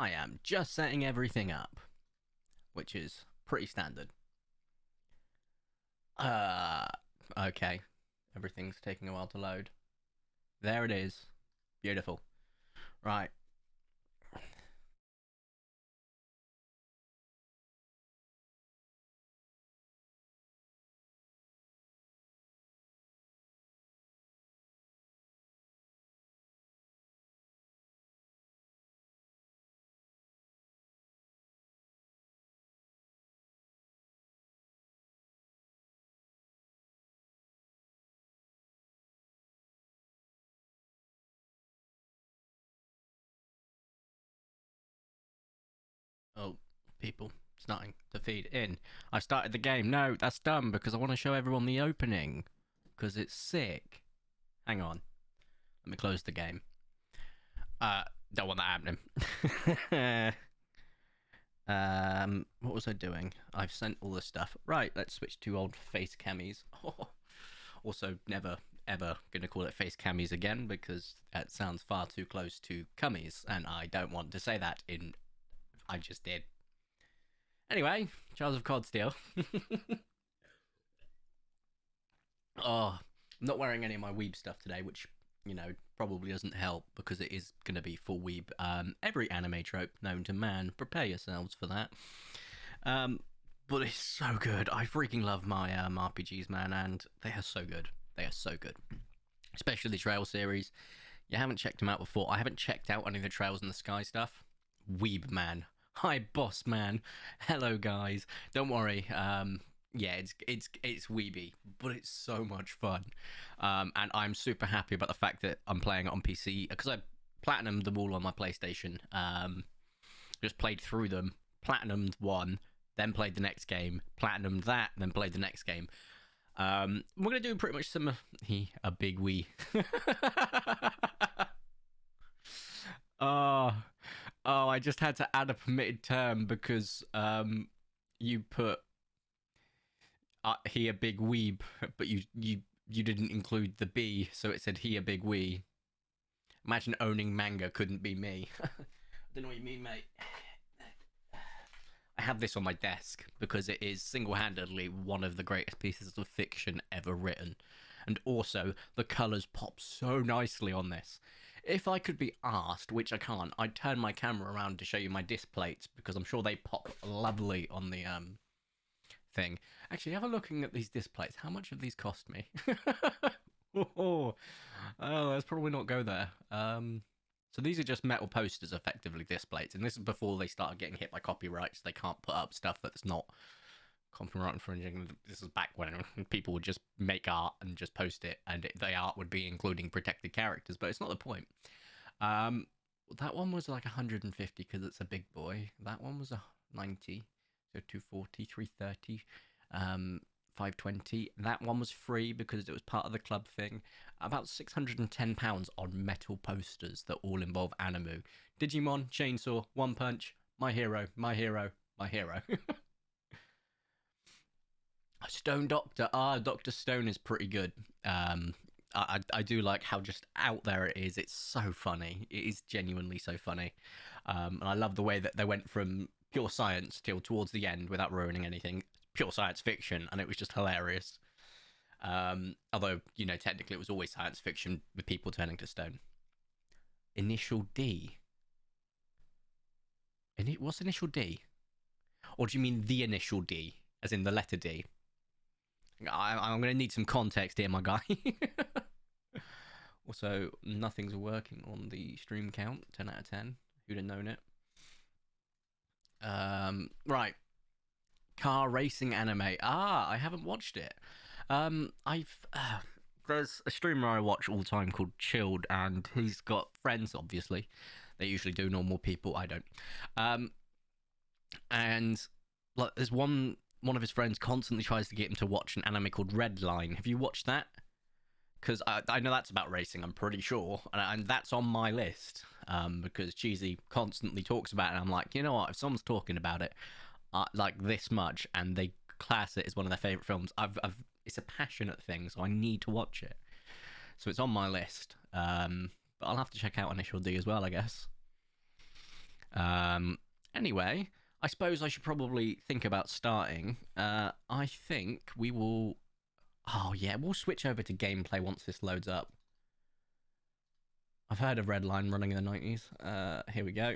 I am just setting everything up, which is pretty standard. Uh, okay. Everything's taking a while to load. There it is. Beautiful. Right. Oh, people starting to feed in. I started the game. No, that's dumb because I want to show everyone the opening because it's sick. Hang on. Let me close the game. Uh, don't want that happening. What was I doing? I've sent all this stuff. Right, let's switch to old face cammies. Also, never ever gonna call it face cammies again because that sounds far too close to cummies, and I don't want to say that in. I just did. Anyway, Charles of Codsteel. Oh, I'm not wearing any of my weeb stuff today, which probably doesn't help because it is going to be full weeb. Every anime trope known to man, prepare yourselves for that. Um, but it's so good. I freaking love my RPGs, man, and they are so good. They are so good, especially the Trail series. You haven't checked them out before. I haven't checked out any of the Trails in the Sky stuff. Weeb man, hi boss man, hello guys. Don't worry. Yeah, it's weeby, but it's so much fun. And I'm super happy about the fact that I'm playing it on PC because I platinumed them all on my PlayStation. Just played through them, platinumed one, then played the next game, platinumed that, then played the next game. We're gonna do pretty much similar. A big wee. Oh, oh! I just had to add a permitted term because you put he a big weeb, but you didn't include the B, so it said he a big wee. Imagine owning manga couldn't be me. I don't know what you mean, mate. I have this on my desk because it is single-handedly one of the greatest pieces of fiction ever written. And also, the colours pop so nicely on this. If I could be asked, which I can't, I'd turn my camera around to show you my disc plates because I'm sure they pop lovely on the thing. Actually, have a looking at these disc plates. How much have these cost me? Oh, let's probably not go there. So these are just metal posters, effectively disc plates, and this is before they started getting hit by copyrights. They can't put up stuff that's not copyright infringing. This is back when people would just make art and just post it, and the art would be including protected characters, but it's not the point. Um, that one was like 150 because it's a big boy. That one was a 90, so 240, 330, 520. That one was free because it was part of the club thing. About £610 on metal posters that all involve anime. Digimon, Chainsaw, One Punch, My Hero, My Hero, My Hero. Stone Doctor. Doctor Stone is pretty good. I do like how just out there it is. It's so funny. It is genuinely so funny. And I love the way that they went from pure science till towards the end without ruining anything. Pure science fiction, and it was just hilarious. Although, technically it was always science fiction with people turning to stone. Initial D. What's initial D? Or do you mean the initial D, as in the letter D? I'm going to need some context here, my guy. Also, nothing's working on the stream count. 10 out of 10. Who'd have known it? Right. Car racing anime. I haven't watched it. I've there's a streamer I watch all the time called Chilled, and he's got friends. Obviously, they usually do. Normal people, I don't. And like, there's one of his friends constantly tries to get him to watch an anime called Redline. Have you watched that? Because I know that's about racing. I'm pretty sure, and that's on my list. Because Cheesy constantly talks about it, and I'm like, you know what? If someone's talking about it like this much, and they class it as one of their favorite films, it's a passionate thing, so I need to watch it. So it's on my list. But I'll have to check out Initial D as well, I guess. Anyway, I suppose I should probably think about starting. I think we will. Oh yeah, we'll switch over to gameplay once this loads up. I've heard of Redline running in the 90s. Here we go.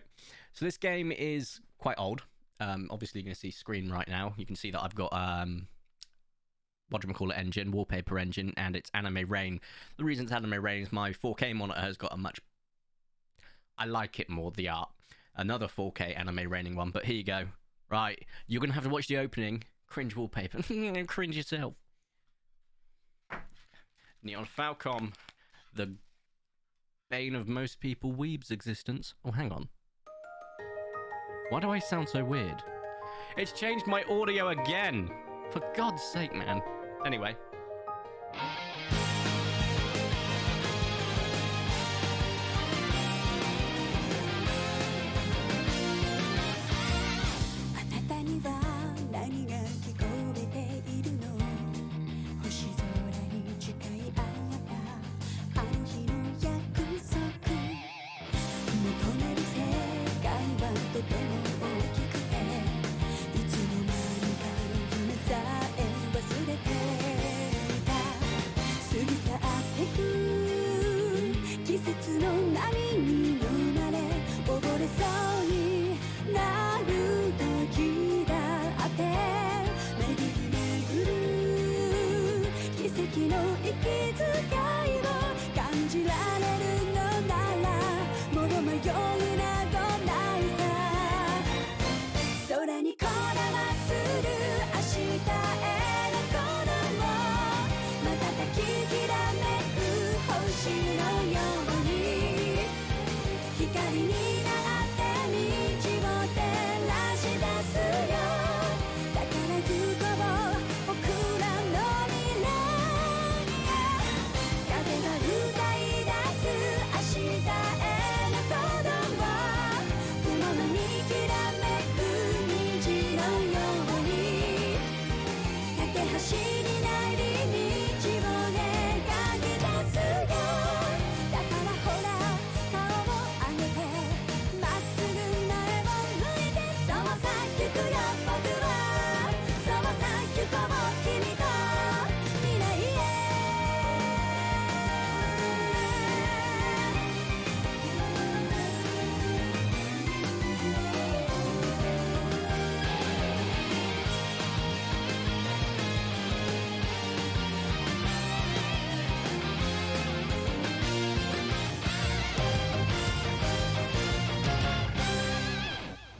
So this game is quite old. Obviously, you're going to see screen right now. You can see that I've got whatchamacallit engine, wallpaper engine, and it's Anime Rain. The reason it's Anime Rain is my 4K monitor has got a much... I like it more, the art. Another 4K Anime Raining one, but here you go. Right, you're going to have to watch the opening. Cringe wallpaper. Cringe yourself. Neon Falcom, the bane of most people weeb's existence. Oh, hang on. Why do I sound so weird? It's changed my audio again. For God's sake, man. Anyway.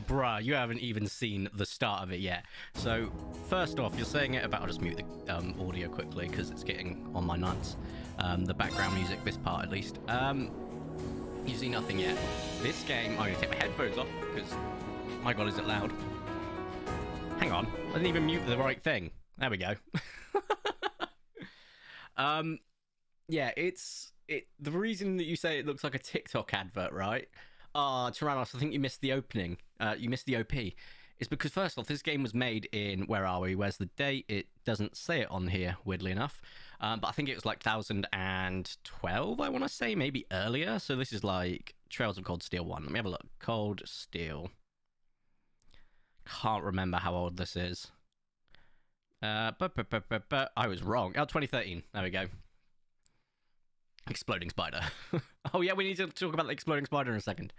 Bruh, you haven't even seen the start of it yet. So, first off, you're saying it about... I'll just mute the audio quickly because it's getting on my nuts. The background music, this part at least. You see nothing yet. This game... I'm going to take my headphones off because... My god, is it loud? Hang on. I didn't even mute the right thing. There we go. Yeah, the reason that you say it looks like a TikTok advert, right? Tyrannos, I think you missed the opening. You missed the OP. It's because, first off, this game was made in... Where are we? Where's the date? It doesn't say it on here, weirdly enough. But I think it was like 2012, I want to say. Maybe earlier. So this is like Trails of Cold Steel 1. Let me have a look. Cold Steel. Can't remember how old this is. I was wrong. Oh, 2013. There we go. Exploding spider. Oh yeah, we need to talk about the exploding spider in a second.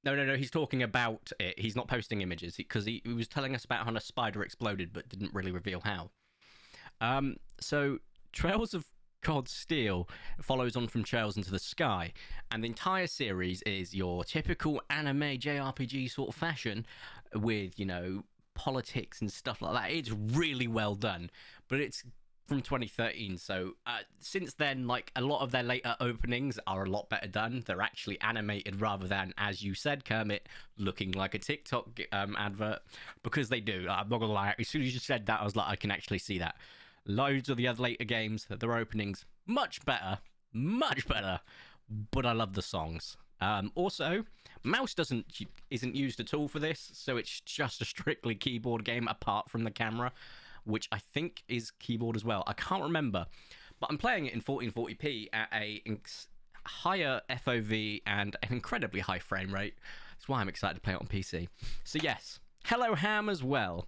No, he's talking about it. He's not posting images because he was telling us about how a spider exploded but didn't really reveal how. So Trails of Cold Steel follows on from Trails into the Sky, and the entire series is your typical anime JRPG sort of fashion with, you know, politics and stuff like that. It's really well done, but it's from 2013, so since then, like, a lot of their later openings are a lot better done. They're actually animated rather than, as you said, Kermit, looking like a TikTok advert, because they do. I'm not gonna lie, as soon as you said that, I was like, I can actually see that. Loads of the other later games, their openings, much better, but I love the songs. Also, mouse isn't used at all for this, so it's just a strictly keyboard game apart from the camera, which I think is keyboard as well. I can't remember, but I'm playing it in 1440p at a higher FOV and an incredibly high frame rate. That's why I'm excited to play it on PC. So yes, hello Ham as well.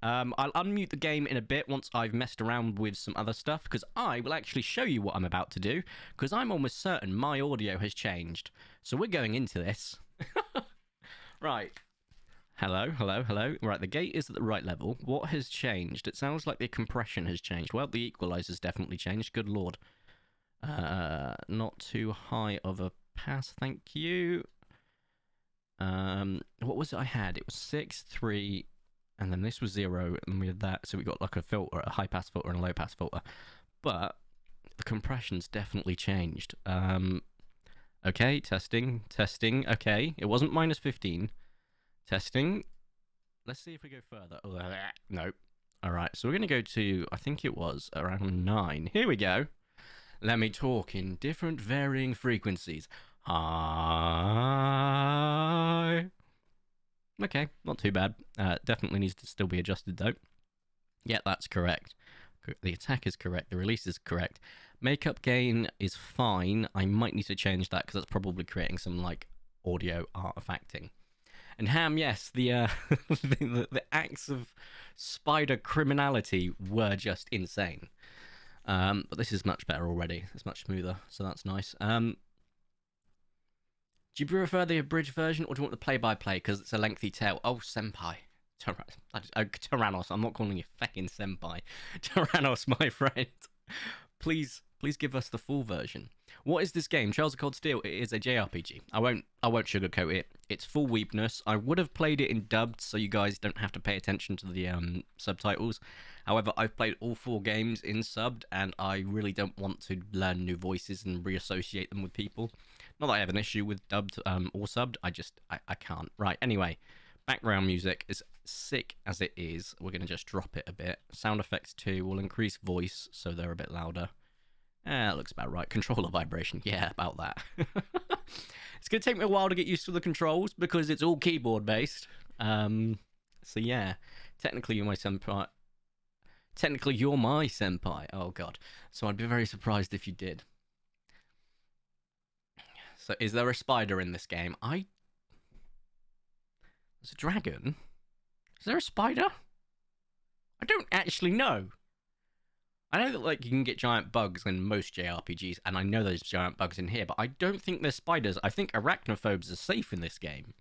I'll unmute the game in a bit once I've messed around with some other stuff, because I will actually show you what I'm about to do, because I'm almost certain my audio has changed. So we're going into this. Right. Hello, hello, hello. Right, the gate is at the right level. What has changed? It sounds like the compression has changed. Well, the equalizer's definitely changed. Good lord. Not too high of a pass, thank you. What was it I had? It was 6, 3, and then this was 0, and we had that. So we got like a filter, a high pass filter and a low pass filter. But the compression's definitely changed. Okay, testing. Okay, it wasn't minus 15. Testing. Let's see if we go further. Oh, no. All right, so we're going to go to, I think it was around 9. Here we go. Let me talk in different varying frequencies. Hi. Okay, not too bad. Definitely needs to still be adjusted, though. Yeah, that's correct. The attack is correct. The release is correct. Makeup gain is fine. I might need to change that because that's probably creating some, like, audio artifacting. And Ham, yes, the the acts of spider criminality were just insane. But this is much better already. It's much smoother, so that's nice. Do you prefer the abridged version, or do you want the play-by-play because it's a lengthy tale? Oh, senpai. Tyrannos, I'm not calling you fucking senpai. Tyrannos, my friend. Please give us the full version. What is this game? Trails of Cold Steel. It is a JRPG. I won't sugarcoat it. It's full weebness. I would have played it in dubbed, so you guys don't have to pay attention to the subtitles. However, I've played all 4 games in subbed, and I really don't want to learn new voices and reassociate them with people. Not that I have an issue with dubbed or subbed. I can't. Right. Anyway, background music is sick as it is. We're gonna just drop it a bit. Sound effects too. We'll increase voice so they're a bit louder. That looks about right. Controller vibration. Yeah, about that. It's going to take me a while to get used to the controls because it's all keyboard based. So yeah, technically you're my senpai. Oh god. So I'd be very surprised if you did. So is there a spider in this game? There's a dragon? Is there a spider? I don't actually know. I know that, like, you can get giant bugs in most JRPGs, and I know there's giant bugs in here, but I don't think there's spiders. I think arachnophobes are safe in this game.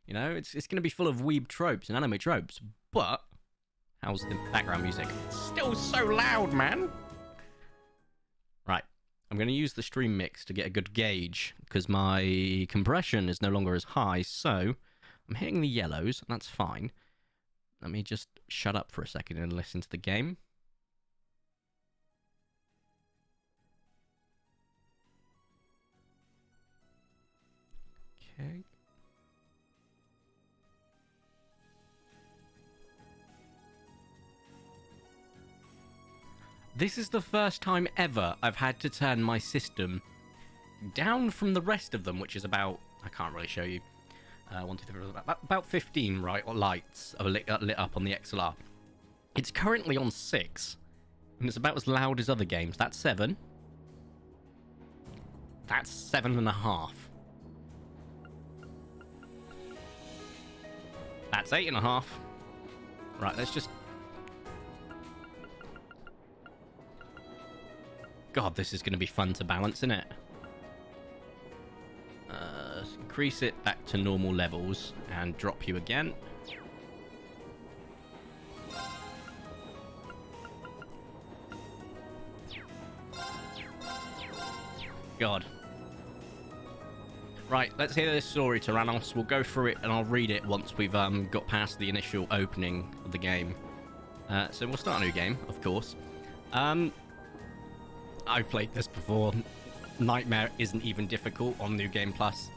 You know, it's going to be full of weeb tropes and anime tropes, but how's the background music? It's still so loud, man! Right, I'm going to use the stream mix to get a good gauge, because my compression is no longer as high, so I'm hitting the yellows, and that's fine. Let me just shut up for a second and listen to the game. Okay. This is the first time ever I've had to turn my system down from the rest of them, which is about, I can't really show you, 1, 2, 3, about 15, right, lights are lit up on the XLR. It's currently on 6, and it's about as loud as other games. That's 7. That's 7.5. That's 8.5. Right, let's just... God, this is going to be fun to balance, isn't it? Increase it back to normal levels and drop you again. God. Right, let's hear this story, Tyrannos. We'll go through it and I'll read it once we've got past the initial opening of the game. So we'll start a new game, of course. I've played this before. Nightmare isn't even difficult on New Game Plus.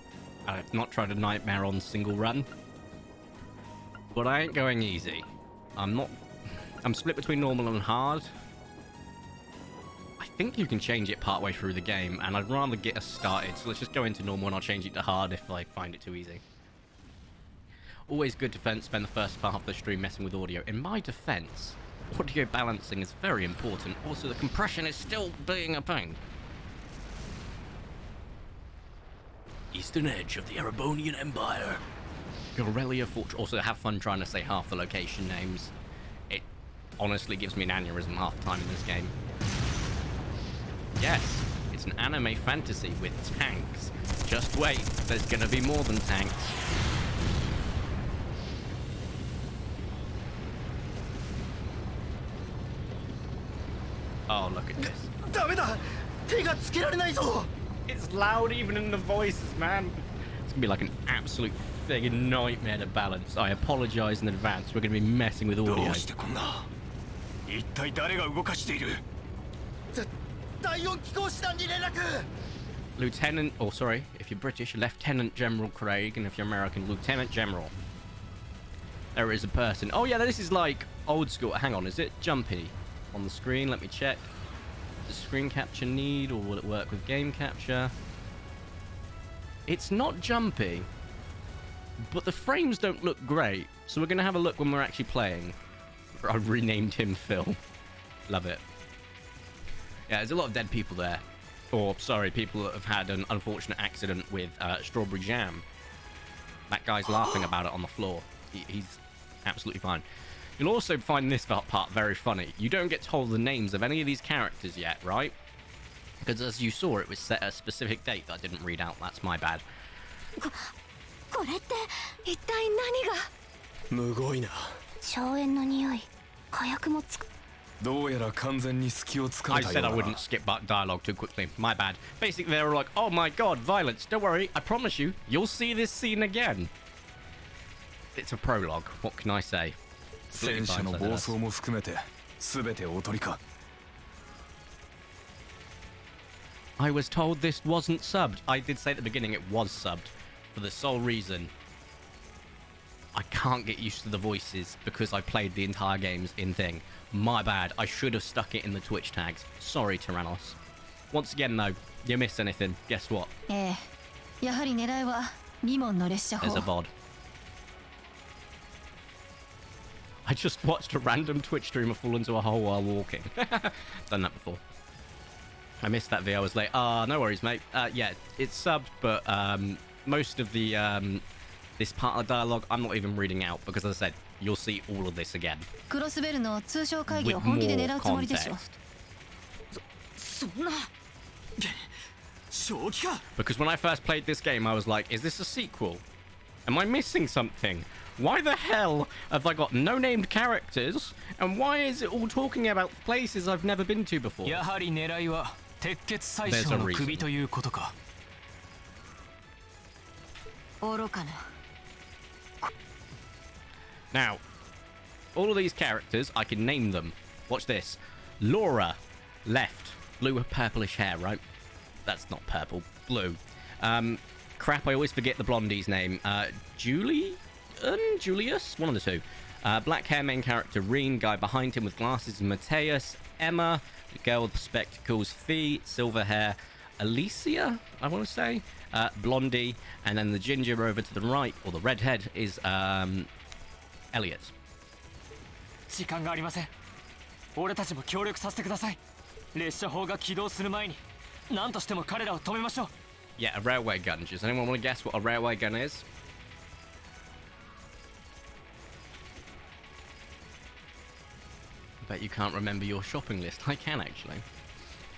I've not tried a Nightmare on single run. But I ain't going easy. I'm split between normal and hard. I think you can change it partway through the game, and I'd rather get us started, so let's just go into normal and I'll change it to hard if I find it too easy. Always good to spend the first part of the stream messing with audio. In my defense, audio balancing is very important. Also, the compression is still being a pain. eastern edge of the Erebonian Empire. Aurelia Fortress. Also, have fun trying to say half the location names. It honestly gives me an aneurysm half the time in this game. Yes, it's an anime fantasy with tanks. Just wait, there's gonna be more than tanks. Oh, look at this. It's loud even in the voices, man. It's gonna be like an absolute friggin' nightmare to balance. I apologize in advance. We're gonna be messing with audio. Lieutenant, or sorry, if you're British, Lieutenant General Craig, and if you're American, Lieutenant General. There is a person. Oh yeah, this is like old school. Hang on, is it jumpy on the screen? Let me check. Does screen capture need, or will it work with game capture? It's not jumpy, but the frames don't look great, so we're gonna have a look when we're actually playing. I've renamed him Phil. Love it. Yeah, there's a lot of dead people there. Or, sorry, people that have had an unfortunate accident with strawberry jam. That guy's laughing about it on the floor. He's absolutely fine. You'll also find this part very funny. You don't get told the names of any of these characters yet, right? Because as you saw, it was set at a specific date that I didn't read out. That's my bad. I said I wouldn't skip dialogue too quickly. My bad. Basically, they were like, oh my god, violence. Don't worry, I promise you, you'll see this scene again. It's a prologue. What can I say? I was told this wasn't subbed. I did say at the beginning it was subbed. For the sole reason I can't get used to the voices because I played the entire games in thing. My bad. I should have stuck it in the Twitch tags. Sorry, Tyrannos. Once again, though, you missed anything. Guess what? There's a VOD. I just watched a random Twitch streamer fall into a hole while walking. Done that before. I missed that video. I was late. No worries, mate. Yeah, it's subbed, but most of the this part of the dialogue, I'm not even reading out because, as I said, you'll see all of this again. With more context. Because when I first played this game, I was like, is this a sequel? Am I missing something? Why the hell have I got no named characters? And why is it all talking about places I've never been to before? There's a reason. Now, all of these characters, I can name them. Watch this. Laura, left. Blue with purplish hair, right? That's not purple. Blue. Crap, I always forget the blondie's name. Julius? One of the two. Black hair main character, Reen. Guy behind him with glasses, Mateus. Emma. The girl with spectacles, Fee. Silver hair, Alicia, I want to say. Blondie. And then the ginger over to the right, or the redhead, is Elliot. Yeah, a railway gun. Does anyone want to guess what a railway gun is? I bet you can't remember your shopping list. I can, actually.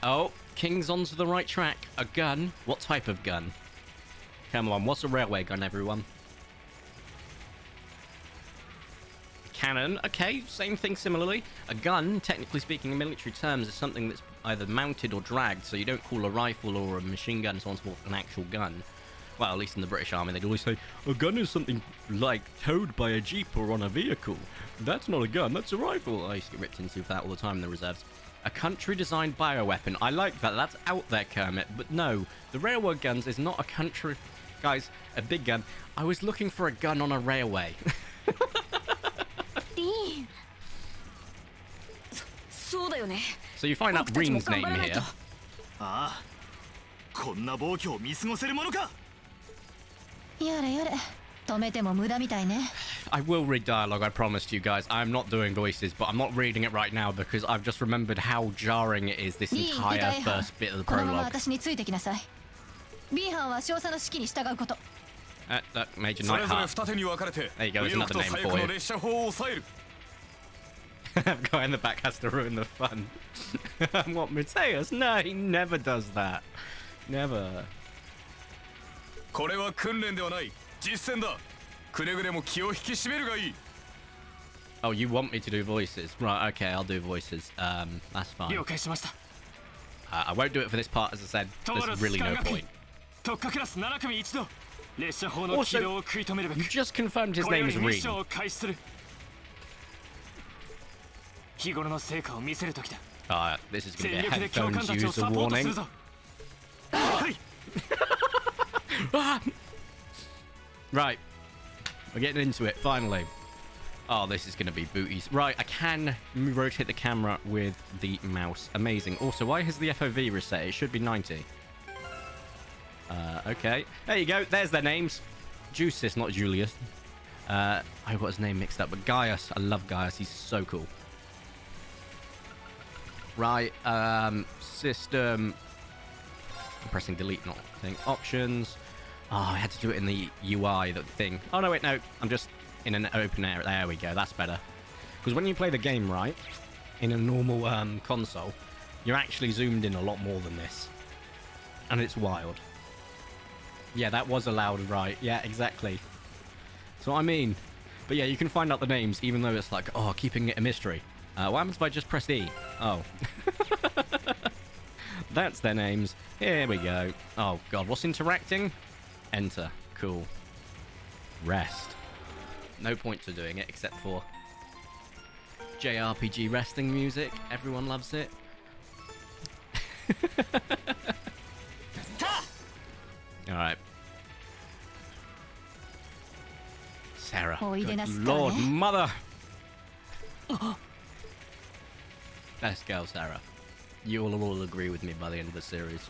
Oh, King's onto the right track. A gun? What type of gun? Come on, what's a railway gun, everyone? Cannon. Okay, same thing similarly. A gun, technically speaking in military terms, is something that's either mounted or dragged, so you don't call a rifle or a machine gun, so on and so forth, an actual gun. Well, at least in the British Army, they'd always say, a gun is something like towed by a jeep or on a vehicle. That's not a gun, that's a rifle. I used to get ripped into for that all the time in the reserves. A country-designed bioweapon. I like that. That's out there, Kermit. But no, the railroad guns is not a country... Guys, a big gun. I was looking for a gun on a railway. So you find out Reen's name here. I will read dialogue, I promised you guys. I'm not doing voices, but I'm not reading it right now because I've just remembered how jarring it is, this entire first bit of the prologue. B 班は少佐の指揮に従うこと。 Look, Major Nightheart. There you go, there's another name for you. That guy in the back has to ruin the fun. What, Mateus? No, he never does that. Never. これは訓練ではない実践だくれぐれも気を引き締めるがいい Oh, you want me to do voices? Right, okay, I'll do voices. That's fine. 了解しました I won't do it for this part, as I said. There's really no point. 特化クラス7組一同列車砲の起動を食い止めるべ You く just confirmed his これよ name り is ミッション Reem. を開始する日頃の成果を見せる時だ This is going to 全 be a 力で教官 headphones たちを user サポートす warning. るぞはい Right, we're getting into it, finally. Oh, this is going to be booties. Right, I can rotate the camera with the mouse. Amazing. Also, why has the FOV reset? It should be 90. Okay. There you go. There's their names. Juicis, not Julius. I got his name mixed up, but Gaius. I love Gaius. He's so cool. Right, system. I'm pressing delete, not thing. Options. Oh, I had to do it in the UI, that thing. Oh, no, wait, no. I'm just in an open area. There we go. That's better. Because when you play the game, right, in a normal console, you're actually zoomed in a lot more than this. And it's wild. Yeah, that was allowed, right. Yeah, exactly. That's what I mean. But yeah, you can find out the names, even though it's like, oh, keeping it a mystery. What happens if I just press E? Oh. That's their names. Here we go. Oh, God. What's interacting? Enter. Cool. Rest. No point to doing it except for JRPG resting music. Everyone loves it. Alright. Sarah. Good Lord, mother! Let's go, Sarah. You will all agree with me by the end of the series.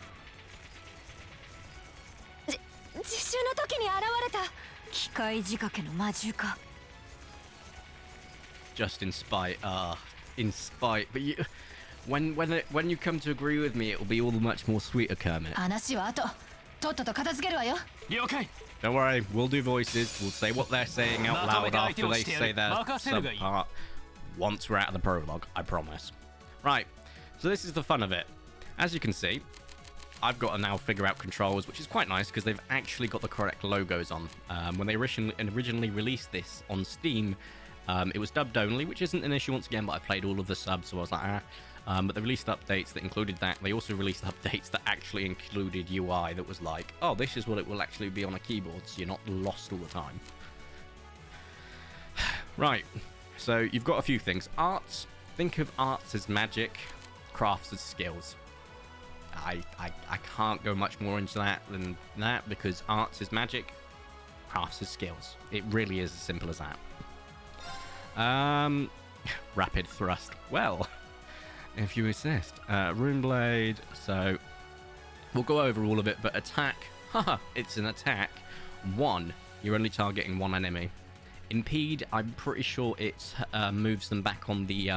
実習の時に現れた機械仕掛けの魔獣か Just in spite, in spite. But you, when you come to agree with me, it will be all much more sweeter, Kermit. 話は後とっとと片付けるわよ 了解 Don't worry, we'll do voices. We'll say what they're saying out loud after they say their subpart. Once we're out of the prologue, I promise. Right, so this is the fun of it. As you can see, I've got to now figure out controls, which is quite nice because they've actually got the correct logos on. When they originally released this on Steam, it was dubbed only, which isn't an issue once again, but I played all of the subs, so I was like, but they released updates that included that. They also released updates that actually included UI that was like, oh, this is what it will actually be on a keyboard, so you're not lost all the time. Right, so you've got a few things. Arts. Think of arts as magic, crafts as skills. I can't go much more into that than that because arts is magic, crafts is skills. It really is as simple as that. Rapid thrust. Well, if you insist. Runeblade. So we'll go over all of it, but attack. Haha, it's an attack. 1. You're only targeting one enemy. Impede. I'm pretty sure it moves them back on the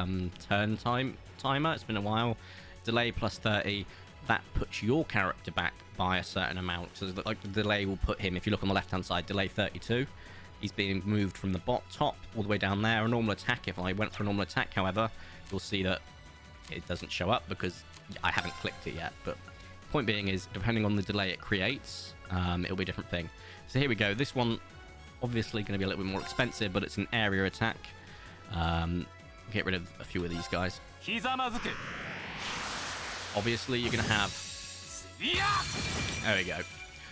turn timer. It's been a while. Delay plus 30. That puts your character back by a certain amount. So like the delay will put him, if you look on the left hand side, delay 32. He's being moved from the top all the way down there. A normal attack, if I went for a normal attack, however, you'll see that it doesn't show up because I haven't clicked it yet. But point being is, depending on the delay it creates, it'll be a different thing. So here we go. This one, obviously going to be a little bit more expensive, but it's an area attack. Get rid of a few of these guys. Obviously, you're going to have... There we go.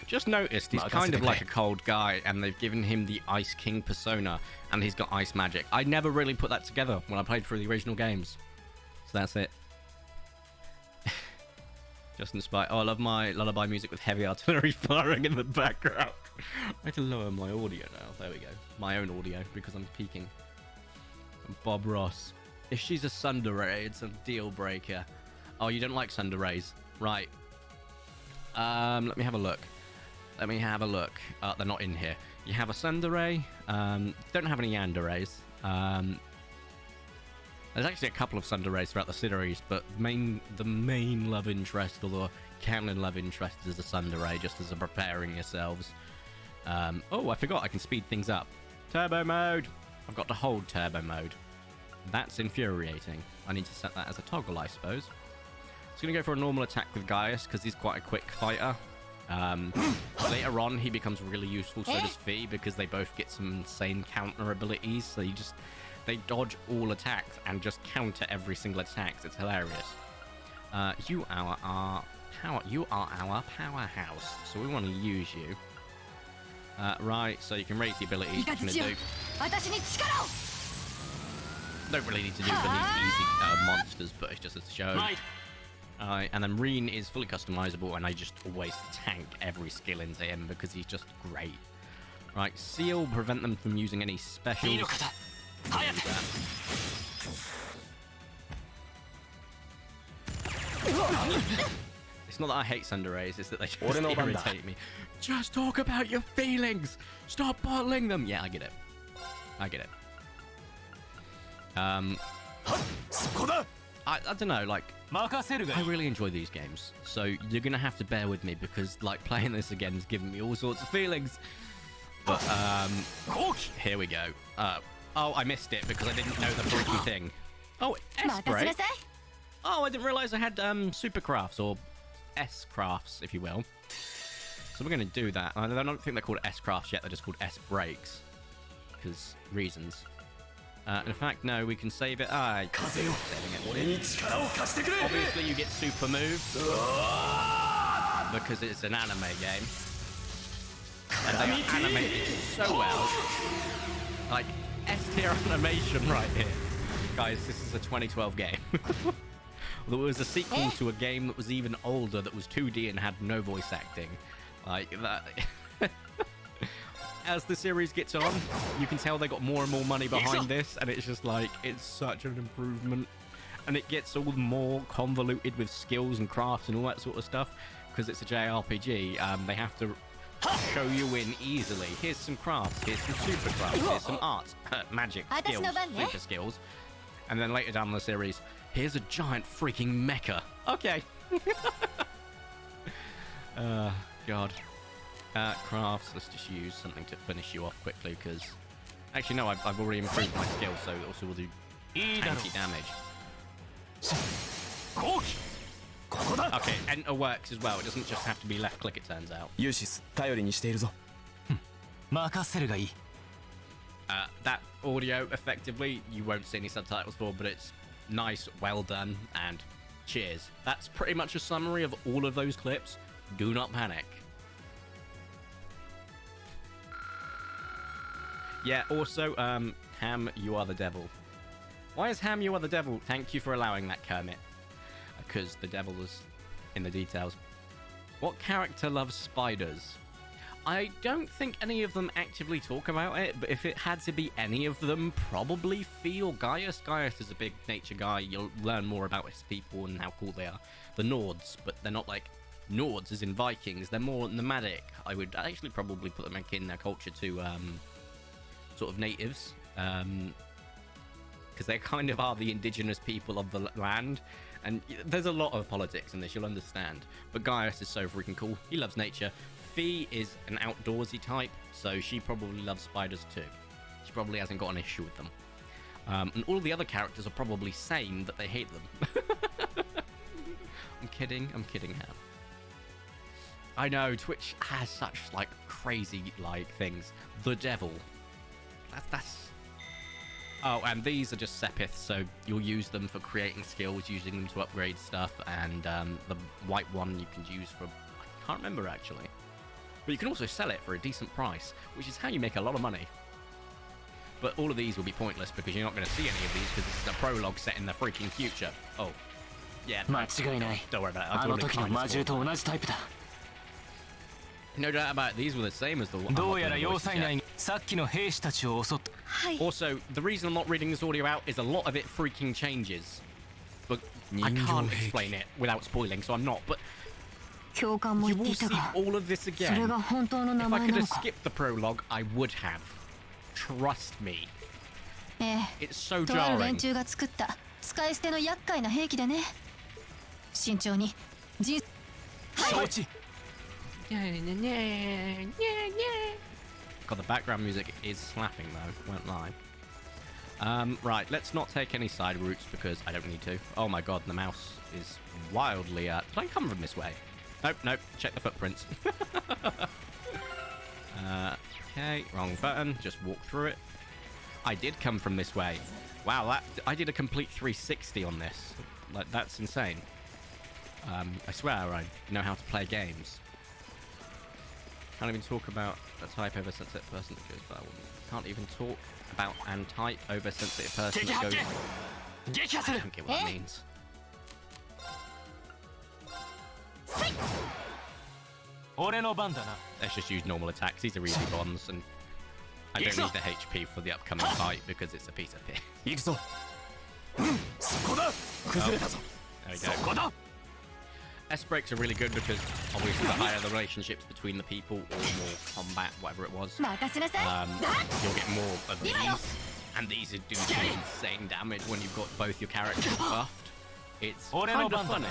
Just noticed he's kind of like a cold guy, and they've given him the Ice King persona, and he's got ice magic. I never really put that together when I played through the original games. So that's it. Just in spite... Oh, I love my lullaby music with heavy artillery firing in the background. I had to lower my audio now. There we go. My own audio, because I'm peaking. Bob Ross. If she's a tsundere, it's a deal breaker. Oh, you don't like tsunderes. Right. Let me have a look. They're not in here. You have a tsundere. Don't have any yanderes. There's actually a couple of tsunderes throughout the series, but the main love interest, or the canon love interest as a tsundere, just as a preparing yourselves. Oh, I forgot I can speed things up. Turbo mode! I've got to hold turbo mode. That's infuriating. I need to set that as a toggle, I suppose. It's going to go for a normal attack with Gaius, because he's quite a quick fighter. Later on, he becomes really useful, so does Fee, because they both get some insane counter abilities. So they dodge all attacks and just counter every single attack. It's hilarious. You are our powerhouse, so we want to use you. Right, so you can raise the abilities. What you do. Don't really need to do for these easy monsters, but it's just a show. And then Reen is fully customizable, and I just always tank every skill into him because he's just great. Right, Seal, prevent them from using any specials. It's not that I hate tsunderes, it's that they just irritate me. Just talk about your feelings! Stop bottling them! Yeah, I get it. I get it. I don't know, like, I really enjoy these games, so you're gonna have to bear with me because, like, playing this again is giving me all sorts of feelings. But, here we go. Oh, I missed it because I didn't know the freaky thing. Oh, S-break? Oh, I didn't realize I had, super crafts, or S-crafts, if you will. So we're gonna do that. I don't think they're called S-crafts yet, they're just called S-breaks. Because reasons. In fact, no, we can save it. Saving it. Obviously, you get super moves because it's an anime game, and they are animated so well. Like S-tier animation right here, guys. This is a 2012 game. There was a sequel to a game that was even older that was 2D and had no voice acting, like that. As the series gets on, you can tell they got more and more money behind this, and it's just like, it's such an improvement. And it gets all more convoluted with skills and crafts and all that sort of stuff, because it's a JRPG. They have to show you in easily. Here's some crafts, here's some super crafts, here's some art, magic skills, super skills. And then later down the series, here's a giant freaking mecha. Okay. God. Crafts, let's just use something to finish you off quickly, because... Actually, no, I've already improved my skill, so it also will do tanky damage. Okay, enter works as well. It doesn't just have to be left click, it turns out. That audio, effectively, you won't see any subtitles for, but it's nice, well done, and cheers. That's pretty much a summary of all of those clips. Do not panic. Yeah, also, Ham, you are the devil. Why is Ham, you are the devil? Thank you for allowing that, Kermit. Because the devil is in the details. What character loves spiders? I don't think any of them actively talk about it, but if it had to be any of them, probably Fee or Gaius. Gaius is a big nature guy. You'll learn more about his people and how cool they are. The Nords, but they're not like Nords as in Vikings. They're more nomadic. I would actually probably put them in their culture to... sort of natives, because they kind of are the indigenous people of the land, and there's a lot of politics in this, you'll understand. But Gaius is so freaking cool. He loves nature. Fee is an outdoorsy type, so she probably loves spiders too. She probably hasn't got an issue with them. And all the other characters are probably sane that they hate them. I'm kidding, Ham. I know, Twitch has such, like, crazy, like, things. The devil. That's... Oh, and these are just Sepiths, so you'll use them for creating skills, using them to upgrade stuff, and the white one you can use for... I can't remember, actually. But you can also sell it for a decent price, which is how you make a lot of money. But all of these will be pointless, because you're not going to see any of these, because this is a prologue set in the freaking future. Oh. Yeah, don't worry about it. I've already kind of spoiled that. No doubt about it, these were the same as the one. Also, the reason I'm not reading this audio out is a lot of it freaking changes. But I can't explain it without spoiling, so I'm not. But you will see all of this again. If I could have skipped the prologue, I would have. Trust me. It's so jarring. 承知 God, the background music is slapping though, won't lie. Right, let's not take any side routes because I don't need to. Oh my god, the mouse is wildly... Did I come from this way? Nope, nope, check the footprints. Okay, wrong button, just walk through it. I did come from this way. Wow, I did a complete 360 on this. Like, that's insane. I swear I know how to play games. Can't even talk about a type over sensitive person that goes by a woman. Can't even talk about and type over sensitive person that goes... I don't get what that means. Let's just use normal attacks. These are easy bombs, and I don't need the HP for the upcoming fight because it's a piece of piss. 行くぞそこだ崩れたぞ There we そ go. こだ S breaks are really good because obviously the higher the relationships between the people or more combat, whatever it was, 任せなさい you'll get more of these. And these do some insane damage when you've got both your characters buffed. It's kind of funny.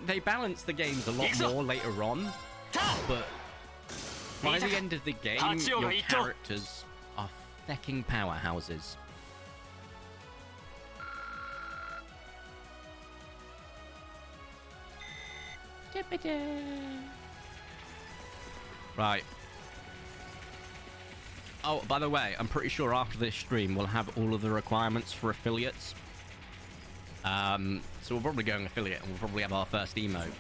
They balance the games a lot more later on, but by the end of the game, your characters are fecking powerhouses. Right. Oh, by the way, I'm pretty sure after this stream we'll have all of the requirements for affiliates. So we'll probably go an affiliate and we'll probably have our first emote.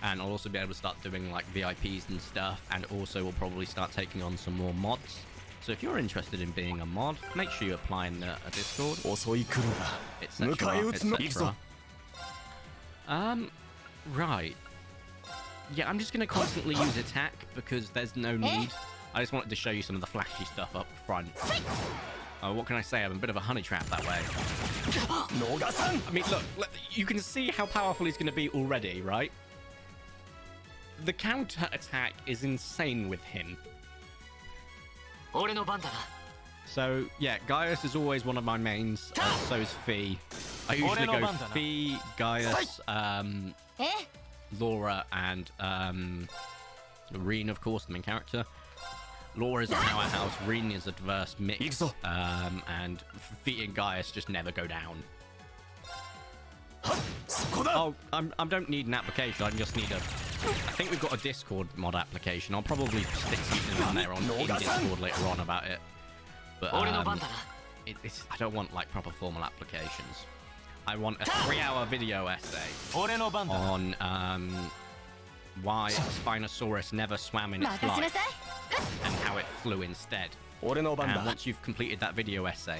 And I'll also be able to start doing like VIPs and stuff. And also we'll probably start taking on some more mods. So if you're interested in being a mod, make sure you apply in a Discord. 遅い来るんだ Etc. 迎え撃つの行くぞ Right. Yeah, I'm just going to constantly use attack because there's no need. I just wanted to show you some of the flashy stuff up front. What can I say? I'm a bit of a honey trap that way. 逃さん I mean, look, you can see how powerful he's going to be already, right? The counter attack is insane with him. 俺の番だな So, yeah, Gaius is always one of my mains. So is Fee. I usually go Fee, Gaius, え Laura, and Reen, of course, the main character. Laura is a powerhouse, Reen is a diverse mix, and Fee and Gaius just never go down. そこだ Oh, I don't need an application, I just need a... I think we've got a Discord mod application. I'll probably stick something on there in Discord later on about it. But俺の番だな I don't want like proper formal applications. I want a 3-hour video essay 俺の番だな on why Spinosaurus never swam in its 任せな life さい and how it flew instead. 俺の番 And だ once you've completed that video essay,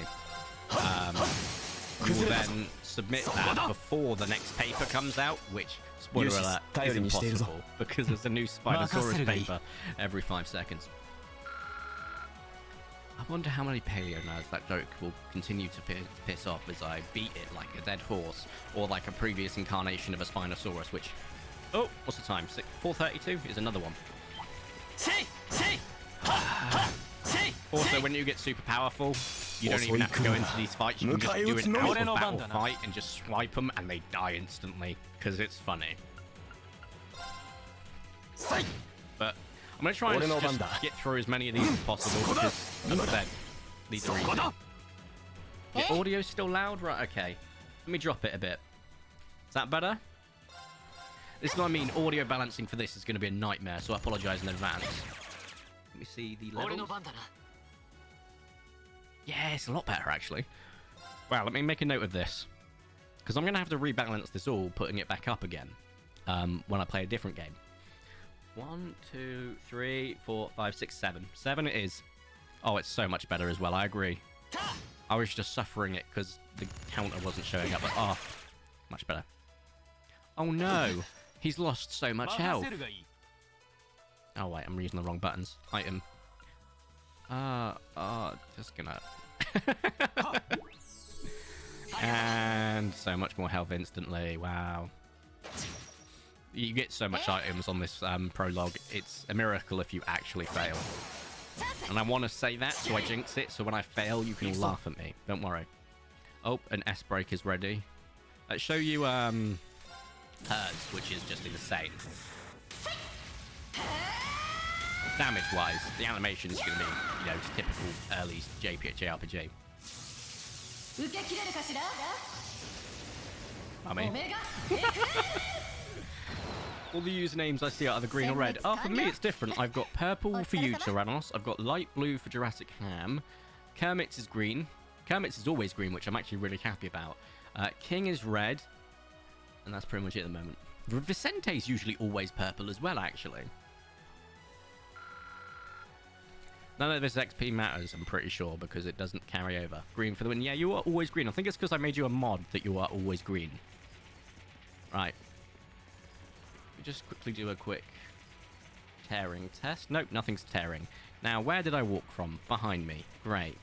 you will then submit that before the next paper comes out, which, spoiler alert, is impossible because there's a new Spinosaurus paper every 5 seconds. I wonder how many paleo nerds that joke will continue to piss off as I beat it like a dead horse or like a previous incarnation of a Spinosaurus, which... Oh, what's the time? 4:32 is another one. せいせいはっはっせい Also, when you get super powerful, you don't even have to go into these fights. You can just do an out-of-battle fight and just swipe them and they die instantly because it's funny. さい But I'm going to try and just get through as many of these as possible because, as I said, these are easy. The audio's still loud? Right, okay. Let me drop it a bit. Is that better? This is what I mean. Audio balancing for this is going to be a nightmare, so I apologise in advance. Let me see the 俺の levels. 番だな Yeah, it's a lot better, actually. Wow, let me make a note of this. Because I'm going to have to rebalance this all, putting it back up again when I play a different game. 1, 2, 3, 4, 5, 6, 7. 7 it is. Oh, it's so much better as well, I agree. I was just suffering it because the counter wasn't showing up, but oh, much better. Oh no, he's lost so much health. 任せるがいい Oh wait, I'm using the wrong buttons. Item. Just gonna... And so much more health instantly, wow. You get so much items on this prologue, it's a miracle if you actually fail. And I want to say that, so I jinx it, so when I fail, you can all laugh at me. Don't worry. Oh, an S-break is ready. Let's show you hers, which is just insane. Damage-wise, the animation is going to be, you know, typical early JRPG. 受け切れるかしら I mean, オメガ all the usernames I see are either green or red. Oh, for me it's different. I've got purple for you, Tyrannos. I've got light blue for Jurassic Ham. Kermit's is green. Kermit's is always green, which I'm actually really happy about. King is red. And that's pretty much it at the moment. Vicente's usually always purple as well, actually. None of this XP matters, I'm pretty sure, because it doesn't carry over. Green for the win. Yeah, you are always green. I think it's because I made you a mod that you are always green. Right. Just quickly do a quick tearing test. Nope, nothing's tearing. Now, where did I walk from? Behind me. Great.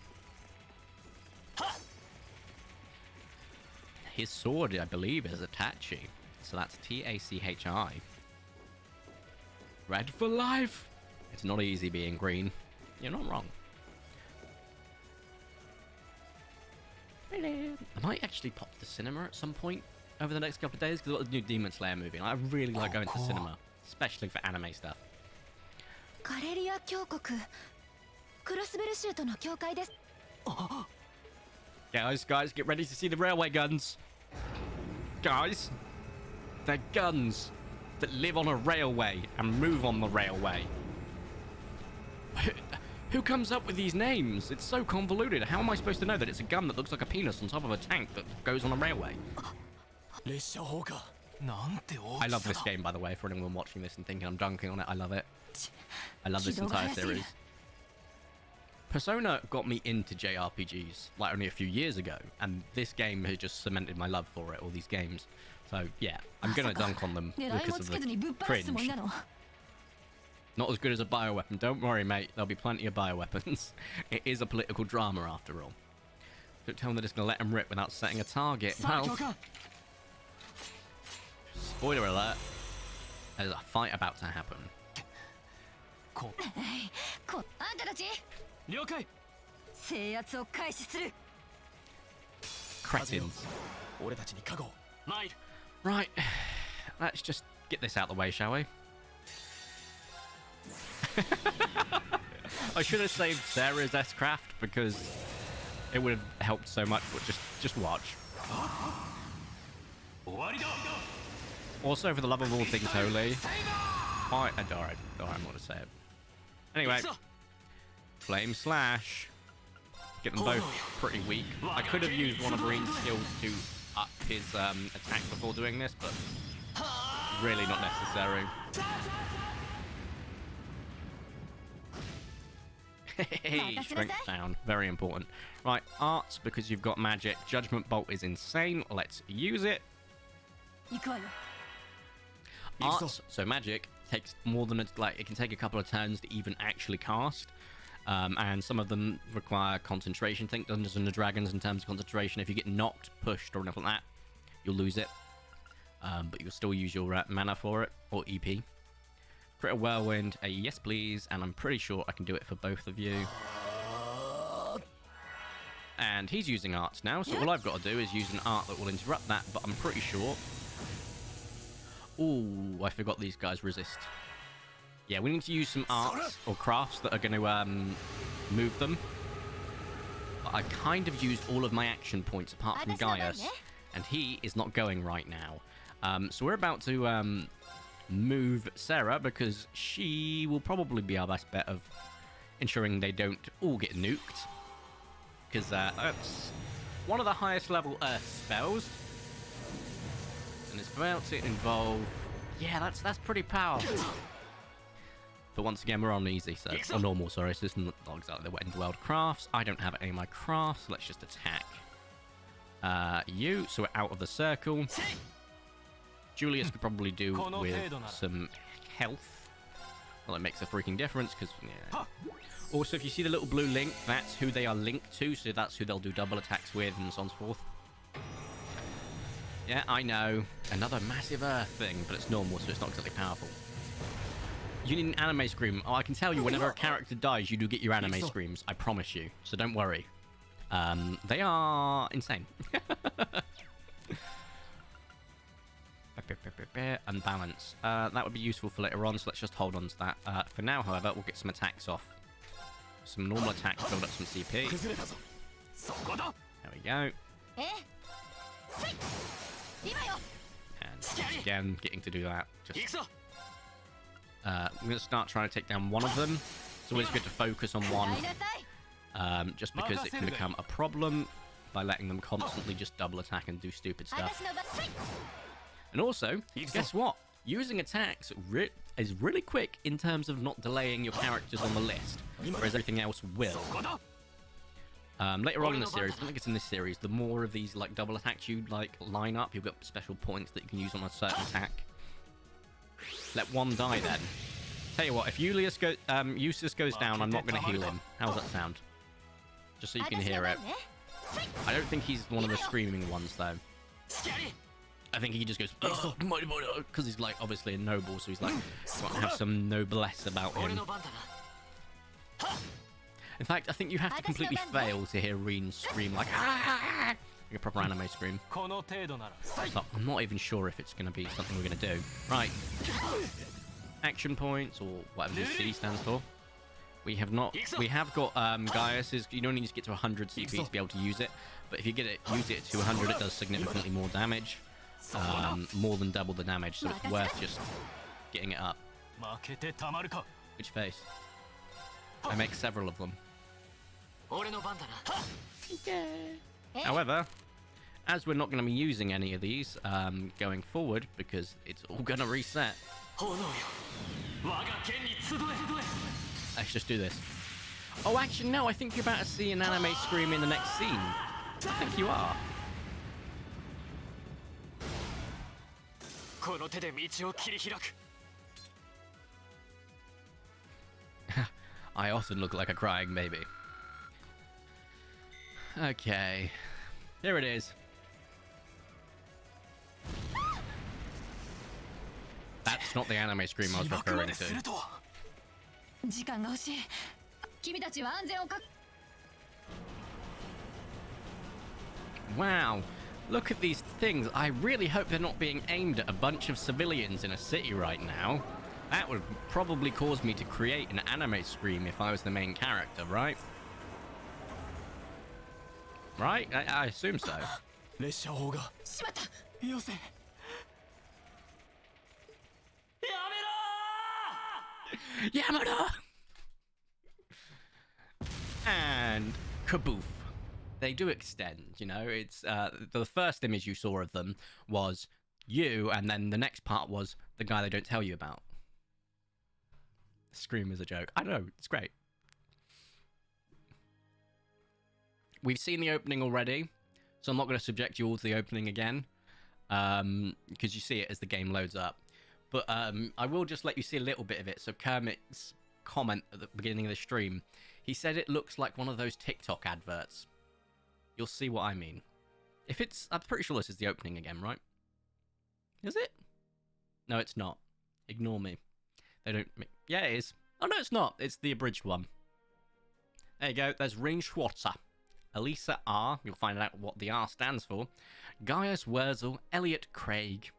His sword, I believe, is a Tachi. So that's T-A-C-H-I. Red for life! It's not easy being green. You're not wrong. I might actually pop to the cinema at some point over the next couple of days because I've got the new Demon Slayer movie and I really like going to the cinema, especially for anime stuff. カレリア峡谷クロスベルシュートの境界です Guys, get ready to see the railway guns. Guys, they're guns that live on a railway and move on the railway. Who comes up with these names? It's so convoluted. How am I supposed to know that it's a gun that looks like a penis on top of a tank that goes on a railway? I love this game, by the way, for anyone watching this and thinking I'm dunking on it. I love it. I love this entire series. Persona got me into JRPGs, like, only a few years ago, and this game has just cemented my love for it, all these games. So, yeah, I'm gonna dunk on them because of the cringe. Not as good as a bioweapon. Don't worry, mate. There'll be plenty of bioweapons. It is a political drama, after all. Don't tell them they're just going to let them rip without setting a target. Well, spoiler alert. There's a fight about to happen. あんたたち了解 制圧を開始する Cretins. 俺たちに加護 参る Right. Let's just get this out of the way, shall we? I should have saved Sarah's S-Craft because it would have helped so much, but just watch. 終わりだ Also, for the love of all things holy, alright, I'm not gonna say it. Anyway, Flame Slash. Get them both pretty weak. I could have used one of Marines' skills to up his attack before doing this, but really not necessary. Hey, strength down. Very important. Right, arts, because you've got magic. Judgment Bolt is insane. Let's use it. 行くわよ Arts, so magic, takes more than, like, it can take a couple of turns to even actually cast. And some of them require concentration. Think Dungeons and Dragons in terms of concentration. If you get knocked, pushed, or anything like that, you'll lose it. But you'll still use your mana for it, or EP. Crit a Whirlwind, a yes please, and I'm pretty sure I can do it for both of you. And he's using arts now, so all I've got to do is use an art that will interrupt that, but I'm pretty sure... Ooh, I forgot these guys resist. Yeah, we need to use some arts or crafts that are going to move them. But I kind of used all of my action points apart from Gaius, and he is not going right now. So we're about to move Sarah because she will probably be our best bet of ensuring they don't all get nuked. Because that's one of the highest level Earth spells. And it's about to involve... Yeah, that's pretty powerful. But once again, we're on easy, so... Or normal, sorry. So this is not exactly the Wet and World crafts. I don't have any of my crafts, so let's just attack. You, so we're out of the circle. Julius could probably do with some health. Well, it makes a freaking difference, because... Yeah. Also, if you see the little blue link, that's who they are linked to, so that's who they'll do double attacks with, and so on and so forth. Yeah, I know. Another massive Earth thing, but it's normal, so it's not exactly powerful. You need an anime scream. Oh, I can tell you, whenever a character dies, you do get your anime screams. I promise you. So don't worry. They are insane. Unbalance. That would be useful for later on, so let's just hold on to that. For now, however, we'll get some attacks off. Some normal attacks, build up some CP. There we go. And again, getting to do that. Just, I'm going to start trying to take down one of them. It's always good to focus on one, just because it can become a problem by letting them constantly just double attack and do stupid stuff. And also, guess what? Using attacks is really quick in terms of not delaying your characters on the list, whereas everything else will. Later on in the series, I don't think it's in this series, the more of these like double attacks you like line up, you'll get special points that you can use on a certain attack. Let one die then. Tell you what, if Eustace goes down, I'm not going to heal him. How's that sound? Just so you can hear it. I don't think he's one of the screaming ones though. I think he just goes because he's like obviously a noble, so he's like got to have some noblesse about him. In fact, I think you have to completely fail to hear Reen scream like like a proper anime scream. So I'm not even sure if it's going to be something we're going to do. Right. Action points, or whatever this C stands for. We have got Gaius's. You don't need to get to 100 CP to be able to use it, but if you use it to 100, it does significantly more damage. More than double the damage, so it's worth just getting it up. Which face? I make several of them. However, as we're not going to be using any of these going forward, because it's all going to reset, let's just do this. Oh, actually, no, I think you're about to see an anime scream in the next scene. I think you are. I often look like a crying baby. Okay. Here it is. That's not the anime scream I was referring to. Wow. Look at these things. I really hope they're not being aimed at a bunch of civilians in a city right now. That would probably cause me to create an anime scream if I was the main character, right? Right? I assume so. Yamada! And kaboof. They do extend, you know. It's the first image you saw of them was you, and then the next part was the guy they don't tell you about. Scream is a joke. I know, it's great. We've seen the opening already, so I'm not going to subject you all to the opening again, because you see it as the game loads up. But I will just let you see a little bit of it. So Kermit's comment at the beginning of the stream, he said it looks like one of those TikTok adverts. You'll see what I mean. If it's... I'm pretty sure this is the opening again, right? Is it? No, it's not. Ignore me. They don't... Yeah, it is. Oh, no, it's not. It's the abridged one. There you go. There's Ring Schwarzer. Elisa R. You'll find out what the R stands for. Gaius Wurzel. Elliot Craig.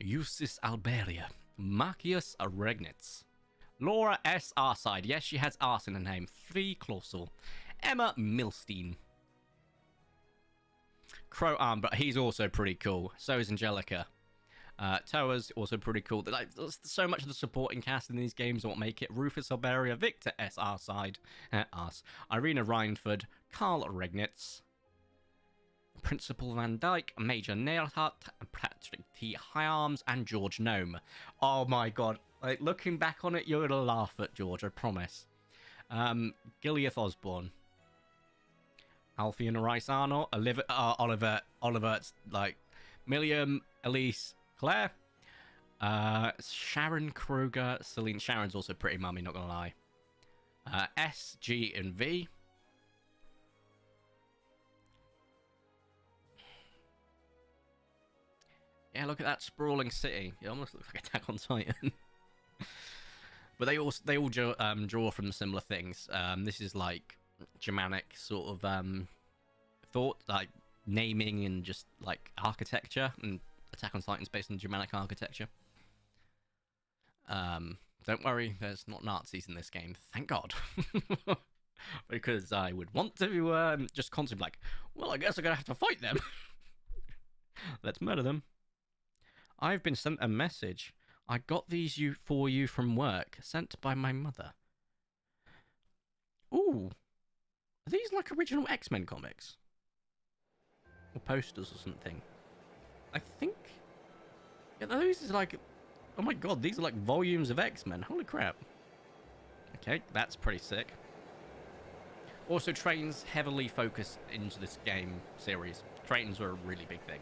Eustace Alberia. Marcius Regnitz. Laura S. Arside. Yes, she has arse in her name. Free Clausel. Emma Milstein. Crow Arm, but he's also pretty cool. So is Angelica. Toa's also pretty cool. Like, so much of the supporting cast in these games are what make it. Rufus Alberia, Victor S. Arside, us, Irina Reinford, Carl Regnitz, Principal Van Dyke, Major Nailhart, Patrick T. Hyarms, and George Gnome. Oh my god. Like, looking back on it, you're gonna laugh at George, I promise. Gileath Osborne. Alfian Raisano, Oliver's like Milliam, Elise, Claire, Sharon Kruger, Celine. Sharon's also pretty mummy, not gonna lie. S, G, and V. Yeah, look at that sprawling city. It almost looks like Attack on Titan. But they all draw from similar things. This is like Germanic sort of thought, like naming and just like architecture and Attack on Titan's based on Germanic architecture. Don't worry, there's not Nazis in this game, thank God. Because I would want to just constantly like, well, I guess I'm gonna have to fight them. Let's murder them. I've been sent a message. I got these for you from work, sent by my mother. Ooh. Are these like original X-Men comics? Or posters or something? I think... Yeah, those are like... Oh my god, these are like volumes of X-Men. Holy crap. Okay, that's pretty sick. Also, trains heavily focus into this game series. Trains are a really big thing.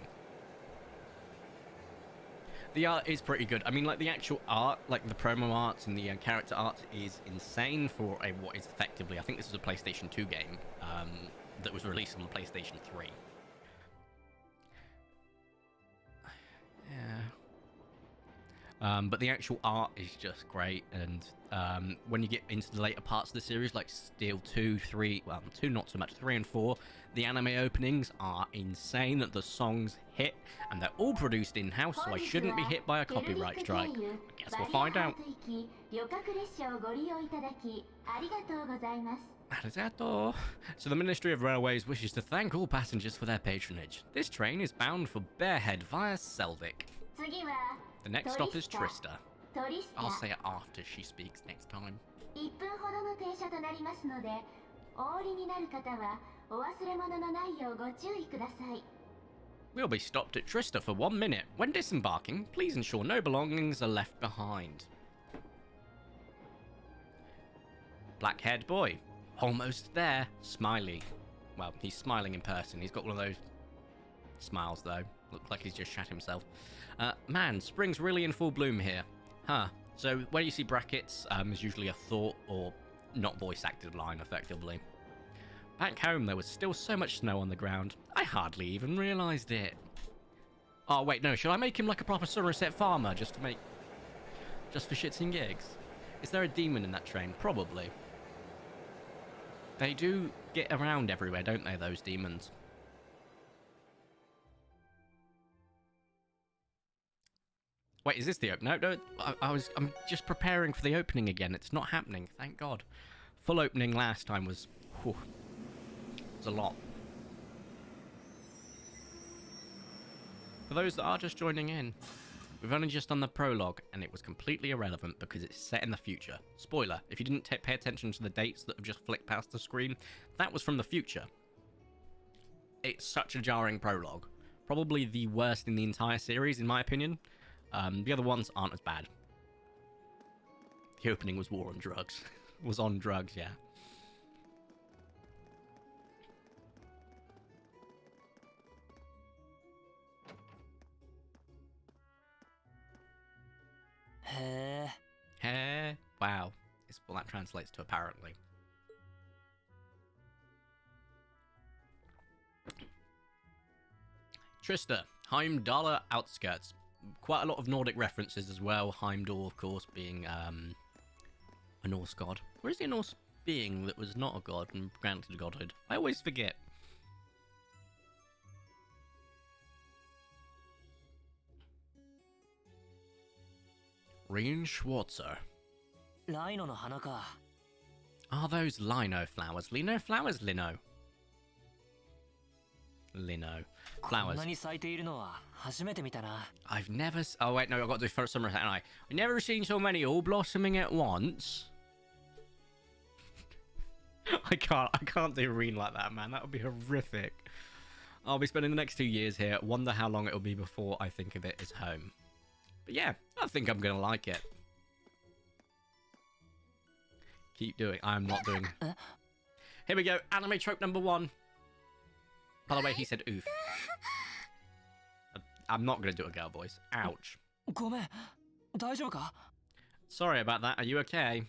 The art is pretty good. I mean, like, the actual art, like the promo art and the character art is insane for what is effectively... I think this is a PlayStation 2 game that was released on the PlayStation 3. Yeah. But the actual art is just great, and when you get into the later parts of the series, like Steel 2, 3, well, 2 not so much, 3 and 4, the anime openings are insane, the songs hit, and they're all produced in-house, so I shouldn't be hit by a copyright strike. I guess we'll find out. Arigato. So the Ministry of Railways wishes to thank all passengers for their patronage. This train is bound for Bearhead via Selvik. The next stop is Trista. I'll say it after she speaks next time. We'll be stopped at Trista for 1 minute. When disembarking, please ensure no belongings are left behind. Black-haired boy. Almost there. Smiley. Well, he's smiling in person. He's got one of those smiles, though. Looks like he's just shat himself. Man, spring's really in full bloom here. Huh. So, when you see brackets, is usually a thought or not voice-acted line, effectively. Back home, there was still so much snow on the ground. I hardly even realised it. Oh, wait, no. Should I make him like a proper Somerset farmer just for shits and gigs? Is there a demon in that train? Probably. They do get around everywhere, don't they, those demons? Wait, is this the opening? No, I'm just preparing for the opening again. It's not happening, thank God. Full opening last time was... Whew, was a lot. For those that are just joining in, we've only just done the prologue, and it was completely irrelevant because it's set in the future. Spoiler, if you didn't pay attention to the dates that have just flicked past the screen, that was from the future. It's such a jarring prologue. Probably the worst in the entire series, in my opinion. The other ones aren't as bad. The opening was war on drugs. Was on drugs, yeah. Heh. Wow. Is what that translates to, apparently. Trista, Heimdall outskirts. Quite a lot of Nordic references as well. Heimdall, of course, being a Norse god. Or is he a Norse being that was not a god and granted godhood? I always forget. Reen Schwarzer. Are those lino flowers? Lino flowers? Lino. Lino. Flowers. I've never... Oh, wait, no, I've got to do first summer, haven't I? I've never seen so many all blossoming at once. I can't do Reen like that, man. That would be horrific. I'll be spending the next 2 years here. Wonder how long it'll be before I think of it as home. But yeah, I think I'm going to like it. Keep doing... I'm not doing... Here we go. Anime trope number 1. By the way, he said oof. I'm not going to do a girl voice. Ouch. Sorry about that. Are you okay?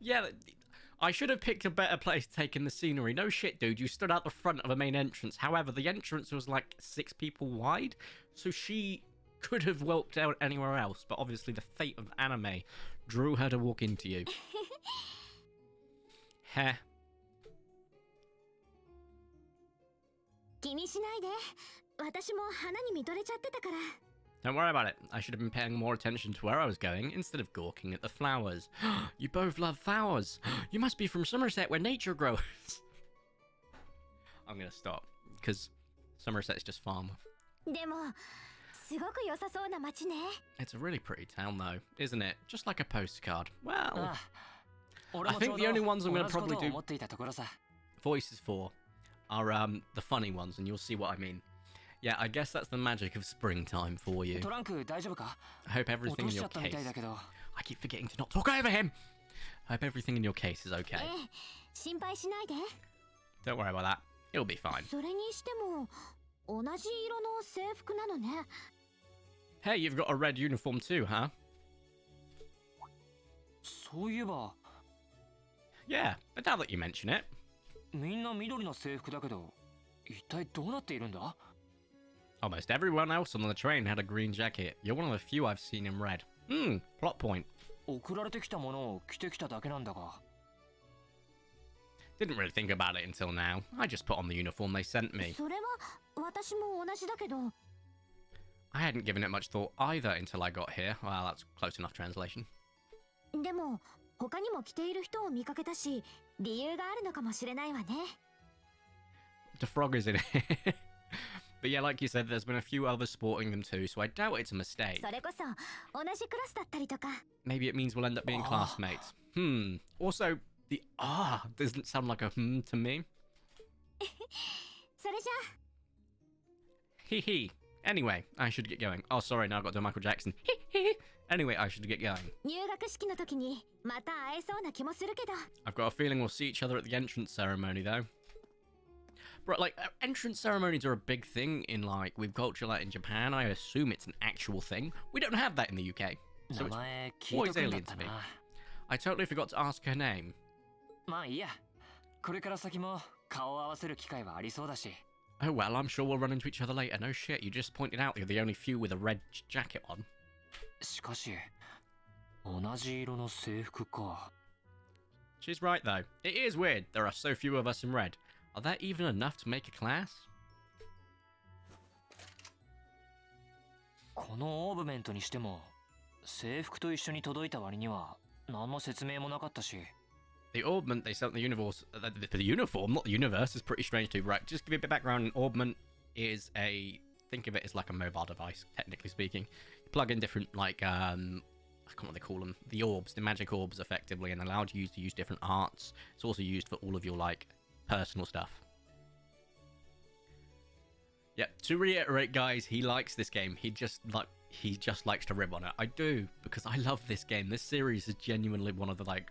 Yeah, I should have picked a better place to take in the scenery. No shit, dude. You stood out the front of a main entrance. However, the entrance was like 6 people wide, so she could have walked out anywhere else, but obviously the fate of anime drew her to walk into you. Heh. 気にしないで。私も花に見とれちゃってたから。 Don't worry about it. I should have been paying more attention to where I was going instead of gawking at the flowers. You both love flowers. You must be from Somerset where nature grows. I'm gonna stop because Somerset's just farm. でもすごく良さそうな街ね。 It's a really pretty town though, isn't it? Just like a postcard. Well, ああ、俺 I もちょ think う the ど only ones I'm 同 gonna じこと probably を do 思っていたところさ。 voices for are the funny ones, and you'll see what I mean. Yeah, I guess that's the magic of springtime for you. トランク大丈夫か？ I hope 落 everything と in しちゃ your ったみたい case. だけど。 I keep forgetting to not talk over him. I hope everything in your case is え okay. え、心配しないで。 Don't worry about that. It'll be fine. それにしても同じ色の制服なのね。 Hey, you've got a red uniform too, huh? そういえば Yeah, but now that you mention it. みんな緑の制服だけど、一体どうなっているんだ？ Almost everyone else on the train had a green jacket. You're one of the few I've seen in red. Plot point. 送られてきたものを着てきただけなんだが。 Didn't really think about it until now. I just put on the uniform they sent me. それは私も同じだけど。 I hadn't given it much thought either until I got here. Well, that's close enough translation. でも他にも着ている人を見かけたし、理由があるのかもしれないわね。 The frog is in it. But yeah, like you said, there's been a few others sporting them too, so I doubt it's a mistake. それこそ同じクラスだったりとか。 Maybe it means we'll end up being Ah. classmates. Also, the doesn't sound like a to me. それじゃあ Hee hee. Anyway, I should get going. Oh, sorry, now I've got to do Michael Jackson. Anyway, I should get going. 入学式の時にまた会えそうな気もするけど。 I've got a feeling we'll see each other at the entrance ceremony, though. But, like, entrance ceremonies are a big thing in, like, with culture, like, in Japan. I assume it's an actual thing. We don't have that in the UK. 名 So it's 前聞いとくんだったな。 I totally forgot to ask her name. まあいいや。これから先も顔を合わせる機会はありそうだし。 Oh, well, I'm sure we'll run into each other later. No shit, you just pointed out you're the only few with a red jacket on. しかし、同じ色の制服か。 She's right, though. It is weird. There are so few of us in red. Are there even enough to make a class? このオーブメントにしても、制服と一緒に届いた割には何の説明もなかったし。 The orbment they sent the universe, the uniform, not the universe, is pretty strange too. Right, just give you a bit of background. An orbment is think of it as like a mobile device, technically speaking. You plug in different, like, I can't know what they call them, the orbs, the magic orbs, effectively, and allowed you to use different arts. It's also used for all of your, like, personal stuff. Yeah, to reiterate, guys, he likes this game. He just likes to rib on it. I do, because I love this game. This series is genuinely one of the, like,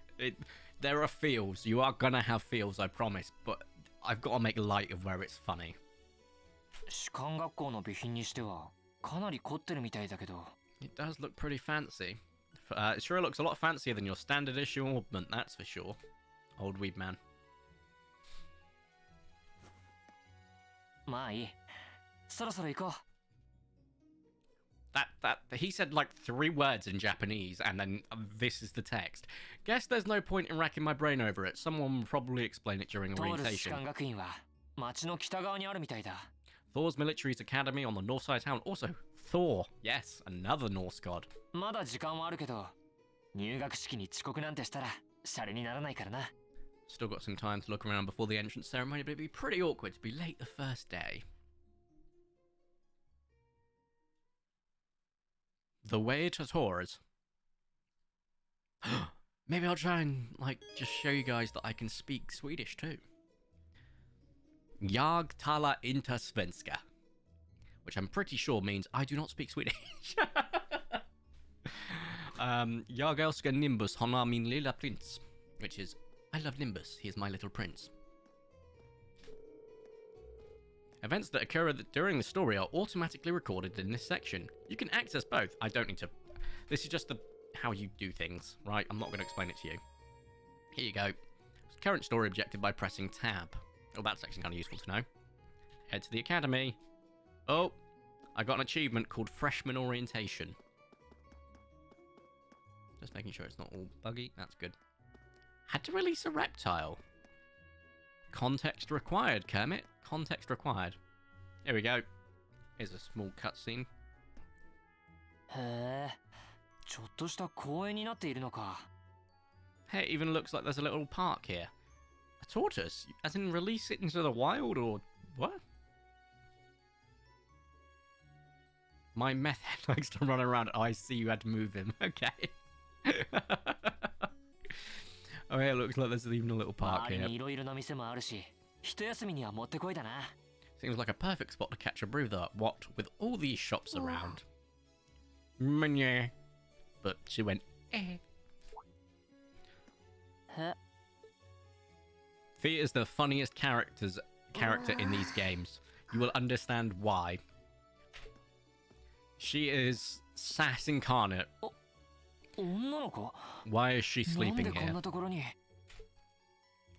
there are feels. You are gonna have feels, I promise, but I've got to make light of where it's funny. 士官学校の備品にしてはかなり凝ってるみたいだけど。 It does look pretty fancy. It sure looks a lot fancier than your standard issue orbment, that's for sure. Old weed man. まあいい。そろそろ行こう。 He said like 3 words in Japanese, and then this is the text. Guess there's no point in racking my brain over it. Someone will probably explain it during トールス士 orientation. 官学院は町の北側にあるみたいだ。 Thor's military's academy on the north side of town. Also, Thor. Yes, another Norse god. まだ時間はあるけど、入学式に遅刻なんてしたらシャレにならないからな。 Still got some time to look around before the entrance ceremony, but it'd be pretty awkward to be late the first day. The way to Taurus. Maybe I'll try and, like, just show you guys that I can speak Swedish too. Jag talar inte svenska. Which I'm pretty sure means I do not speak Swedish. Jag älskar Nimbus, han är min lilla prins. Which is, I love Nimbus, he is my little prince. Events that occur during the story are automatically recorded in this section. You can access both. I don't need to... This is just how you do things, right? I'm not going to explain it to you. Here you go. Current story objective by pressing tab. Oh, that's actually kind of useful to know. Head to the academy. Oh, I got an achievement called Freshman Orientation. Just making sure it's not all buggy. That's good. Had to release a reptile. Context required, Kermit. Context required. Here we go. Here's a small cutscene. へえ、ちょっとした公園になっているのか。 Hey, it even looks like there's a little park here. A tortoise? As in release it into the wild or what? My meth head likes to run around. Oh, I see you had to move him. Okay. Oh, yeah, it looks like there's even a little park 周り here. にいろいろな店もあるし、一休みにはもってこいだな。 Seems like a perfect spot to catch a breather. What with all these shops around? Yeah. But she went, eh. へ、 Fia is the funniest character in these games. You will understand why. She is sass incarnate. 女の子 Why is she なんで sleeping こん here? なところに。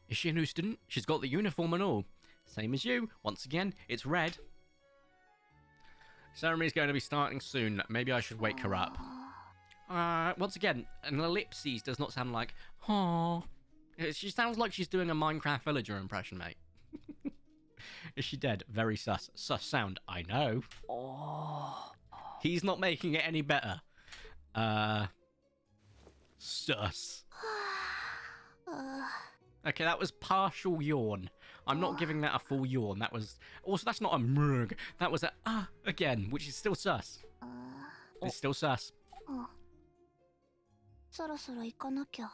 Is she a new student? She's got the uniform and all. Same as you. Once again, it's red. Ceremony's going to be starting soon. Maybe I should wake her up. Once again, an ellipses does not sound like, "Aww." She sounds like she's doing a Minecraft villager impression, mate. Is she dead? Very sus. Sus sound, I know. お He's not making it any better. Sus. Okay, that was partial yawn. I'm not giving that a full yawn. That was... Also, that's not a murg. That was a again, which is still sus. It's still sus. そろそろ行かなきゃ。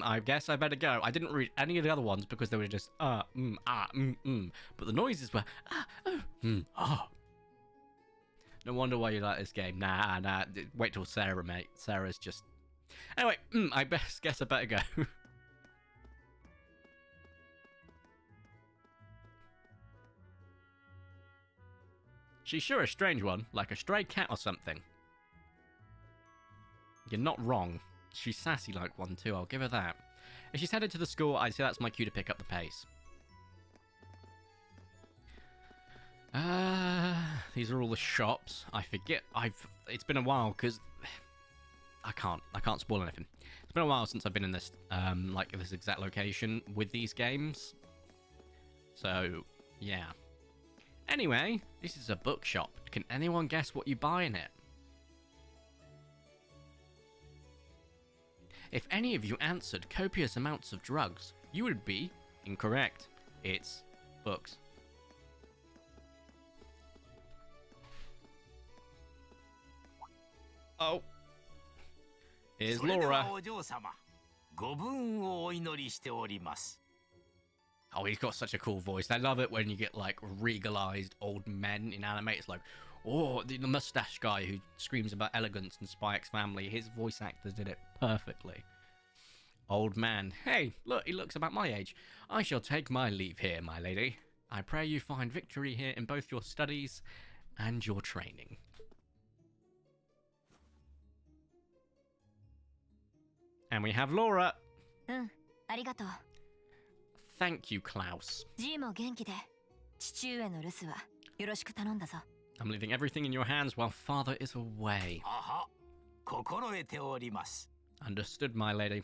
I guess I better go. I didn't read any of the other ones because they were just But the noises were No wonder why you like this game. Nah. Wait till Sarah, mate. Sarah's just... Anyway, I guess I better go. She's sure a strange one, like a stray cat or something. You're not wrong. She's sassy like one too, I'll give her that. If she's headed to the school, I'd say that's my cue to pick up the pace. These are all the shops. I forget, it's been a while, because I can't spoil anything. It's been a while since I've been in this, like this exact location with these games. So, yeah. Anyway, this is a bookshop. Can anyone guess what you buy in it? If any of you answered copious amounts of drugs, you would be incorrect. It's books. Oh. Here's Laura. Oh, he's got such a cool voice. I love it when you get, like, regalized old men in anime. It's like, oh, the mustache guy who screams about elegance and Spy X Family. His voice actors did it perfectly. Old man. Hey, look, he looks about my age. I shall take my leave here, my lady. I pray you find victory here in both your studies and your training. And we have Laura. ありがとう。 Thank you, Klaus. G も元気で、父上の留守はよろしく頼んだぞ。 I'm leaving everything in your hands while father is away. はは、心得ております。 Understood, my lady.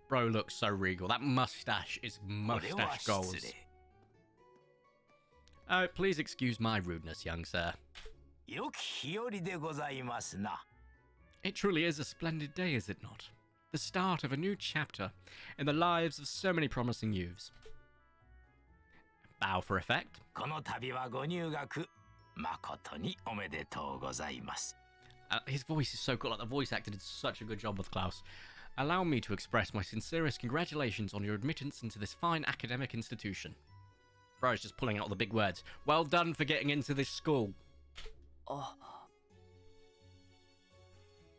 Bro looks so regal. That mustache is mustache goals. Oh, please excuse my rudeness, young sir. 良き日和でございますな。 It truly is a splendid day, is it not? The start of a new chapter in the lives of so many promising youths. Bow for effect. この度はご入学誠におめでとうございます。 His voice is so cool. Like, the voice actor did such a good job with Klaus. Allow me to express my sincerest congratulations on your admittance into this fine academic institution. Bro's just pulling out the big words. Well done for getting into this school. Oh.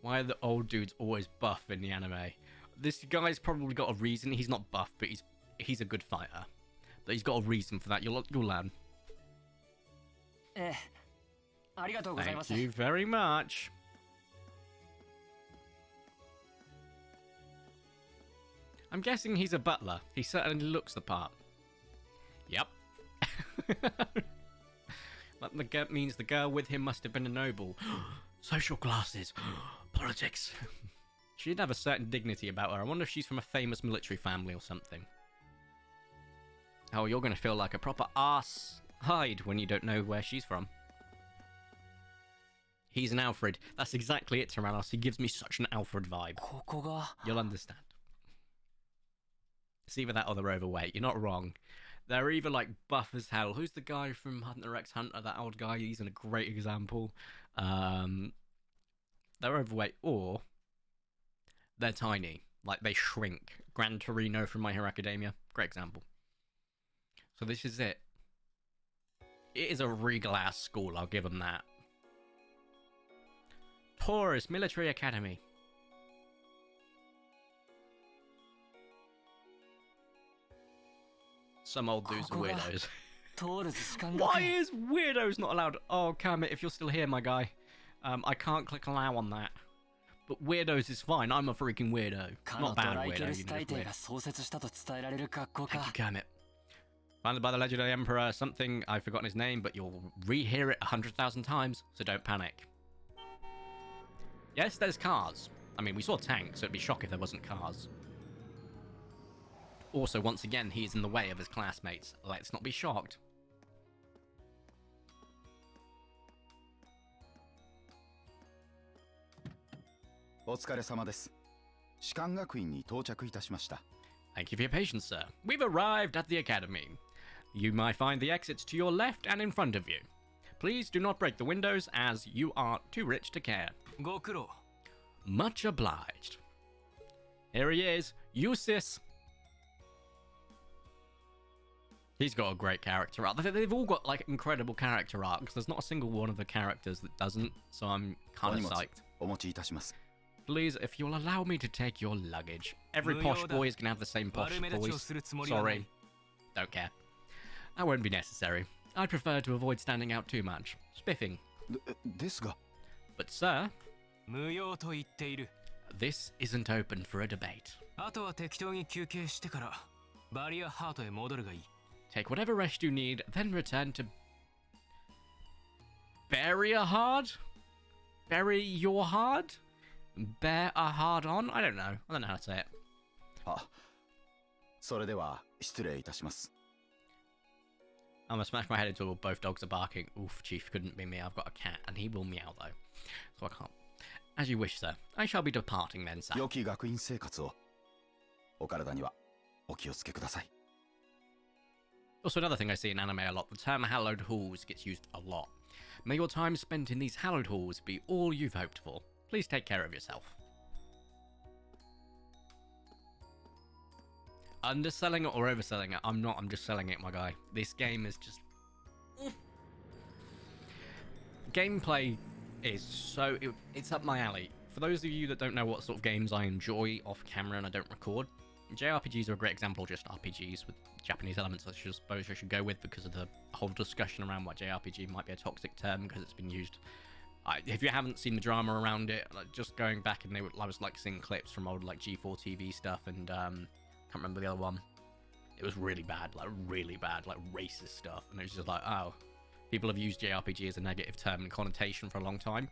Why are the old dudes always buff in the anime? This guy's probably got a reason. He's not buff, but he's a good fighter. But he's got a reason for that. You'll learn. ありがとうございま Thank す。 you very much. I'm guessing he's a butler. He certainly looks the part. Yep. That means the girl with him must have been a noble. Social classes. Politics. She did have a certain dignity about her. I wonder if she's from a famous military family or something. Oh, you're going to feel like a proper ass hide when you don't know where she's from. He's an Alfred. That's exactly it, Tyrannos. He gives me such an Alfred vibe. ここが You'll understand. It's either that or they're overweight. You're not wrong. They're either like buff as hell. Who's the guy from Hunter x Hunter? That old guy. He's a great example. They're overweight, or they're tiny. Like they shrink. Gran Torino from My Hero Academia. Great example. So this is it. It is a regal ass school. I'll give them that. Taurus Military Academy. Some old dudes are weirdos. 通る士官学 Why 園 is weirdos not allowed? Oh, Kermit, if you're still here, my guy. I can't click allow on that. But weirdos is fine. I'm a freaking weirdo. かの Not ド bad ライケ weirdo. ル You ス just 大帝 weird. が創設したと伝えられる学校 Thank か you, Kermit. Founded by the legendary emperor, something I've forgotten his name, but you'll rehear it 100,000 times, so don't panic. Yes, there's cars. I mean, we saw tanks, so it'd be shock if there wasn't cars. Also, once again, he's in the way of his classmates. Let's not be shocked. お疲れ様です。士官学院に到着いたしました。 Thank you for your patience, sir. We've arrived at the academy. You might find the exits to your left and in front of you. Please do not break the windows, as you are too rich to care. ご苦労 Much obliged. Here he is, Eustace. He's got a great character arc. They've all got like incredible character arcs. There's not a single one of the characters that doesn't, so I'm お kind 荷 of 物 psyched. お持ちいたします。 Please, if you'll allow me to take your luggage. Every posh boy is gonna have the same posh 悪目立ちを voice. するつもりはない Sorry. Don't care. That won't be necessary. I'd prefer to avoid standing out too much. Spiffing. ですが、 But sir, 無用と言っている this isn't open for a debate. あとは適当に休憩してからバリアハートへ戻るがいい Take whatever rest you need, then return to... Bury a hard? Bury your hard? Bear a hard on? I don't know. I don't know how to say it. あ、それでは失礼いたします。 I'm gonna smash my head into a wall. Both dogs are barking. Oof, Chief, couldn't be me. I've got a cat, and he will meow though. So I can't. As you wish, sir. I shall be departing then, sir. 良き学院生活を。お体にはお気をつけください。 Also, another thing I see in anime a lot, the term hallowed halls gets used a lot. May your time spent in these hallowed halls be all you've hoped for. Please take care of yourself. Underselling it or overselling it? I'm not, I'm just selling it, my guy. This game is just... Gameplay is so... it's up my alley. For those of you that don't know what sort of games I enjoy off camera and I don't record, JRPGs are a great example of just RPGs with Japanese elements I suppose I should go with because of the whole discussion around what JRPG might be a toxic term because it's been used. If you haven't seen the drama around it, like, just going back and I was like seeing clips from old like G4 TV stuff and can't remember the other one. It was really bad, like racist stuff, and it was just like, oh, people have used JRPG as a negative term and connotation for a long time.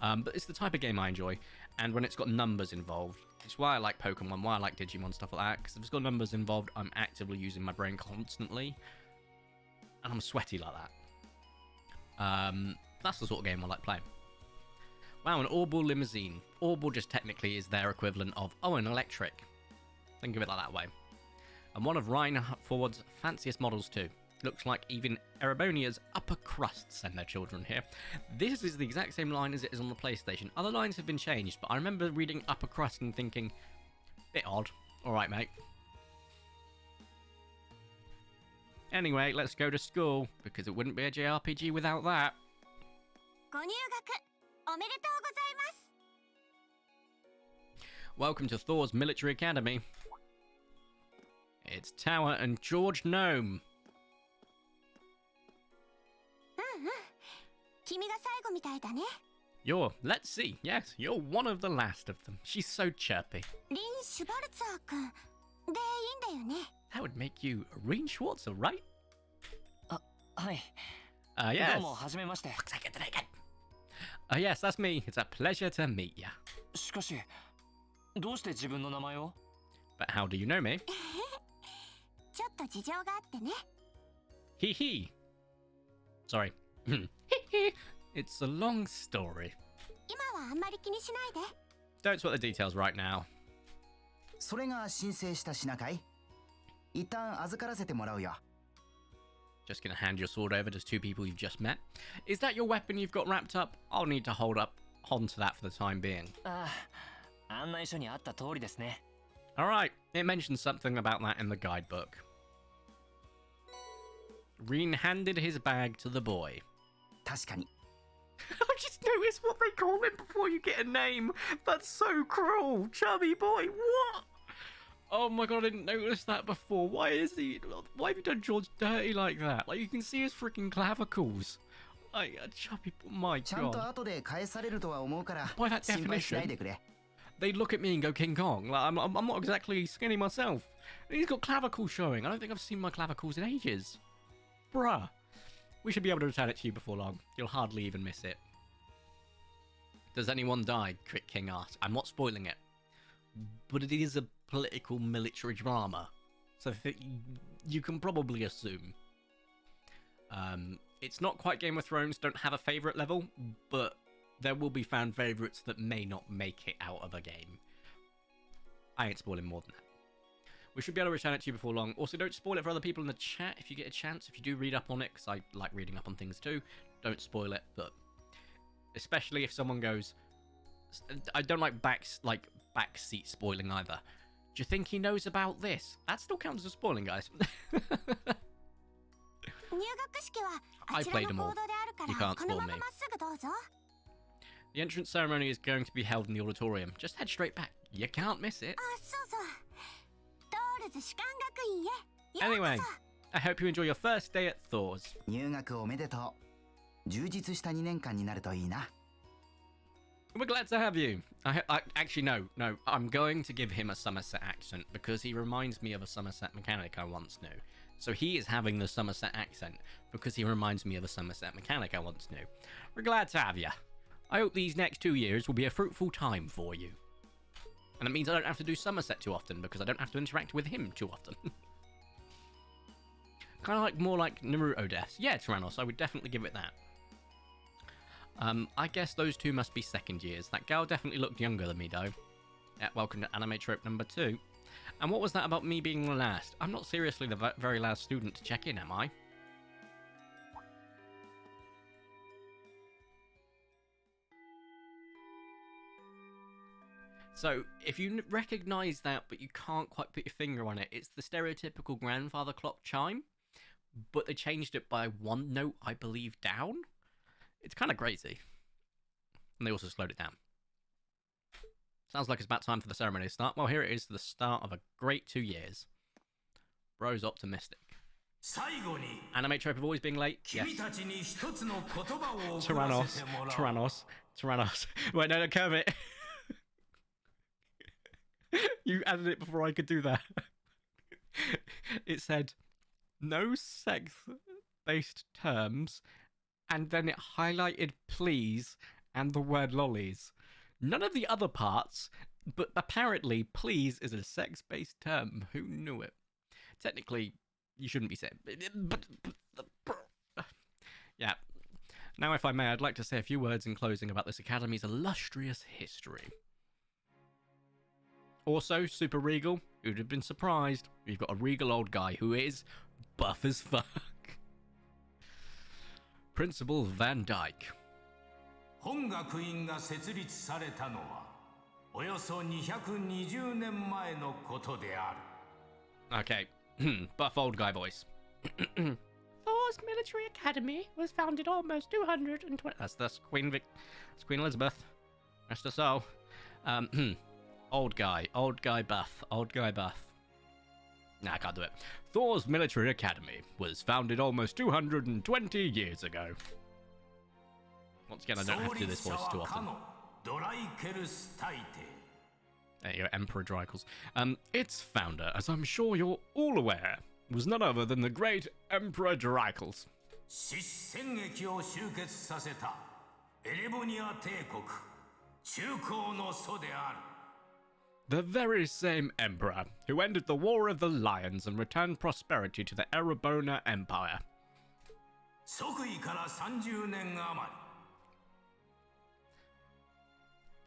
But it's the type of game I enjoy, and when it's got numbers involved, it's why I like Pokemon, why I like Digimon, stuff like that, because if it's got numbers involved, I'm actively using my brain constantly, and I'm sweaty like that. That's the sort of game I like playing. Wow, an Orbital limousine. Orbital just technically is their equivalent of, oh, an electric. Think of it like that way. And one of Ryan Ford's fanciest models too. Looks like even Erebonia's upper crust send their children here. This is the exact same line as it is on the PlayStation. Other lines have been changed, but I remember reading upper crust and thinking, bit odd. Alright, mate. Anyway, let's go to school, because it wouldn't be a JRPG without that. ご入学おめでとうございます。 Welcome to Thor's Military Academy. It's Tower and George Gnome. 君が最後みたいだね。 Let's see. Yes, you're one of the last of them. She's so chirpy. リン・シュバルツァー君でいいんだよね。 That would make you Reen Schwarzer, right? はい Yes. どうもはじめまして Yes, that's me. It's a pleasure to meet you. しかしどうして自分の名前を？ But how do you know me? ちょっと事情があってね。 Hee hee. Sorry. It's a long story. 今はあんまり気にしないで。 Don't sweat the details right now. それが申請した品かい？一旦預からせてもらうよ。 Just gonna hand your sword over to two people you've just met. Is that your weapon you've got wrapped up? I'll need to hold on to that for the time being. ああ、案内書にあった通りですね。 Alright, it mentions something about that in the guidebook. Reen handed his bag to the boy. 確かに。 I just noticed what they call him before you get a name. That's so cruel. Chubby boy, what? Oh my god, I didn't notice that before. Why is he? Why have you done George dirty like that? Like, you can see his freaking clavicles. Like, chubby boy, my ちゃんと god. 後で返されるとは思うから By that 心配しない definition, でくれ。 they'd look at me and go King Kong. Like, I'm not exactly skinny myself. And he's got clavicles showing. I don't think I've seen my clavicles in ages. Bruh. We should be able to return it to you before long. You'll hardly even miss it. Does anyone die? Crit King asked. I'm not spoiling it. But it is a political military drama. So you can probably assume. It's not quite Game of Thrones, don't have a favourite level, but there will be fan favourites that may not make it out of a game. I ain't spoiling more than that. We should be able to return it to you before long. Also, don't spoil it for other people in the chat if you get a chance. If you do read up on it, because I like reading up on things too, don't spoil it. But especially if someone goes, I don't like backseat spoiling either. Do you think he knows about this? That still counts as spoiling, guys. 入学式は I あちら played の them all. 行動であるか You ら can't この spoil ま me. ままっすぐどうぞ。 The entrance ceremony is going to be held in the auditorium. Just head straight back. You can't miss it. あ、そうそう。トールズ士官学院へ。よう Anyway, こ I hope you enjoy your first day at Thor's. 入学おめでとう。充実した2年間になるといいな。 We're glad to have you. Actually, no. I'm going to give him a Somerset accent because he reminds me of a Somerset mechanic I once knew. So he is having the Somerset accent because he reminds me of a Somerset mechanic I once knew. We're glad to have you. I hope these next 2 years will be a fruitful time for you. And it means I don't have to do Somerset too often because I don't have to interact with him too often. Kind of like more like Naruto deaths. Yeah, Tyrannos, I would definitely give it that. I guess those two must be second years. That gal definitely looked younger than me, though. Yeah, welcome to anime trope number 2. And what was that about me being the last? I'm not seriously the very last student to check in, am I? So, if you recognise that, but you can't quite put your finger on it, it's the stereotypical grandfather clock chime, but they changed it by 1 note, I believe, down? It's kind of crazy. And they also slowed it down. Sounds like it's about time for the ceremony to start. Well, here it is, the start of a great 2 years. Bro's optimistic. Anime trope of always being late? Yes. Tyrannos. Wait, no, Kermit. You added it before I could do that. It said, no sex-based terms, and then it highlighted please and the word lollies. None of the other parts, but apparently please is a sex-based term. Who knew it? Technically, you shouldn't be saying, but yeah. Now, if I may, I'd like to say a few words in closing about this academy's illustrious history. Also, super regal, who'd have been surprised? We've got a regal old guy who is buff as fuck. Principal Van Dyke. 本学院が設立されたのはおよそ220年前のことである。 Okay, buff old guy voice. Thor's Military Academy was founded almost 220. That's Queen Elizabeth. Rest her soul. Old guy buff. Nah, I can't do it. Thor's Military Academy was founded almost 220 years ago. Once again, I don't have to do this voice too often. There you go, Emperor Drykles. Its founder, as I'm sure you're all aware, was none other than the great Emperor Drykles. シス戦役を集結させたエレボニア帝国中高の祖である。The very same emperor who ended the War of the Lions and returned prosperity to the Erebona Empire. 即位から30年余り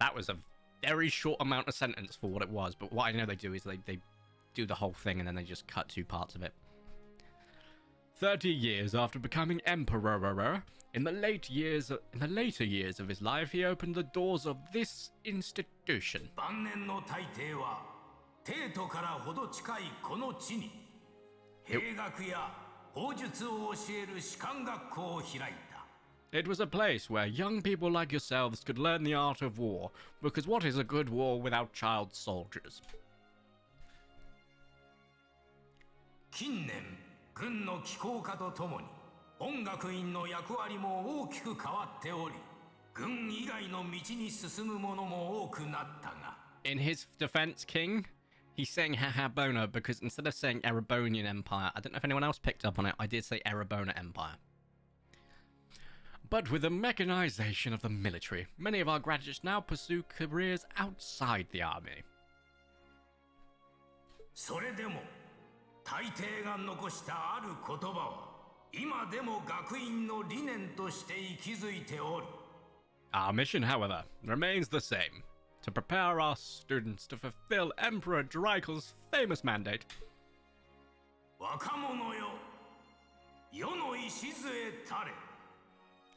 That was a very short amount of sentence for what it was, but what I know they do is they do the whole thing and then they just cut two parts of it. 30 years after becoming emperor, in the later years of his life, he opened the doors of this institution. 晩年の大帝は帝都からほど近いこの地に兵学や砲術を教える士官学校を開いた It was a place where young people like yourselves could learn the art of war, because what is a good war without child soldiers? 近年軍の機構化とともに本学院の役割も大きく変わっており軍以外の道に進む者も多くなったが In his defense, King, he's saying Hahabona because instead of saying Erebonian Empire, I don't know if anyone else picked up on it, I did say Erebona Empire. But with the mechanization of the military, many of our graduates now pursue careers outside the army. それでも大帝が残したある言葉は今でも学院の理念として息づいておる Our mission, however, remains the same. To prepare our students to fulfill Emperor Dreikel's famous mandate. 若者よ世の礎たれ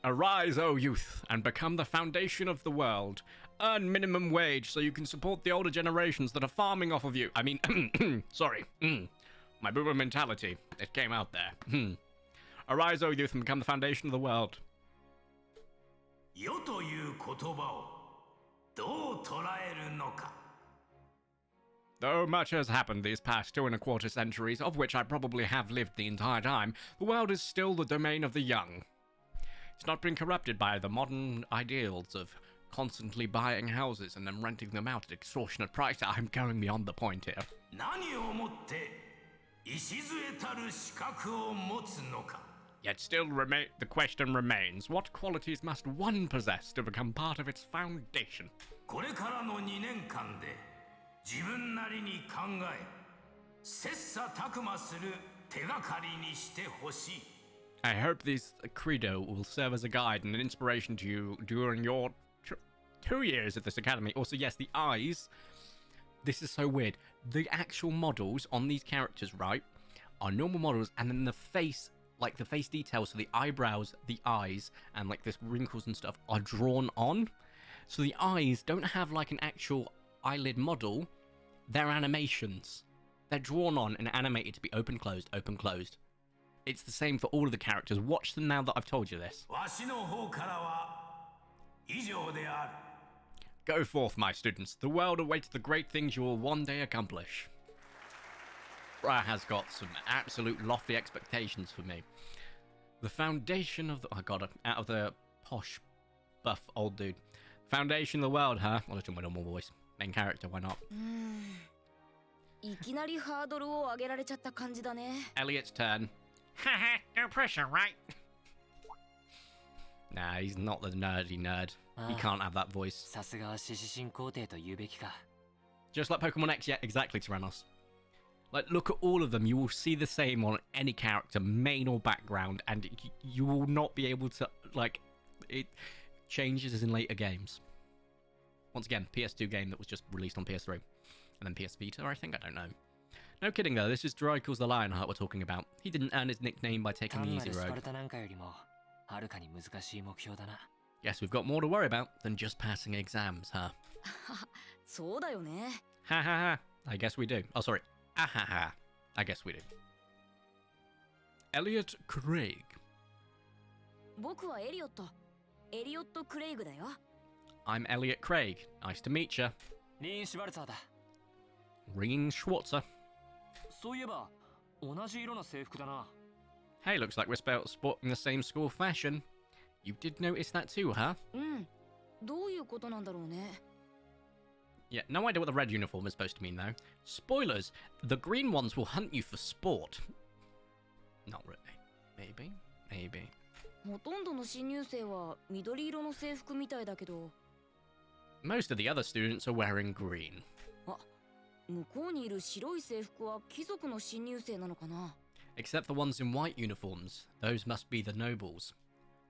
Arise, O youth, and become the foundation of the world. Earn minimum wage so you can support the older generations that are farming off of you. I mean, sorry. My boomer mentality. It came out there. Arise, O youth, and become the foundation of the world. 世という言葉をどう捉えるのか Though much has happened these past 2.25 centuries, of which I probably have lived the entire time, the world is still the domain of the young. It's not been corrupted by the modern ideals of constantly buying houses and then renting them out at extortionate prices. I'm going beyond the point here. 何をもって礎たる資格を持つのか Yet still the question remains, what qualities must one possess to become part of its foundation? これからの2年間で自分なりに考え切磋琢磨する手がかりにしてほしい I hope this credo will serve as a guide and an inspiration to you during your 2 years at this academy. Also, yes, the eyes. This is so weird. The actual models on these characters, right, are normal models, and then the face, like the face details, so the eyebrows, the eyes, and like this wrinkles and stuff are drawn on. So the eyes don't have like an actual eyelid model. They're animations. They're drawn on and animated to be open, closed, open, closed. It's the same for all of the characters. Watch them now that I've told you this. わしの方からは以上である Go forth, my students. The world awaits the great things you will one day accomplish. Briar has got some absolute lofty expectations for me. The foundation of the... Oh, God, out of the posh, buff old dude. Foundation of the world, huh? I'll just do my normal voice. Main character, why not? いきなりハードルを上げられちゃった感じだね Elliot's turn. Haha, no pressure, right? Nah, he's not the nerdy nerd. He can't have that voice. さすがは獅子神皇帝と言うべきか Just like Pokemon X, yeah, exactly, Tyrannos. Like, look at all of them. You will see the same on any character, main or background, and you will not be able to, like, it changes in later games. Once again, PS2 game that was just released on PS3. And then PS Vita, I think? I don't know. No kidding, though. This is Dreikel's the Lionheart we're talking about. He didn't earn his nickname by taking 単 the な easy るスパ road. ルタなんかよりもはるかに難しい目標だな Guess we've got more to worry about than just passing exams, huh? そうだよね Ha ha ha. I guess we do. Oh, sorry. Ah ha ha. I guess we do. Elliot Craig. 僕はエリオット・クレイグだよ I'm Elliot Craig. Nice to meet you. リーン・シュバルツァーだ Reen Schwarzer. そういえば同じ色の制服だな Hey, looks like we're sporting the same school fashion. You did notice that too, huh? うんどういうことなんだろうね Yeah, no idea what the red uniform is supposed to mean, though. Spoilers, the green ones will hunt you for sport. Not really. Maybe. Maybe. ほとんどの新入生は緑色の制服みたいだけど Most of the other students are wearing green. 向こうにいる白い制服は貴族の新入生なのかな。 Except the ones in white uniforms. Those must be the nobles.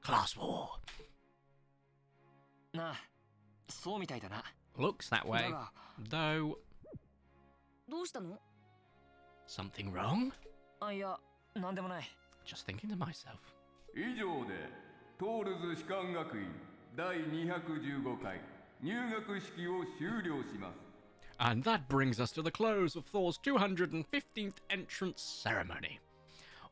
Class war. なあ、そうみたいだな。 Looks that だ way. が、 Though, どうしたの？ something wrong? あ、いや、なんでもない。 Just thinking to myself. 以上でトールズ士官学院第215回入学式を終了します。 And that brings us to the close of Thor's 215th entrance ceremony.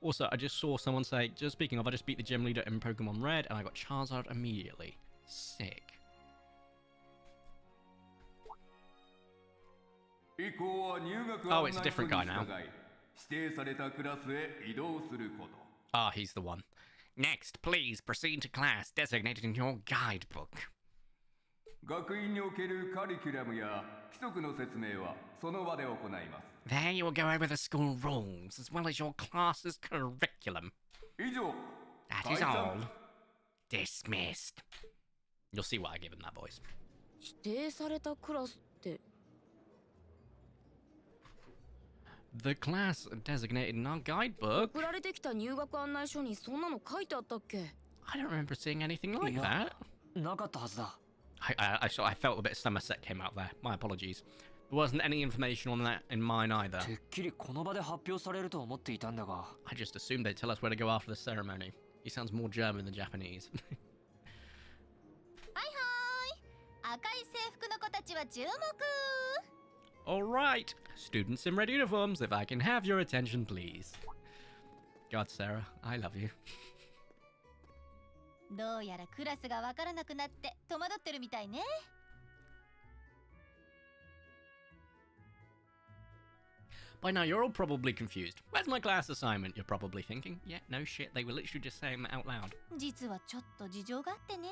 Also, I just saw someone say, just speaking of, I just beat the gym leader in Pokemon Red and I got Charizard immediately. Sick. 以降は入学 Oh, 案 it's a 内書 different に guy 従 now. い指定されたクラスへ移動すること。 Ah, he's the one. Next, please proceed to class designated in your guidebook. 学院におけるカリキュラムや規則の説明はその場で行います。 There you will go over the school rules as well as your class's curriculum. 以上、 That 解 is 散。 all. Dismissed. You'll see what I give him that voice. 指定されたクラスって。 The class designated in our guidebook? 送られてきた入学案内書にそんなの書いてあったっけ？ I don't remember seeing anything like Yeah. that. なかったはずだ。I felt a bit Somerset came out there. My apologies. There wasn't any information on that in mine either. てっきりこの場で発表されると思っていたんだが。 I just assumed they'd tell us where to go after the ceremony. He sounds more German than Japanese. はいはい、赤い制服の子たちは注目。 Alright, students in red uniforms, if I can have your attention, please. God, Sarah, I love you. どうやらクラスがわからなくなって戸惑ってるみたいね。 By now, you're all probably confused. Where's my class assignment? You're probably thinking. Yeah, no shit, they were literally just saying that out loud. 実はちょっと事情があってね。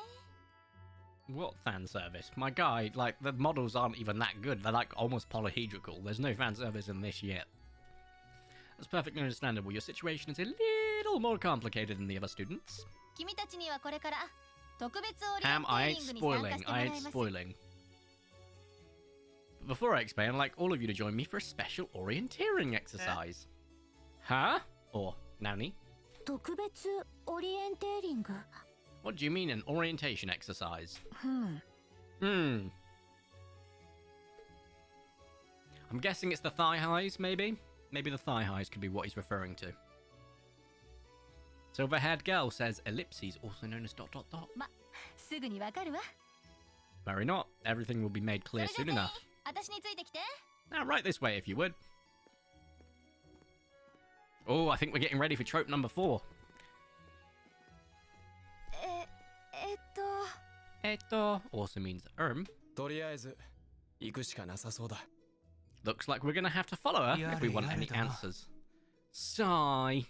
What fan service? My guy, like, the models aren't even that good. They're, like, almost polyhedral. There's no fan service in this yet. That's perfectly understandable. Your situation is a little more complicated than the other students. 君たちにはこれから特別オリエン Ham, テ I ーリ ain't ングに参加 spoiling. しても I らい ain't ます。 spoiling. But before I explain, I'd like all of you to join me for a special orienteering exercise. Huh? Or, Nani? 特別オリエンテーリング。 What do you mean an orientation exercise? ふん。 Hmm. I'm guessing it's the thigh highs, maybe? Maybe the thigh highs could be what he's referring to. Silver-haired girl says ellipses, also known as ... ま、すぐにわかるわ。 Worry not. Everything will be made そ clear れじゃ soon ね、 enough. 私についてきて。 Now, right this way, if you would. Oh, I think we're getting ready for trope number 4. えっと。 Also means とりあえず行くしかなさそうだ。 Looks like we're gonna have to follow her if we want any answers. Sigh.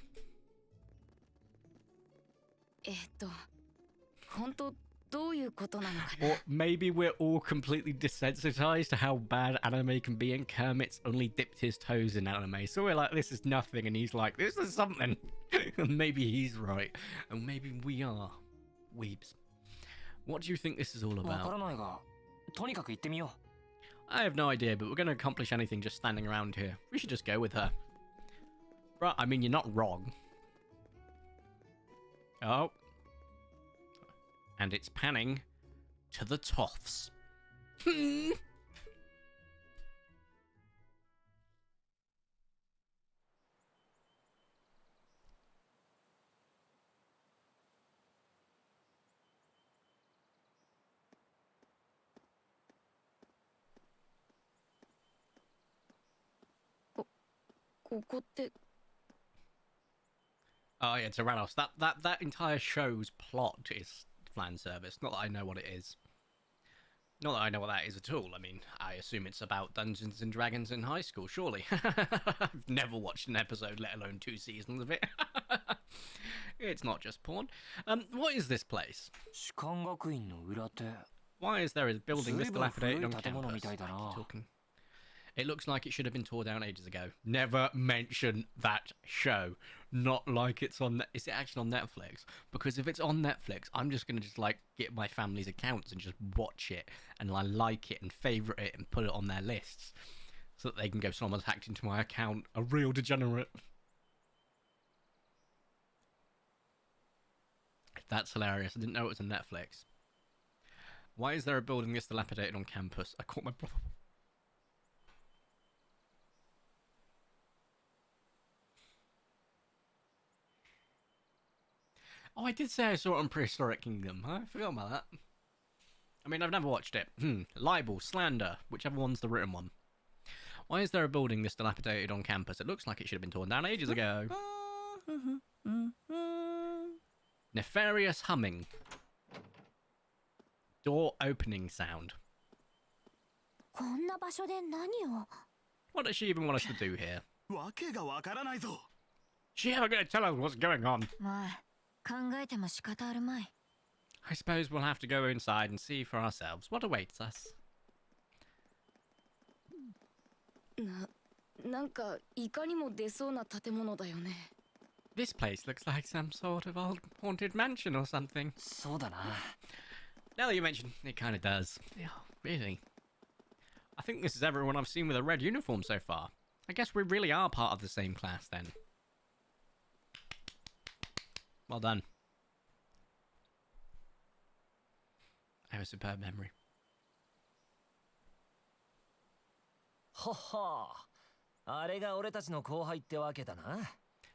本当どういうことなのかな。 Or maybe we're all completely desensitized to how bad anime can be, and Kermit's only dipped his toes in anime. So we're like, this is nothing, and he's like, this is something. And maybe he's right. And maybe we are. Weebs. What do you think this is all わから about? ないが、とにかく行ってみよ I have no idea, but we're going to accomplish anything just standing around here. We should just go with her. Right, I mean, you're not wrong. Oh. And it's panning to the toffs. Hmm. Oh yeah, Tyrannos. That entire show's plot is fan service. Not that I know what it is. Not that I know what that is at all. I mean, I assume it's about Dungeons and Dragons in high school, surely. I've never watched an episode, let alone 2 seasons of it. It's not just porn. What is this place? う。士官学院の裏手。 Why is there a building this 随分古い dilapidated on 建物 campus? みたいだな。 What are you talking? It looks like it should have been tore down ages ago. Never mention that show. Not like it's on... Is it actually on Netflix? Because if it's on Netflix, I'm just going to just, like, get my family's accounts and just watch it. And I like it and favourite it and put it on their lists. so that they can go, someone's hacked into my account. A real degenerate. That's hilarious. I didn't know it was on Netflix. Why is there a building this dilapidated on campus? I caught my brother. Oh, I did say I saw it on Prehistoric Kingdom. I forgot about that. I mean, I've never watched it. Libel, slander, whichever one's the written one. Why is there a building this dilapidated on campus? It looks like it should have been torn down ages ago. Nefarious humming. Door opening sound. こんな場所で何を What does she even want us to do here? わけがわからないぞ。 She ever gonna tell us what's going on? まあ考えても仕方あるまい I suppose we'll have to go inside and see for ourselves what awaits us. なんかいかにも出そうな建物だよね。 This place looks like some sort of old haunted mansion or something. そうだな。 Now that you mention, it kind of does. Yeah, really. I think this is everyone I've seen with a red uniform so far. I guess we really are part of the same class then. Well done. I have a superb memory. ははあれが俺たちの後輩ってわけだな。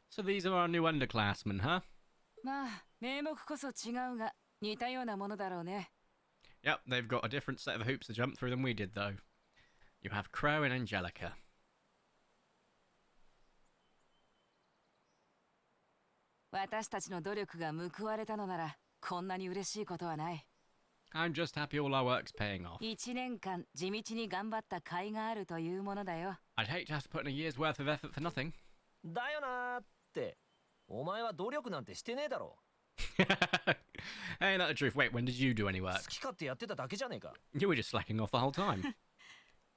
So these are our new underclassmen, huh? まあ名目こそ違うが似たようなものだろうね。 Yep, they've got a different set of hoops to jump through than we did, though. You have Crow and Angelica. 私たちの努力が報われたのならこんなに嬉しいことはない。 I'm just happy all our work's paying off. 1年間地道に頑張った甲斐があるというものだよ。 I'd hate to have to put in a year's worth of effort for nothing. だよなーって。お前は努力なんてしてねえだろ。 Ain't that the truth? Wait, when did you do any 好 work? き勝手やってただけじゃねえか。 You were just slacking off the whole time,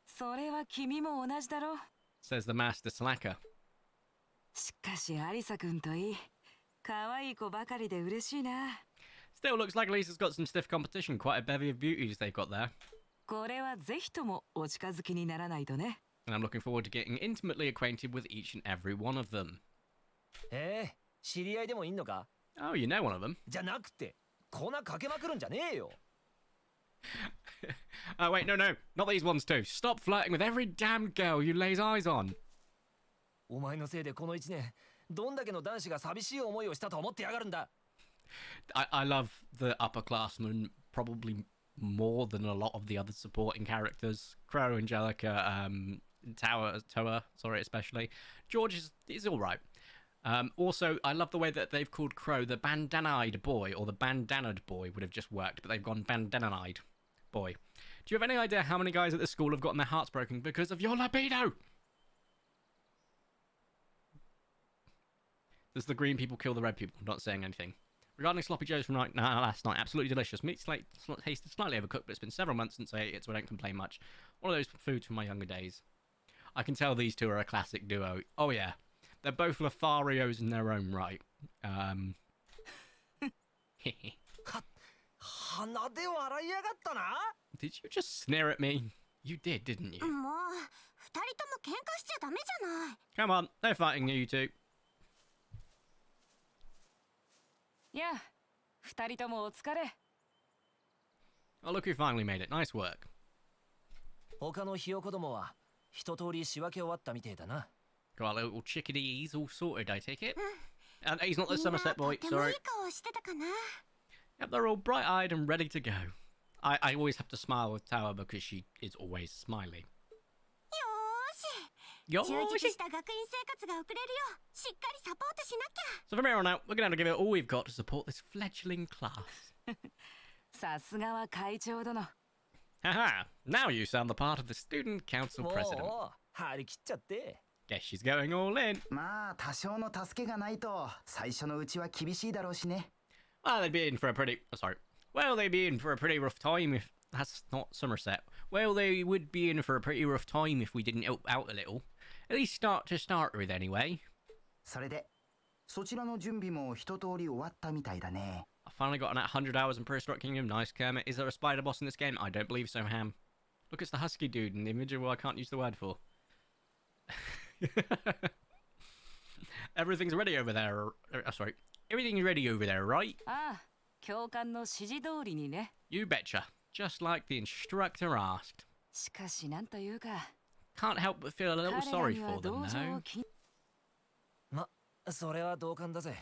それは君も同じだろ。 says the master slacker. しかしアリサ君といい。可愛い子ばかりで嬉しいな。 Still looks like Lisa's got some stiff competition, quite a bevy of beauties they've got there. これはぜひともお近づきにならないとね。 And I'm looking forward to getting intimately acquainted with each and every one of them. 知り合いでもいんのか？ Oh, you know one of them. じゃなくて、粉かけまくるんじゃねえよ。 Oh, wait, no, not these ones too. Stop flirting with every damn girl you lays eyes on. お前のせいでこの1年、どんだけの男子が寂しい思いをしたと思ってやがるんだ。 I love the upperclassmen probably more than a lot of the other supporting characters. Crow, Angelica, Toa, sorry, especially. George is all right. Also, I love the way that they've called Crow the bandana-eyed boy, or the bandanaed boy would have just worked, but they've gone bandana-eyed boy. Do you have any idea how many guys at the school have gotten their hearts broken because of your libido? Does the green people kill the red people? I'm not saying anything. Regarding sloppy joes from last night, absolutely delicious. Meat tasted slightly overcooked, but it's been several months since I ate it, so I don't complain much. One of those foods from my younger days. I can tell these two are a classic duo. Oh yeah, they're both Lotharios in their own right. 鼻で笑いやがったな。 Did you just sneer at me? You did, didn't you? もう二人とも喧嘩しちゃダメじゃない Come on, no fighting, you two. いや、二人ともお疲れ。 Oh, look who finally made it. Nice work. 他のひよこどもは一通り仕分け終わったみてえだな。 Got our little chickadees all sorted, I take it. And he's not the みんな Somerset と boy, てもい sorry. い顔してたかな Yep, they're all bright-eyed and ready to go. I always have to smile with Tower because she is always smiling. よーし Yo! 充実した学院生活が送れるようしっかりサポートしなきゃ So from here on out, we're going to have to give it all we've got to support this fledgling class. さすがは会長殿。 Haha, now you sound the part of the student council もう president. 張り切っちゃって。 Guess she's going all in. まあ多少の助けがないと最初のうちは厳しいだろうしね。 Well, they'd be in for a pretty... Oh, sorry. Well, they'd be in for a pretty rough time if... That's not Somerset. Well, they would be in for a pretty rough time if we didn't help out a little. At least start with, anyway. それでそちらの準備も一通り終わったみたいだね。 I finally got an 100 hours in Prehistoric Kingdom. Nice, Kermit. Is there a spider boss in this game? I don't believe so, Ham. Look, it's the husky dude and the individual I can't use the word for. Everything's ready over there. Sorry. Everything's ready over there, right? ああ、教官の指示通りにね。 You betcha. Just like the instructor asked. しかしなんというか、 Can't help but feel a little 彼ら sorry には for 同 them, 情 though. をき。それは同感だぜ。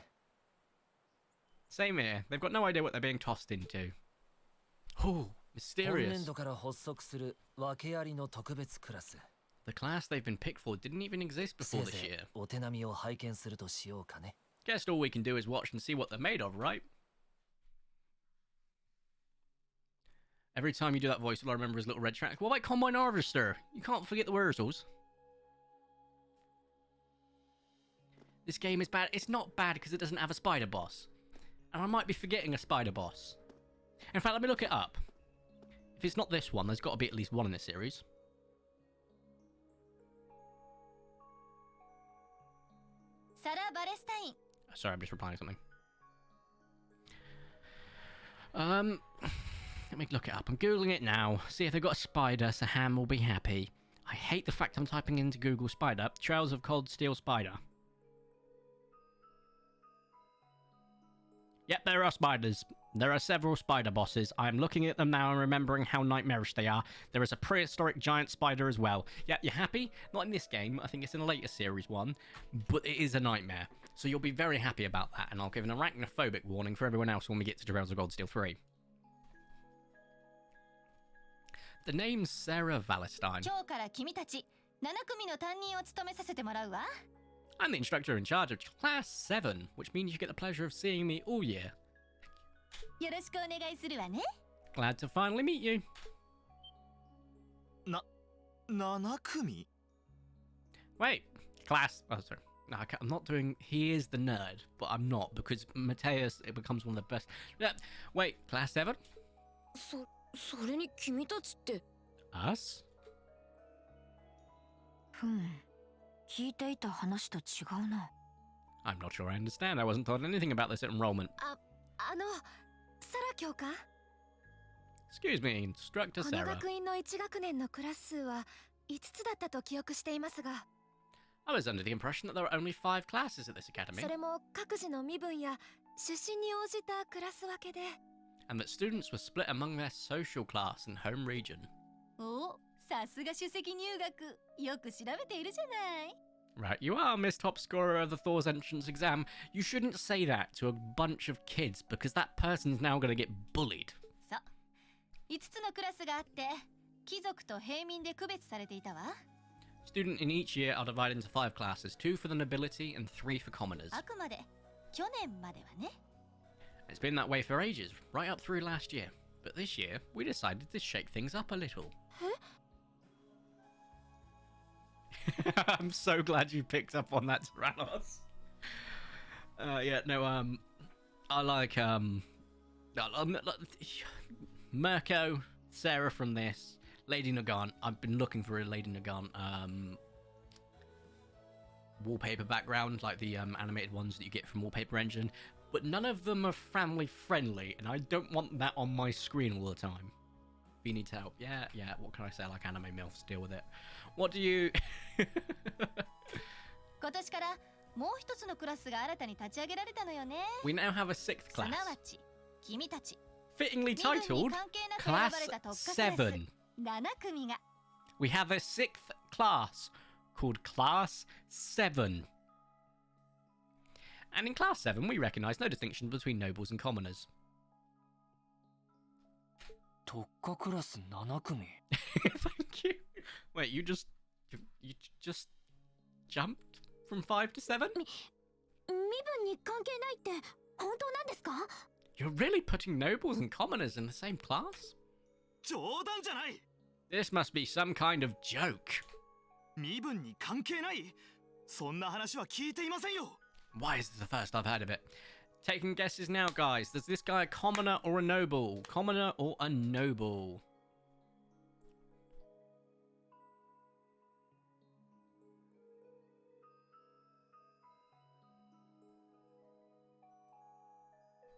Same here. They've got no idea what they're being tossed into. Oh, 本 mysterious. 年度から発足する訳ありの特別クラス。 The class they've been picked for didn't even exist せ before い this ぜ year. いお手並みを拝見するとしようかね。 Guess all we can do is watch and see what they're made of, right? Every time you do that voice, all I remember is little red track. What about Combine Harvester? You can't forget the rehearsals. This game is bad. It's not bad because it doesn't have a spider boss. And I might be forgetting a spider boss. In fact, let me look it up. If it's not this one, there's got to be at least one in this series. Sarah Balestein. Sorry, I'm just replying to something. Let me look it up. I'm Googling it now. See if they've got a spider, so Ham will be happy. I hate the fact I'm typing into Google spider. Trails of Cold Steel Spider. Yep, there are spiders. There are several spider bosses. I am looking at them now and remembering how nightmarish they are. There is a prehistoric giant spider as well. Yep, you happy? Not in this game. I think it's in a later series one. But it is a nightmare. So you'll be very happy about that. And I'll give an arachnophobic warning for everyone else when we get to Trails of Cold Steel 3. The name's Sarah Valestein. 今日から君たち7組の担任を務めさせてもらうわ。 I'm the instructor in charge of Class 7, which means you get the pleasure of seeing me all year. よろしくお願いするわね。 Glad to finally meet you. 7組 Wait, class... Oh, sorry. No, I'm not doing... He is the nerd, but I'm not, because Mateus, it becomes one of the best... Wait, Class 7? それに君たちって。 Us? 聞いていた話と違うな。 I'm not sure I understand. I wasn't told anything about this enrollment. サラ教官 Excuse me, Instructor この Sarah. 学院の1学年のクラス数は5つだったと記憶していますが、 I was under the impression that there were only 5 classes at this academy, それも各自の身分や出身に応じたクラス分けで。 and that students were split among their social class and home region. お、さすが首席入学。よく調べているじゃない。 Right, you are Miss Top Scorer of the Thor's entrance exam. You shouldn't say that to a bunch of kids because that person's now going to get bullied. そう。5つのクラスがあって、貴族と平民で区別されていたわ。 Students in each year are divided into 5 classes, 2 for the nobility and 3 for commoners. あくまで去年まではね。 It's been that way for ages, right up through last year. But this year, we decided to shake things up a little. I'm so glad you picked up on that, Tyrannos. Yeah, no, I like, Mirko, Sarah from this, Lady Nagant. I've been looking for a Lady Nagant, wallpaper background, like the, animated ones that you get from Wallpaper Engine. But none of them are family friendly, and I don't want that on my screen all the time. If you need help, yeah, what can I say? Like anime milfs, deal with it. What do you... 今年からもう一つのクラスが新たに立ち上げられたのよね。 We now have a 6th すな class. わち、君たち。 Fittingly 身分に titled 関係なく選ば Class れた特化クラス 7. 7組が。 We have a 6th class called Class 7. And in Class 7, we recognise no distinction between nobles and commoners. 特化クラス7組 Thank you. Wait, you just jumped from 5 to 7? 身分に関係ないって本当なんですか？ You're really putting nobles and commoners in the same class? 冗談じゃない This must be some kind of joke. 身分に関係ないそんな話は聞いていませんよ Why is this the first I've heard of it? Taking guesses now, guys. Is this guy a commoner or a noble? Commoner or a noble?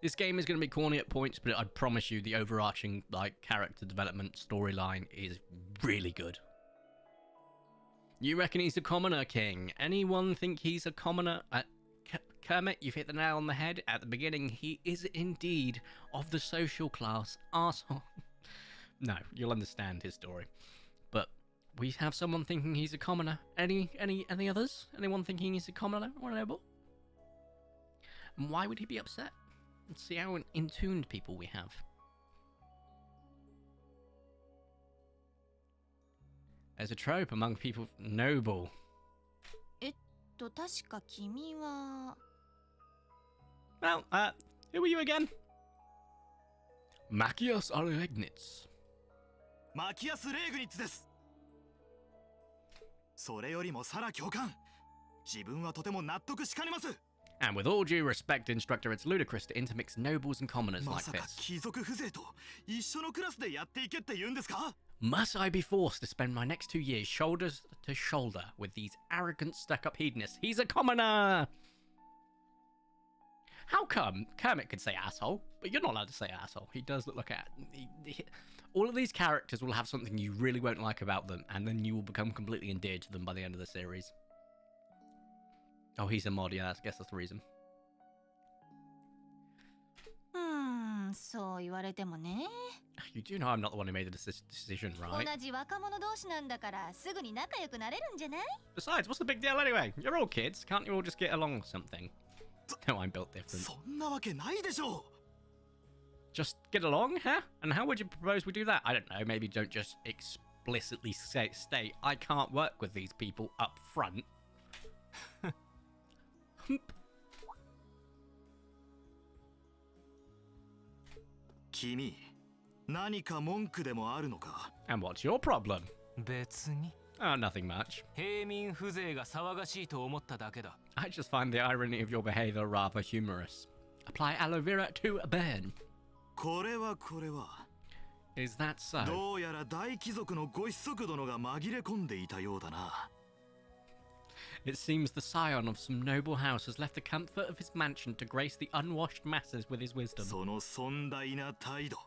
This game is going to be corny at points, but I promise you the overarching like character development storyline is really good. You reckon he's a commoner, King? Anyone think he's a commoner? Kermit, you've hit the nail on the head. At the beginning, he is indeed of the social class arsehole. No, you'll understand his story. But we have someone thinking he's a commoner. Any others? Anyone thinking he's a commoner or noble? And why would he be upset? Let's see how in-tuned people we have. There's a trope among people noble. 確か君は Well, who are you again? Makias Alegnitz. マキアス・レーグニッツです。それよりもサラ教官、自分はとても納得しかねます。 And with all due respect, Instructor, it's ludicrous to intermix nobles and commoners ま like さか this. 貴族風情と一緒のクラスでやっていけって言うんですか？ Must I be forced to spend my next 2 years shoulders to shoulder with these arrogant, stuck-up hedonists? He's a commoner! How come Kermit could say asshole, but you're not allowed to say asshole? He does look like all of these characters will have something you really won't like about them, and then you will become completely endeared to them by the end of the series. Oh, he's a mod, yeah, I guess that's the reason. そう言われてもね。 You do know I'm not the one who made the decision, 同 right? じ若者同士なんだからすぐに仲良くなれるんじゃない？ Besides, what's the big deal anyway? You're all kids, can't you all just get along or something? No, I'm built different. そんなわけないでしょう。 Just get along, huh? And how would you propose we do that? I don't know, maybe don't just explicitly state, I can't work with these people up front. 君、何か文句でもあるのか？ And what's your problem? 別に Oh, nothing much. 平民風情が騒がしいと思っただけだ。 I just find the irony of your behavior rather humorous. Apply aloe vera to a burn. これは。 Is that so? どうやら大貴族のご子息殿が紛れ込んでいたようだな。 It seems the scion of some noble house has left the comfort of his mansion to grace the unwashed masses with his wisdom. その尊大な態度、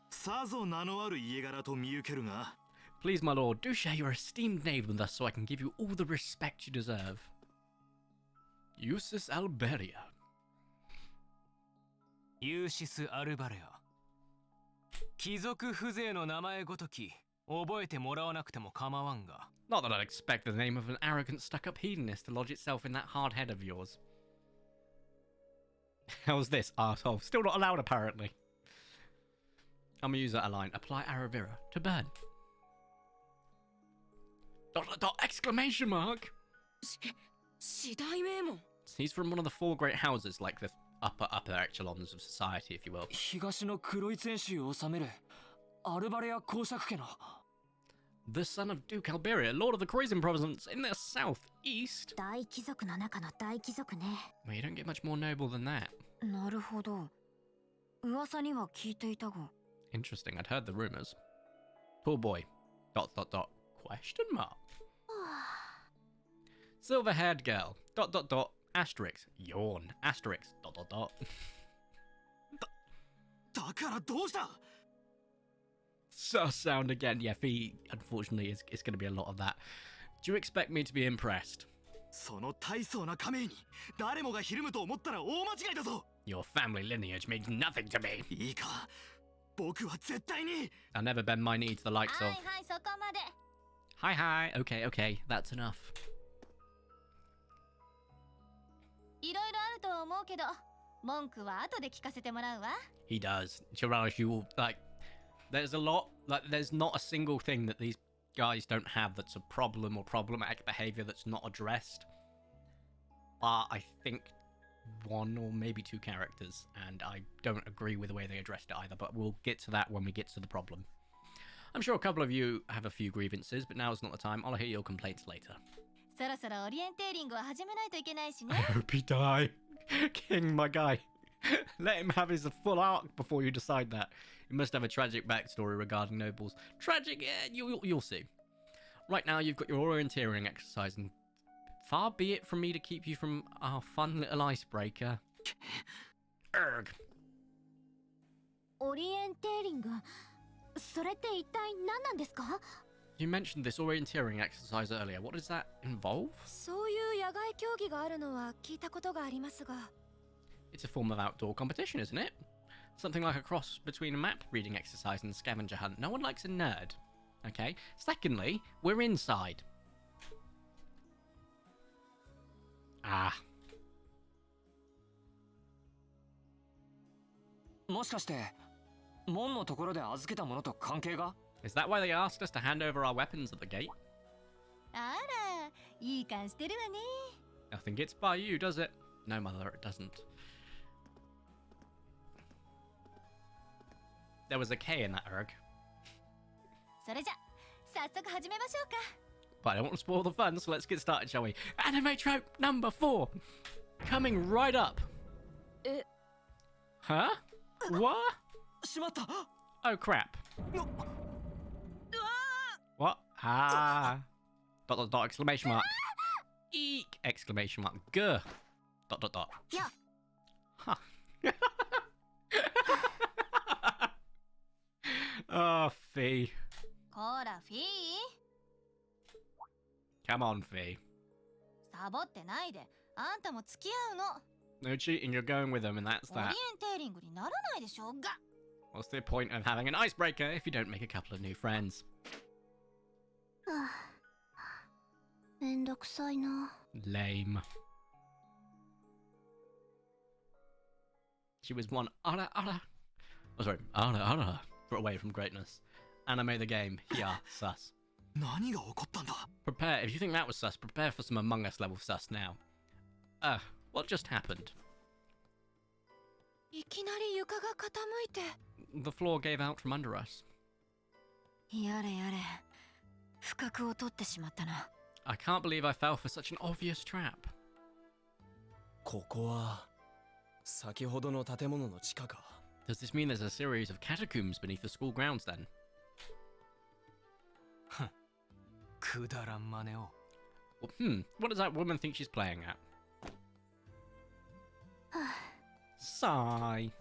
さぞ名のある家柄と見受けるが。 Please, my lord, do share your esteemed name with us so I can give you all the respect you deserve. Eustace Alberia. ユーシス・アルバレア。貴族風情の名前ごとき、覚えてもらわなくても構わんが。 Not that I'd expect the name of an arrogant, stuck-up hedonist to lodge itself in that hard head of yours. How's this, arsehole? Still not allowed, apparently. I'm gonna use that line. Apply aloe vera to burn. ... Exclamation mark! 四大名門 He's from one of the 4 great houses, like the upper echelons of society, if you will. 東の黒い戦士を治めるアルバレア公爵家の The son of Duke Alberia, Lord of the Croizon province in the southeast. 大貴族の中の大貴族ね。 Well, you don't get much more noble than that. なるほど。噂には聞いていたが。 Interesting, I'd heard the rumors. Poor boy. ... Question mark. Silver-haired girl. ... Asterisk. Yawn. Asterisk. ... だからどうした？ So sound again. Yeah, Fee, unfortunately, is going to be a lot of that. Do you expect me to be impressed? その大層な家名に誰もがひるむと思ったら大間違いだぞ。 Your family lineage means nothing to me. いいか、僕は絶対に。 I'll never bend my knee to the likes はい of... はい、そこまで。 Hi, hi. Okay, that's enough. いろいろあるとは思うけど、文句は後で聞かせてもらうわ。 He does. Chiralish, you will, like... There's a lot... Like, there's not a single thing that these guys don't have that's a problem or problematic behavior that's not addressed. I think 1 or maybe 2 characters, and I don't agree with the way they addressed it either, but we'll get to that when we get to the problem. I'm sure a couple of you have a few grievances, but now's not the time. I'll hear your complaints later. そろそろオリエンテーリングを始めないといけないし I ね。 hope he die. King, my guy. Let him have his full arc before you decide that. He must have a tragic backstory regarding nobles. Tragic? Yeah, you'll see. Right now, you've got your orienteering exercise, and far be it from me to keep you from our fun little icebreaker. Erg. オリエンテーリング、それって一体何なんですか？ You mentioned this orienteering exercise earlier. What does that involve? そういう野外競技があるのは聞いたことがありますが。 It's a form of outdoor competition, isn't it? Something like a cross between a map reading exercise and a scavenger hunt. No one likes a nerd. Okay. Secondly, we're inside. Ah. もしかして門のところで預けたものと関係が？ Is that why they asked us to hand over our weapons at the gate? あら、いい感してるわね。 Nothing gets by you, does it? No, mother, it doesn't. There was a K in that erg. それじゃ、早速始めましょうか。 But I don't want to spoil the fun, so let's get started, shall we? Anime trope number 4. Coming right up. Huh? What? しまった。 Oh, crap. What? Ah. Dot, dot, dot, exclamation mark. Eek! Exclamation mark. Gah. Dot, dot, dot. Yeah. Huh. Oh, Fee. こら、フィー。 Come on, Fee. サボってないで、あんたも付き合うの。 No cheating, you're going with them, and that's オリエ that. ンテーリングにならないでしょうが。 What's the point of having an icebreaker if you don't make a couple of new friends? めんどくさいな。 Lame. She was one ara. Oh, sorry, ara away from greatness. Anime the game. Yeah, sus. 何が起こったんだ？ Prepare. If you think that was sus, prepare for some Among Us level sus now. What just happened? いきなり床が傾いて。 The floor gave out from under us. やれやれ。不覚を取ってしまったな。 I can't believe I fell for such an obvious trap. ここは先ほどの建物の地下か。 Does this mean there's a series of catacombs beneath the school grounds then? くだらん真似を。 Well, what does that woman think she's playing at? Sigh.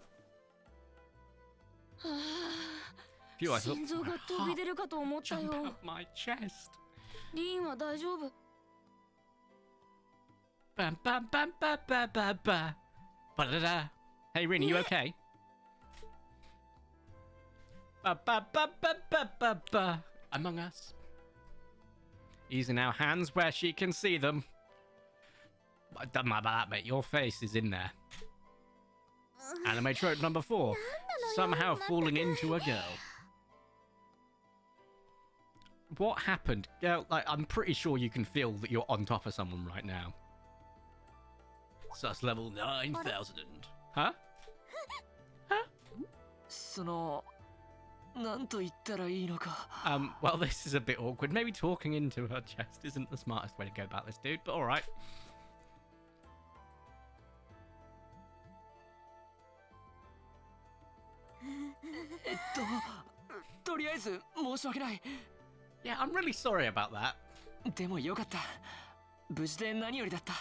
Phew, I thought 心臓が my 飛び heart 出るかと思った jumped よ。 out my chest. リンは大丈夫。 Bam, bam, bam, bam, bam, bam, bam. Ba-da-da. Hey, Rin, are you okay? Ba, ba, ba, ba, ba, ba, ba. Among Us. Using our hands where she can see them. It doesn't matter about that, mate. Your face is in there. Anime trope number 4. Somehow falling into a girl. What happened? Girl, like, I'm pretty sure you can feel that you're on top of someone right now. Sus level 9000. Huh? そのなんと言ったらいいのか。 Well, this is a bit awkward. Maybe talking into her chest isn't the smartest way to go about this, dude, but alright. とりあえず申し訳ない。 Yeah, I'm really sorry about that. でもよかった。無事で何よりだった。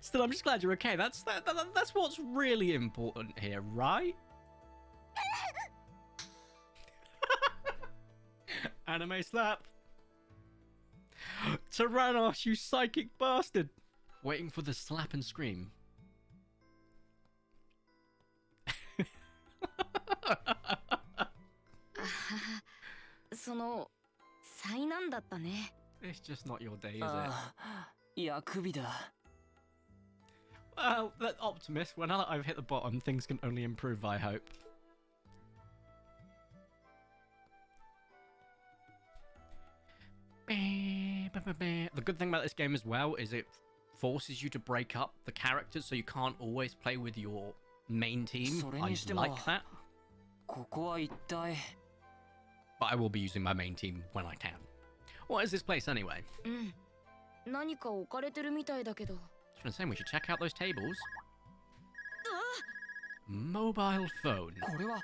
Still, I'm just glad you're okay. That's what's really important here, right? Anime slap. Tyrannos, you psychic bastard. Waiting for the slap and scream. その災難だったね。 It's just not your day, is it? ああ、いや首だ。 Well, that optimist. Well, now that I've hit the bottom, things can only improve, I hope. The good thing about this game as well is it forces you to break up the characters, so you can't always play with your main team. I like that. ここは一体。 But I will be using my main team when I can. What is this place anyway? うん。何か置かれてるみたいだけど。 I was going to say we should check out those tables. Mobile phone. これは。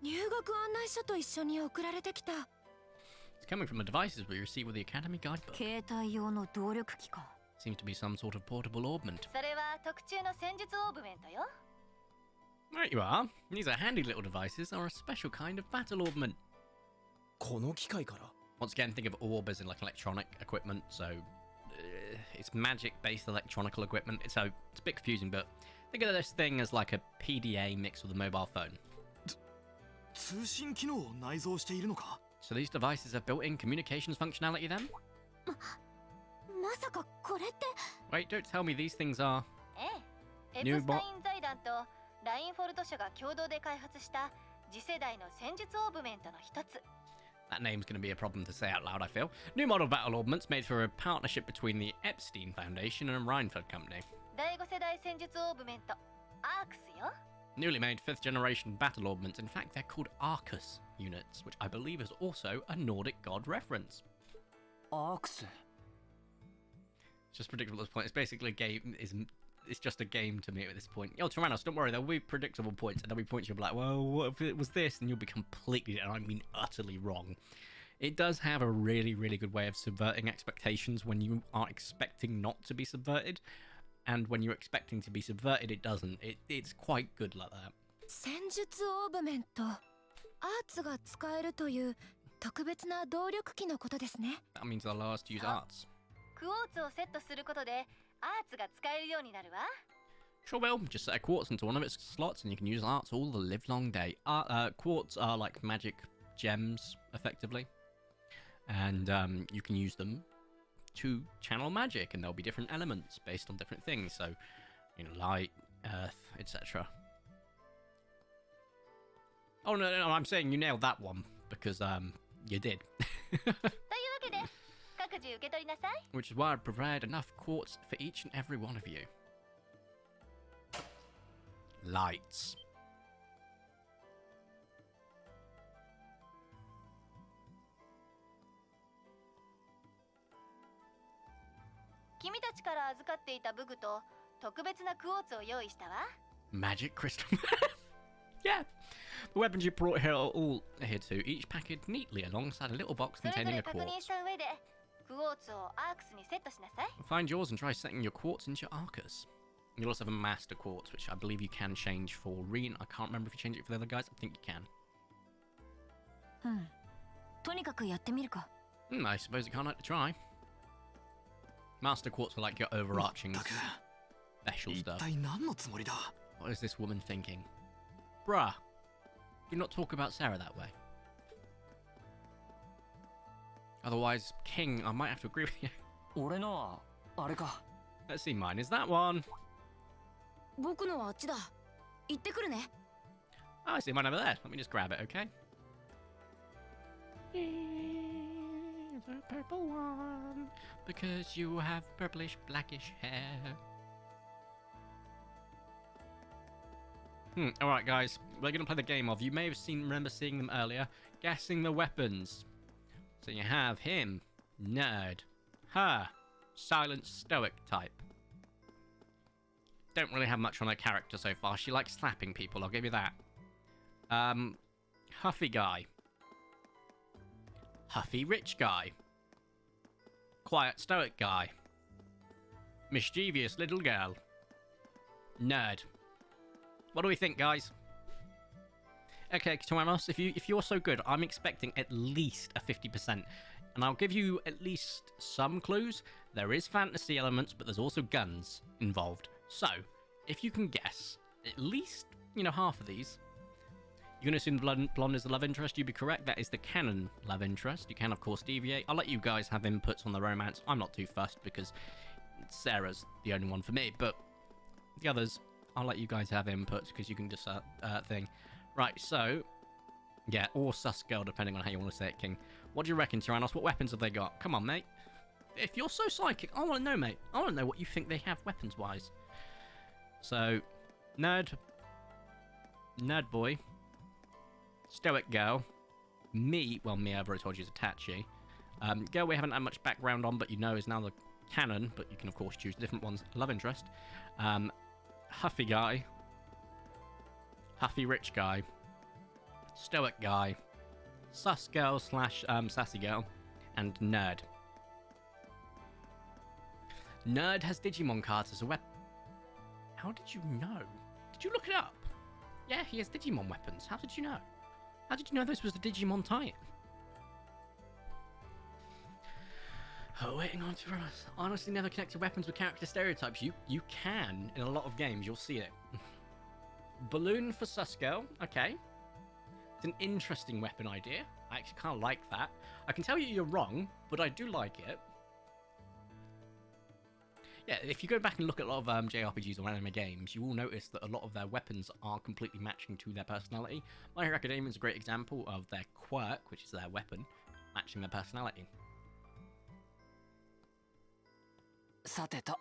入学案内書と一緒に送られてきた。 It's coming from the devices we received with the Academy Guidebook. 携帯用の動力機か。 Seems to be some sort of portable augment. それは特注の戦術オーブメントよ。Right you are. These are handy little devices, are a special kind of battle orbment. この機械から Once again, think of orb as in like electronic equipment, so it's magic-based electronical equipment. So it's a bit confusing, but think of this thing as like a PDA mixed with a mobile phone. 通信機能を内蔵しているのか So these devices have built-in communications functionality then? まさかこれって Wait, don't tell me these things are... エプスタイン財団とラインフォルト社が共同で開発した次世代の戦術オーブメントの一つ。 That name's going to be a problem to say out loud, I feel. New model battle orbments made through a partnership between the Epstein Foundation and a Rhineford company. 第5世代戦術オーブメント、アークスよ。 Newly made 5th generation battle orbments. In fact, they're called Arcus units, which I believe is also a Nordic god reference. アークス It's just predictable at this point. It's basically a game. It's just a game to me at this point. Yo, Tyrannos, don't worry. There'll be predictable points, and there'll be points you'll be like, well, what if it was this? And you'll be completely, and I mean utterly wrong. It does have a really, really good way of subverting expectations when you are expecting not to be subverted. And when you're expecting to be subverted, it doesn't. It's quite good like that. 戦術オーブメントアーツが使えるという特別な動力機のことですね。 That means they'll allow us to use arts. クォーツをセットすることでアーツが使えるようになるわ。 Sure will. Just set a quartz into one of its slots and you can use arts all the live long day. Quartz are like magic gems, effectively. And you can use them to channel magic, and there'll be different elements based on different things. So, you know, light, earth, etc. Oh, no, I'm saying you nailed that one, because you did. というわけで各自受け取りなさい。 Which is why I prepared enough quartz for each and every one of you. Lights. 君たちから預かっていた武具と特別なクォーツを用意したわ。 Magic crystal. Yeah. The weapons you brought here are all here too, each packaged neatly alongside a little box それぞ containing れ a 確認 quartz. した上でクォーツをアークスにセットしなさい。 Find yours and try setting your quartz into your Arcus. You'll also have a master quartz, which I believe you can change for Reen. I can't remember if you change it for the other guys. I think you can. とにかくやってみるか。 I suppose you can't hurt to try. Master quartz are like your overarching special 一 stuff. 体何のつもりだ What is this woman thinking? Bruh, do not talk about Sarah that way. Otherwise, King, I might have to agree with you. 俺のはあれか Let's see mine. Is that one? 僕のはあっちだ。行ってくるね。 Oh, I see mine over there. Let me just grab it, okay? The purple one, because you have purplish blackish hair. Alright guys, we're gonna play the game of, you may have remember seeing them earlier, guessing the weapons. So you have him, nerd, her, silent stoic type. Don't really have much on her character so far, she likes slapping people, I'll give you that. Huffy guy. Huffy rich guy. Quiet stoic guy. Mischievous little girl. Nerd. What do we think, guys? Okay, Toamos, if you're so good, I'm expecting at least a 50%. And I'll give you at least some clues. There is fantasy elements, but there's also guns involved. So, if you can guess at least, you know, half of these, you're going to assume blonde is the love interest. You'd be correct. That is the canon love interest. You can, of course, deviate. I'll let you guys have inputs on the romance. I'm not too fussed because Sarah's the only one for me. But the others, I'll let you guys have inputs because you can just thing. Right, so, yeah, or sus girl, depending on how you want to say it, King. What do you reckon, Tyrannos? What weapons have they got? Come on, mate. If you're so psychic, I want to know, mate. I want to know what you think they have weapons-wise. So, nerd boy, stoic girl, me, well, me, I've already told you is Itachi. Girl we haven't had much background on, but you know is now the canon, but you can, of course, choose different ones. Love interest. Huffy guy. Huffy rich guy. Stoic guy. Sus girl slash sassy girl. And nerd. Nerd has Digimon cards as a weapon. How did you know? Did you look it up? Yeah, he has Digimon weapons. How did you know? How did you know this was the Digimon tie-in? Oh, waiting on to us. Honestly, never connected weapons with character stereotypes. You can in a lot of games. You'll see it. Balloon for Susco. Okay. It's an interesting weapon idea. I actually kind of like that. I can tell you you're wrong, but I do like it. Yeah, if you go back and look at a lot of JRPGs or anime games, you will notice that a lot of their weapons are completely matching to their personality. My Hero Academia is a great example of their quirk, which is their weapon, matching their personality. さてと。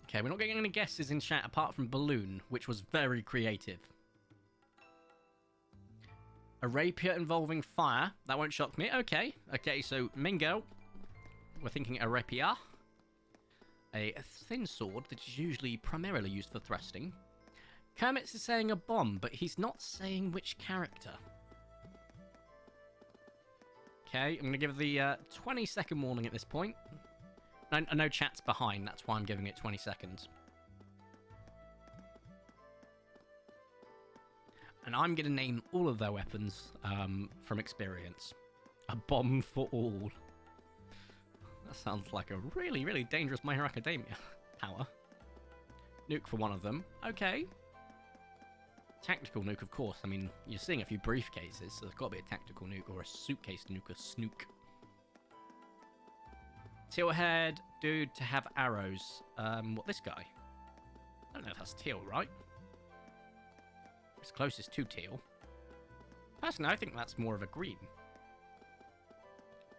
Okay, we're not getting any guesses in chat apart from Balloon, which was very creative. A rapier involving fire. That won't shock me. Okay. Okay, so Mingo. We're thinking a rapier. A thin sword that is usually primarily used for thrusting. Kermit's is saying a bomb, but he's not saying which character. Okay, I'm going to give the 20-second warning at this point. I know chat's behind, that's why I'm giving it 20 seconds. And I'm going to name all of their weapons from experience. A bomb for all. That sounds like a really, really dangerous My Hero Academia power. Nuke for one of them. Okay. Tactical nuke, of course. I mean, you're seeing a few briefcases, so there's got to be a tactical nuke or a suitcase nuke, a snook. Teal-head dude to have arrows. What, this guy? I don't know if that's teal, right? It's closest to teal. Personally, I think that's more of a green.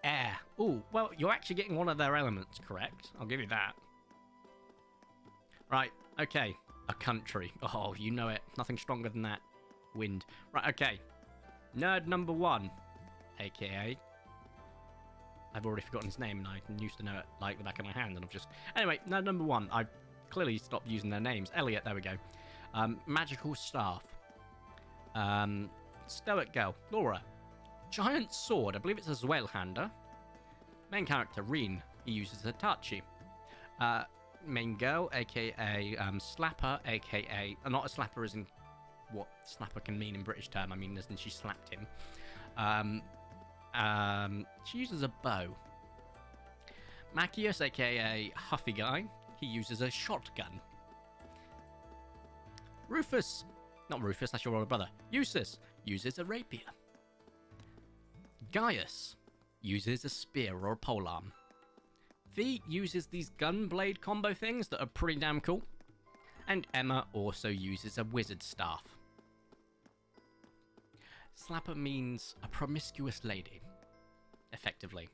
Air. Ooh, well, you're actually getting one of their elements correct. I'll give you that. Right, okay. A country. Oh, you know it. Nothing stronger than that. Wind. Right, okay. Nerd number 1. AKA... I've already forgotten his name, and I used to know it like the back of my hand, and I've just... Anyway, nerd number 1. I've clearly stopped using their names. Elliot, there we go. Magical staff. Stoic girl. Laura. Giant sword. I believe it's a Zweihander. Main character, Reen. He uses Hitachi. Main girl, aka Slapper, aka... not a slapper as in what slapper can mean in British term. I mean as in she slapped him. She uses a bow. Machius, aka Huffy Guy. He uses a shotgun. Rufus. Not Rufus, that's your older brother. Eustace uses a rapier. Gaius uses a spear or a polearm. V uses these gun blade combo things that are pretty damn cool. And Emma also uses a wizard staff. Slapper means a promiscuous lady, effectively.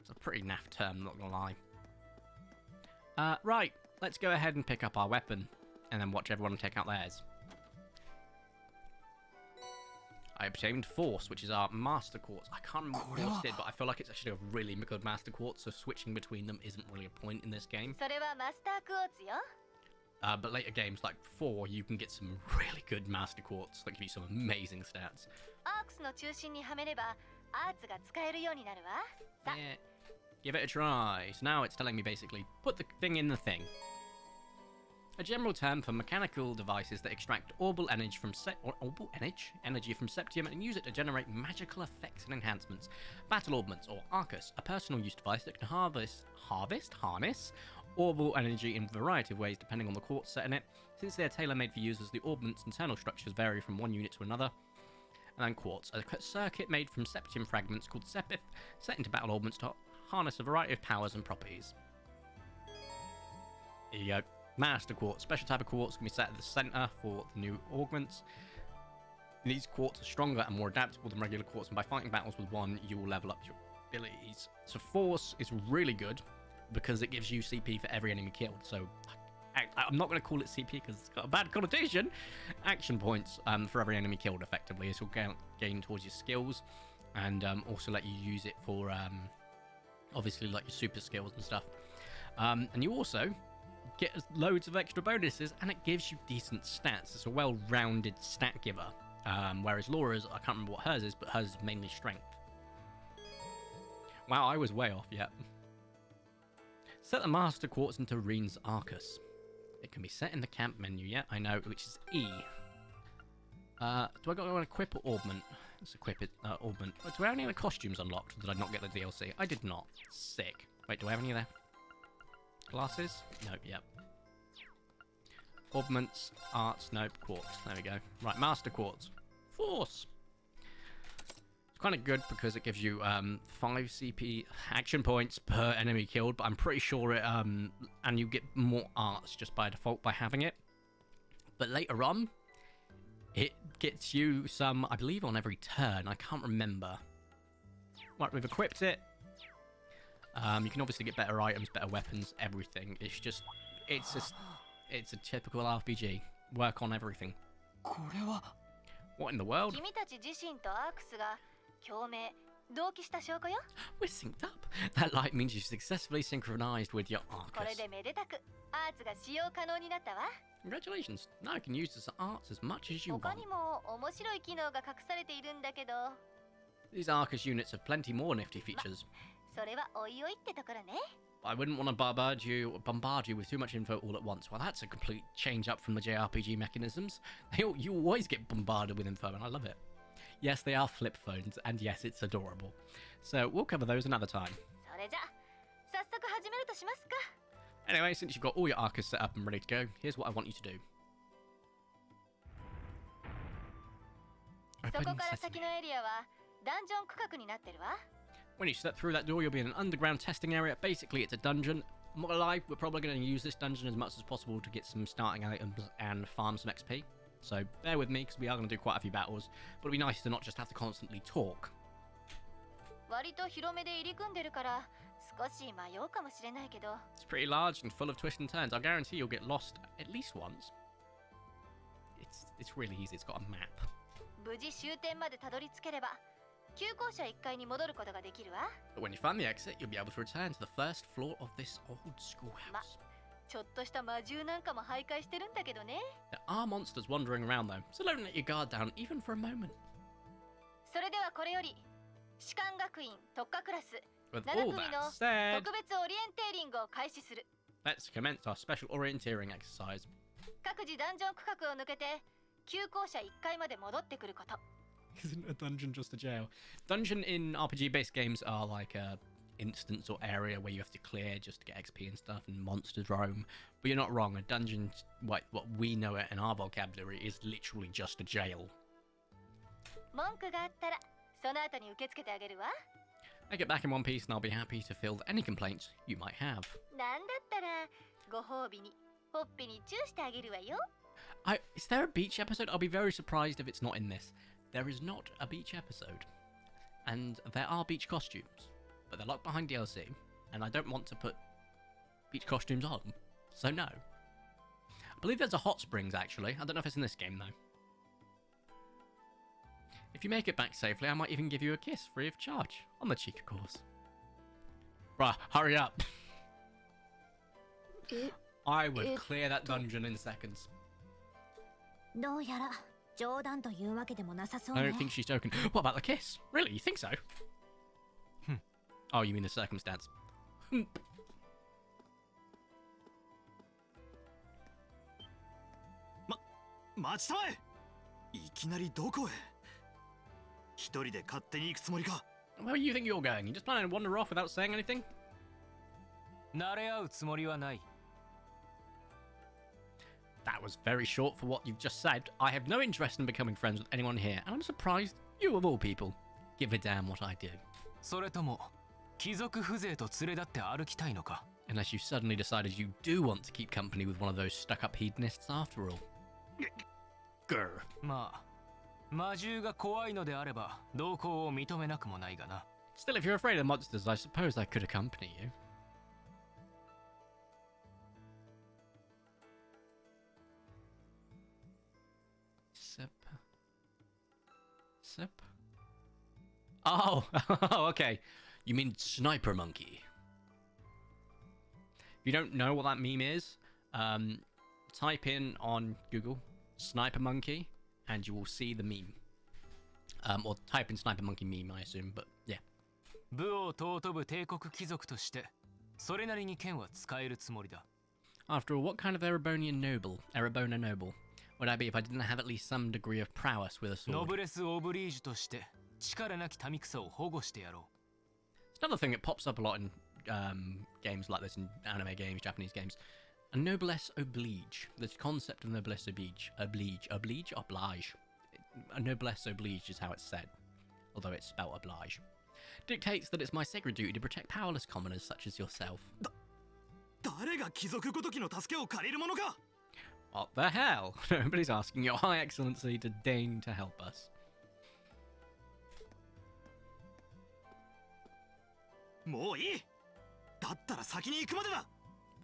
It's a pretty naff term, not gonna lie. Right, let's go ahead and pick up our weapon, and then watch everyone take out theirs. I obtained Force, which is our Master Quartz. I can't remember what Force did, but I feel like it's actually a really good Master Quartz, so switching between them isn't really a point in this game. But later games like 4, you can get some really good Master Quartz that give you some amazing stats. Yeah, give it a try. So now it's telling me basically, put the thing in the thing. A general term for mechanical devices that extract orbital energy from septium and use it to generate magical effects and enhancements. Battle Augments, or Arcus, a personal use device that can harness orbital energy in a variety of ways depending on the quartz set in it. Since they are tailor-made for users, the augment's internal structures vary from one unit to another. And then Quartz, a circuit made from septium fragments called Sepith, set into battle augments to harness a variety of powers and properties. Here you go. Master Quartz. Special type of quartz can be set at the center for the new augments. These quartz are stronger and more adaptable than regular quartz, and by fighting battles with one, you will level up your abilities. So Force is really good because it gives you CP for every enemy killed. So I'm not going to call it CP because it's got a bad connotation. Action points for every enemy killed, effectively. This will gain towards your skills, and also let you use it for obviously like your super skills and stuff. And you also get loads of extra bonuses, and it gives you decent stats. It's a well-rounded stat giver. Whereas Laura's, I can't remember what hers is, but hers is mainly strength. Wow, I was way off, yeah. Set the Master Quartz into Reen's Arcus. It can be set in the camp menu, yeah, I know, which is E. Do I got to equip or augment? Let's equip it, augment. Do I have any of the costumes unlocked? Or did I not get the DLC? I did not. Sick. Wait, do I have any of the glasses? Nope, yep. Augments, arts, nope, quartz. There we go. Right, Master Quartz. Force! It's kind of good because it gives you 5 CP action points per enemy killed, but I'm pretty sure it, and you get more arts just by default by having it. But later on, it gets you some, I believe, on every turn. I can't remember. Right, we've equipped it. You can obviously get better items, better weapons, everything. It's just, it's a typical RPG. Work on everything. What in the world? 君たち自身とアークスが共鳴同期した証拠よ。 We're synced up. That light means you successfully synchronized with your これ Arcus. でめでたくアーツが使用可能になったわ。 Congratulations. Now you can use this arts as much as you 他 want. にも面白い機能が隠されているんだけど、 These Arcus units have plenty more nifty features. それはおいおいってところね。 I wouldn't want to bombard you with too much info all at once. Well, that's a complete change up from the JRPG mechanisms. You always get bombarded with info, and I love it. Yes, they are flip phones, and yes, it's adorable. So we'll cover those another time. それじゃ早速始めるとしますか。 Anyway, since you've got all your Arcus set up and ready to go, here's what I want you to do. そこ Open から sesame. 先のエリアはダンジョン区画になってるわ。 When you step through that door, you'll be in an underground testing area. Basically, it's a dungeon. I'm not gonna lie, we're probably going to use this dungeon as much as possible to get some starting items and farm some XP. So bear with me, because we are going to do quite a few battles. But it'd be nice to not just have to constantly talk. 割と広めで入り組んでるから少し迷うかもしれないけど、 It's pretty large and full of twists and turns. I guarantee you'll get lost at least once. It's really easy. It's got a map. 無事終点までたどり着ければ旧校舎1階に戻ることができるわ。 But when you find the exit, you'll be able to return to the first floor of this old schoolhouse. ちょっとした魔獣なんかも徘徊してるんだけどね。 There are monsters wandering around though, so don't let your guard down even for a moment. それではこれより士官学院特化クラス With 7 all 組 that の said, 特別オリエンテーリングを開始する。 let's commence our special orienteering exercise. 各自ダンジョン区画を抜けて旧校舎1階まで戻ってくること。 Isn't a dungeon just a jail? Dungeon in RPG-based games are like a instance or area where you have to clear just to get XP and stuff, and monsters roam. But you're not wrong. A dungeon, what we know it in our vocabulary, is literally just a jail. 文句があったらその後に受け付けてあげるわ。 I get back in one piece, and I'll be happy to field any complaints you might have. なんだったらご褒美にほっぺにチューしてあげるわよ。 Is there a beach episode? I'll be very surprised if it's not in this. There is not a beach episode. And there are beach costumes. But they're locked behind DLC. And I don't want to put beach costumes on. So no. I believe there's a hot springs actually. I don't know if it's in this game though. If you make it back safely, I might even give you a kiss free of charge. On the cheek, of course. Bruh, hurry up. I would clear that dungeon in seconds. どうやら冗談というわけでもなさそう I ね。 don't think she's joking. What about the kiss? Really? You think so? Oh, you mean the circumstance? 待ちたまえ。いきなりどこへ。一人で勝手に行くつもりか。 Where do you think you're going? You just planning to wander off without saying anything? 慣れ合うつもりはない。 That was very short for what you've just said. I have no interest in becoming friends with anyone here, and I'm surprised you of all people give a damn what I do. それとも貴族風情と連れ立って歩きたいのか。 Unless you suddenly decided you do want to keep company with one of those stuck-up hedonists after all. Grr. まあ魔獣が怖いのであれば同行を認めなくもないがな。 Still, if you're afraid of monsters, I suppose I could accompany you. Sip. Oh, okay. You mean Sniper Monkey. If you don't know what that meme is, type in on Google Sniper Monkey and you will see the meme. Or type in Sniper Monkey meme, I assume, but yeah. 武を尊ぶ帝国貴族としてそれなりに剣は使えるつもりだ。 After all, what kind of Erebona noble would I be if I didn't have at least some degree of prowess with a ノ sword? ブレス・オブリージュとして力なき民草を保護してやろ It's another thing that pops up a lot in games like this, in anime games, Japanese games. A noblesse oblige. The concept of noblesse oblige. Oblige? A noblesse oblige is how it's said, although it's spelled oblige. Dictates that it's my sacred duty to protect powerless commoners such as yourself. 誰が貴族ごときの助けを借りるものか。 What the hell? Nobody's asking your high excellency to deign to help us. もういい。だったら先に行くまでだ。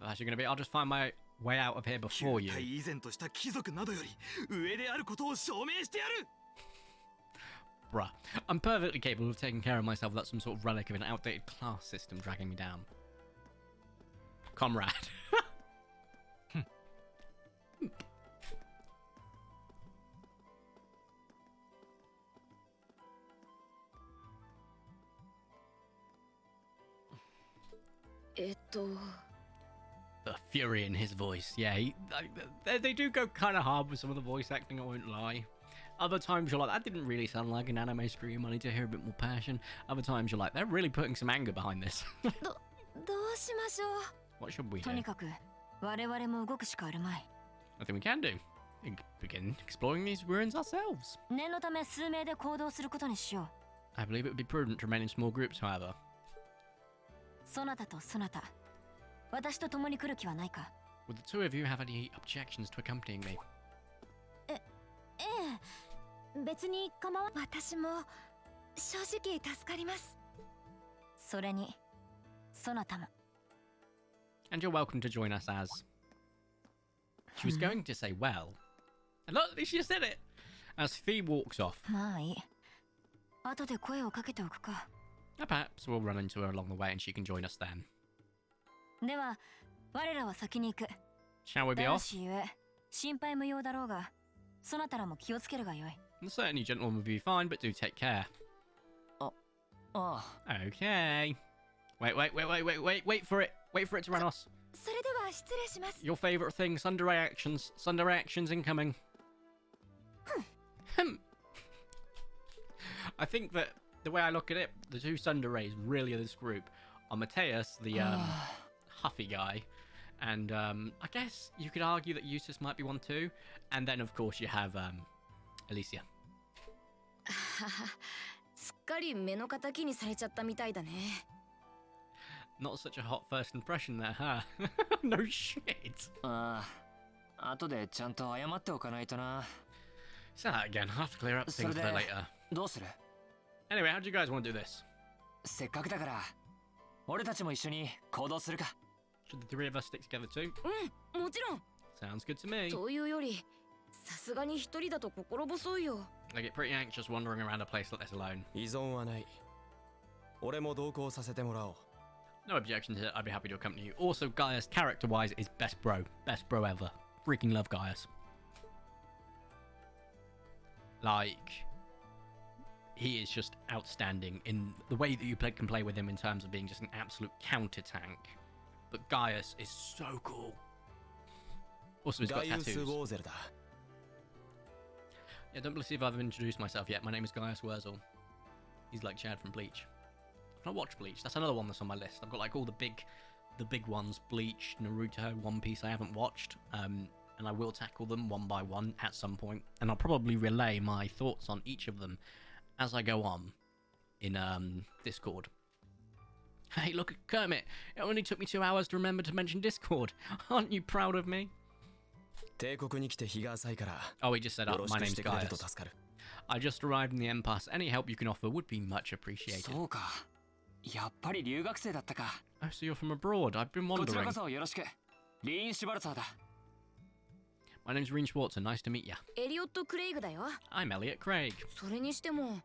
If that's going to be, I'll just find my way out of here before you. 旧態依然とした貴族などより上であることを証明してやる。 Bruh, I'm perfectly capable of taking care of myself without some sort of relic of an outdated class system dragging me down. Comrade. う。The fury in his voice. Yeah, they do go kind of hard with some of the voice acting, I won't lie. Other times you're like, that didn't really sound like an anime scream, I need to hear a bit more passion. Other times you're like, they're really putting some anger behind this. どうしましょう。 What should we と do? にかく我々も動くしかあるまい。 I think we can do. Begin exploring these ruins ourselves. 念のため数名で行動することにしよ I believe it would be prudent to remain in small groups, however. う。そなたとそなた、私と共に来る気はないか。 Would the two of you have any objections to accompanying me? ええ、別に構わ。私も正直助かります。それにそなたも。 And you're welcome to join us as... She was going to say well. And look, she just said it! As Fee walks off. まあいい。後で声をかけておくか。 Perhaps we'll run into her along the way and she can join us then. では我らは先に行く。 Shall we be 男 off? 子ゆえ心配無用だろうが、そなたらも気をつけるがよい。 Certainly, gentlemen will be fine, but do take care. ああ。 Okay. Wait for it. Wait for it to run us. それでは失礼します。 Your favourite thing, Sunder reactions. Sunder reactions incoming. I think that the way I look at it, the two Sunder Rays really are this group are Mateus, the huffy guy, and I guess you could argue that Eustace might be one too, and then of course you have Alicia. すっかり目の敵にされちゃったみたいだね。 Not such a hot first impression there, huh? No shit. ああ、後でちゃんと謝っておかないとな。 Say that again. I'll have to clear up things a bit later. どうする？ Anyway, how do you guys want to do this? せっかくだから俺たちも一緒に行動するか。 Should the three of us stick together too? うん、もちろん。 Sounds good to me. というより、さすがに一人だと心細いよ。 I get pretty anxious wandering around a place like this alone. 依存はない。俺も同行させてもらおう。 No objection to it. I'd be happy to accompany you. Also, Gaius, character-wise, is best bro. Best bro ever. Freaking love Gaius. Like, he is just outstanding in the way that you can play with him in terms of being just an absolute counter tank. But Gaius is so cool. Also, he's got tattoos. Yeah, don't believe I've introduced myself yet. My name is Gaius Wurzel. He's like Chad from Bleach. I've not watched Bleach. That's another one that's on my list. I've got like all the big ones: Bleach, Naruto, One Piece. I haven't watched, and I will tackle them one by one at some point, and I'll probably relay my thoughts on each of them as I go on in Discord. Hey, look at Kermit! It only took me 2 hours to remember to mention Discord. Aren't you proud of me? 帝国に来て日が浅いから。 Oh, he just said, my name's Gaius. I just arrived in the Impasse. Any help you can offer would be much appreciated. そうか。やっぱり留学生だったか。 Oh, so you're from abroad. I've been こちら wondering. こそよろしく。リーン・シュバルツァーだ。 My name's Reen Schwarzer. Nice to meet you. エリオット・クレイグだよ。 I'm Elliot Craig. それにしても、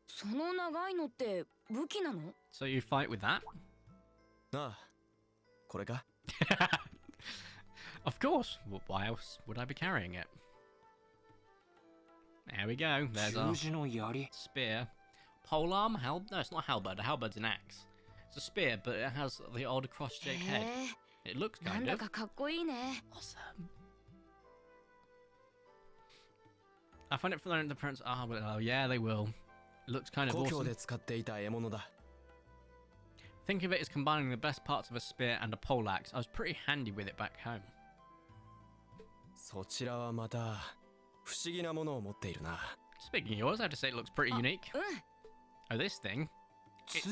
その長いのって武器なの？ So you fight with that? ああ、これか？ Of course. Well, why else would I be carrying it? There we go. There's our 十字の槍。 spear. Polearm? No, it's not a halberd. A halberd's an axe. It's a spear, but it has the old cross-shaped head. It looks なん kind だ of かかっこいいね。 awesome. I find it familiar in the prints. Oh, yeah, they will. It looks kind of 故郷 awesome. で使っていた獲物だ。 Think of it as combining the best parts of a spear and a poleaxe. I was pretty handy with it back home. そちらはまた不思議なものを持っているな。 Speaking of yours, I have to say it looks pretty unique. Oh, this thing. It's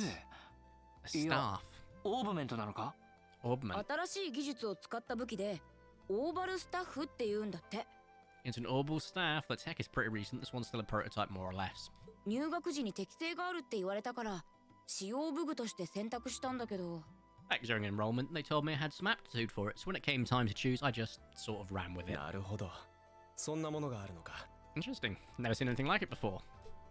a staff. オーブメントなのか？ Orbment. 新しい技術を使った武器でオーバルスタッフって言うんだって。 It's an orbal staff. The tech is pretty recent. This one's still a prototype, more or less. 入学時に適性があるって言われたから使用武具として選択したんだけど。 Back during enrollment, they told me I had some aptitude for it, so when it came time to choose, I just sort of ran with it. なるほど。そんなものがあるのか。 Interesting. Never seen anything like it before.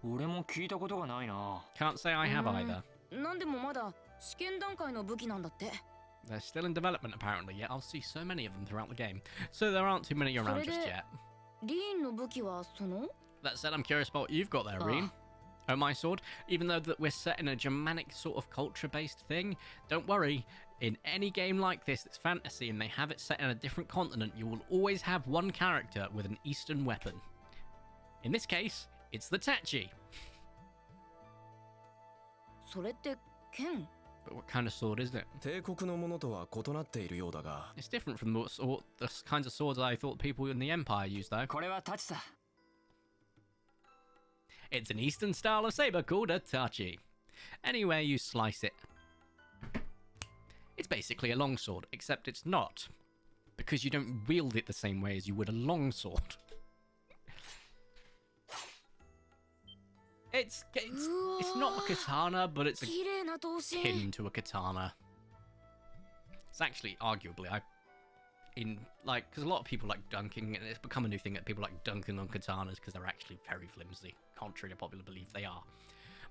俺も聞いたことがないな。 Can't say I have either. なんでもまだ試験段階の武器なんだって。 They're still in development apparently, yet I'll see so many of them throughout the game. So there aren't too many around just yet. リーンの武器はその That said, I'm curious about what you've got there, Reen. Oh, my sword. Even though that we're set in a Germanic sort of culture-based thing, don't worry. In any game like this that's fantasy and they have it set in a different continent, you will always have one character with an Eastern weapon. In this case, it's the Tachi. それって剣 But what kind of sword is it? 帝国のものとは異なっているようだが。 It's different from the kinds of swords I thought people in the Empire used, though. これはタチさ。 It's an Eastern style of saber called a tachi. Anywhere you slice it. It's basically a longsword, except it's not. Because you don't wield it the same way as you would a longsword. It's not a katana, but it's 綺麗な刀身。 akin to a katana. It's actually arguably, because a lot of people like dunking, and it's become a new thing that people like dunking on katanas because they're actually very flimsy, contrary to popular belief they are.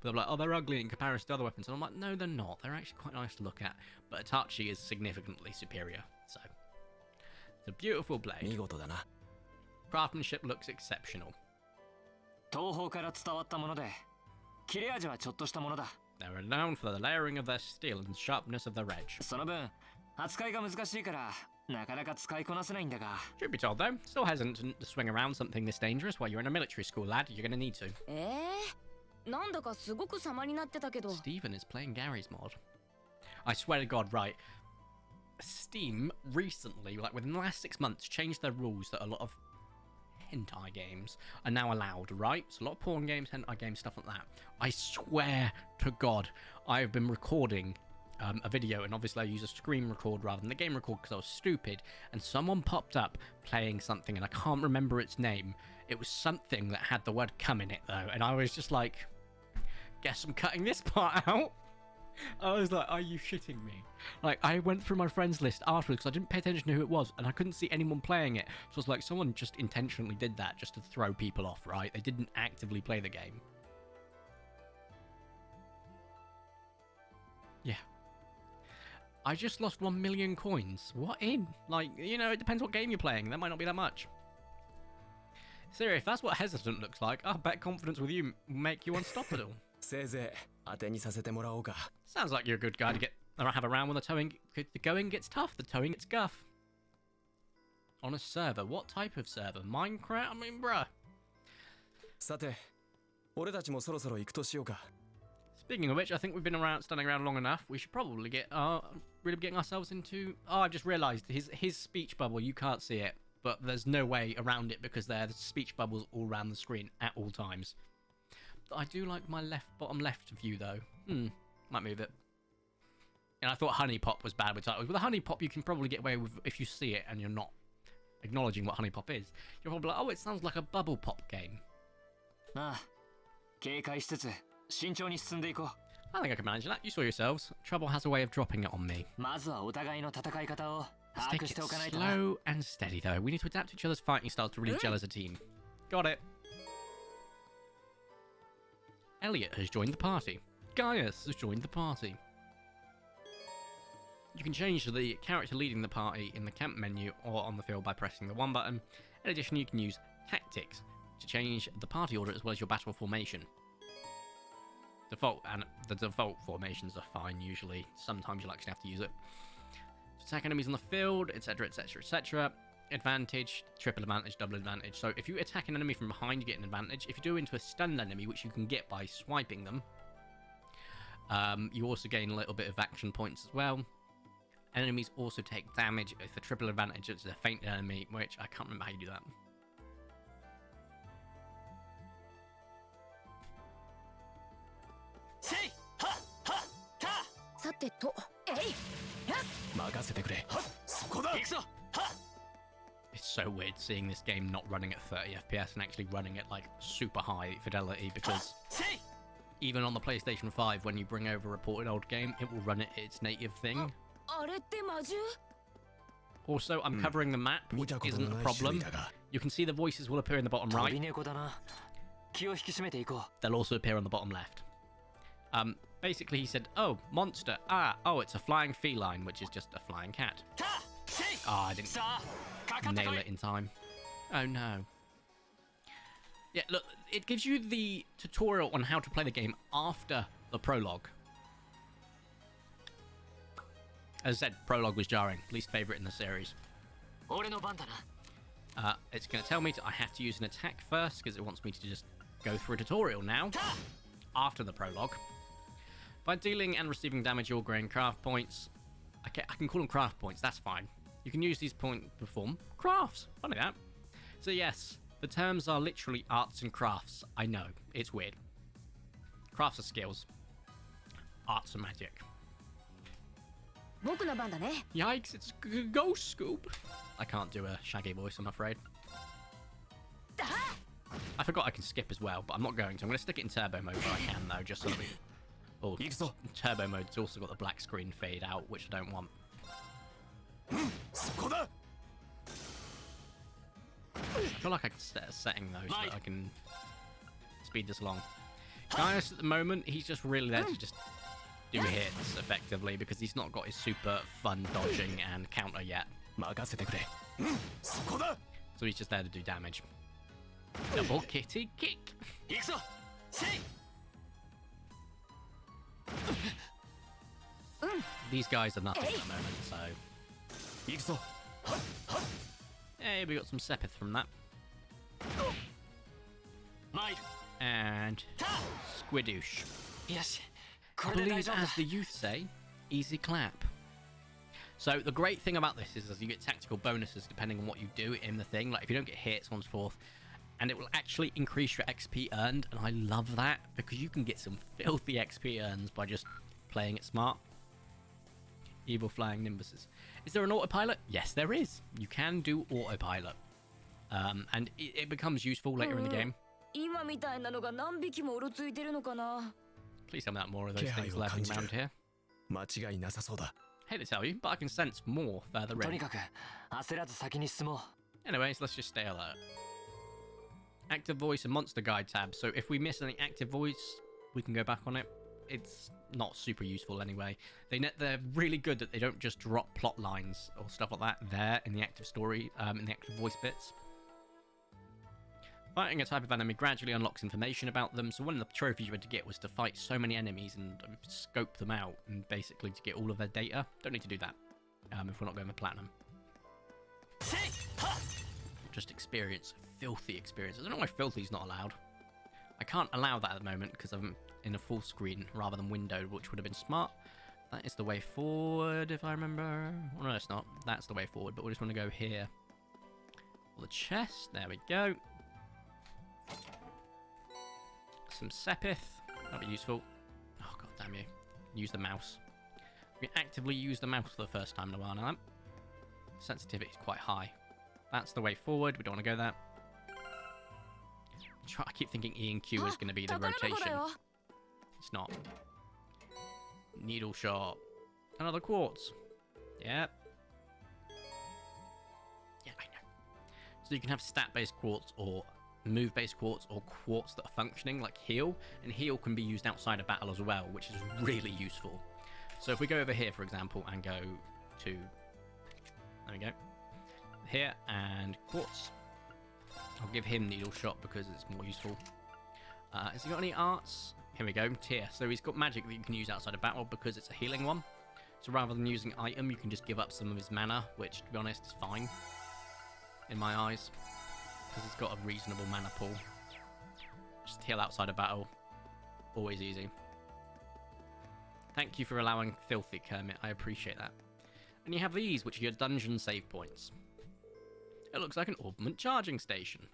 But they're like, oh, they're ugly in comparison to other weapons. And I'm like, no, they're not. They're actually quite nice to look at. But Itachi is significantly superior, so it's a beautiful blade. 見事だな。 Craftsmanship looks exceptional. 東方から伝わったもので、切れ味はちょっとしたものだ。 They're renowned for the layering of their steel and sharpness of their edge. その分、扱いが難しいから、なかなか使いこなせないんだが。 Truth be told, though, still hesitant to swing around something this dangerous while you're in a military school, lad. You're gonna need to. なんだかすごく様になってたけど。 Steven is playing Gary's mod. I swear to God, right? Steam recently, like within the last 6 months, changed their rules that a lot of hentai games are now allowed, right? So a lot of porn games, hentai games, stuff like that. I swear to God, I've been recording a video, and obviously I use a screen record rather than the game record because I was stupid, and someone popped up playing something, and I can't remember its name. It was something that had the word "come" in it, though, and I was just like, guess I'm cutting this part out. I was like, are you shitting me? Like, I went through my friends list afterwards because I didn't pay attention to who it was, and I couldn't see anyone playing it. So I was like, someone just intentionally did that just to throw people off, right? They didn't actively play the game. Yeah. I just lost 1 million coins. What in? Like, you know, it depends what game you're playing. That might not be that much. Seriously, if that's what hesitant looks like, I bet confidence with you will make you unstoppable. せいぜい当てにさせてもらおうか。 Sounds like you're a good guy to have around when the going gets tough, the towing gets guff. On a server, what type of server? Minecraft? I mean, bruh. さて、俺たちもそろそろ行くとしようか。 Speaking of which, I think we've been standing around long enough. We should probably get really getting ourselves into. Oh, I've just realised his speech bubble. You can't see it, but there's no way around it because there's speech bubbles all around the screen at all times. I do like my bottom left view though. Might move it. And I thought Honey Pop was bad with titles. With the Honey Pop, you can probably get away with if you see it and you're not acknowledging what Honey Pop is. You're probably like, oh, it sounds like a bubble pop game. なあ、警戒しつつ慎重に進んでいこう。 I think I can manage that. You saw yourselves. Trouble has a way of dropping it on me. まずはお互いの戦い方を Let's 把 take 握 it しておかないとな。 slow and steady though. We need to adapt to each other's fighting styles to really gel as a team. Got it. Elliot has joined the party. Gaius has joined the party. You can change the character leading the party in the camp menu or on the field by pressing the 1 button. In addition, you can use tactics to change the party order as well as your battle formation. The default formations are fine usually. Sometimes you'll actually have to use it. Attack enemies on the field, etc, etc, etc. Advantage, triple advantage, double advantage. So if you attack an enemy from behind, you get an advantage. If you do into a stunned enemy, which you can get by swiping them, you also gain a little bit of action points as well. Enemies also take damage. If a triple advantage, it's a faint enemy, which I can't remember how you do that. さてと、任せてくれ。そこだ。行くぞ。 It's so weird seeing this game not running at 30 FPS and actually running at like super high fidelity, because even on the PlayStation 5, when you bring over a reported old game, it will run it at its native thing. あれって魔獣? Also, I'm covering the map, which isn't a problem. You can see the voices will appear in the bottom right. They'll also appear on the bottom left. Basically, he said, "Oh, monster. Oh, it's a flying feline, which is just a flying cat." I didn't nail it in time. Oh no. Yeah, look, it gives you the tutorial on how to play the game after the prologue. As I said, prologue was jarring. Least favorite in the series. It's going to tell me I have to use an attack first, because it wants me to just go through a tutorial now, after the prologue. By dealing and receiving damage, you'll gain craft points. Okay, I can call them craft points, that's fine. You can use these points to perform crafts. Funny that. So yes, the terms are literally arts and crafts. I know, it's weird. Crafts are skills. Arts are magic. Yikes, it's a ghost scoop. I can't do a Shaggy voice, I'm afraid. I forgot I can skip as well, but I'm not going to. I'm going to stick it in turbo mode where I can, though, just so that we... Oh, turbo mode's also got the black screen fade out, which I don't want. I feel like I can set a setting, though, so that I can speed this along. Gaius, at the moment, he's just really there to just do hits, effectively, because he's not got his super fun dodging and counter yet. So he's just there to do damage. Double kitty kick! These guys are nothing at the moment, so... Hey, we got some Sepith from that. And... Squidoosh. I believe, as the youth say, easy clap. So the great thing about this is you get tactical bonuses depending on what you do in the thing. Like if you don't get hit, so on and so forth. And it will actually increase your XP earned, and I love that, because you can get some filthy XP earns by just playing it smart. Evil flying nimbuses. Is there an autopilot? Yes, there is. You can do autopilot. And it becomes useful later in the game. Please tell me that more of those things lurking around here. Hate to tell you, but I can sense more further in. Anyways, let's just stay alert. Active voice and monster guide tab. So if we miss any active voice, we can go back on it. It's not super useful anyway. They're really good that they don't just drop plot lines or stuff like that there in the active story, in the active voice bits. Fighting a type of enemy gradually unlocks information about them, so one of the trophies you had to get was to fight so many enemies and scope them out, and basically to get all of their data. Don't need to do that, if we're not going for platinum. Just experience, filthy experience. I don't know why filthy's not allowed. I can't allow that at the moment because I'm in a full screen rather than windowed, which would have been smart. That is the way forward, if I remember. Well, no, it's not. That's the way forward, but we just want to go here. The chest, there we go. Some Sepith, that'll be useful. Oh, god damn you. Use the mouse. We actively use the mouse for the first time in a while now. Sensitivity is quite high. That's the way forward, we don't want to go there. I keep thinking E and Q is going to be the rotation. It's not. Needle shot. Another quartz. Yep. Yeah, I know. So you can have stat-based quartz or move-based quartz or quartz that are functioning, like heal. And heal can be used outside of battle as well, which is really useful. So if we go over here, for example, and go to... There we go. Here, and quartz. I'll give him needle shot because it's more useful. Has he got any arts? Here we go, Tear. So he's got magic that you can use outside of battle because it's a healing one. So rather than using item, you can just give up some of his mana, which, to be honest, is fine in my eyes, because he's got a reasonable mana pool. Just heal outside of battle, always easy. Thank you for allowing Filthy Kermit, I appreciate that. And you have these, which are your dungeon save points. It looks like an augment charging station.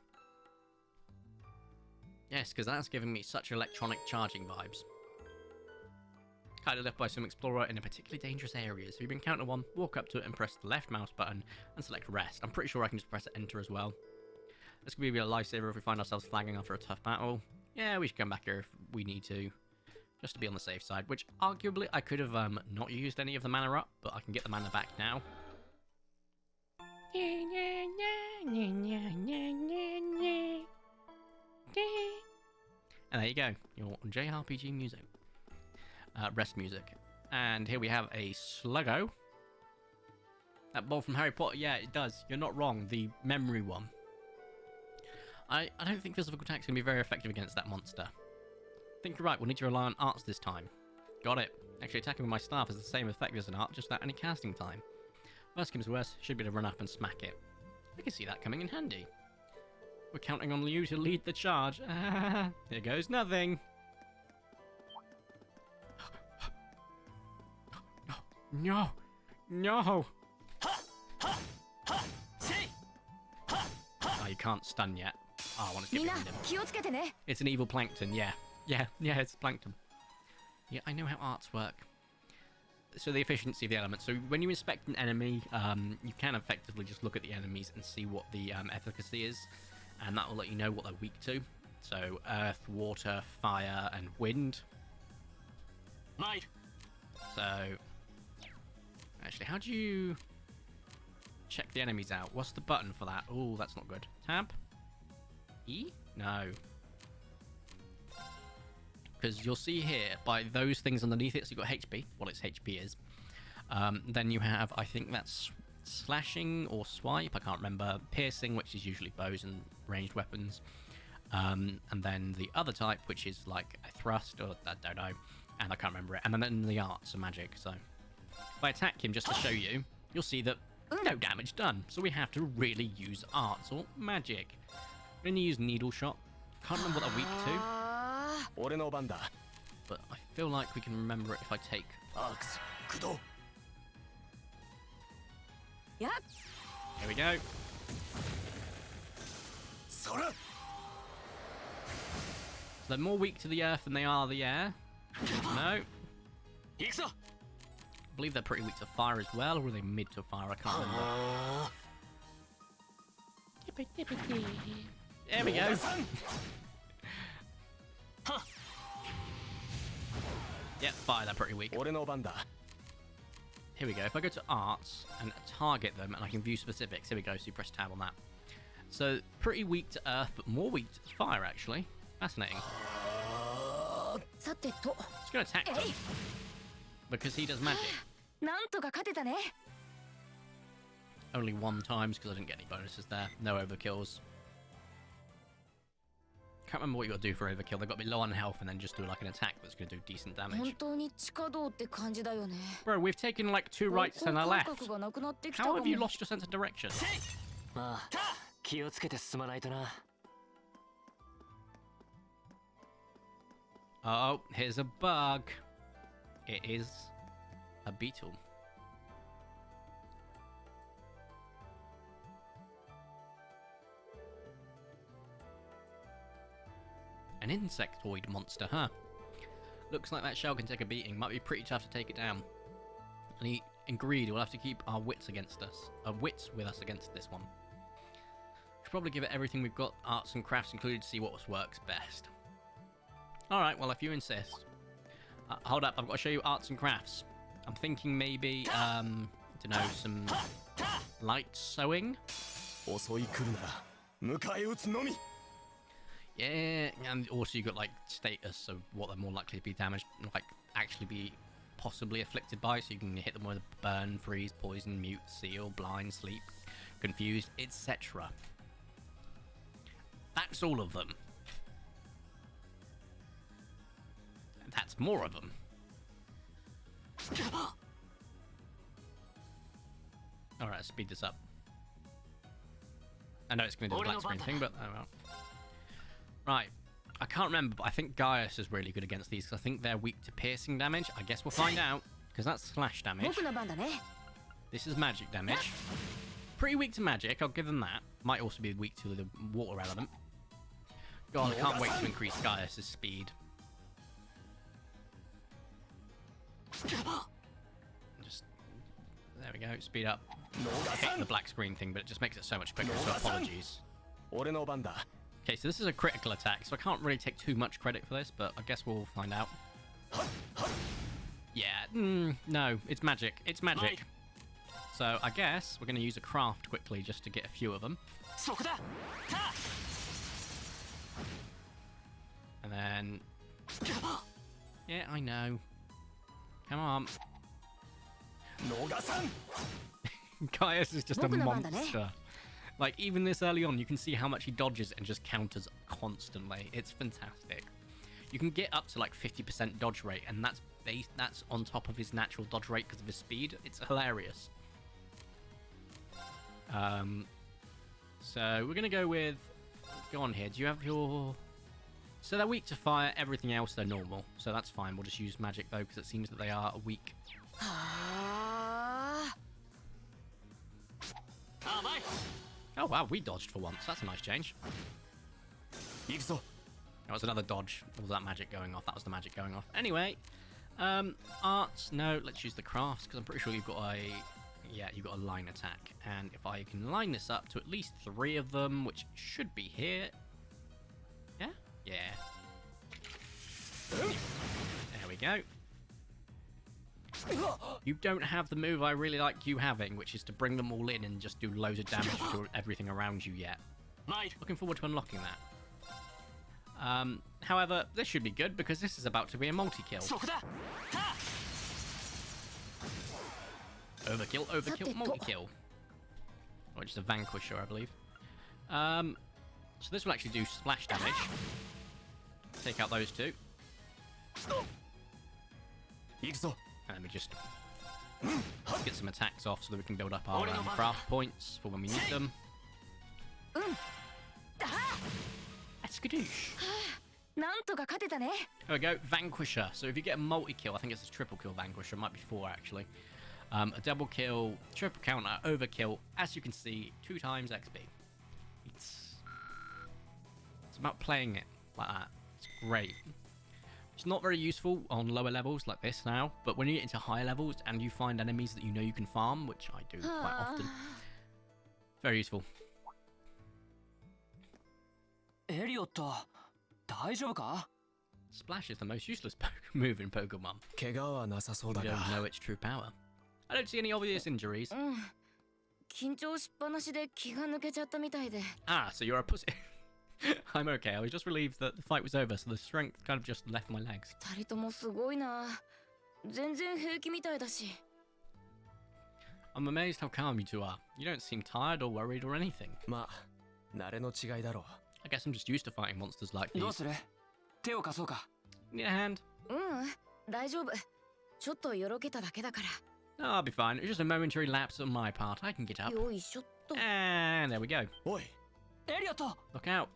Yes, because that's giving me such electronic charging vibes. Guided left by some explorer in a particularly dangerous area. So if you encounter one, walk up to it and press the left mouse button and select rest. I'm pretty sure I can just press enter as well. This could be a lifesaver if we find ourselves flagging after a tough battle. Yeah, we should come back here if we need to, just to be on the safe side, which arguably I could have not used any of the mana up, but I can get the mana back now. And there you go, your JRPG music. Rest music. And here we have a Sluggo. That ball from Harry Potter, yeah, it does. You're not wrong, the memory one. I don't think physical attack's going to be very effective against that monster. I think you're right, we'll need to rely on arts this time. Got it. Actually, attacking with my staff has the same effect as an art, just without any casting time. Worst comes worst, should be able to run up and smack it. I can see that coming in handy. We're counting on you to lead the charge. Here goes nothing. No! No! Oh, you can't stun yet. Oh, I want to get behind him. It's an evil plankton, yeah. Yeah, it's plankton. Yeah, I know how arts work. So the efficiency of the elements. So when you inspect an enemy, you can effectively just look at the enemies and see what the efficacy is. And that will let you know what they're weak to. So earth, water, fire, and wind. Might. So... actually, how do you check the enemies out? What's the button for that? Oh, that's not good. Tab? E? No. Because you'll see here, by those things underneath it, so you've got HP, what its HP is. Then you have, I think that's slashing or swipe, I can't remember. Piercing, which is usually bows and ranged weapons. And then the other type, which is like a thrust, or I don't know, and I can't remember it. And then the arts and magic, so... if I attack him just to show you, you'll see that no damage done. So we have to really use arts or magic. We're going to use Needle Shot. Can't remember what they're weak to. But I feel like we can remember it if I take... Yep. Here we go. So they're more weak to the earth than they are the air. No. I believe they're pretty weak to fire as well, or are they mid to fire? I can't remember. There we go. Yep, fire, they're pretty weak. Here we go. If I go to arts and target them, and I can view specifics, here we go, so you press tab on that. So, pretty weak to earth, but more weak to fire, actually. Fascinating. Just gonna attack him. Because he does magic. Only one times because I didn't get any bonuses there. No overkills. Can't remember what you got to do for overkill. They've got to be low on health and then just do like an attack that's going to do decent damage. Bro, we've taken like 2 rights and a left. How have you lost your sense of direction? Oh, here's a bug. It is a beetle. An insectoid monster, huh? Looks like that shell can take a beating. Might be pretty tough to take it down. And greed, we'll have to keep our wits against us. Our wits with us against this one. Should probably give it everything we've got, arts and crafts included, to see what works best. Alright, well, if you insist. Hold up, I've got to show you arts and crafts. I'm thinking maybe, I don't know, some light sewing? Yeah, and also you got like status of what they're more likely to be damaged, like actually be possibly afflicted by, so you can hit them with a burn, freeze, poison, mute, seal, blind, sleep, confused, etc. That's all of them. That's more of them. Alright, let's speed this up. I know it's going to do the black screen thing, but oh well. Right. I can't remember, but I think Gaius is really good against these, because I think they're weak to piercing damage. I guess we'll find out, because that's slash damage. This is magic damage. Pretty weak to magic, I'll give them that. Might also be weak to the water element. God, I can't wait to increase Gaius' speed. Just, there we go, speed up. Hit the black screen thing, but it just makes it so much quicker, so apologies. Okay, so this is a critical attack, so I can't really take too much credit for this, but I guess we'll find out. Yeah, no, it's magic. It's magic. So I guess we're going to use a craft quickly just to get a few of them. And then... Yeah, I know. Come on. Gaius is just a monster. Like, even this early on, you can see how much he dodges and just counters constantly. It's fantastic. You can get up to like 50% dodge rate, and that's on top of his natural dodge rate because of his speed. It's hilarious. So we're gonna go with... Go on here. Do you have your... So they're weak to fire. Everything else they're normal. So that's fine. We'll just use magic though, because it seems that they are weak. Oh wow, we dodged for once. That's a nice change. That was another dodge. Or was that magic going off? That was the magic going off. Anyway, arts. No, let's use the crafts because I'm pretty sure you've got a... Yeah, you've got a line attack. And if I can line this up to at least 3 of them, which should be here. Yeah? Yeah. There we go. You don't have the move I really like you having, which is to bring them all in and just do loads of damage to everything around you yet. Looking forward to unlocking that. However, this should be good because this is about to be a multi-kill. Overkill, overkill, multi-kill. Which is a vanquisher, I believe. So this will actually do splash damage. Take out those 2. And let me just get some attacks off so that we can build up our craft points for when we need them. That's skadoosh. There we go, Vanquisher. So if you get a multi-kill, I think it's a triple kill Vanquisher, it might be 4 actually. A double kill, triple counter, overkill, as you can see, 2 times XP. It's about playing it like that. It's great. It's not very useful on lower levels like this now, but when you get into higher levels and you find enemies that you know you can farm, which I do quite often, very useful. Splash is the most useless move in Pokemon. You don't know its true power. I don't see any obvious injuries. Ah, so you're a pussy. I'm okay. I was just relieved that the fight was over, so the strength kind of just left my legs. I'm amazed how calm you 2 are. You don't seem tired or worried or anything. I guess I'm just used to fighting monsters like these. Need a hand? Oh, I'll be fine. It's just a momentary lapse on my part. I can get up. And there we go. Look out.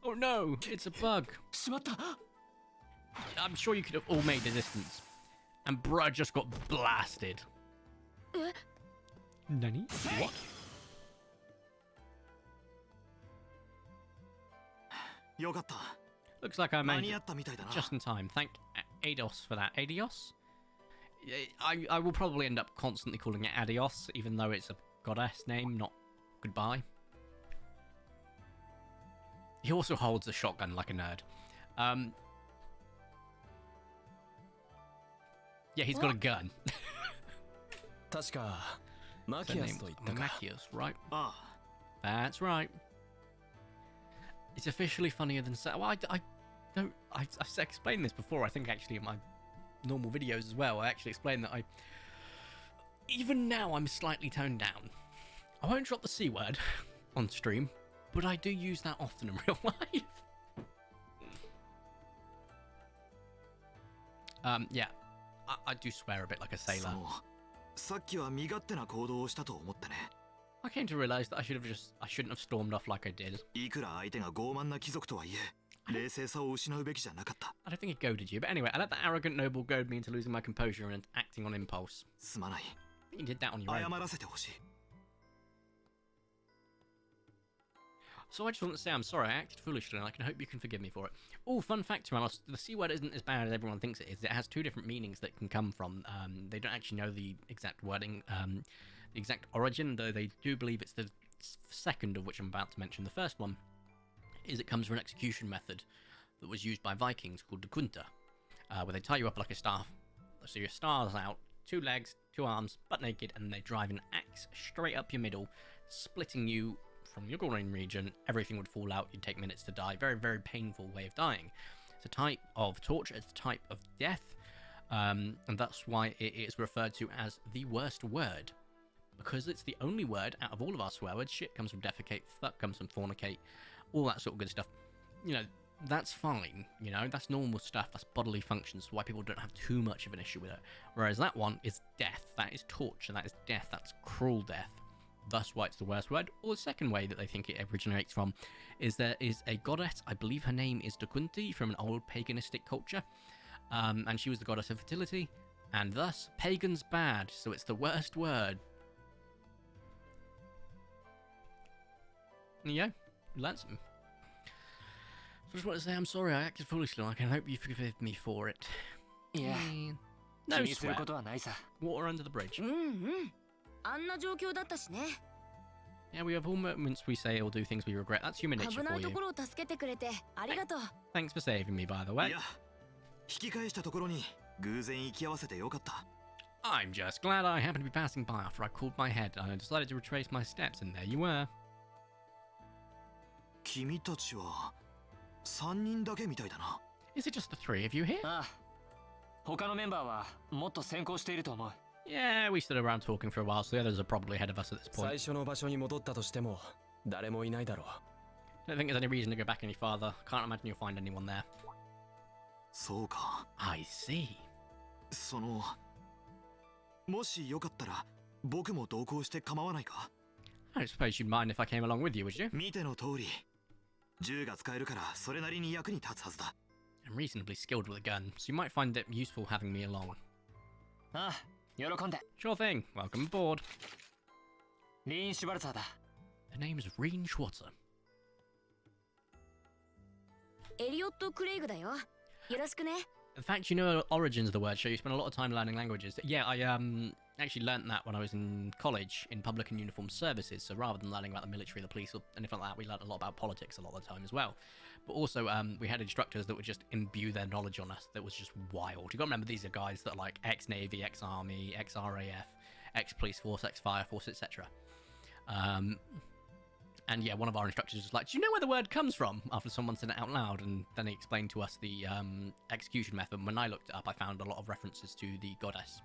Oh no, it's a bug. I'm sure you could have all made the distance. And bruh just got blasted. Nani? What? Looks like I made it just in time. Thank Adios for that. Adios? I will probably end up constantly calling it Adios, even though it's a goddess name, not goodbye. He also holds a shotgun like a nerd. Yeah, he's got a gun. Machias, right? That's right. It's officially funnier than... Well, I've explained this before, I think, actually, in my normal videos as well. I actually explained that even now, I'm slightly toned down. I won't drop the C word on stream, but I do use that often in real life. Yeah, I do swear a bit like a sailor. さっきは身勝手な行動をしたと思ってね。 I came to realize that I shouldn't have stormed off like I did. いくら相手が傲慢な貴族とはいえ、冷静さを失うべきじゃなかった。 I don't think it goaded you, but anyway, I let that arrogant noble goad me into losing my composure and acting on impulse. すまない。 You did that on your 謝 own. らせてほしい。 So I just want to say I'm sorry, I acted foolishly and I can hope you can forgive me for it. Oh, fun fact, Ramos, the C word isn't as bad as everyone thinks it is. It has two different meanings that can come from. They don't actually know the exact wording, the exact origin, though they do believe it's the second of which I'm about to mention. The first one is it comes from an execution method that was used by Vikings called the kunta, where they tie you up like a staff. So your star's out, 2 legs, 2 arms, butt naked, and they drive an axe straight up your middle, splitting you from your groin region. Everything would fall out. You'd take minutes to die. Very, very painful way of dying. It's a type of torture. It's a type of death, and that's why it is referred to as the worst word, because it's the only word out of all of our swear words. Shit comes from defecate, fuck comes from fornicate, all that sort of good stuff. You know, that's fine. You know, that's normal stuff. That's bodily functions. Why people don't have too much of an issue with it. Whereas that one is death. That is torture. That is death. That's cruel death. Thus why it's the worst word. Or the second way that they think it originates from is there is a goddess, I believe her name is Dakunti, from an old paganistic culture, and she was the goddess of fertility, and thus pagan's bad, so it's the worst word. Yeah, you learned something. So I just want to say I'm sorry I acted foolishly, and I can hope you forgive me for it. Yeah. No sweat. Water under the bridge. あんな状況だったしね。 Yeah, we have all moments we say or do things we regret. That's human nature 危 for ないと you. ころを助けてくれてありがとう。 Thanks for saving me, by the way. いや、引き返したところに偶然行き合わせてよかった。 I'm just glad I happened to be passing by after I called my head and I decided to retrace my steps, and there you were. 君たちは3人だけみたいだな。 Is it just the 3 of you here? ああ。他のメンバーはもっと先行していると思う。 Yeah, we stood around talking for a while, so the others are probably ahead of us at this point. 最初の場所に戻ったとしても誰もいないだろう。 Don't think there's any reason to go back any farther. Can't imagine you'll find anyone there. そうか。 I see. その、もしよかったら僕も同行して構わないか？ I don't suppose you'd mind if I came along with you, would you? 見ての通り、銃が使えるからそれなりに役に立つはずだ。 I'm reasonably skilled with a gun, so you might find it useful having me along. ああ、喜んで。 Sure thing. Welcome aboard. リーン・シュバルツァーだ。 The name is Reen Schwarzer. エリオット・クレイグだよ。よろしくね。 In fact, you know origins of the word, so you spend a lot of time learning languages. Yeah, I actually learnt that when I was in college in public and uniformed services. So rather than learning about the military, the police, or anything like that, we learnt a lot about politics a lot of the time as well. But also, we had instructors that would just imbue their knowledge on us that was just wild. You got to remember, these are guys that are like ex-Navy, ex-Army, ex-RAF, ex-Police Force, ex-Fire Force, etc. And yeah, one of our instructors was like, do you know where the word comes from? After someone said it out loud, and then he explained to us the execution method. When I looked it up, I found a lot of references to the goddess.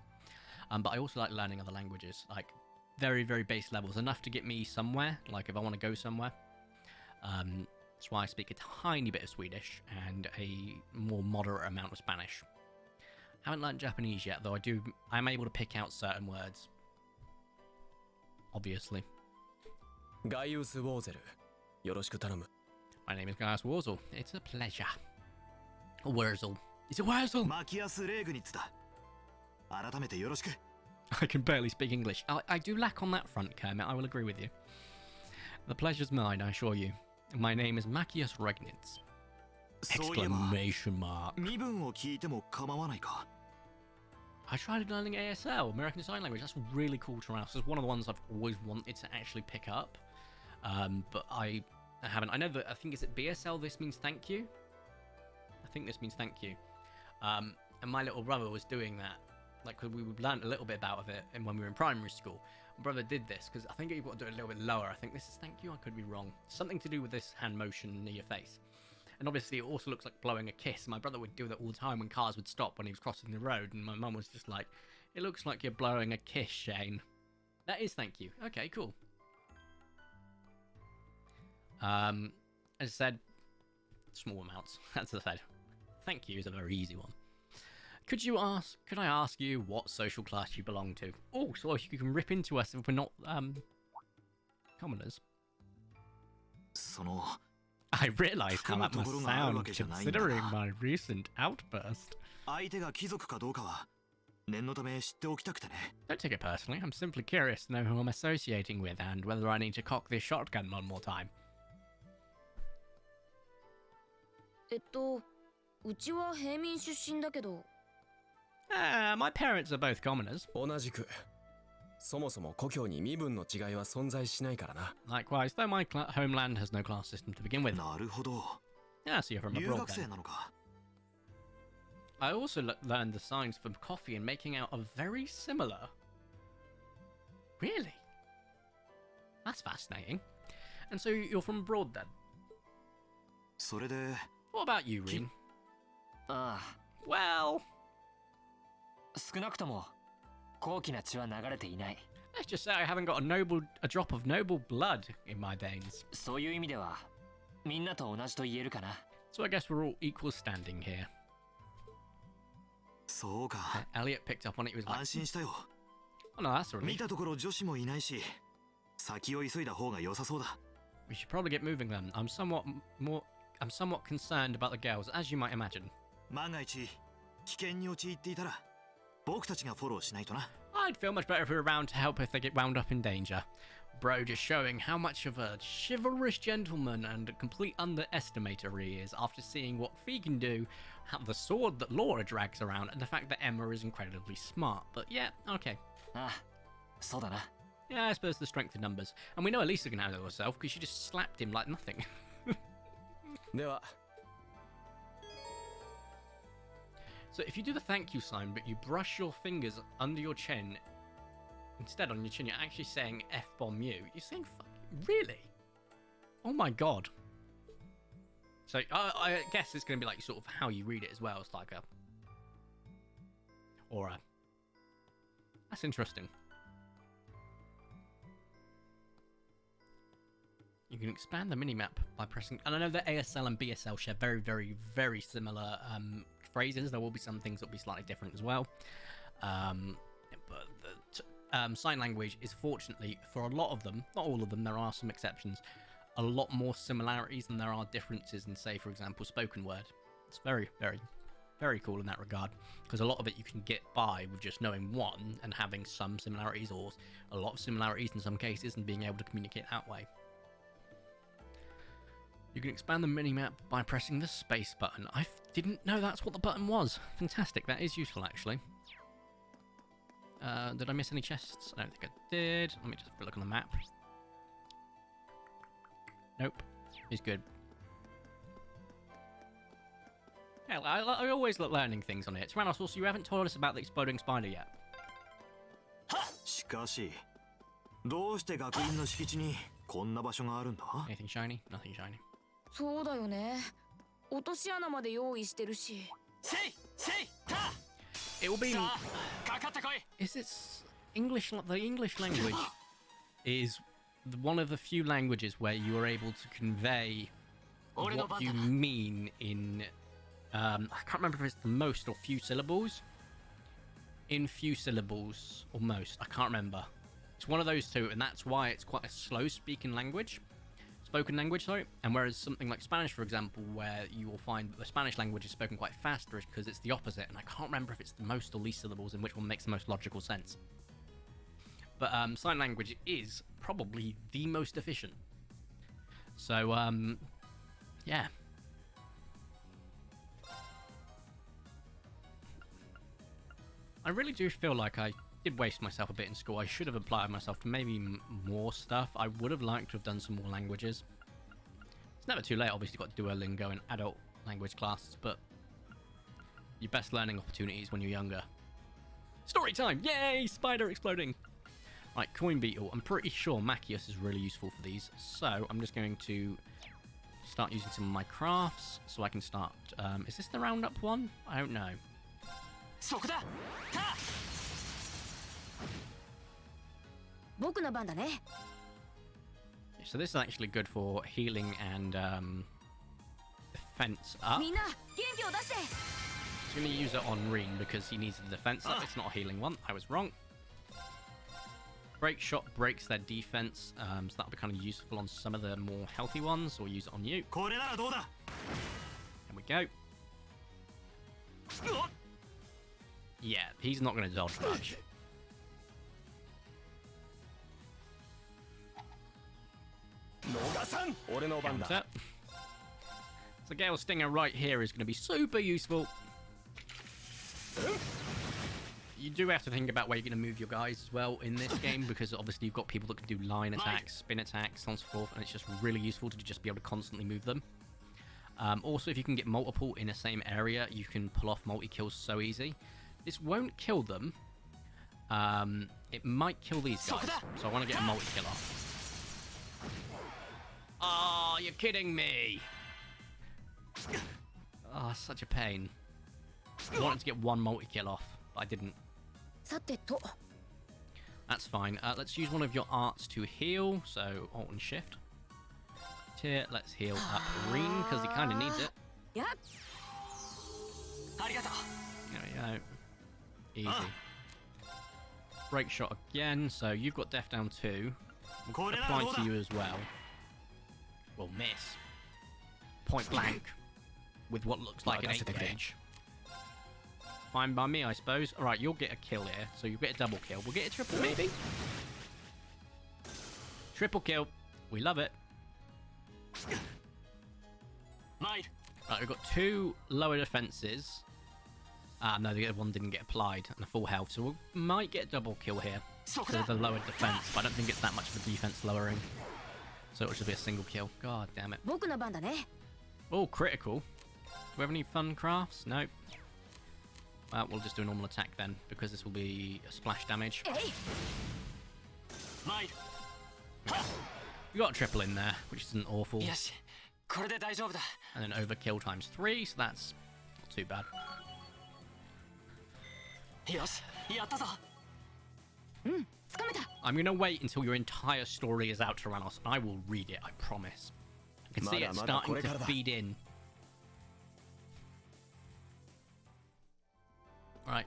But I also like learning other languages, like very, very base levels, enough to get me somewhere, like if I want to go somewhere. That's why I speak a tiny bit of Swedish and a more moderate amount of Spanish. Haven't learned Japanese yet, though I'm able to pick out certain words. Obviously. ガイウス・ウォーゼル、よろしく頼む。 My name is Gaius Wurzel. It's a pleasure. Wurzel. It's a Wurzel! マキアス・レーグニッツだ。改めてよろしく。I can barely speak English. I do lack on that front, Kermit. I will agree with you. The pleasure's mine, I assure you. My name is Macias Regnitz. そういえば、 Exclamation mark. 身分を聞いても構わないか？ I tried learning ASL, American Sign Language. That's really cool to learn. It's one of the ones I've always wanted to actually pick up. But I haven't. I know that, I think, is it BSL, this means thank you? I think this means thank you. And my little brother was doing that. Like, we learned a little bit about it when we were in primary school. My brother did this, because I think you've got to do it a little bit lower. I think this is thank you, I could be wrong. Something to do with this hand motion near your face. And obviously it also looks like blowing a kiss. My brother would do that all the time when cars would stop when he was crossing the road, and my mum was just like, it looks like you're blowing a kiss, Shane. That is thank you. Okay, cool. As I said, small amounts. As I said, thank you is a very easy one. Could I ask you what social class you belong to? Oh, so you can rip into us if we're not commoners. I realise how that must sound considering my recent outburst. Don't take it personally, I'm simply curious to know who I'm associating with and whether I need to cock this shotgun one more time. うちは平民出身だけど。My parents are both commoners. 同じく。そもそも故郷に身分の違いは存在しないからな。 Likewise, though my homeland has no class system to begin with. なるほど。Yeah, so you're from 留 abroad 学生 then. なのか。I also learned the signs for coffee and making out are very similar. Really? That's fascinating. And so you're from abroad then? それで。 What about you, Reen? ああ。 Well... 少なくとも高貴な血は流れていない。 Let's just say I haven't got a drop of noble blood in my veins. そういう意味ではみんなと同じと言えるかな。 So I guess we're all equal standing here. そうか。Elliot picked up on it. He was like, 安心したよ。Oh no, that's a relief. 見たところ女子もいないし、先を急いだ方が良さそうだ。 We should probably get moving then. I'm somewhat concerned about the girls, as you might imagine. 万が一危険に陥っていたら。 僕たちがフォローしないとな。 I'd feel much better if we were around to help if they get wound up in danger. Bro just showing how much of a chivalrous gentleman and a complete underestimator he is after seeing what Fee can do, the sword that Laura drags around, and the fact that Emma is incredibly smart. But yeah, okay. ああ、そうだな。 Yeah, I suppose the strength of numbers. And we know Elisa can handle herself because she just slapped him like nothing. では So if you do the thank you sign, but you brush your fingers under your chin, instead on your chin, you're actually saying F-bomb you. You're saying fuck, really? Oh my god. So I guess it's going to be like sort of how you read it as well. It's like a... Or a... That's interesting. You can expand the minimap by pressing... And I know that ASL and BSL share very, very, very similar phrases. There will be some things that will be slightly different as well. But the sign language is fortunately, for a lot of them, not all of them, there are some exceptions, a lot more similarities than there are differences in, say, for example, spoken word. It's very, very, very cool in that regard, because a lot of it you can get by with just knowing one and having some similarities, or a lot of similarities in some cases, and being able to communicate that way. You can expand the minimap by pressing the space button. I didn't know that's what the button was. Fantastic, that is useful actually. Did I miss any chests? I don't think I did. Let me just have a look on the map. Nope, he's good. Yeah, I always look learning things on it. Tyrannosaurus, you haven't told us about the exploding spider yet. しかし、どうして学院の敷地にこんな場所があるんだ? Anything shiny? Nothing shiny. そうだよね。落とし穴まで用意してるし。せいせいた。 It will be. さあ、かかってこい。 Is this English? The English language is one of the few languages where you are able to convey what you mean in. I can't remember if it's the most or few syllables. In few syllables or most, I can't remember. It's one of those two, and that's why it's quite a slow-spoken language. Spoken language, sorry. And whereas something like Spanish, for example, where you will find that the Spanish language is spoken quite faster, is because it's the opposite. And I can't remember if it's the most or least syllables, in which one makes the most logical sense. But sign language is probably the most efficient. So, yeah. I really do feel like I did waste myself a bit in school. I should have applied myself to maybe more stuff. I would have liked to have done some more languages. It's never too late, obviously you've got Duolingo and adult language classes, but your best learning opportunities when you're younger. Story time! Yay! Spider exploding! Right, Coin Beetle. I'm pretty sure Machias is really useful for these, so I'm just going to start using some of my crafts so I can start... is this the roundup one? I don't know. そこだ。た。僕の番だね。So this is actually good for healing and defense up. So I'm going to use it on Reen because he needs the defense up. It's not a healing one. I was wrong. Break shot breaks their defense, so that'll be kind of useful on some of the more healthy ones, or use it on you. There we go. Yeah, he's not going to dodge much. Counter. So Gale Stinger right here is going to be super useful. You do have to think about where you're going to move your guys as well in this game, because obviously you've got people that can do line attacks, spin attacks, so on and so forth, and it's just really useful to just be able to constantly move them. Also, if you can get multiple in the same area, you can pull off multi-kills so easy. This won't kill them. It might kill these guys, so I want to get a multi-kill off. Oh, you're kidding me! Oh, such a pain. I wanted to get one multi-kill off, but I didn't. That's fine. Let's use one of your arts to heal, so Alt and Shift. Here, let's heal up Reen, because he kind of needs it. There we go. Easy. Break shot again, so you've got Death Down 2. Apply to you as well. Will miss. Point blank. With what looks like an 8 gauge. Fine by me, I suppose. Alright, you'll get a kill here, so you'll get a double kill. We'll get a triple, maybe? Triple kill. We love it. Right, we've got 2 lower defenses. No, the other one didn't get applied, and a full health, so we might get a double kill here. Because of the lower defense, but I don't think it's that much of a defense lowering. So it should be a single kill. God damn it. Oh, critical. Do we have any fun crafts? Nope. Well, we'll just do a normal attack then, because this will be a splash damage. We got a triple in there, which isn't awful. And then overkill times 3, so that's not too bad. I'm going to wait until your entire story is out, Tyrannos, and I will read it, I promise. I can see it starting to feed in. Right.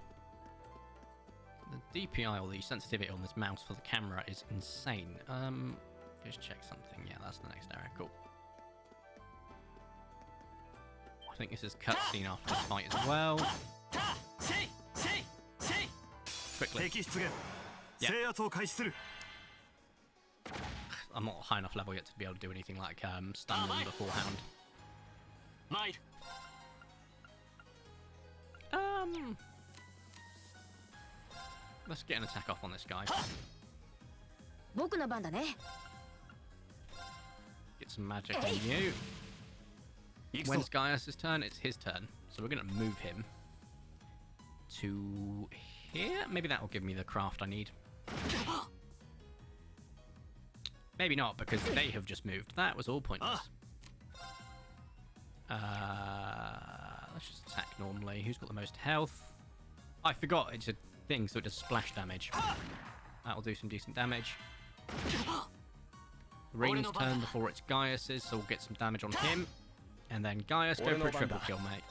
The DPI, or the sensitivity on this mouse for the camera, is insane. Just check something. Yeah, that's the next area. Cool. I think this is cutscene after this fight as well. Quickly. Yeah. I'm not high enough level yet to be able to do anything like stun them beforehand. Let's get an attack off on this guy. Get some magic on you. When it's Gaius' turn, it's his turn. So we're going to move him to here. Maybe that will give me the craft I need. Maybe not, because they have just moved. That was all pointless. Let's just attack normally. Who's got the most health? I forgot it's a thing, so it does splash damage. That'll do some decent damage. Reen's turn before it's Gaius's, so we'll get some damage on him. And then Gaius, go for a triple kill, mate.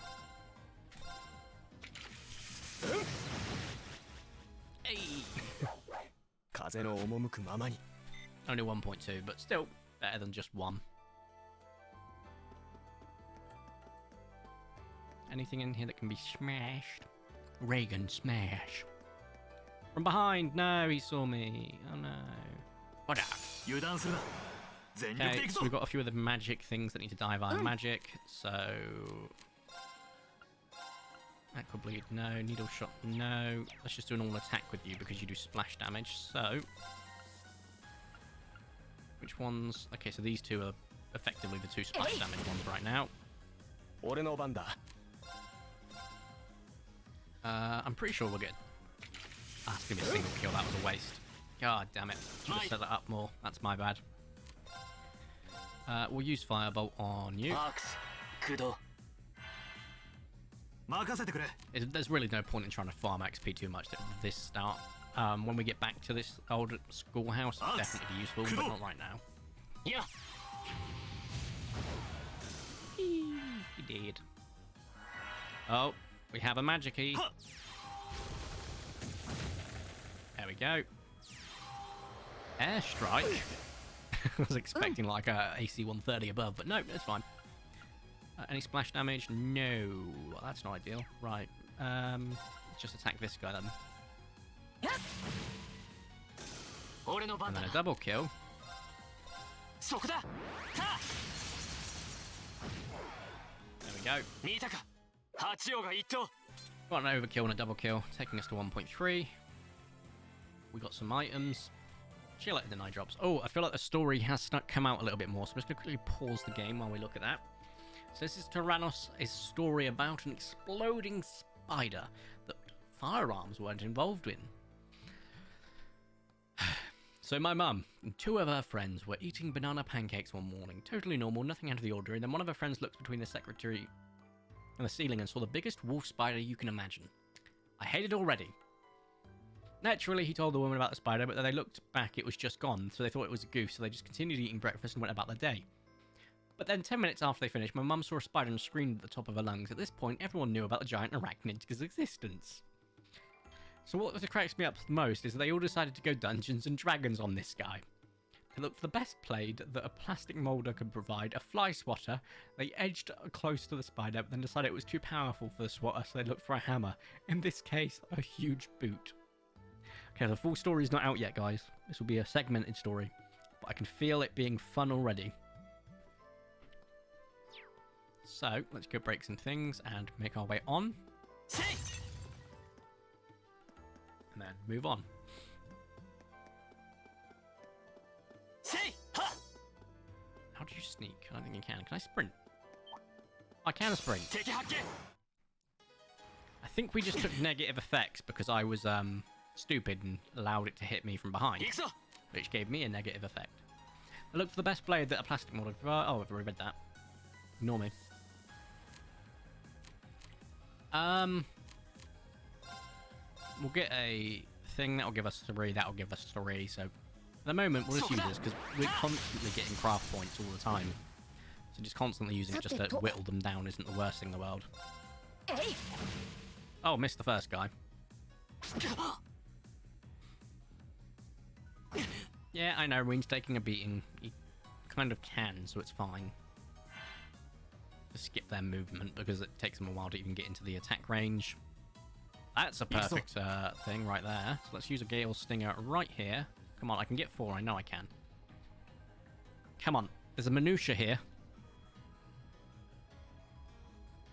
Hey! Only 1.2, but still better than just 1. Anything in here that can be smashed? Reagan, smash. From behind! No, he saw me. Oh no. What up? Okay, so we've got a few of the magic things that need to die via magic, so... Aqua Bleed, no. Needle Shot, no. Let's just do a normal attack with you because you do splash damage, so... Which ones? Okay, so these two are effectively the 2 splash damage ones right now. I'm pretty sure we'll get... Ah, it's gonna be a single kill, that was a waste. God damn it. Should have set that up more. That's my bad. We'll use Firebolt on you. There's really no point in trying to farm XP too much at this start. When we get back to this old schoolhouse, it'll definitely be useful, but not right now. Yeah. He did. Oh, we have a magic key. There we go. Airstrike. I was expecting like a AC 130 above, but no, it's fine. Any splash damage? No. Well, that's not ideal. Right. Just attack this guy then. And then a double kill. There we go. Got an overkill and a double kill, taking us to 1.3. We got some items. She let the 9 drops. Oh, I feel like the story has come out a little bit more, so I'm just going to quickly pause the game while we look at that. So this is Tyrannos, a story about an exploding spider that firearms weren't involved in. So my mum and 2 of her friends were eating banana pancakes one morning. Totally normal, nothing out of the ordinary. Then one of her friends looked between the secretary and the ceiling and saw the biggest wolf spider you can imagine. I hate it already. Naturally, he told the woman about the spider, but then they looked back, it was just gone, so they thought it was a goose, so they just continued eating breakfast and went about their day. But then 10 minutes after they finished, my mum saw a spider and screamed at the top of her lungs. At this point, everyone knew about the giant arachnid's existence. So what cracks me up the most is that they all decided to go Dungeons and Dragons on this guy. They looked for the best blade that a plastic moulder could provide, a fly swatter. They edged close to the spider, but then decided it was too powerful for the swatter, so they looked for a hammer. In this case, a huge boot. Okay, the full story is not out yet, guys. This will be a segmented story, but I can feel it being fun already. So, let's go break some things and make our way on. And then move on. How do you sneak? I don't think you can. Can I sprint? I can sprint. I think we just took negative effects because I was stupid and allowed it to hit me from behind, which gave me a negative effect. I looked for the best blade that a plastic model. Oh, I've already read that. Ignore me. We'll get a thing that'll give us 3. That'll give us 3. So, at the moment, we'll just use this because we're constantly getting craft points all the time. So just constantly using it just to whittle them down isn't the worst thing in the world. Oh, missed the first guy. Yeah, I know, Reen's taking a beating. He kind of can, so it's fine. Just skip their movement because it takes them a while to even get into the attack range. That's a perfect thing right there. So let's use a Gale Stinger right here. Come on, I can get 4. I know I can. Come on. There's a minutia here.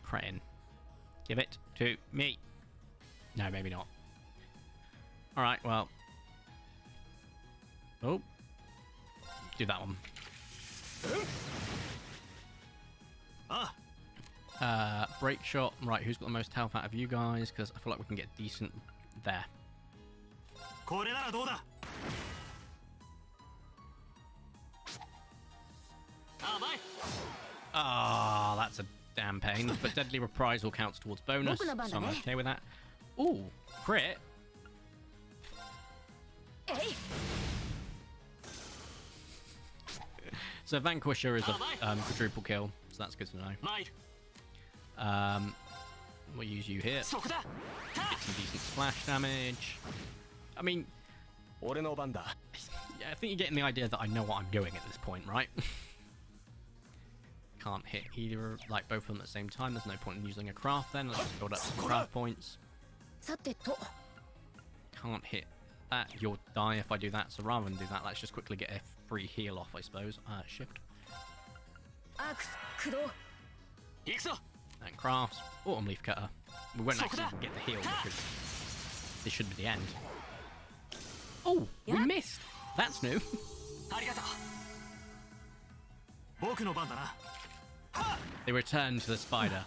Praying. Give it to me. No, maybe not. Alright, well. Oh. Do that one. Break shot. Right, who's got the most health out of you guys? Because I feel like we can get decent there. Ah, that's a damn pain. But deadly reprisal counts towards bonus, so I'm okay with that. Ooh, crit. So Vanquisher is a quadruple kill, so that's good to know. We'll use you here. Get some decent splash damage. I mean, yeah, I think you're getting the idea that I know what I'm doing at this point, right? Can't hit either, like both of them at the same time. There's no point in using a craft then. Let's just build up some craft points. Can't hit that. You'll die if I do that. So rather than do that, let's just quickly get a free heal off, I suppose. Shift. And crafts. Autumn Leaf Cutter. We won't actually even get the heal because this should be the end. Oh, we missed. That's new. They returned to the spider.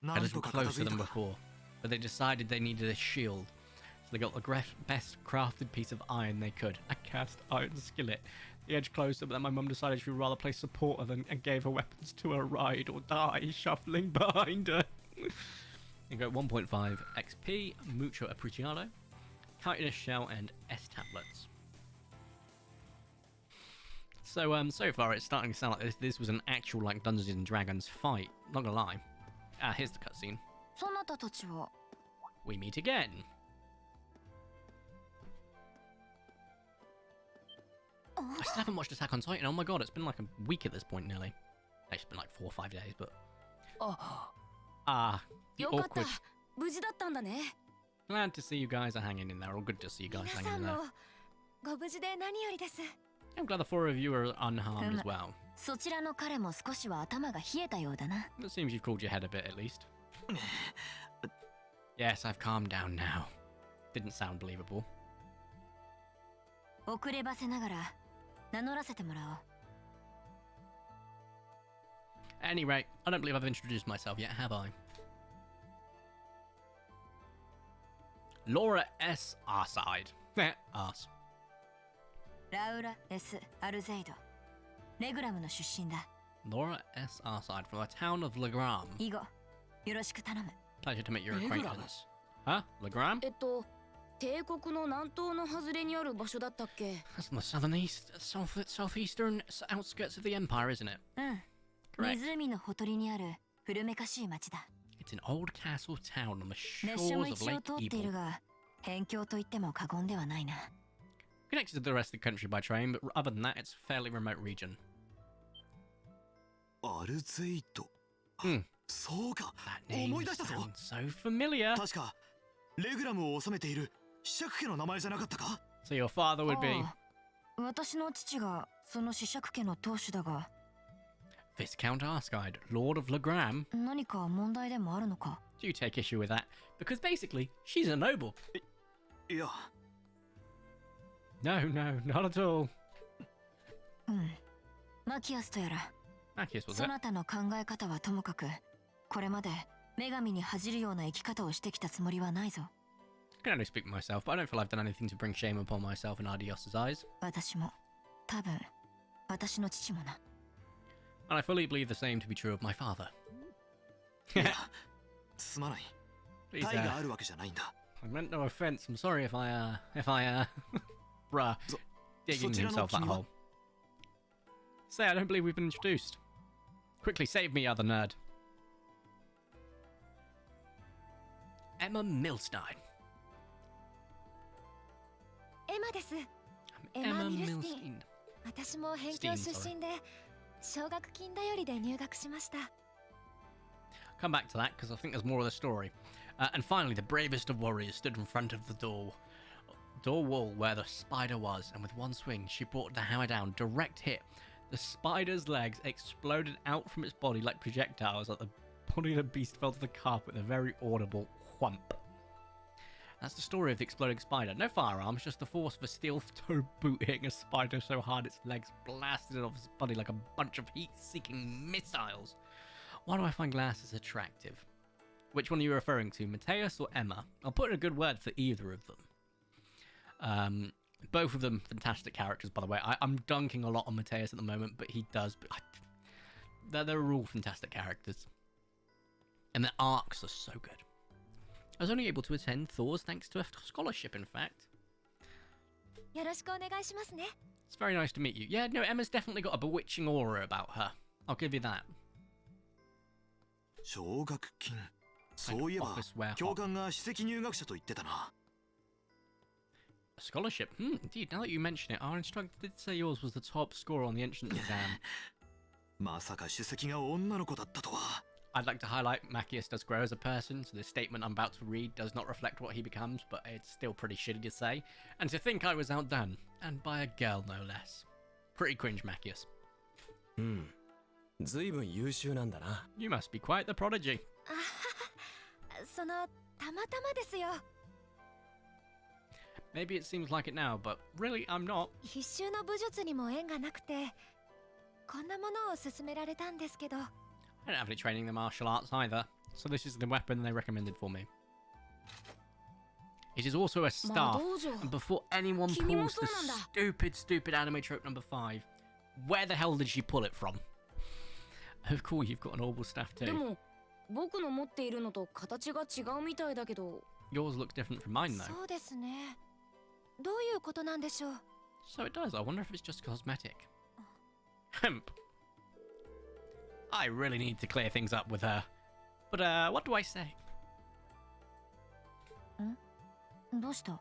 A little closer than before. But they decided they needed a shield. So they got the best crafted piece of iron they could. A cast iron skillet. The edge closer, but then my mum decided she would rather play supporter than and gave her weapons to her ride or die shuffling behind her. You got 1.5 XP, mucho apreciado, chitinous shell, and S tablets. So so far it's starting to sound like this was an actual like Dungeons and Dragons fight. Not gonna lie. Ah, here's the cutscene. そなたたちは We meet again. I still haven't watched Attack on Titan. Oh my god, it's been like a week at this point nearly. It's been like 4 or 5 days, but the よかった awkward. 無事だったんだね Glad to see you guys are hanging in there, or good to see you guys 皆 hanging さ in ん there. もご無事で何よりです I'm glad the 4 of you are unharmed as well. そちらの彼も少しは頭が冷えたようだな It seems you've cooled your head a bit at least. Yes, I've calmed down now. Didn't sound believable. 遅ればせながら名乗らせてもらおう At any rate, I don't believe I've introduced myself yet, have I? Laura S. Arside. Arse. ラウラ S. アルゼイドレグラムの出身だ Laura S. Arside from the town of Legram. 以後よろしく頼む Pleasure to make your Legram? acquaintance. Huh? Legram? 帝国の南東の外れにある場所だったっけ That's on the southeastern outskirts of the empire, isn't it? うん Correct. 湖のほとりにある古めかしい町だ It's an old castle town on the 列車も shores of 一応 Lake 通ってい Evil. るが辺境と言っても過言ではないな Connected to the rest of the country by train, but other than that, it's a fairly remote region. アルゼイド。そうか。 That name 思い出したぞ。 sounds so familiar. 確かレグラムを治めている子爵家の名前じゃなかったか？ So your father would be ああ私の父がその子爵家の当主だが Viscount Arside, Lord of Legram. 何か問題でもあるのか Do you take issue with that? Because basically, she's a noble. いや。No, not at all. うんマキアスとやら Machias was そ it? なたの考え方はともかくこれまで女神に恥じるような生き方をしてきたつもりはないぞ I can only speak for myself, but I don't feel I've done anything to bring shame upon myself in Ardios's eyes. 私も多分私の父もな And I fully believe the same to be true of my father. いや、すまない。 Please, 体があるわけじゃないんだ。 I meant no offense. I'm sorry if I, bruh, digging himself that hole. Say, I don't believe we've been introduced. Quickly, save me, other nerd. Emma Milstein. エマです I'm エマ Emma ミルスティン Milstein. 私も辺境出身で奨学金頼りで入学しました Come back to that because I think there's more of the story. And finally, the bravest of warriors stood in front of the door wall where the spider was, and with one swing, she brought the hammer down. Direct hit. The spider's legs exploded out from its body like projectiles, like the body of the beast fell to the carpet with a very audible whump. That's the story of the exploding spider. No firearms, just the force of a steel-toe boot hitting a spider so hard its legs blasted it off its body like a bunch of heat-seeking missiles. Why do I find glasses attractive? Which one are you referring to, Mateus or Emma? I'll put in a good word for either of them. Both of them fantastic characters, by the way. I'm dunking a lot on Mateus at the moment, but he does. But they're all fantastic characters. And their arcs are so good. I was only able to attend Thor's thanks to a scholarship, in fact. よろしくお願いしますね It's very nice to meet you. Yeah, no, Emma's definitely got a bewitching aura about her. I'll give you that. 奨学金。そういえば Office where 教官が首席入学者と言ってたな。 A scholarship? Indeed, now that you mention it, our instructor did say yours was the top score on the entrance exam. まさか首席が女の子だったとは。 I'd like to highlight Machias does grow as a person, so the statement I'm about to read does not reflect what he becomes, but it's still pretty shitty to say. And to think I was outdone, and by a girl no less. Pretty cringe, Machias. ずいぶん優秀なんだな。 You must be quite the prodigy. そのたまたまですよ Maybe it seems like it now, but really I'm not. 必修の武術にも縁がなくてこんなものを勧められたんですけど I don't have any training in the martial arts either, so this is the weapon they recommended for me. It is also a staff, and before anyone pulls the stupid anime trope number 5, where the hell did she pull it from? Of course, you've got an orbital staff too. でも僕の持っているのと形が違うみたいだけど Yours looks different from mine though. そうですねどういうことなんでしょう So it does. I wonder if it's just cosmetic. Hemp. I really need to clear things up with her. But, what do I say? どうした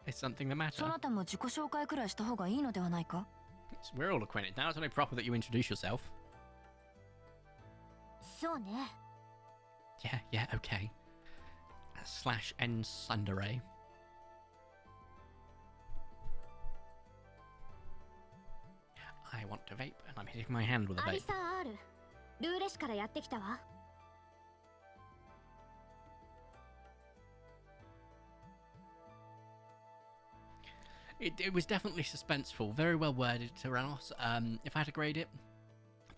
Is something the matter? そなたも自己紹介くらいした方がいいのではないか We're all acquainted now. It's only proper that you introduce yourself. そうね Yeah, okay. Slash N Sundere. I want to vape, and I'm hitting my hand with a アリ vape. サ R ルーレ市からやってきたわ It was definitely suspenseful, very well worded, Tyrannos. If I had to grade it,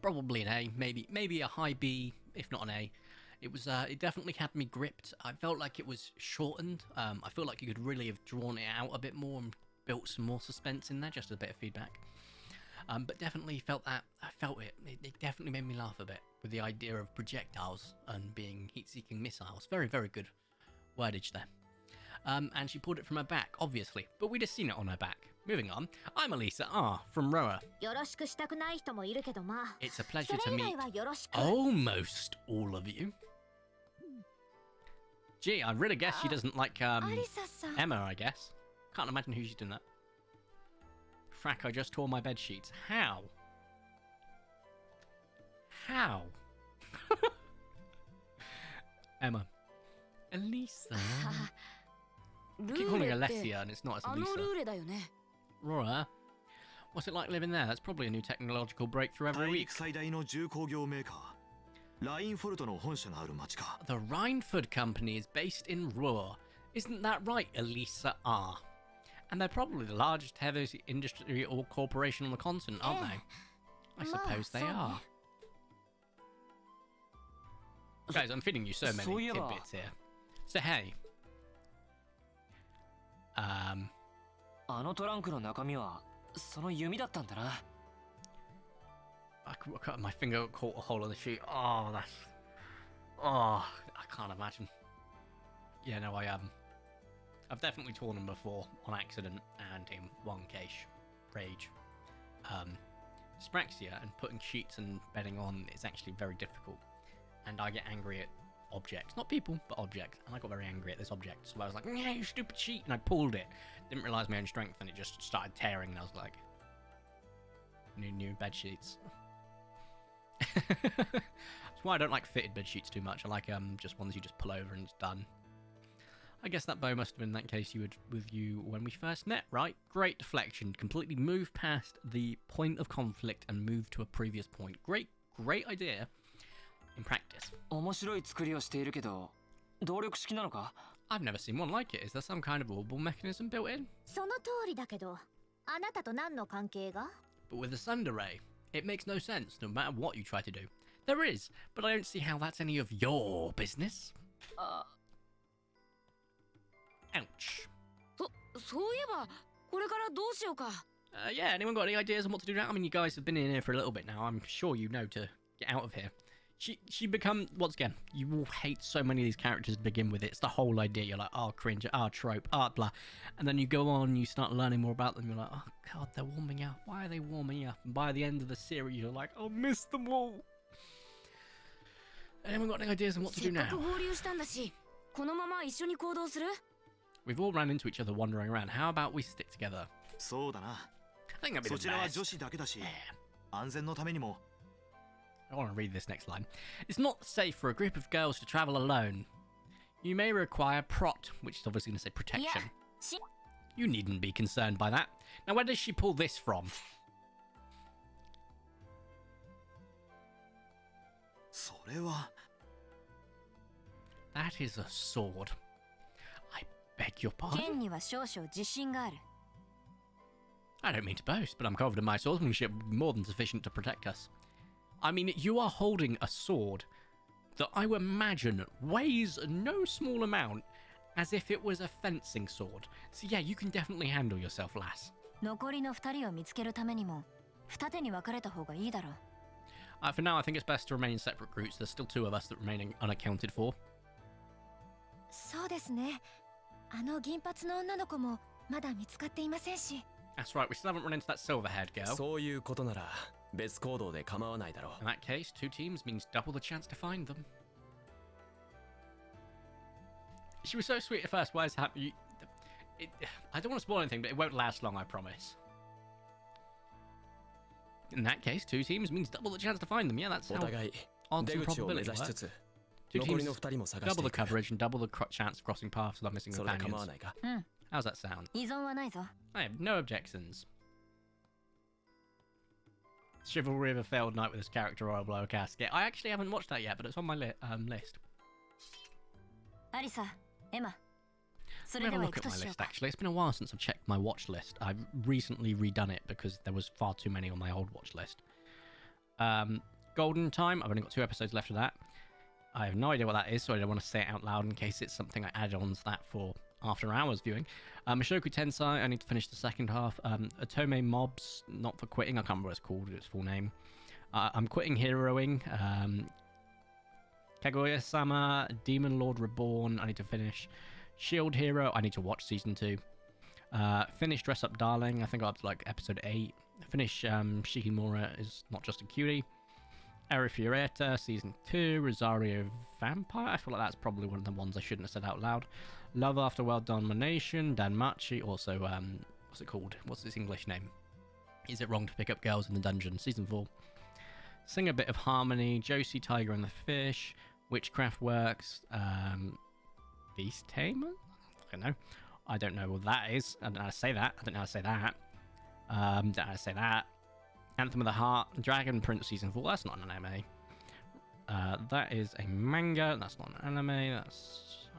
probably an A, maybe a high B, if not an A. It was, it definitely had me gripped. I felt like it was shortened. I feel like you could really have drawn it out a bit more and built some more suspense in there, just a bit of feedback. But definitely felt that, I felt it. It definitely made me laugh a bit with the idea of projectiles and being heat-seeking missiles. Very, very good wordage there. And she pulled it from her back, obviously, but we'd have seen it on her back. Moving on, I'm Elisa R. from Roa. よろしくしたくない人もいるけどまあ It's a pleasure そ to れ以 meet 外はよろしく almost all of you. Gee, I really guess she doesn't like, アリサさん Emma, I guess. Can't imagine who she's doing that. Frack, I just tore my bed sheets. How? How? Emma. Elisa. I keep calling her Alessia and it's not, it's あのル Elisa. ーレだよね Rora, what's it like living there? That's probably a new technological breakthrough every 大 week. 陸最大の重工業メーカーラインフォルトの本社がある町か The Rhineford Company is based in Ruhr. Isn't that right, Elisa R? And they're probably the largest heavy industry or corporation on the continent, aren't they? I suppose they are. Guys, I'm feeding you so many tidbits here. So hey. あのトランクの中身はその弓だったんだな My finger caught a hole in the sheet. Oh, that's... Oh, I can't imagine. Yeah, no, I've definitely torn them before on accident and in one case. Rage. Dyspraxia and putting sheets and bedding on is actually very difficult. And I get angry at objects. Not people, but objects. And I got very angry at this object. So I was like, yeah, you stupid sheet. And I pulled it. Didn't realise my own strength and it just started tearing. And I was like, new bed sheets. That's why I don't like fitted bed sheets too much. I like just ones you just pull over and it's done. I guess that bow must have been that case with you when we first met, right? Great deflection. Completely moved past the point of conflict and moved to a previous point. Great idea in practice. 面白い作りをしているけど動力式なのか I've never seen one like it. Is there some kind of orbital mechanism built in? その通りだけどあなたと何の関係が But with the Sundere, it makes no sense no matter what you try to do. There is, but I don't see how that's any of your business. Ouch. そういえばこれからどうしようか Yeah, anyone got any ideas on what to do now? I mean, you guys have been in here for a little bit now. I'm sure you know to get out of here. She become, once again, you will hate so many of these characters to begin with. It's the whole idea. You're like, oh, cringe, oh, trope, oh, blah. And then you go on, you start learning more about them. You're like, oh, God, they're warming up. Why are they warming up? And by the end of the series, you're like, oh, miss them all. Anyone got any ideas on what to do せっか now? く合流したんだしこのまま一緒に行動する We've all run into each other wandering around. How about we stick together? そうだな I think that'd be そ the ちらは best. 女子だけだし安全のためにも I want to read this next line. It's not safe for a group of girls to travel alone. You may require prot, which is obviously going to say protection. You needn't be concerned by that. Now, where does she pull this from? それは That is a sword. I beg your pardon? 剣には少々自信がある I don't mean to boast, but I'm confident my swordsmanship will be more than sufficient to protect us. I mean, you are holding a sword that I would imagine weighs no small amount, as if it was a fencing sword. So yeah, you can definitely handle yourself, lass. 残りの2人を見つけるためにも二手に分かれた方がいいだろう For now, I think it's best to remain in separate groups. There's still two of us that remain unaccounted for. そうですねあの銀髪の女の子もまだ見つかっていませんし That's right, we still haven't run into that silver-haired girl. そういうことなら別行動で構わないだろ In that case, 2 teams means double the chance to find them. She was so sweet at first. Why is happening? I don't want to spoil anything, but it won't last long, I promise. In that case, 2 teams means double the chance to find them. Yeah, that's う。お how 互い odds 出 and 口を目 probability 指し work. つつ Two 残り teams の2人も探し double て the いく coverage and double the chance of crossing paths without missing それで構わ companions. ないか How's that sound? 依存はないぞ。 I have no objections. Chivalry of a Failed Knight with his character Royal Blow Casket. I actually haven't watched that yet, but it's on my list. アリサ、エマ。そ Let れ me で have a は行 look く at と my しよう list か。 actually. It's been a while since I've checked my watch list. I've recently redone it because there was far too many on my old watch list. Golden Time, I've only got 2 episodes left of that. I have no idea what that is, so I don't want to say it out loud in case it's something I added on to that for after hours viewing. Mishoku Tensei, I need to finish the second half. Otome Mobs, not for quitting, I can't remember what it's called, its full name. I'm quitting heroing. Kaguya-sama, Demon Lord Reborn, I need to finish. Shield Hero, I need to watch season 2. Finish Dress Up Darling, I think I'm up to like episode 8. Finish Shikimura is not just a cutie. Eri Fioretta, season 2. Rosario Vampire, I feel like that's probably one of the ones I shouldn't have said out loud. Love After World Domination, Danmachi, also, what's it called? What's its English name? Is it wrong to pick up girls in the dungeon? Season 4. Sing a Bit of Harmony, Josie Tiger and the Fish, Witchcraft Works, Beast Tamer? I don't know what that is. I don't know how to say that. I don't know how to say that. Don't know how to say that. Anthem of the Heart, Dragon Prince Season 4, that's not an anime. That is a manga, that's not an anime, that's...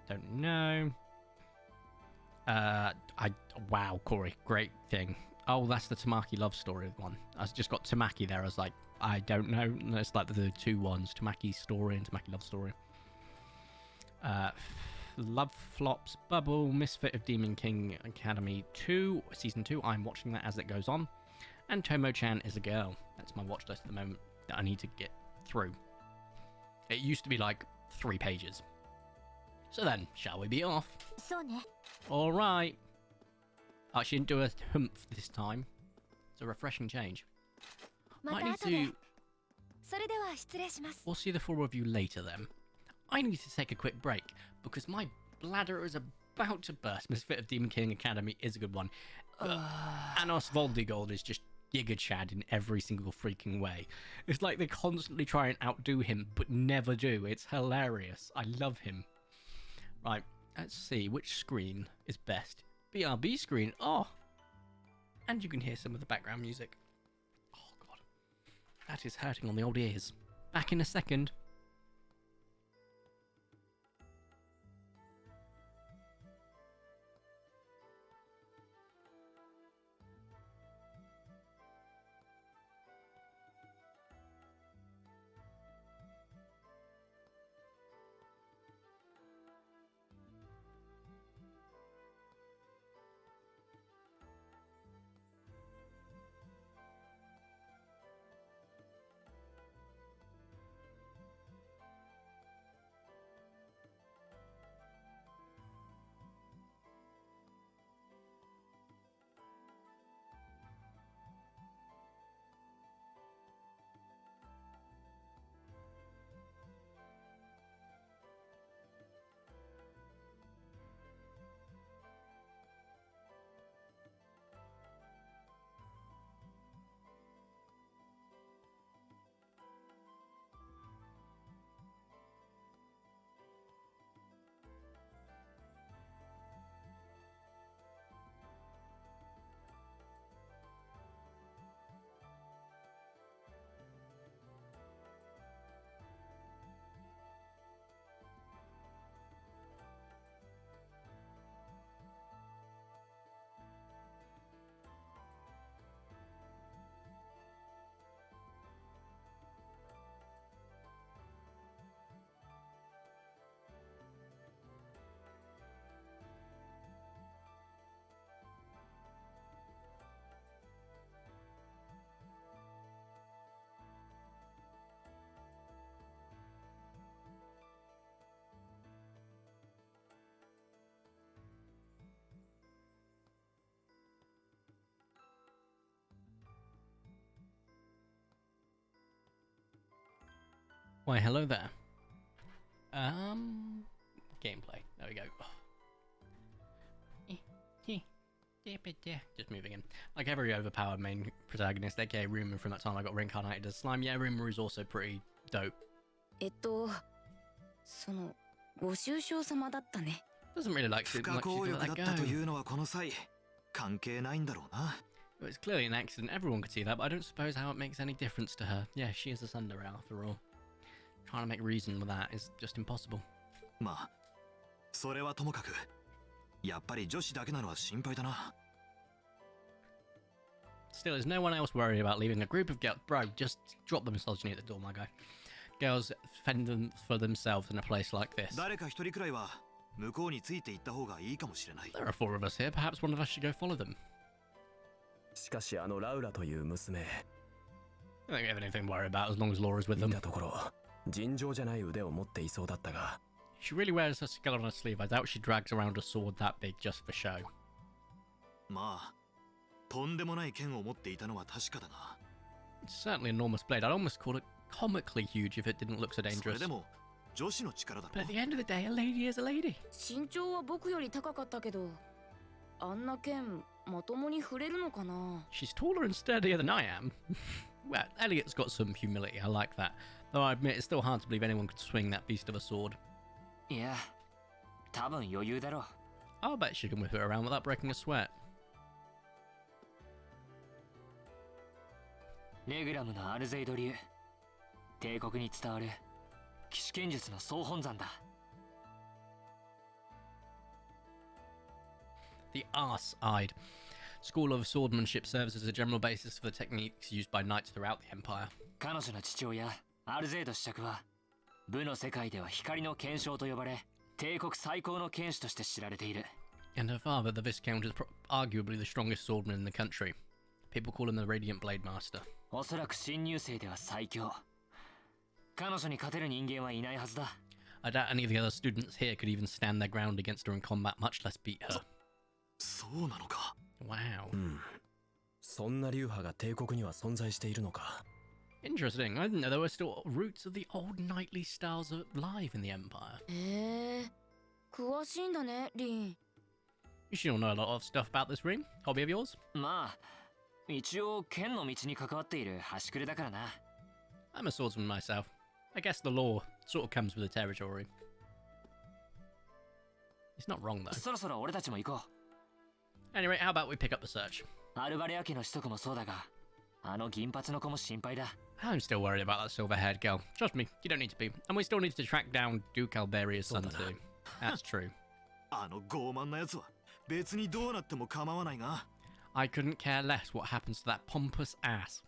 don't know. Wow, Corey, great thing. Oh, that's the Tamaki love story one. I just got Tamaki there, I was like, I don't know. It's like the 2 ones, Tamaki's story and Tamaki love story. Love Flops Bubble, Misfit of Demon King Academy 2, Season 2, I'm watching that as it goes on. And Tomo-chan is a girl. That's my watch list at the moment that I need to get through. It used to be like 3 pages. So then, shall we be off? そうね。 Alright. Oh, she didn't do a humph this time. It's a refreshing change. ま I た need 後で。 to... それでは失礼します。 We'll see the 4 of you later then. I need to take a quick break because my bladder is about to burst. Misfit of Demon King Academy is a good one. Anos Voldigold is just Giga Chad in every single freaking way. It's like they constantly try and outdo him, but never do. It's hilarious. I love him. Right, let's see which screen is best. BRB screen. Oh, and you can hear some of the background music. Oh god, that is hurting on the old ears. Back in a second. Why, hello there. Gameplay. There we go. Just moving in. Like every overpowered main protagonist, aka Rumor from that time I got reincarnated as slime, yeah, Rumor is also pretty dope. そのご愁傷様だったね。 Doesn't really like 不 to 可 like 抗 to 力 let だ that ったと go. いうのはこの際関係ないんだろうな。 Well, it's clearly an accident. Everyone could see that, but I don't suppose how it makes any difference to her. Yeah, she is a tsundere after all. Trying to make reason with that is just impossible. まあそれはともかくやっぱり女子だけなのは心配だな。 Still, is no one else worried about leaving a group of girls? Bro, just drop the misogyny at the door, my guy. Girls fend them for themselves in a place like this. 誰か一人くらいは向こうについて行った方がいいかもしれない。 There are 4 of us here. Perhaps one of us should go follow them. しかしあのラウラという娘 I don't have anything to worry about as long as Laura's with 見 them. たところ尋常じゃない腕を持っていそうだったが She really wears a skull on her sleeve. I doubt she drags around a sword that big just for show. まあとんでもない剣を持っていたのは確かだな。 It's certainly an enormous blade. I'd almost call it comically huge if it didn't look so それ dangerous. でも女子の力だ But ろ at。the end of the day, a lady is a lady. 身長は僕より高かったけど、あんな剣まともに触れるのかな。 She's taller and sturdier than I am. Well, Elliot's got some humility. I like that. Though I admit it's still hard to believe anyone could swing that beast of a sword. いや多分余裕だろう。 I'll bet she can whip it around without breaking a sweat. レグラムのアルゼイド流帝国に伝わる騎士剣術の総本山だ。 The arse-eyed School of Swordmanship serves as a general basis for the techniques used by knights throughout the Empire. 彼女の父親アルゼイド子爵は武の世界では光の剣将と呼ばれ帝国最高の剣士として知られている。 And her father, the Viscount, is arguably the strongest swordman in the country. People call him the Radiant Blade Master. おそらく新入生では最強。彼女に勝てる人間はいないはずだ。 I doubt any of the other students here could even stand their ground against her in combat, much less beat her. そうなのか。 Wow. そんな流派が帝国には存在しているのか。 Interesting. I didn't know there were still roots of the old knightly styles alive in the Empire. へえ、詳しいんだね、リン。 You should all know a lot of stuff about this ring. Hobby of yours? まあ一応剣の道に関わっている端くれだからな。 I'm a swordsman myself. I guess the law sort of comes with the territory. It's not wrong though. そろそろ俺たちも行こ Anyway, how about we pick up the search? う。アルバレア家の子息もそうだが、あの銀髪の子も心配だ。 I'm still worried about that silver-haired girl. Trust me, you don't need to be. And we still need to track down Duke Alberia's son too. That's true. あの傲慢なやつは別にどうなっても構わないが。 I couldn't care less what happens to that pompous ass.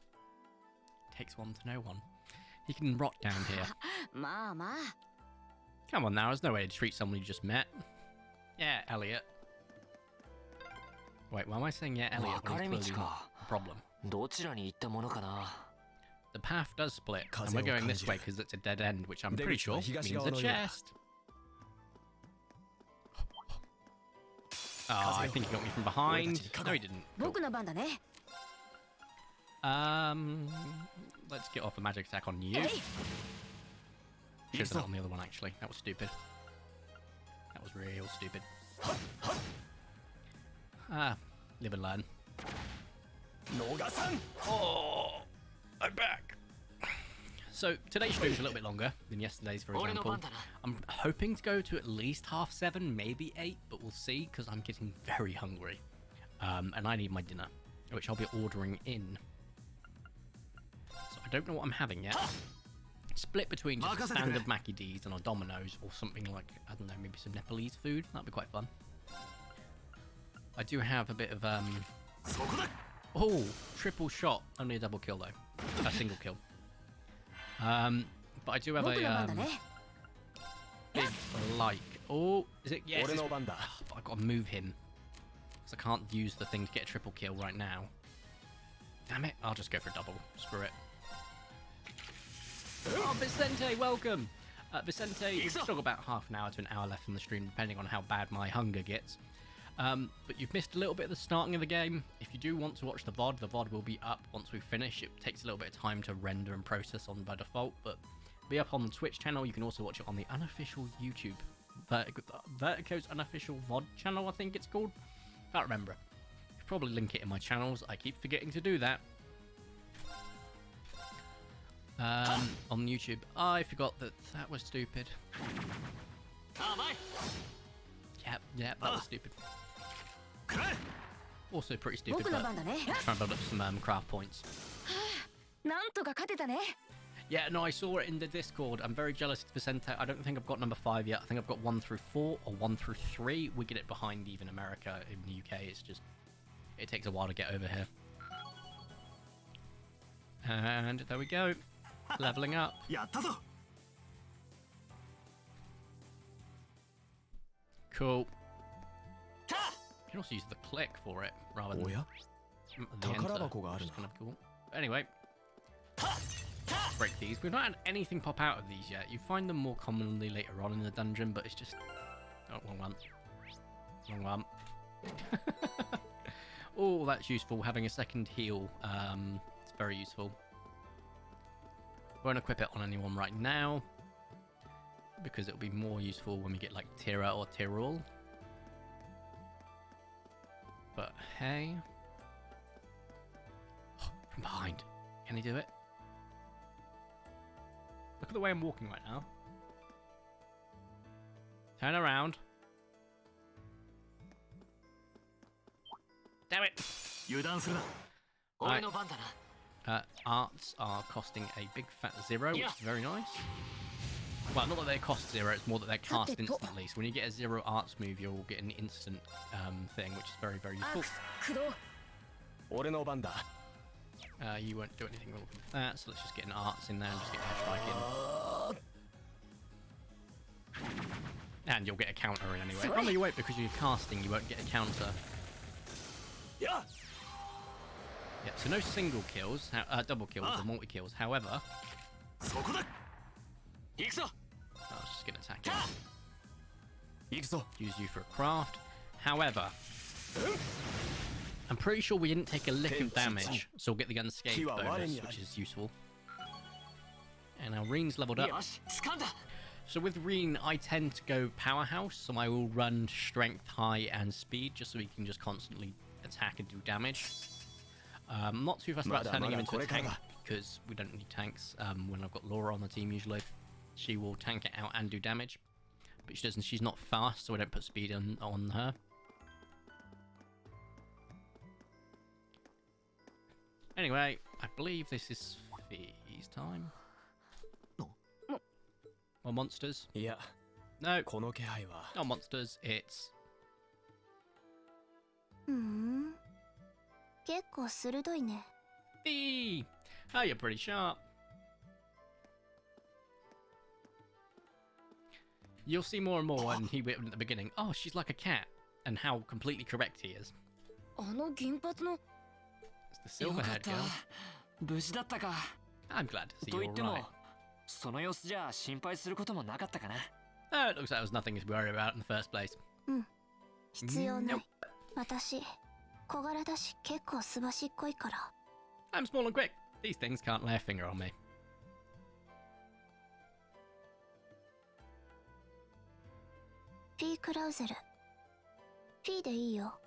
Takes one to know one. He can rot down here. まあまあ。 Come on now, there's no way to treat someone you just met. Yeah, Elliot. Wait, why am I saying yeah, Elliot? 分かれ when 道 he's clearly か。 a problem. どちらに行ったものかな。 The path does split, and we're going this way because it's a dead end, which I'm pretty sure means a chest. Oh, I think he got me from behind. No, he didn't. 僕の番だね。 Let's get off a magic attack on you. Should have done it on the other one, actually. That was stupid. That was real stupid. Ah, live and learn. Oh, I'm back. So today's stream's a little bit longer than yesterday's, for example. I'm hoping to go to at least 7:30, maybe 8, but we'll see because I'm getting very hungry. And I need my dinner, which I'll be ordering in. So I don't know what I'm having yet. Split between just a standard Mackie D's and a Domino's or something like, I don't know, maybe some Nepalese food. That'd be quite fun. I do have a bit of, oh, triple shot. Only a double kill though. A single kill. But I do have a, big like, oh, is it? Yes. I've got to move him. Because I can't use the thing to get a triple kill right now. Damn it. I'll just go for a double. Screw it. Oh, Vicente, welcome! Vicente, we've still got about half an hour to an hour left in the stream, depending on how bad my hunger gets. But you've missed a little bit of the starting of the game. If you do want to watch the VOD will be up once we finish. It takes a little bit of time to render and process on by default, but be up on the Twitch channel. You can also watch it on the unofficial YouTube, Vertico's unofficial VOD channel, I think it's called. Can't remember. I'll probably link it in my channels. I keep forgetting to do that. On YouTube. I forgot that was stupid. Yep, that was stupid. Also pretty stupid, but trying to build up some craft points. Yeah, no, I saw it in the Discord. I'm very jealous of Vicente. I don't think I've got number 5 yet. I think I've got 1 through 4 or 1 through 3. We get it behind even America. In the UK, it's just... it takes a while to get over here. And there we go. Leveling up. Cool. You can also use the click for it rather than the enter, which is kind of cool. Anyway, break these. We've not had anything pop out of these yet. You find them more commonly later on in the dungeon, but it's just... oh, wrong one. Wrong one. Oh, that's useful. Having a second heal. It's very useful. Won't equip it on anyone right now, because it'll be more useful when we get like Tira or Tyrol. But hey, from behind, can he do it? Look at the way I'm walking right now. Turn around. Damn it! Arts are costing a big fat 0, which is very nice. Well, not that they cost 0, it's more that they're cast instantly. So when you get a 0 arts move, you'll get an instant thing, which is very, very useful. You won't do anything wrong with that, so let's just get an arts in there and just get a strike in. And you'll get a counter in anyway. Oh no, you won't, because you're casting, you won't get a counter. Yeah, so no single kills, double kills or multi kills. However, I was just gonna attack you. Use you for a craft. However, I'm pretty sure we didn't take a lick of damage, so we'll get the unscathed bonus, which is useful. And our Reen's leveled up. So with Reen, I tend to go powerhouse, so I will run strength, high, and speed, just so we can just constantly attack and do damage. I'm not too fussed about turning him into a tank, because we don't need tanks. When I've got Laura on the team, usually she will tank it out and do damage, but she doesn't. She's not fast, so I don't put speed on her. Anyway, I believe this is Fee's time. Or monsters? Yeah. No. Not monsters. It's. 結構鋭いね。 Fee! Oh, you're pretty sharp. You'll see more and more when he went at the beginning. Oh, she's like a cat, and how completely correct he is. It's the silver-haired girl. I'm glad to see you're alright. Oh, it looks like there was nothing to worry about in the first place. 必要ない。 Nope. 私、小柄だし結構すばしっこいから。 I'm small and quick. These things can't lay a finger on me. Fee Klausel。Fee でいいよ。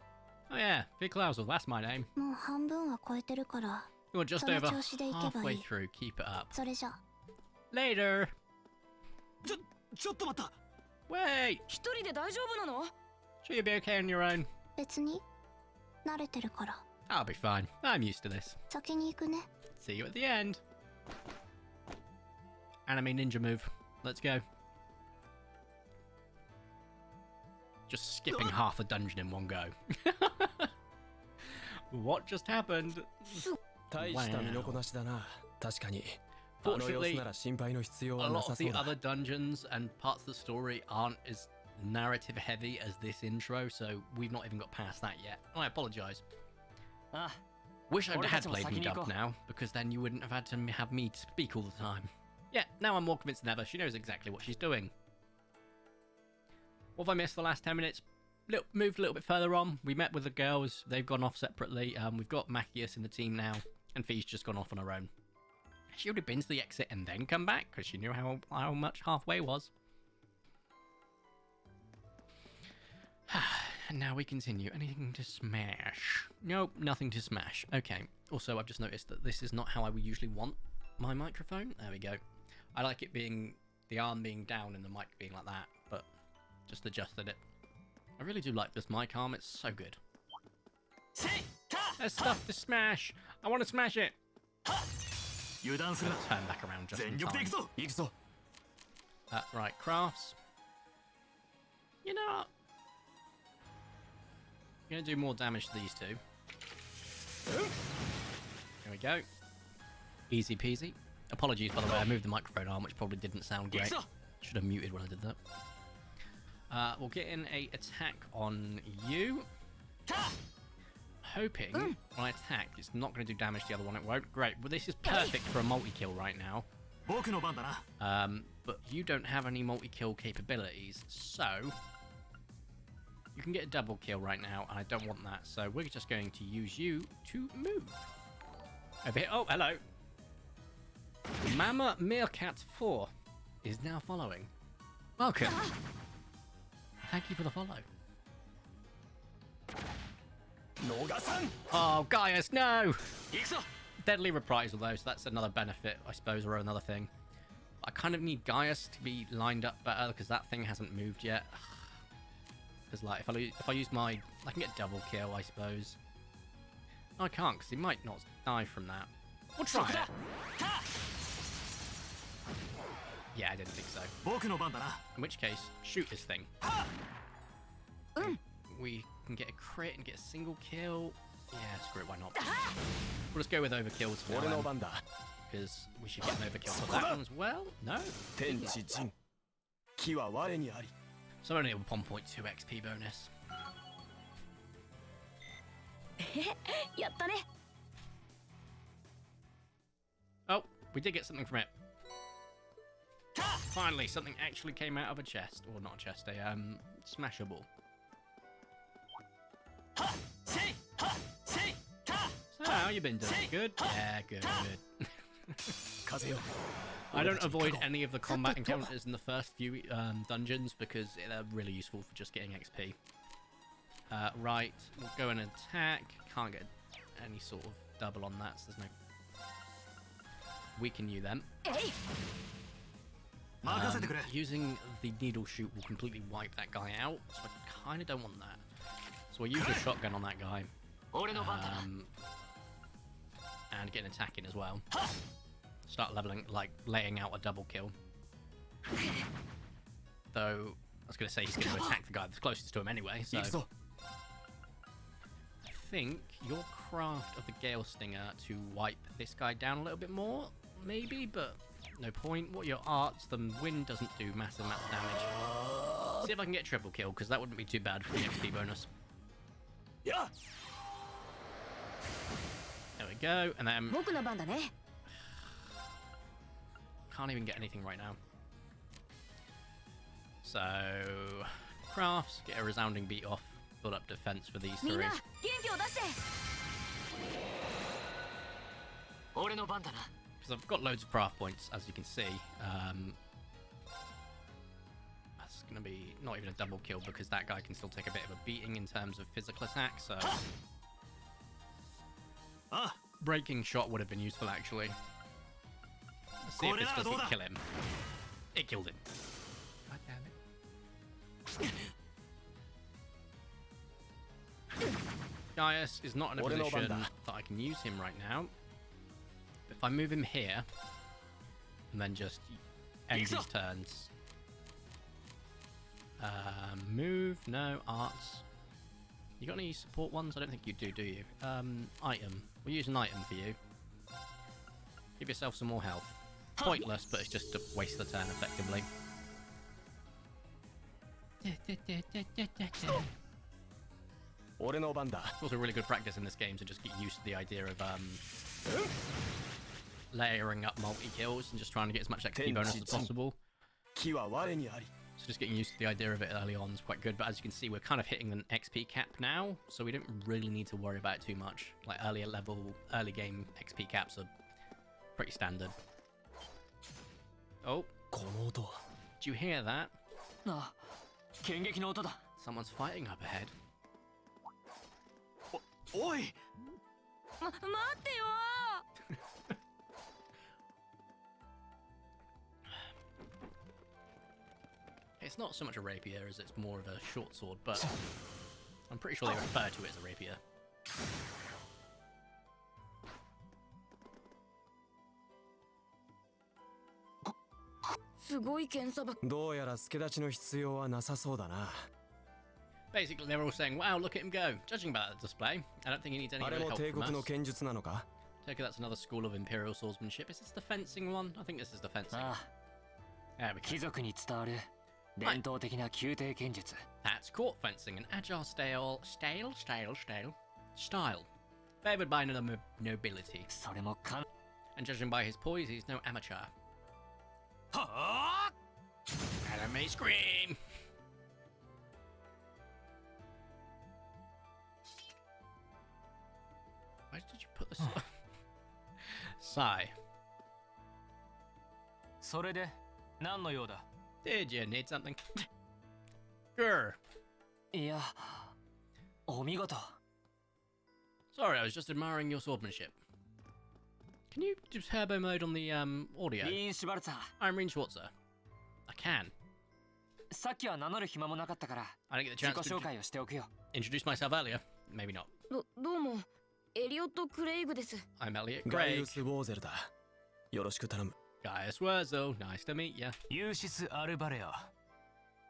Oh yeah, Fee Klausel, that's my name. もう半分は超えてるから。 You're just その over 調子でいけば halfway いい。 through. Keep it up. それじゃ。 Later. ちょっと待った。 Wait. 一人で大丈夫なの？ Should you be okay on your own? 別に慣れてるから。 I'll be fine. I'm used to this. 先に行くね。 See you at the end. Anime ninja move. Let's go. Just skipping half a dungeon in one go. What just happened? Fortunately, a lot of the other dungeons and parts of the story aren't as narrative heavy as this intro, so we've not even got past that yet. I apologise. Wish I had played me dubbed now, because then you wouldn't have had to have me speak all the time. Yeah, now I'm more convinced than ever. She knows exactly what she's doing. What have I missed the last 10 minutes? Moved a little bit further on. We met with the girls. They've gone off separately. We've got Machias in the team now, and Fee's just gone off on her own. She would have been to the exit and then come back because she knew how much halfway was. And now we continue. Anything to smash? Nope, nothing to smash. Okay. Also, I've just noticed that this is not how I would usually want my microphone. There we go. I like it being the arm being down and the mic being like that, but just adjusted it. I really do like this mic arm. It's so good. There's stuff to smash. I want to smash it. Turn back around just in time. Right, crafts. You know what? I'm going to do more damage to these two. There we go. Easy peasy. Apologies, by the way, I moved the microphone arm, which probably didn't sound great. Should have muted when I did that. We'll get in a attack on you. Hoping when I attack, it's not going to do damage to the other one. It won't. Great. Well, this is perfect for a multi-kill right now. But you don't have any multi-kill capabilities, so you can get a double kill right now, and I don't want that. So we're just going to use you to move. Over here. Oh, hello. Mama Meerkat 4 is now following. Welcome. Thank you for the follow. Oh, Gaius, no! Deadly reprisal, though, so that's another benefit, I suppose, or another thing. I kind of need Gaius to be lined up better, because that thing hasn't moved yet. Because, like, if I use my... I can get double kill, I suppose. No, I can't, because he might not die from that. We'll try it. Yeah, I didn't think so. In which case, shoot this thing. We can get a crit and get a single kill. Yeah, screw it, why not? We'll just go with overkills for now, because we should get an overkill for that one as well. No? So only a 1.2 XP bonus. Oh, we did get something from it. Finally, something actually came out of a chest. Or not a chest, a smashable. So, how you been doing? Good? Yeah, good. I don't avoid any of the combat encounters in the first few dungeons because they're really useful for just getting XP. Right, we'll go and attack. Can't get any sort of double on that, so there's no... Weaken you then. Using the needle shoot will completely wipe that guy out, so I kind of don't want that. So we'll use a shotgun on that guy. And get an attack in as well. Start leveling, like, laying out a double kill. Though, I was going to say he's going to attack the guy that's closest to him anyway, so... I think your craft of the Gale Stinger to wipe this guy down a little bit more, maybe, but no point. What are your arts? The wind doesn't do massive amount of damage. See if I can get triple kill, because that wouldn't be too bad for the XP bonus. Yeah. There we go, and then... Can't even get anything right now. So... Crafts, get a resounding beat off, build up defense for these three. Because I've got loads of craft points, as you can see. That's going to be not even a double kill, because that guy can still take a bit of a beating in terms of physical attack, so... Breaking shot would have been useful, actually. Let's see if this doesn't kill him. It killed him. God damn it. Gaius is not in a position that I can use him right now. If I move him here, and then just end his turns. Move, no, arts. You got any support ones? I don't think you do you? Item. We'll use an item for you. Give yourself some more health. Pointless, but it's just to waste the turn effectively. It's also really good practice in this game to just get used to the idea of layering up multi-kills and just trying to get as much XP bonus as possible. So just getting used to the idea of it early on is quite good, but as you can see, we're kind of hitting an XP cap now, so we don't really need to worry about it too much. Like early game XP caps are Pretty standard. Oh, この音は do you hear that? あ、剣撃の音だ。 Someone's fighting up ahead. おい、待ってよ It's not so much a rapier as it's more of a short sword, but I'm pretty sure they refer to it as a rapier. すごい剣さばき。どうやら助太刀の必要はなさそうだな。 Basically, they're all saying, wow, look at him go. Judging by that display, I don't think he needs any あれ real も help 帝 from 国の us. 剣術なのか？ Take it that's another school of imperial swordsmanship. Is this the fencing one? I think this is the fencing. ああ、 There we 貴 go. 族に伝わる伝統的な宮廷剣術。 That's court fencing, an agile style. Favored by nobility. それもかん。 And judging by his poise, he's no amateur. はあ Anime scream! Where did you put this? Sigh. それで何の用だ？ Did you need something? Grr. いや、お見事。 Sorry, I was just admiring your swordsmanship. Can you do turbo mode on the audio? リーン・シュバルツァー。 I'm Reen Schwarzer. I can. さっきは名乗る暇もなかったから I didn't get the 自 chance 己 to 紹介をしておくよ。 introduce myself earlier. Maybe not. どうもエリオット・クレイグです。 I'm Elliot ガイ Craig. ウス・ウォーゼルだ。よろしく頼む。 Gaius Wurzel. Nice to meet you. ユーシス・アルバレア。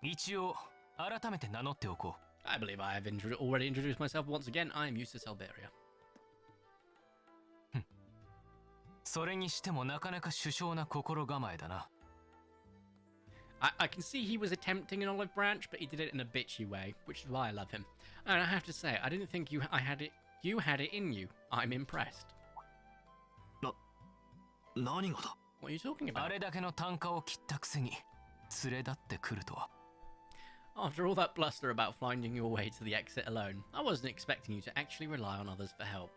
一応改めて名乗っておこ I believe I have already introduced myself once again. I am Eustace Alberia. う。それにしてもなかなか殊勝な心構えだな。I can see he was attempting an olive branch, but he did it in a bitchy way, which is why I love him. And I have to say, I didn't think you had it in you. I'm impressed. 何がだ？ What are you talking あ about? れだけの単価を切ったくせに連れ立ってくるとは。 After all that bluster about finding your way to the exit alone, I wasn't expecting you to actually rely on others for help.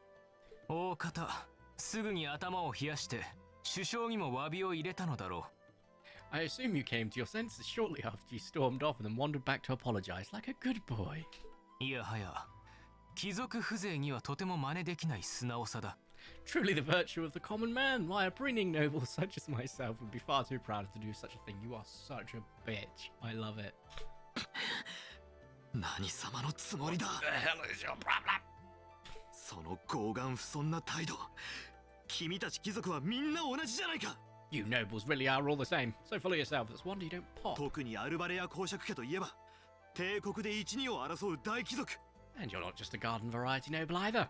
大方、すぐに頭を冷やして首相にも詫びを入れたのだろ I assume you came to your senses shortly after you stormed off and then wandered back to apologize like a good boy. う。いやはや、貴族風情にはとても真似できない素直さだ。 Truly the virtue of the common man. Why a brimming noble such as myself would be far too proud to do such a thing. You are such a bitch. I love it. 何様のつもりだ？ The hell is your problem? その傲岸不遜な態度。君たち貴族はみんな同じじゃないか。 You nobles really are all the same. So full of yourself, it's wonder you don't pop. 特にアルバレア公爵家といえば、帝国で一二を争う大貴族。 And you're not just a garden variety noble either.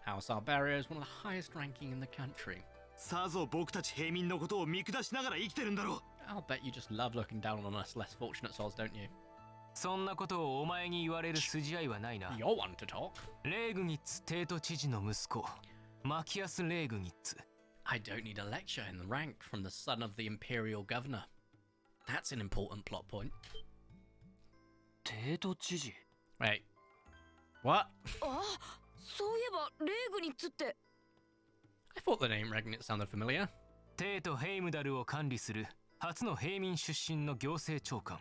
House Alberia is one of the highest ranking in the country. さぞ僕たち平民のことを見下しながら生きてるんだろう。 I'll bet you just love looking down on us less fortunate souls, don't you? そんなことをお前に言われる筋合いはないな。 You're one to talk. レーグニッツ帝都知事の息子、マキアス・レーグニッツ。 I don't need a lecture in the rank from the son of the imperial governor. That's an important plot point. 帝都知事 Wait. What? あ、そういえばレーグニッツって。 I thought the name Regnit sounded familiar. 帝都ヘイムダルを管理する初の平民出身の行政長官。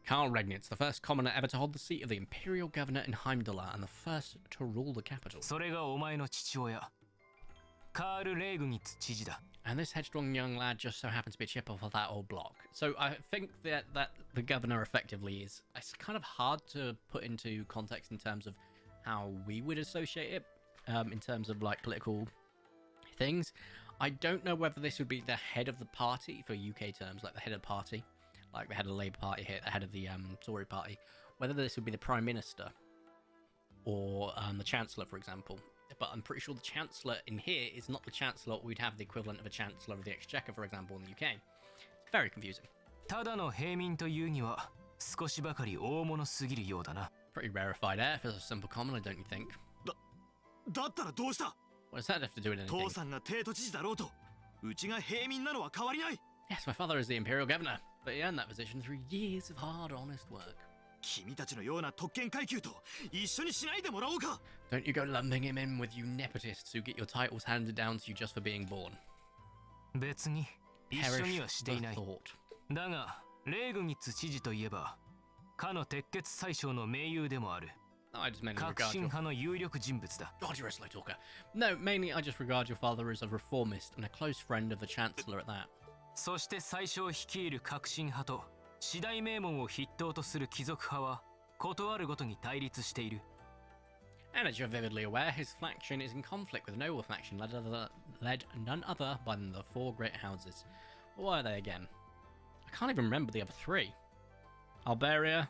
Karl Regnit's the first commoner ever to hold the seat of the imperial governor in Heimdall and the first to rule the capital. それがお前の父親、カール・レーグニッツ知事だ。 And this headstrong young lad just so happens to be a chip off of that old block. So I think that the governor effectively is, it's kind of hard to put into context in terms of how we would associate it in terms of like political things. I don't know whether this would be the head of the party for UK terms, like the head of the party, like the head of the Labour Party here, the head of the Tory party, whether this would be the Prime Minister or the Chancellor, for example. But I'm pretty sure the Chancellor in here is not the Chancellor. We'd have the equivalent of a Chancellor of the Exchequer, for example, in the UK. It's very confusing. ただの平民というには少しばかり大物すぎるようだな。 Pretty rarefied air for a simple commoner, don't you think? だったらどうした？ What does that have to do with anything? 父さんが帝都知事だろうと、うちが平民なのは変わりない。 Yes, my father is the Imperial Governor, but he earned that position through years of hard, honest work. 君たちのような特権階級と一緒にしないでもらおうか。 Don't you go lumping him in with you nepotists who get your titles handed down to you just for being born. 別に一緒にはしていない。 Perish the thought. だがレーグニッツ知事といえばかの鉄血宰相の盟友でもある。 I just mainly 革 regard 新 your... 派の有力人物だ。 God, you're a slow talker. No, mainly I just regard your father as a reformist and a close friend of the Chancellor at that. そして宰相率いる革新派と次大名門を筆頭とする貴族派はことあるごとに対立している。 And as you're vividly aware, his faction is in conflict with a noble faction led none other than the four great houses. What are they again? I can't even remember the other three. Alberia.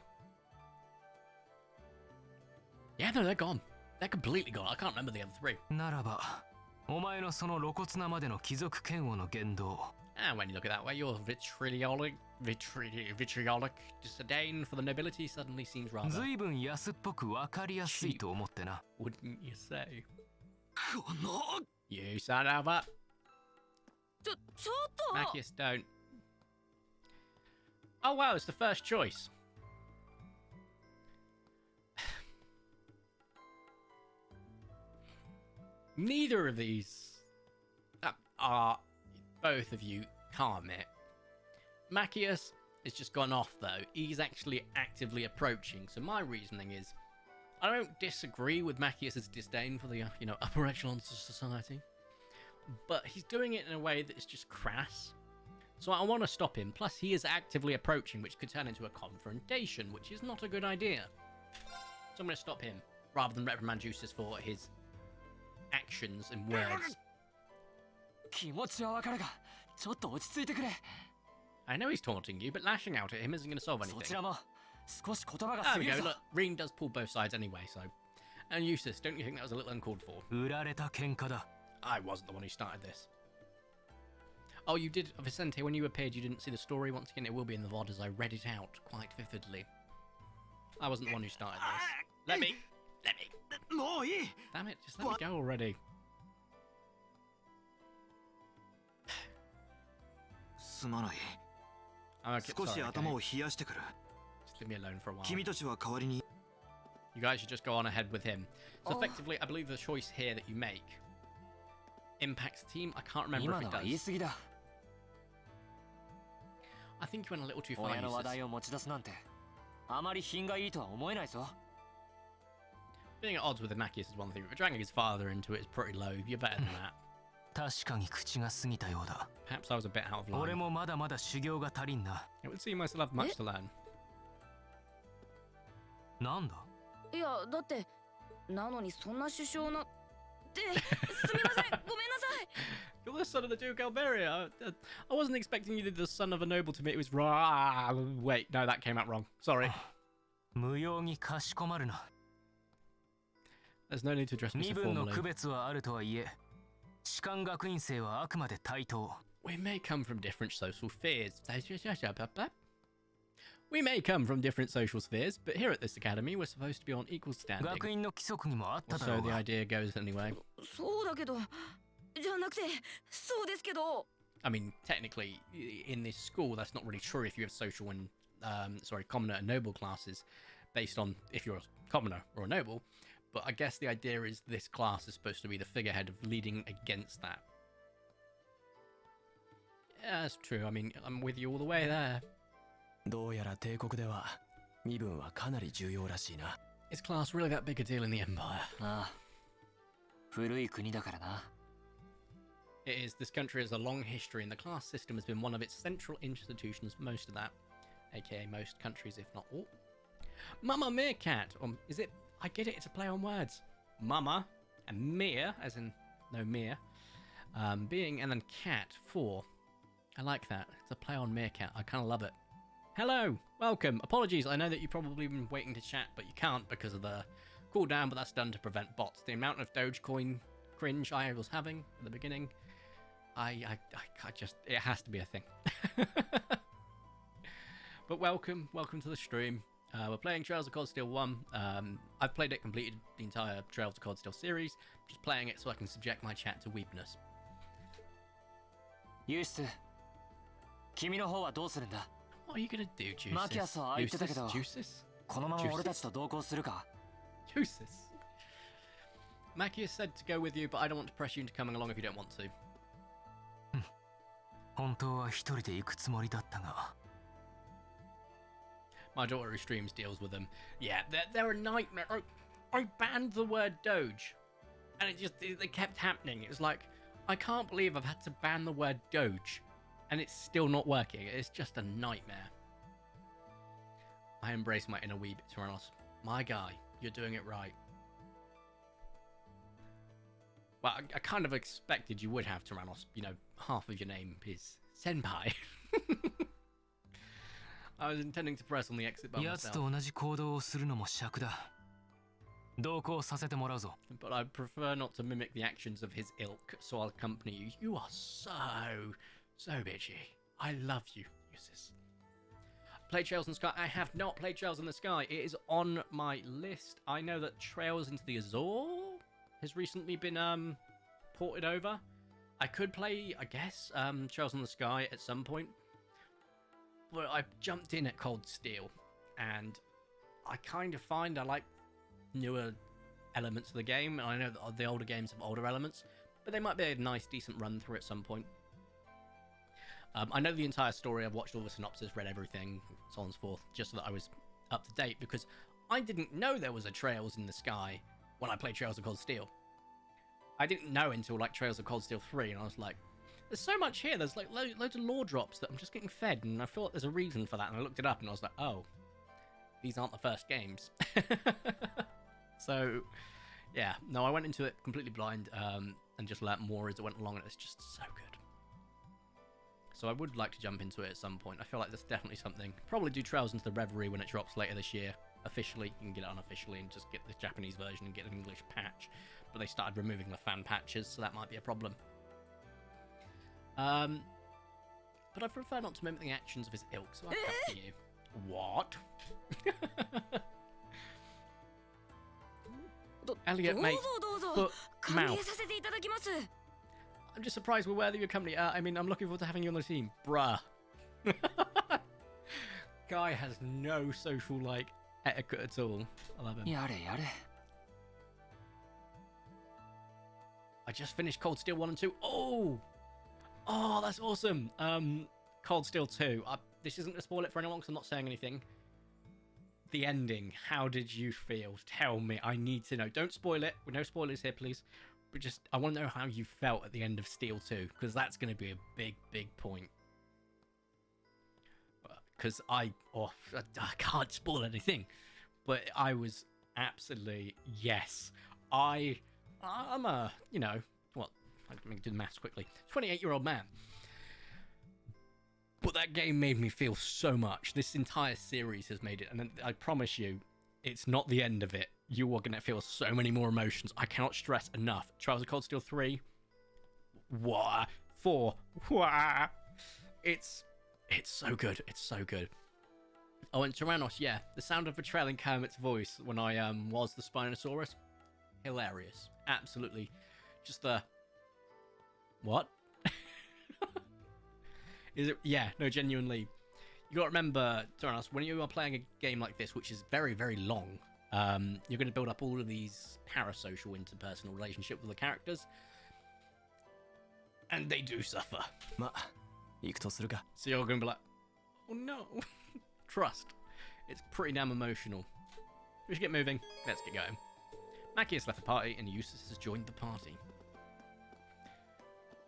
Yeah, no, they're gone. They're completely gone. I can't remember the other three. ならばお前のその露骨なまでの貴族嫌悪の言動。 And when you look at it that way, your vitriolic disdain for the nobility suddenly seems rather... 随分安っぽく分かりやすいと思ってな。 Wouldn't you say? この You son of a... ちょっと Macius, don't. Oh wow, it's the first choice. Neither of these are both of you can't admit. Macius has just gone off though. He's actually actively approaching. So my reasoning is, I don't disagree with Macius's disdain for the upper echelons of society, but he's doing it in a way that is just crass. So I want to stop him. Plus, he is actively approaching, which could turn into a confrontation, which is not a good idea. So I'm going to stop him rather than reprimand Justice for his actions and words. 気持ちはわかるが、ちょっと落ち着いてくれ。 I know he's taunting you, but lashing out at him isn't going to solve anything. そちらも少し言葉が There 過 we ぎ go. るぞ。 Look, Reen does pull both sides anyway, so. And Eustace, don't you think that was a little uncalled for? 売られた喧嘩だ。 I wasn't the one who started this. Oh, you did, Vicente, when you appeared, you didn't see the story. Once again, it will be in the VOD as I read it out quite vividly. I wasn't the one who started this. Let me. もういい。 Damn it, just let me go already. すまない。 Okay, 少し sorry, 頭 okay. を冷やしてくる。 Just leave me alone for a while. 君たちは代わりに。 You guys should just go on ahead with him. So effectively, I believe the choice here that you make impacts the team. I can't remember 今 if の it は言い does. 過ぎだ。 I think you went a little too far, 親の話 Eustace. 題を持ち出すなんて、あまり品がいいとは思えないぞ。 Being at odds with the Macius is one thing, but dragging his father into it is pretty low. You're better than that. 確かに口が過ぎたようだ。 Perhaps I was a bit out of line. 俺もまだまだ修行が足りんな。 It would seem I still have much to learn. なんだ？いやだってなのにそんな首相のってすみませんごめんなさい。 You're the son of the Duke Alberia. I wasn't expecting you to be the son of a noble to me. It was wait, no, that came out wrong. Sorry. 無用にかしこまるな。 There's no need to address me 身 so 分の formally. 区別はあるとはいえ、士官学院生はあくまで対等。 We may come from different social spheres. We may come from different social spheres, but here at this academy, we're supposed to be on equal standing. 学院の規則にもあっただろ So う the が。 idea goes anyway. そうだけどじゃなくてそうですけど。 I mean, technically, in this school, that's not really true if you have social and, commoner and noble classes based on if you're a commoner or a noble. But I guess the idea is this class is supposed to be the figurehead of leading against that. Yeah, that's true. I mean, I'm with you all the way there. どうやら帝国では身分はかなり重要らしいな。 Is class really that big a deal in the Empire? ああ、古い国だからな。 It is. This country has a long history, and the class system has been one of its central institutions most of that, aka most countries, if not all. Mama Meerkat, is it? I get it. It's a play on words. Mama and Meer, as in no Meer, being, and then cat for. I like that. It's a play on Meerkat. I kind of love it. Hello, welcome. Apologies. I know that you've probably been waiting to chat, but you can't because of the cooldown. But that's done to prevent bots. The amount of Dogecoin cringe I was having at the beginning. I just, it has to be a thing. But welcome to the stream. We're playing Trails of Cold Steel 1. I've played it, completed the entire Trails of Cold Steel series. Just playing it so I can subject my chat to weebness. ユース、君の方はどうするんだ？ What are you gonna do, Juices? マキアスは言ってたけど、 Juices? このまま俺たちと同行するか？ Juices. Maki has said to go with you, but I don't want to press you into coming along if you don't want to. 本当は一人で行くつもりだったが。 My daughter who streams deals with them. Yeah, they're a nightmare. I banned the word Doge, and it kept happening. It was like, I can't believe I've had to ban the word Doge, and it's still not working. It's just a nightmare. I embrace my inner weeb, Tyrannos. My guy, you're doing it right. Well, I kind of expected you would have, Tyrannos. You know, half of your name is Senpai. I was intending to press on the exit button 奴 myself. と同じ行動をするのも尺だ。同行させてもらうぞ。 But I prefer not to mimic the actions of his ilk, so I'll accompany you. You are so bitchy. I love you, Usis. Play Trails in the Sky. I have not played Trails in the Sky. It is on my list. I know that Trails into the Azure has recently been ported over. I could play, I guess, Trails in the Sky at some point. But I jumped in at Cold Steel, and I kind of find I like newer elements of the game. And I know that the older games have older elements, but they might be a nice, decent run through at some point. I know the entire story. I've watched all the synopsis, read everything, so on and so forth, just so that I was up to date, because I didn't know there was a Trails in the Sky when I played Trails of Cold Steel. I didn't know until like Trails of Cold Steel 3, and I was like, there's so much here. There's like loads of lore drops that I'm just getting fed, and I feel like there's a reason for that. And I looked it up, and I was like, oh, these aren't the first games. So, yeah, no, I went into it completely blind, and just learnt more as it went along, and it's just so good. So I would like to jump into it at some point. I feel like there's definitely something. Probably do Trails into the Reverie when it drops later this year. Officially, you can get it unofficially and just get the Japanese version and get an English patch. But they started removing the fan patches, so that might be a problem. But I prefer not to mimic the actions of his ilk, so I'll cut to you. What? Elliot, mate. Foot, mouth. I'm just surprised we're worthy of your company. I mean, I'm looking forward to having you on the team. Bruh. Guy has no social, like, etiquette at all. I love him. Yare. I just finished Cold Steel 1 and 2. Oh, that's awesome. Cold Steel 2. This isn't to spoil it for anyone because I'm not saying anything. The ending. How did you feel? Tell me. I need to know. Don't spoil it. No spoilers here, please. But just, I want to know how you felt at the end of Steel 2, because that's going to be a big point. Because I can't spoil anything, but I was absolutely, yes. I'm a, you know, well, let me do the maths quickly. 28-year-old man. But that game made me feel so much. This entire series has made it, and I promise you, it's not the end of it. You are going to feel so many more emotions. I cannot stress enough. Trials of Cold Steel 3. 4. It's so good. It's so good. Oh, and Tyrannos, yeah. The sound of betrayal in Kermit's voice when I was the Spinosaurus. Hilarious. Absolutely. Just the... What? Is it? Yeah, no, genuinely. You got to remember, Tyrannos, when you are playing a game like this, which is very, very long, you're going to build up all of these parasocial interpersonal relationships with the characters. And they do suffer. So you're going to be like, oh no. Trust. It's pretty damn emotional. We should get moving. Let's get going. Maki has left the party and Eustace has joined the party.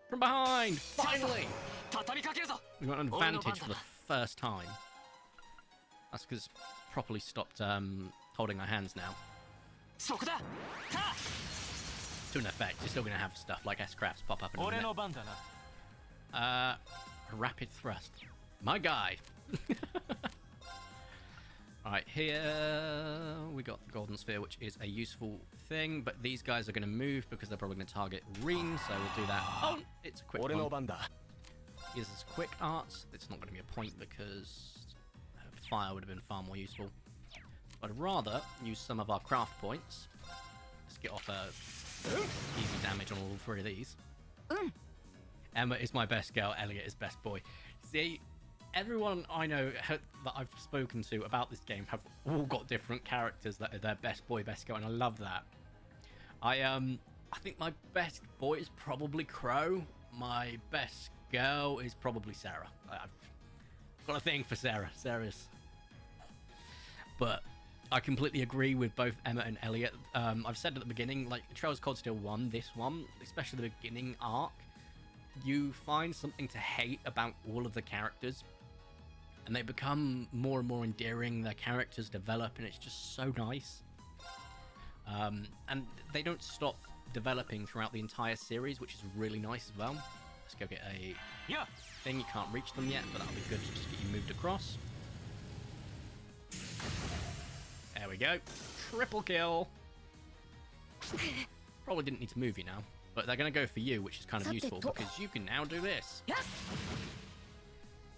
From behind! Finally! We got an advantage for the first time. That's because it's properly stopped holding our hands now. To an effect, you're still going to have stuff like S-Crafts pop up in a minute. Rapid thrust. My guy! Alright, here we got the Golden Sphere, which is a useful thing, but these guys are going to move because they're probably going to target Reen, so we'll do that. Oh, it's a quick one. Uses quick arts. It's not going to be a point because fire would have been far more useful. I'd rather use some of our craft points. Let's get off easy damage on all three of these. Emma is my best girl. Elliot is best boy. See, everyone I know that I've spoken to about this game have all got different characters that are their best boy, best girl, and I love that. I think my best boy is probably Crow. My best girl is probably Sarah. I've got a thing for Sarah. Sarah's... But I completely agree with both Emma and Elliot. I've said at the beginning, like, Trails of Cold Steel 1, this one, especially the beginning arc, you find something to hate about all of the characters, and they become more and more endearing. Their characters develop, and it's just so nice. And they don't stop developing throughout the entire series, which is really nice as well. Let's go get a thing. You can't reach them yet, but that'll be good to just get you moved across. There we go. Triple kill. Probably didn't need to move you now, but they're going to go for you, which is kind of useful because you can now do this.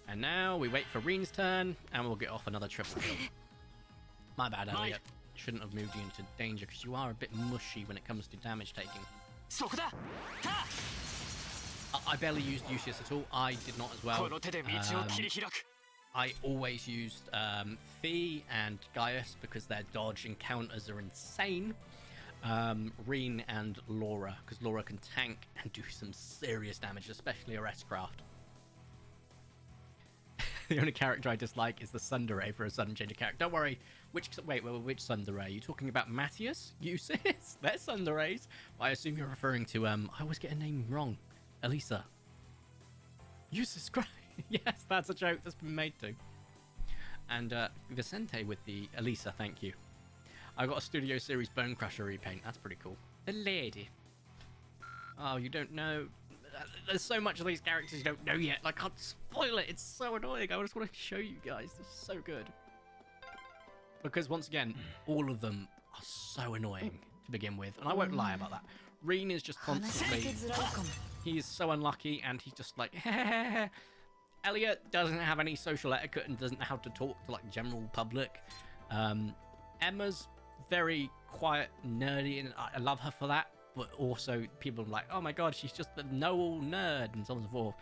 And now we wait for Reen's turn, and we'll get off another triple kill. My bad, Elliot. Shouldn't have moved you into danger because you are a bit mushy when it comes to damage taking. I barely used Lucius at all. I did not as well. I always used Fee and Gaius because their dodge encounters are insane. Reen and Laura, because Laura can tank and do some serious damage, especially a S-Craft. The only character I dislike is the Tsundere for a Sudden Changer character. Don't worry. Which Tsundere? Are you talking about Matthias? Usis? They're Tsunderes. I assume you're referring to, I always get a name wrong. Elisa. Usis Christ. Yes, that's a joke that's been made too. And Vicente with the Elisa, thank you. I got a Studio Series Bone Crusher repaint. That's pretty cool. The lady. Oh, you don't know. There's so much of these characters you don't know yet. I can't spoil it. It's so annoying. I just want to show you guys. This is so good. Because once again, all of them are so annoying to begin with. And I won't lie about that. Reen is just constantly... He is so unlucky, and he's just like... Elliot doesn't have any social etiquette and doesn't know how to talk to, like, general public. Emma's very quiet, nerdy, and I love her for that. But also, people are like, oh my god, she's just the know-all nerd, and so on and so forth.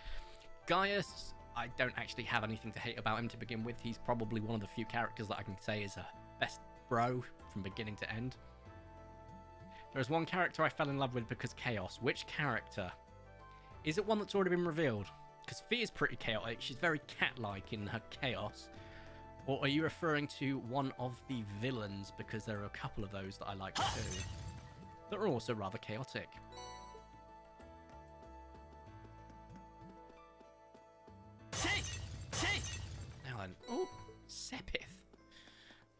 Gaius, I don't actually have anything to hate about him to begin with. He's probably one of the few characters that I can say is a best bro from beginning to end. There's one character I fell in love with because Chaos. Which character? Is it one that's already been revealed? Because Fee is pretty chaotic. She's very cat-like in her chaos. Or are you referring to one of the villains? Because there are a couple of those that I like too. That are also rather chaotic. Now then. Oh, Sepith.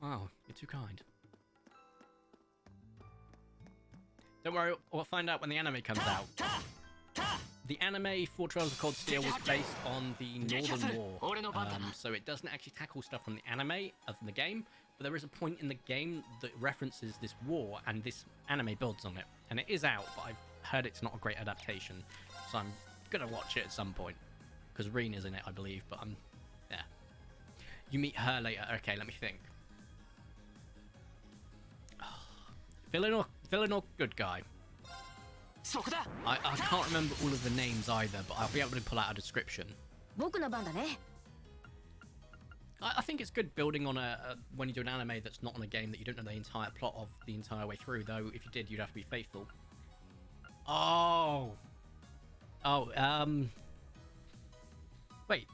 Wow, you're too kind. Don't worry, we'll find out when the anime comes out. The anime for Trails of Cold Steel was based on the Northern War, so it doesn't actually tackle stuff from the anime of the game, but there is a point in the game that references this war, and this anime builds on it. And it is out, but I've heard it's not a great adaptation, so I'm gonna watch it at some point. Because Reen is in it, I believe, but yeah. You meet her later. Okay, let me think. Villain or good guy? I can't remember all of the names either, but I'll be able to pull out a description. I think it's good building on when you do an anime that's not on a game that you don't know the entire plot of the entire way through, though if you did, you'd have to be faithful. Wait.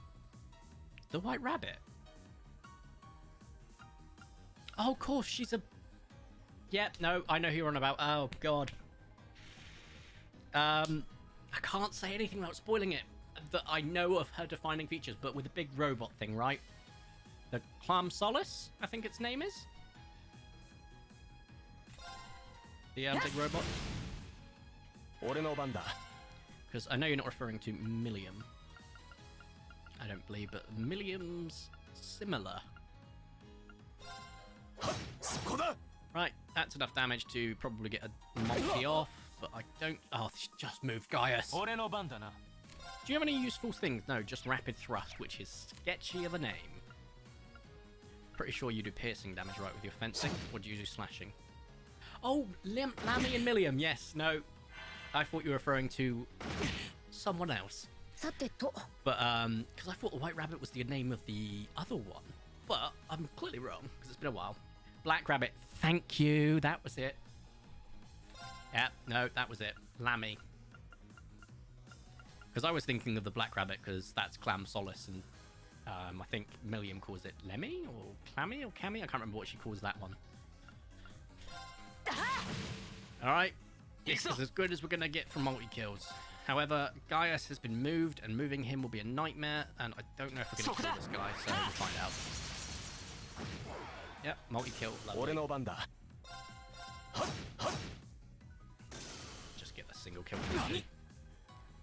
The White Rabbit? Oh, of course, she's a... Yep, no, I know who you're on about. Oh, God. I can't say anything without spoiling it. That I know of her defining features, but with the big robot thing, right? The Clam Solace, I think its name is. The big robot. Because I know you're not referring to Millium. I don't believe, but Millium's similar. Right, that's enough damage to probably get a multi off, but I don't... Oh, she just moved Gaius. Do you have any useful things? No, just Rapid Thrust, which is sketchy of a name. Pretty sure you do piercing damage, right, with your fencing? Or do you do slashing? Oh, Lammy and Millium, yes, no. I thought you were referring to someone else. But because I thought the White Rabbit was the name of the other one, but I'm clearly wrong because it's been a while. Black Rabbit, thank you. That was it. Yeah, no, that was it. Lammy. Because I was thinking of the Black Rabbit because that's Clam Solace, and I think Milliam calls it Lemmy or Clammy or Cammy. I can't remember what she calls that one. All right, this is as good as we're gonna get from multi-kills. However, Gaius has been moved, and moving him will be a nightmare, and I don't know if we're gonna kill this guy, so we'll find out. Yep, multi-kill. Just get a single kill.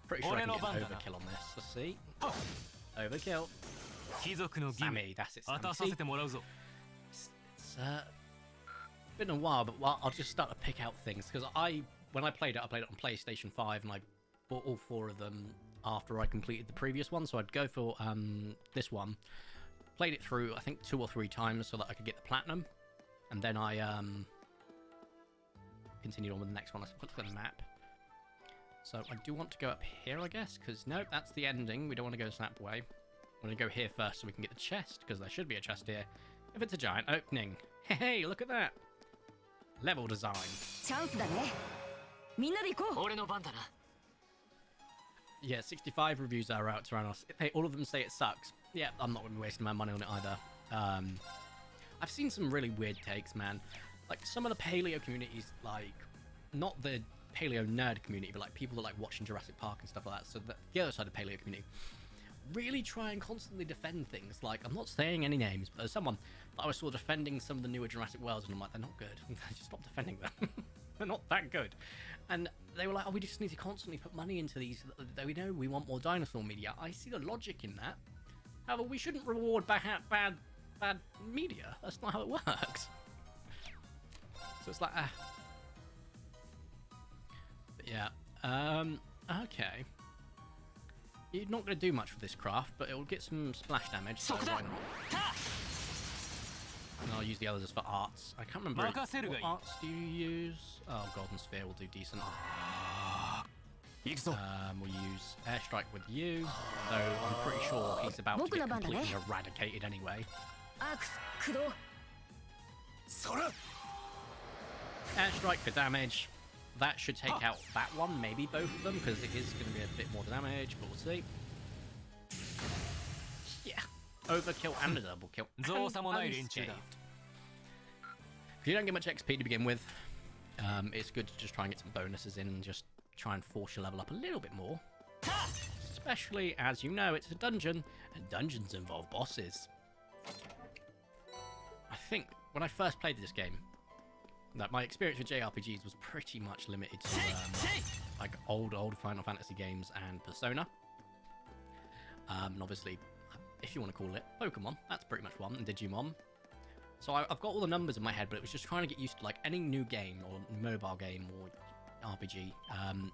Pretty sure I can get an overkill on this. Let's see. Overkill. Sammy, that's it. Sammy. It's been a while, but I'll just start to pick out things because when I played it on PlayStation 5, and I bought all 4 of them after I completed the previous one. So I'd go for this one, played it through I think 2 or 3 times so that I could get the platinum, and then I continued on with the next one. Let's look at the map. So I do want to go up here, I guess, because nope, that's the ending. We don't want to go Snap Way. I want to go here first so we can get the chest, because there should be a chest here. If it's a giant opening. Hey, look at that. Level design. Yeah, 65 reviews are out to us. All of them say it sucks. Yeah, I'm not going to be wasting my money on it either. I've seen some really weird takes, man. Like, some of the paleo communities, like, not the paleo nerd community, but like people that like watching Jurassic Park and stuff like that, so the other side of the paleo community really try and constantly defend things. Like, I'm not saying any names, but there's someone that I was sort of defending some of the newer Jurassic Worlds, and I'm like, they're not good. Just stop defending them. They're not that good. And they were like, oh, we just need to constantly put money into these. We know we want more dinosaur media. I see the logic in that. However, we shouldn't reward bad media. That's not how it works. So it's like, But yeah, okay. You're not going to do much with this craft, but it will get some splash damage, so why not? And I'll use the others for arts. I can't remember. What arts do you use? Oh, Golden Sphere will do decent. We'll use Airstrike with you, though I'm pretty sure he's about to get completely eradicated anyway. Airstrike for damage. That should take out that one, maybe both of them, because it is going to be a bit more damage, but we'll see. Yeah. Overkill and a double kill. Unscathed. If you don't get much XP to begin with, it's good to just try and get some bonuses in and just try and force your level up a little bit more. Especially as you know it's a dungeon, and dungeons involve bosses. I think when I first played this game, that my experience with JRPGs was pretty much limited to like old Final Fantasy games and Persona. And obviously, if you want to call it Pokemon, that's pretty much one, and Digimon. So I've got all the numbers in my head, but it was just trying to get used to like any new game or mobile game or RPG. You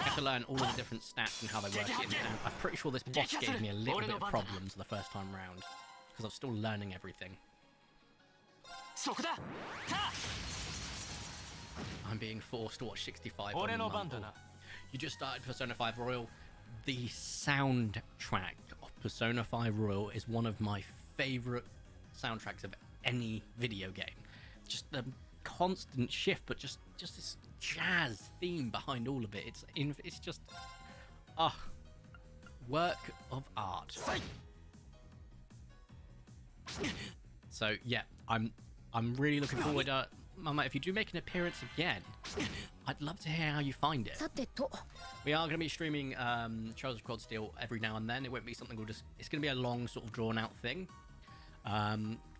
have to learn all of the different stats and how they work. And I'm pretty sure this boss gave me a little bit of problems the first time round because I'm still learning everything. I'm being forced to watch 65 on Mumble. You just started Persona 5 Royal. The soundtrack of Persona 5 Royal is one of my favourite soundtracks of any video game. Just the constant shift, but just this jazz theme behind all of it. It's just work of art. So yeah, I'm really looking forward to Mama, if you do make an appearance again, I'd love to hear how you find it. We are going to be streaming Trails of Quad Steel every now and then. It won't be something it's going to be a long, sort of drawn-out thing.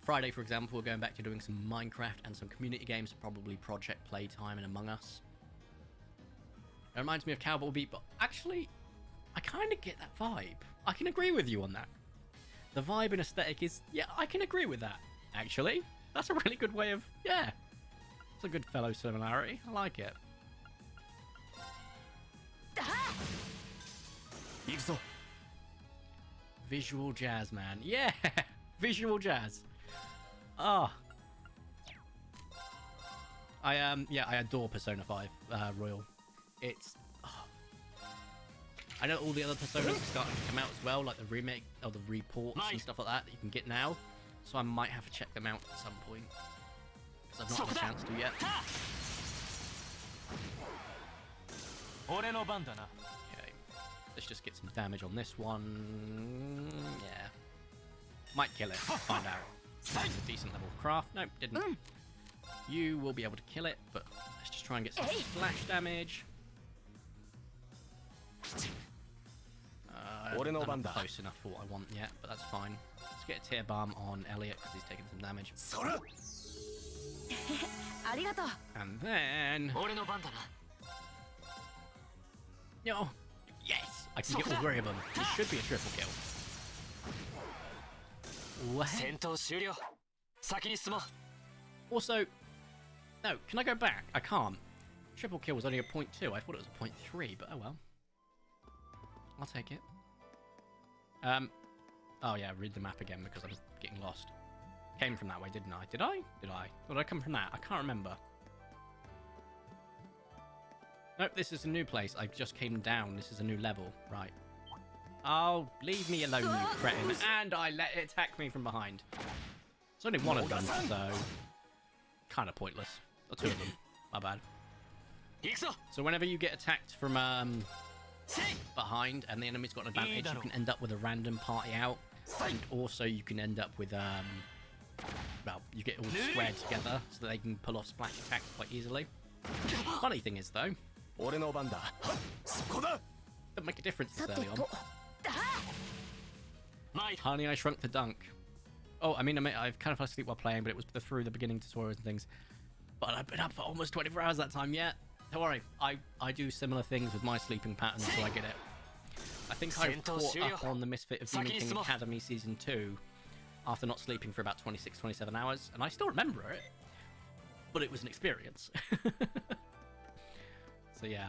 Friday, for example, we're going back to doing some Minecraft and some community games, probably Project Playtime and Among Us. It reminds me of Cowboy Beat, but actually, I kind of get that vibe. I can agree with you on that. The vibe and aesthetic is, yeah, I can agree with that, actually. That's a really good way of, yeah. It's a good fellow similarity. I like it. Visual jazz, man. Yeah! Visual jazz. Ah. I adore Persona 5 Royal. It's I know all the other personas are starting to come out as well, like the remake or the reports and stuff like that you can get now. So I might have to check them out at some point. Because I've not had a chance to yet. Okay, let's just get some damage on this one. Yeah. Might kill it. Find out. It's a decent level of craft. Nope, didn't. You will be able to kill it, but let's just try and get some splash damage. I'm not close enough for what I want yet, but that's fine. Let's get a tear bomb on Elliot because he's taking some damage. And then... No. Yes! I can get all three of them. This should be a triple kill. What? Also... No, can I go back? I can't. Triple kill was only a 0.2. I thought it was a 0.3, but oh well. I'll take it. Oh yeah, read the map again because I was getting lost. Came from that way, didn't I? Did I? Did I come from that? I can't remember. Nope, this is a new place. I just came down. This is a new level. Right. Oh, leave me alone, you cretin. And I let it attack me from behind. It's only one of them, so... kind of pointless. Or two of them. My bad. So whenever you get attacked from behind and the enemy's got an advantage, you can end up with a random party out. And also you can end up with, well, you get all squared together so that they can pull off splash attacks quite easily. Funny thing is, though, doesn't make a difference this early on. Honey, I Shrunk the Dunk. Oh, I mean, I've kind of fell asleep while playing, but it was through the beginning tutorials and things. But I've been up for almost 24 hours that time yet. Don't worry, I do similar things with my sleeping patterns, so I get it. I think I caught up on the Misfit of Demon King Academy Season 2 after not sleeping for about 26, 27 hours, and I still remember it. But it was an experience. So yeah.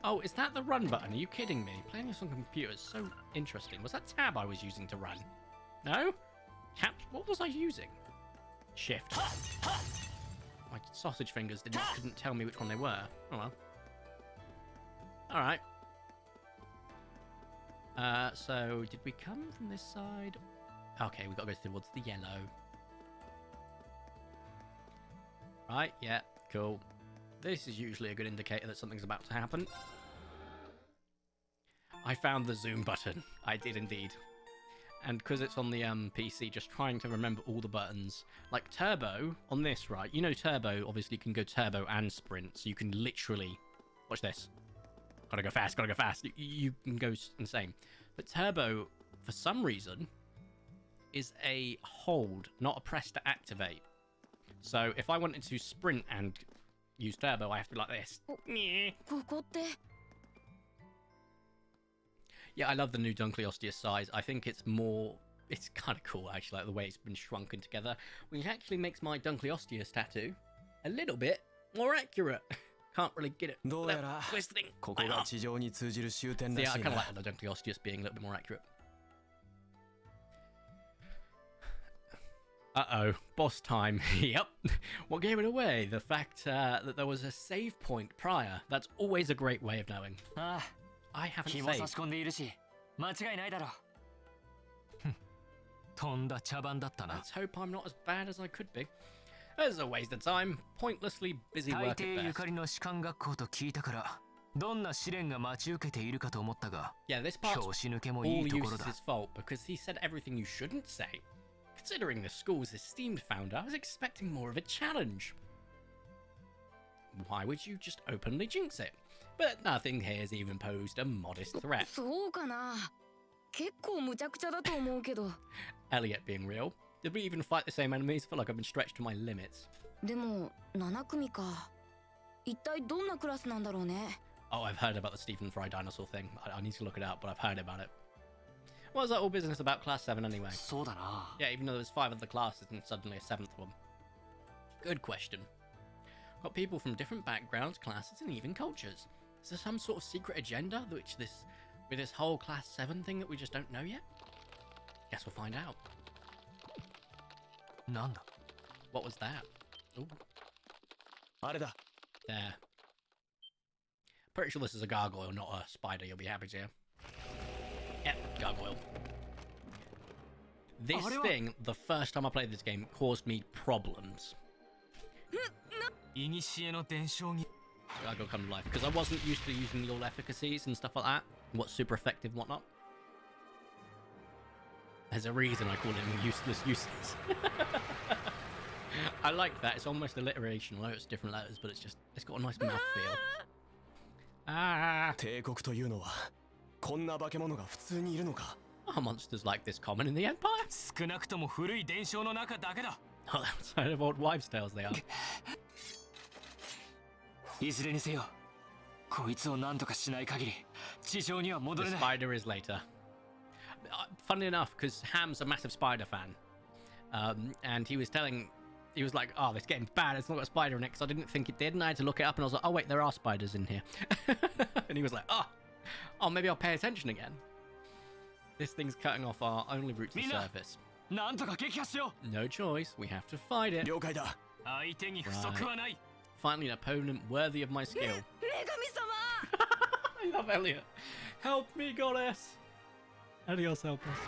Oh, is that the run button? Are you kidding me? Playing this on computer is so interesting. Was that tab I was using to run? No? What was I using? Shift. My sausage fingers couldn't tell me which one they were. Oh well. Alright. So, did we come from this side? Okay, we've got to go towards the yellow. Right, yeah, cool. This is usually a good indicator that something's about to happen. I found the zoom button. I did indeed. And because it's on the PC, just trying to remember all the buttons. Like turbo, on this, right? You know turbo, obviously you can go turbo and sprint. So you can literally... Watch this. Gotta go fast, gotta go fast. You can go insane. But turbo, for some reason, is a hold, not a press to activate. So if I wanted to sprint and use turbo, I have to be like this. Yeah, I love the new Dunkleosteus size. I think it's kind of cool, actually, like the way it's been shrunken together, which actually makes my Dunkleosteus tattoo a little bit more accurate. Can't really get it without twisting. So yeah, I kind of like the Dunkleosteus being a little bit more accurate. Uh-oh, boss time. Yep. What gave it away? The fact that there was a save point prior. That's always a great way of knowing. I haven't saved. Let's hope I'm not as bad as I could be. There's a waste of time. Pointlessly busy work at best. Yeah, this part's all Eustace's fault because he said everything you shouldn't say. Considering the school's esteemed founder, I was expecting more of a challenge. Why would you just openly jinx it? But nothing here has even posed a modest threat. Elliot being real. Did we even fight the same enemies? I feel like I've been stretched to my limits. Oh, I've heard about the Stephen Fry dinosaur thing. I need to look it up, but I've heard about it. What was that all business about Class 7 anyway? Yeah, even though there's 5 other classes and suddenly a 7th one. Good question. Got people from different backgrounds, classes, and even cultures. Is there some sort of secret agenda with this whole Class 7 thing that we just don't know yet? Guess we'll find out. Nanda. What was that? Ooh. There. Pretty sure this is a gargoyle, not a spider, you'll be happy to hear. Yep, gargoyle. This thing, the first time I played this game, caused me problems. Gargoyle come to life because I wasn't used to using the all efficacies and stuff like that. What's super effective and whatnot. There's a reason I call him useless. I like that. It's almost alliteration. I know it's different letters, but it's got a nice mouth feel. Ah. 帝国というのはこんな化け物が普通にいるのか Are monsters like this common in the Empire? 少なくとも古い伝承の中だけだ Outside of old wives' tales they are. いずれにせよこいつを何とかしない限り地上には戻 The れない spider is later. Funnily enough, because Ham's a massive spider fan, and he was like, oh, this game's bad, it's not got a spider in it, because I didn't think it did, and I had to look it up, and I was like, oh wait, there are spiders in here. And he was like, oh, maybe I'll pay attention again. This thing's cutting off our only route to the surface. 何とか撃破しよ No choice, we have to fight it. 了解だ相手に不足はない Finally an opponent worthy of my skill. 女神様 I love Elliot. Help me, goddess. Elios, help us.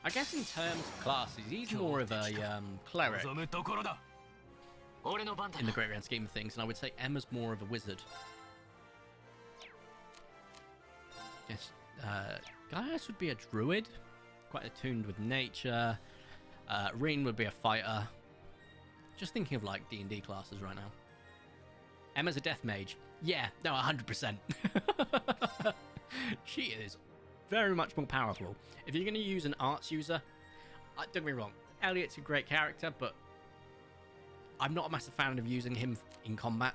I guess in terms of classes, he's more of a cleric 望むところだ 俺の番だ in the great grand scheme of things, and I would say Emma's more of a wizard. Yes, Gaius would be a druid, quite attuned with nature. Reen would be a fighter. Just thinking of like D&D classes right now. Emma's a death mage. Yeah, no, 100%. She is very much more powerful. If you're going to use an arts user, don't get me wrong, Elliot's a great character, but I'm not a massive fan of using him in combat.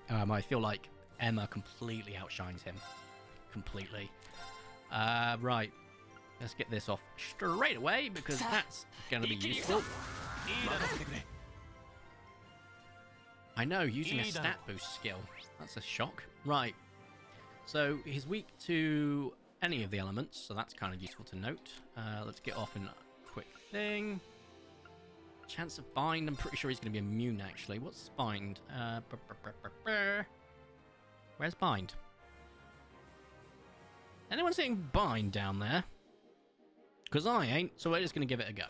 I feel like Emma completely outshines him. Completely. Right. Let's get this off straight away, because that's going to be useful. I know, using a stat boost skill. That's a shock. Right. So, he's weak to any of the elements, so that's kind of useful to note. Let's get off in a quick thing. Chance of bind, I'm pretty sure he's going to be immune, actually. What's bind? Where's bind? Anyone seeing bind down there? Because I ain't, so we're just going to give it a go.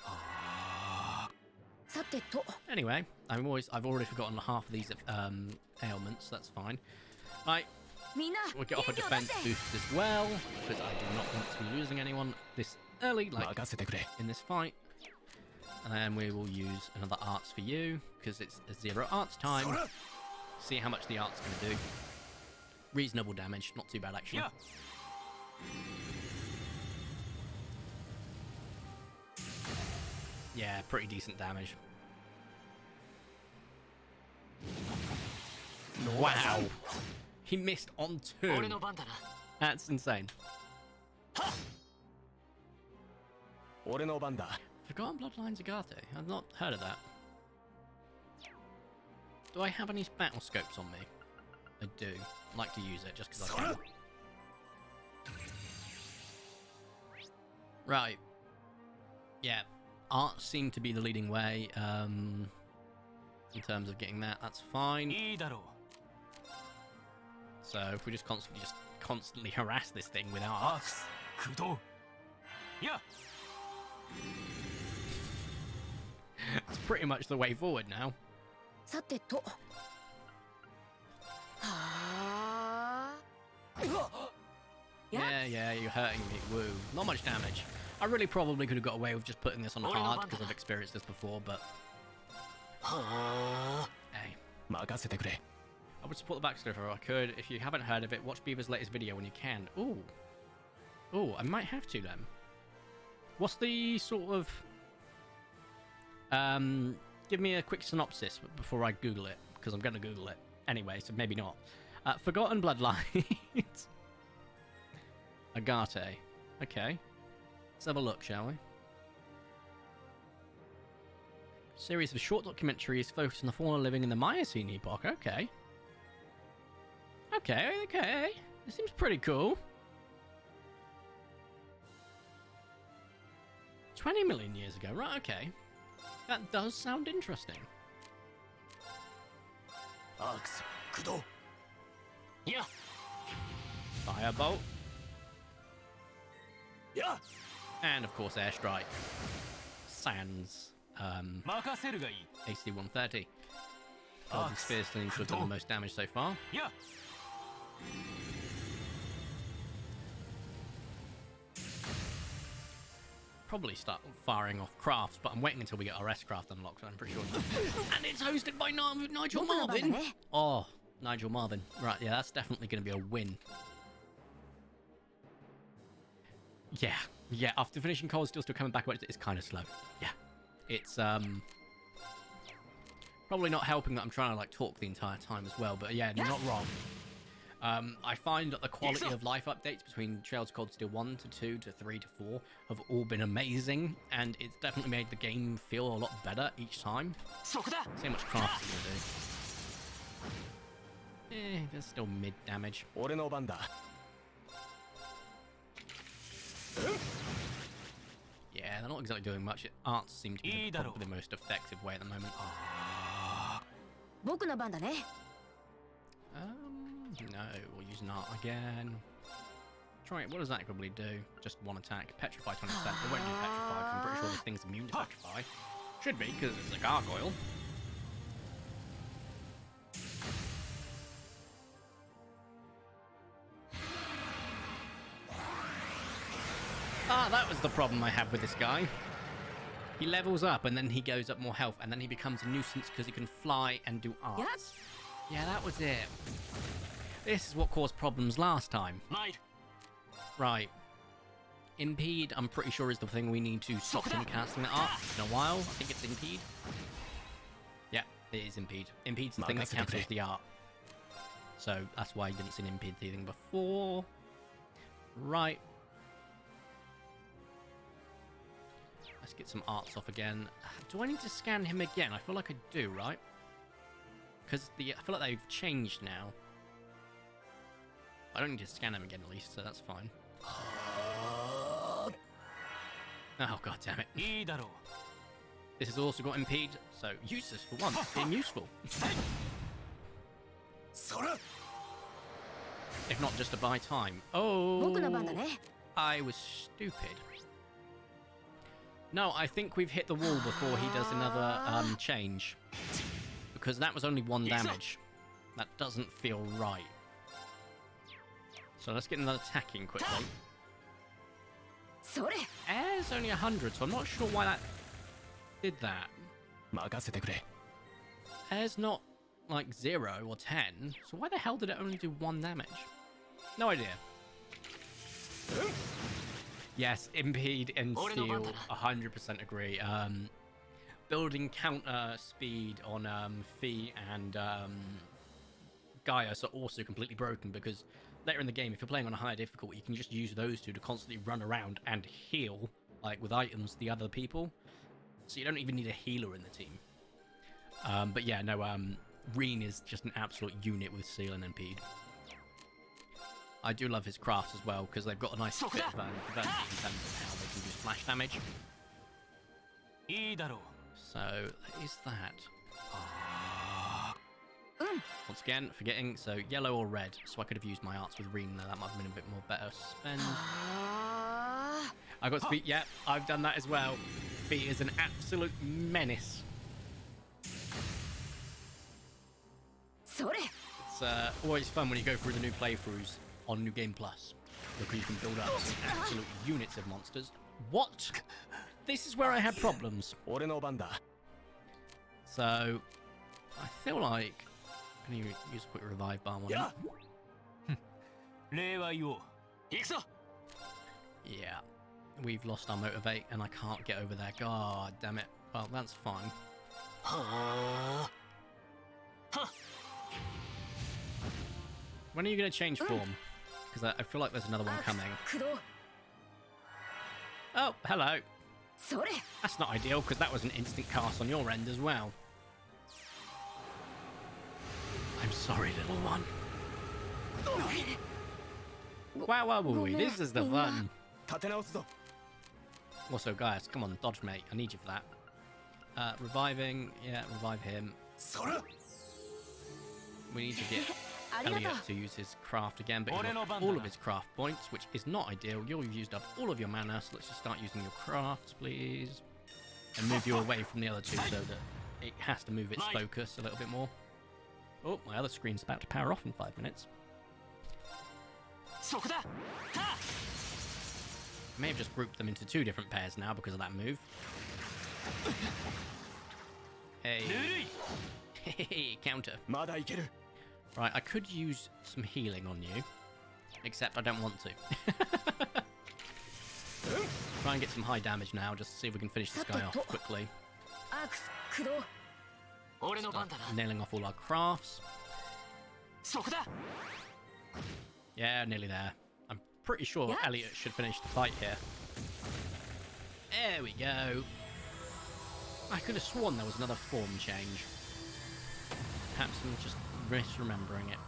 Anyway, I've already forgotten half of these ailments, that's fine. Right, we'll get off a defense boost as well, because I do not want to be losing anyone this early, like in this fight. And then we will use another arts for you, because it's a 0 arts time. See how much the art's going to do. Reasonable damage, not too bad actually. Yeah, pretty decent damage. Wow. He missed on 2. That's insane. Forgotten Bloodlines Agate. I've not heard of that. Do I have any battle scopes on me? I do. I like to use it just because I can. Right. Yeah. Art seemed to be the leading way in terms of getting that. That's fine. So if we just constantly harass this thing with our arts. That's pretty much the way forward now. Yeah, you're hurting me. Woo. Not much damage. I really probably could have got away with just putting this on hard because I've experienced this before, but... Hey. I would support the backstory if I could. If you haven't heard of it, watch Beaver's latest video when you can. Ooh, I might have to then. What's the sort of... give me a quick synopsis before I Google it, because I'm going to Google it. Anyway, so maybe not. Forgotten Bloodlines. Agate. Okay. Let's have a look, shall we? Series of short documentaries focused on the fauna living in the Miocene epoch. Okay. Okay. This seems pretty cool. 20 million years ago. Right, okay. That does sound interesting. Axe, Kudo. Yeah. Firebolt. Yeah. And of course Airstrike. Sans AC 130. Golden Spear seems to have done the most damage so far. Yeah. Probably start firing off crafts, but I'm waiting until we get our S-craft unlocked, so I'm pretty sure. And it's hosted by Nigel Marvin. Oh, Nigel Marvin. Right, yeah, that's definitely going to be a win. Yeah, after finishing Cold Steel still coming back, but it's kind of slow. Yeah, it's probably not helping that I'm trying to like talk the entire time as well, but yeah, you're not wrong. I find that the quality of life updates between Trails of Cold Steel 1 to 2 to 3 to 4 have all been amazing, and it's definitely made the game feel a lot better each time. See how much crafts it's gonna do. There's still mid damage. Yeah, they're not exactly doing much. Arts seem to be probably the most effective way at the moment. No, we'll use an art again. Try it. What does that probably do? Just one attack. Petrify 20%. It won't do Petrify, 'cause I'm pretty sure this thing's immune to Petrify. Should be, because it's a gargoyle. Ah, that was the problem I have with this guy. He levels up, and then he goes up more health, and then he becomes a nuisance because he can fly and do arts. Yeah, that was it. This is what caused problems last time. Right. Impede, I'm pretty sure, is the thing we need to stop him casting that art. It's been a while. I think it's Impede. Yeah, it is Impede. Impede's the thing that cancels the art. So that's why you didn't see an Impede thing before. Right. Let's get some arts off again. Do I need to scan him again? I feel like I do, right? Because I feel like they've changed now. I don't need to scan him again at least, so that's fine. Oh, god damn it. This has also got Impede, so useless for once, being useful. If not just to buy time. Oh, I was stupid. No, I think we've hit the wall before he does another change. Because that was only 1 damage. That doesn't feel right. So let's get another attack in quickly. Air's only 100, so I'm not sure why that did that. Air's not like 0 or 10, so why the hell did it only do 1 damage? No idea. Yes, Impede and Steel, 100% agree. Building counter speed on Fee and Gaius are also completely broken because later in the game, if you're playing on a higher difficulty, you can just use those two to constantly run around and heal, like with items, the other people. So you don't even need a healer in the team. But yeah, no, Reen is just an absolute unit with Seal and Impede. I do love his crafts as well, because they've got a nice bit of advantage in terms of how they can do splash damage. So, that is that. Once again, forgetting, so yellow or red. So I could have used my arts with Reen there, that might have been a bit more better spend. I got Feet, yeah, I've done that as well. Feet is an absolute menace. It's always fun when you go through the new playthroughs on New Game Plus, because you can build up some absolute units of monsters. What? This is where I had problems. So, I feel like I need to use a quick revive bar on it. Yeah, we've lost our motivate, and I can't get over there. God damn it. Well, that's fine. When are you going to change form? Because I feel like there's another one coming. Oh, hello. That's not ideal, because that was an instant cast on your end as well. I'm sorry, little one. Wow, this is the fun. Also, guys, come on, dodge, mate. I need you for that. Reviving. Yeah, revive him. We need to get Elliot to use his craft again, but he lost all of his craft points, which is not ideal. You've used up all of your mana, so let's just start using your crafts, please. And move you away from the other two so that it has to move its focus a little bit more. Oh, my other screen's about to power off in 5 minutes. I may have just grouped them into 2 different pairs now because of that move. Hey. Hey, counter. Right, I could use some healing on you, except I don't want to. Try and get some high damage now, just to see if we can finish this guy off quickly. Start nailing off all our crafts. Yeah, nearly there. I'm pretty sure Elliot should finish the fight here. There we go. I could have sworn there was another form change. Perhaps I'm just misremembering it.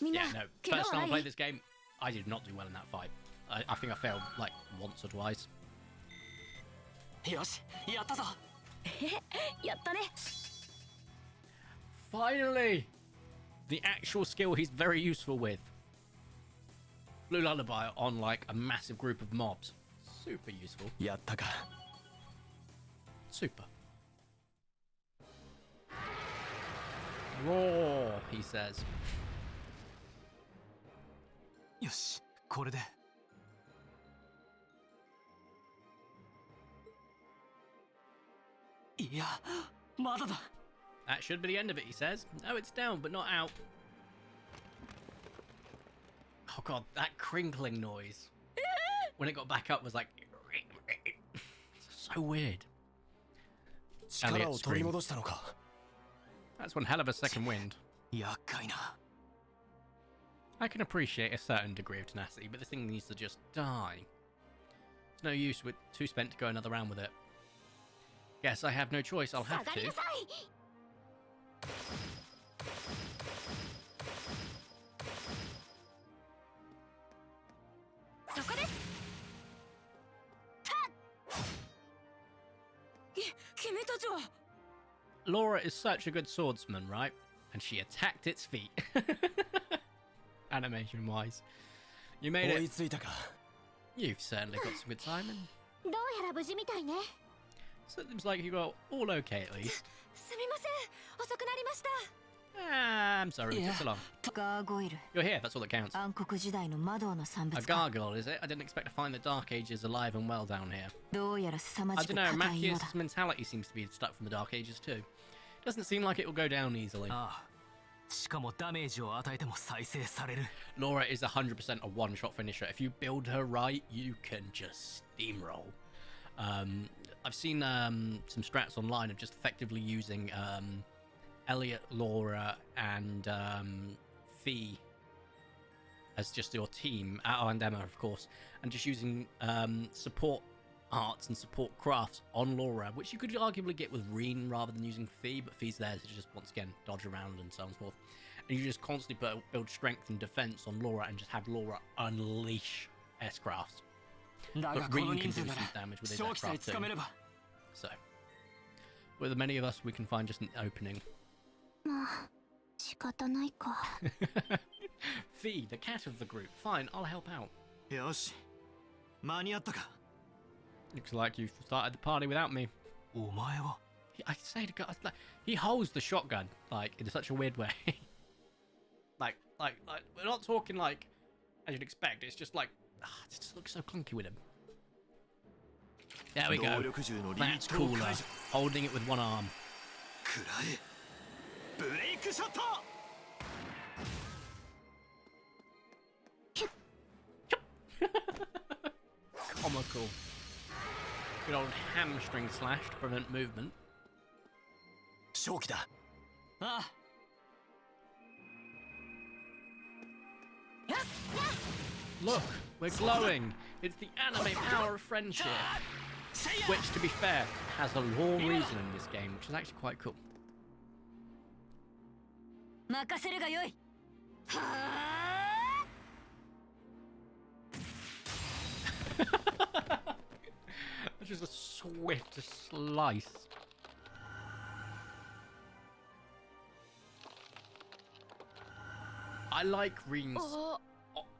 Yeah, no. First time I played this game, I did not do well in that fight. I think I failed like once or twice. Finally! The actual skill he's very useful with. Blue Lullaby on like a massive group of mobs. Super useful. Super. Roar, he says. よし、これで。いや、まだだ。That should be the end of it, he says. No, it's down, but not out. Oh god, that crinkling noise. When it got back up was like... so weird. Elliot screamed. That's one hell of a second wind. I can appreciate a certain degree of tenacity, but this thing needs to just die. It's no use with too spent to go another round with it. Guess I have no choice, I'll have to. Laura is such a good swordsman, right? And she attacked its feet. Animation-wise. You made it. You've certainly got some good timing. So it seems like you got all okay at least. I'm sorry it took so long. You're here, that's all that counts. A gargoyle, is it? I didn't expect to find the Dark Ages alive and well down here. I don't know, Matthias' mentality seems to be stuck from the Dark Ages too. Doesn't seem like it will go down easily. Laura is 100% a one-shot finisher. If you build her right, you can just steamroll. I've seen some strats online of just effectively using Elliot, Laura, and Fee as just your team, and Emma, of course, and just using support arts and support crafts on Laura, which you could arguably get with Reen rather than using Fee, but Fee's there to just, once again, dodge around and so on and so forth. And you just constantly build strength and defense on Laura and just have Laura unleash S-crafts. But Reen can do some damage with his S-craft too. So, with many of us, we can find just an opening. Fee, the cat of the group. Fine, I'll help out. Looks like you've started the party without me. I say to God, he holds the shotgun like in such a weird way. like we're not talking like as you'd expect. It's just like it just looks so clunky with him. There we go. That's cooler. Holding it with one arm. Comical. Good old hamstring slash to prevent movement. Look, we're glowing. It's the anime power of friendship. Which, to be fair, has a lore reason in this game, which is actually quite cool. Just a swift slice. I like Reen's...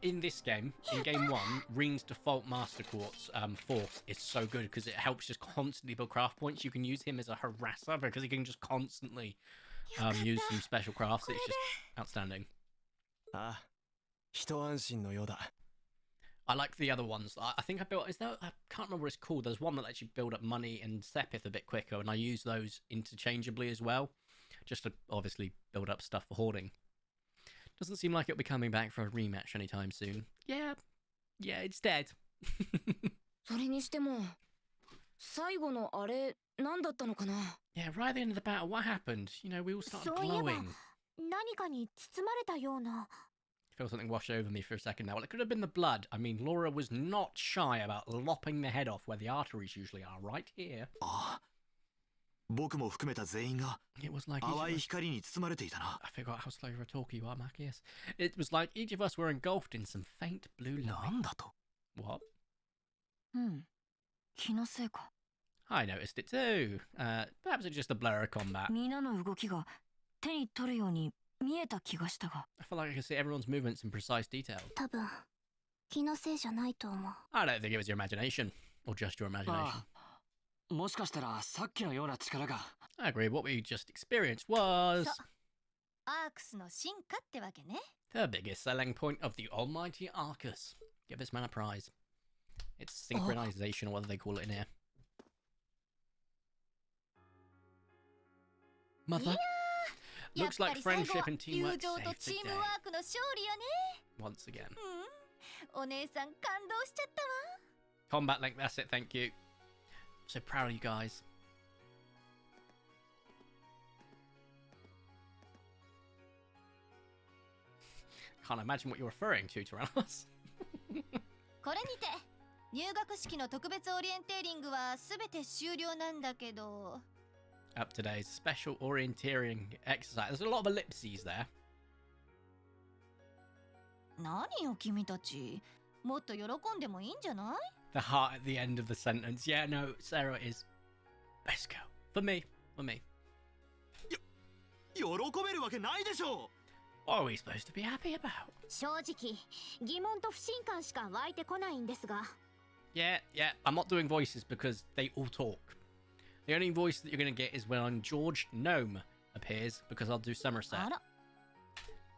In this game, in game 1, Reen's default Master Quartz force is so good because it helps just constantly build craft points. You can use him as a harasser because he can just constantly use some special crafts. It's just outstanding. Ah, 一安心のようだ. I like the other ones. I think I built... I can't remember what it's called. There's one that lets you build up money and Sepith a bit quicker, and I use those interchangeably as well, just to obviously build up stuff for hoarding. Doesn't seem like it'll be coming back for a rematch anytime soon. Yeah, it's dead. それにしても、最後のあれ、何だったのかな? Yeah, right at the end of the battle, what happened? You know, we all started glowing. 何かに包まれたような。 I feel something wash over me for a second now. Well, it could have been the blood. I mean, Laura was not shy about lopping the head off where the arteries usually are, right here. 僕も含めた全員が It was like 淡い光に包まれていたな。 I forgot how slow of a talker you are, Marcus. It was like each of us were engulfed in some faint blue light. なんだと? What? 気のせいか。 I noticed it too. Perhaps it's just a blur of combat. みんなの動きが手に取るように見えた気がしたが。 I feel like I can see everyone's movements in precise detail. 多分気のせいじゃないと思う。 I don't think it was your imagination. Or just your imagination. もしかしたらさっきのような力が。 I agree. What we just experienced was... アークスの進化ってわけね。 The biggest selling point of the almighty Arcus. Give this man a prize. It's synchronization, or whatever they call it in here. Mother? Looks like friendship and teamwork saved the day. Once again. お姉さん感動しちゃったわ。 Combat link, that's it, thank you. So proud of you guys. Can't imagine what you're referring to, Tyrannos. これにて入学式の特別オリエンテーリングはすべて終了なんだけど。 Up today's special orienteering exercise. There's a lot of ellipses there. 何よ君たち。もっと喜んでもいいんじゃない？ The heart at the end of the sentence. Yeah, no, Sarah is best girl. For me. For me. 喜べるわけないでしょう。 What are we supposed to be happy about? 正直疑問と不信感しか湧いてこないんですが。 Yeah, I'm not doing voices because they all talk. The only voice that you're going to get is when George Gnome appears, because I'll do Somerset.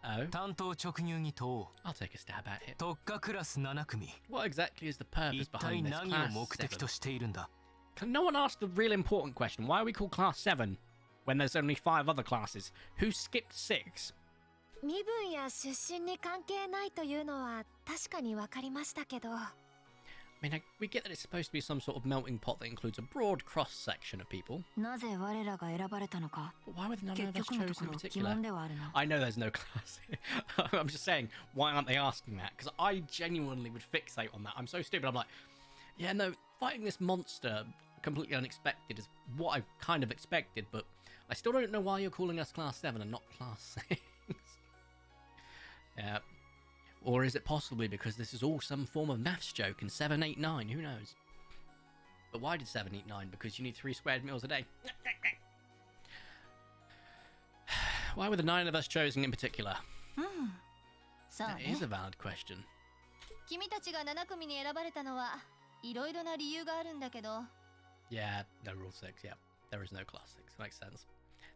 Oh? 担当直入に問 I'll take a stab at it. 特化クラス7組 What exactly is the purpose 一体 behind this 何を class 目的と 7? しているんだ Can no one ask the real important question? Why are we called class 7 when there's only 5 other classes? Who skipped 6? 身分や出身に関係ないというのは確かに分かりましたけど。 I mean, we get that it's supposed to be some sort of melting pot that includes a broad cross-section of people. なぜ我らが選ばれたのか。 But why were none 結 of us 局のと chosen こ in ろ疑 particular? 問ではあるな。 I know there's no class. I'm just saying, why aren't they asking that? Because I genuinely would fixate on that. I'm so stupid. I'm like, yeah, no, fighting this monster completely unexpected is what I kind of expected, but I still don't know why you're calling us class 7 and not class 6. Yeah. Or is it possibly because this is all some form of maths joke in 7, 8, 9? Who knows? But why did 7 eat 9? Because you need 3 squared meals a day. Why were the 9 of us chosen in particular? そうね。 That is a valid question. 君たちが7組に選ばれたのはいろいろな理由があるんだけど。 Yeah, no rule 6, yeah. There is no class 6. Makes sense.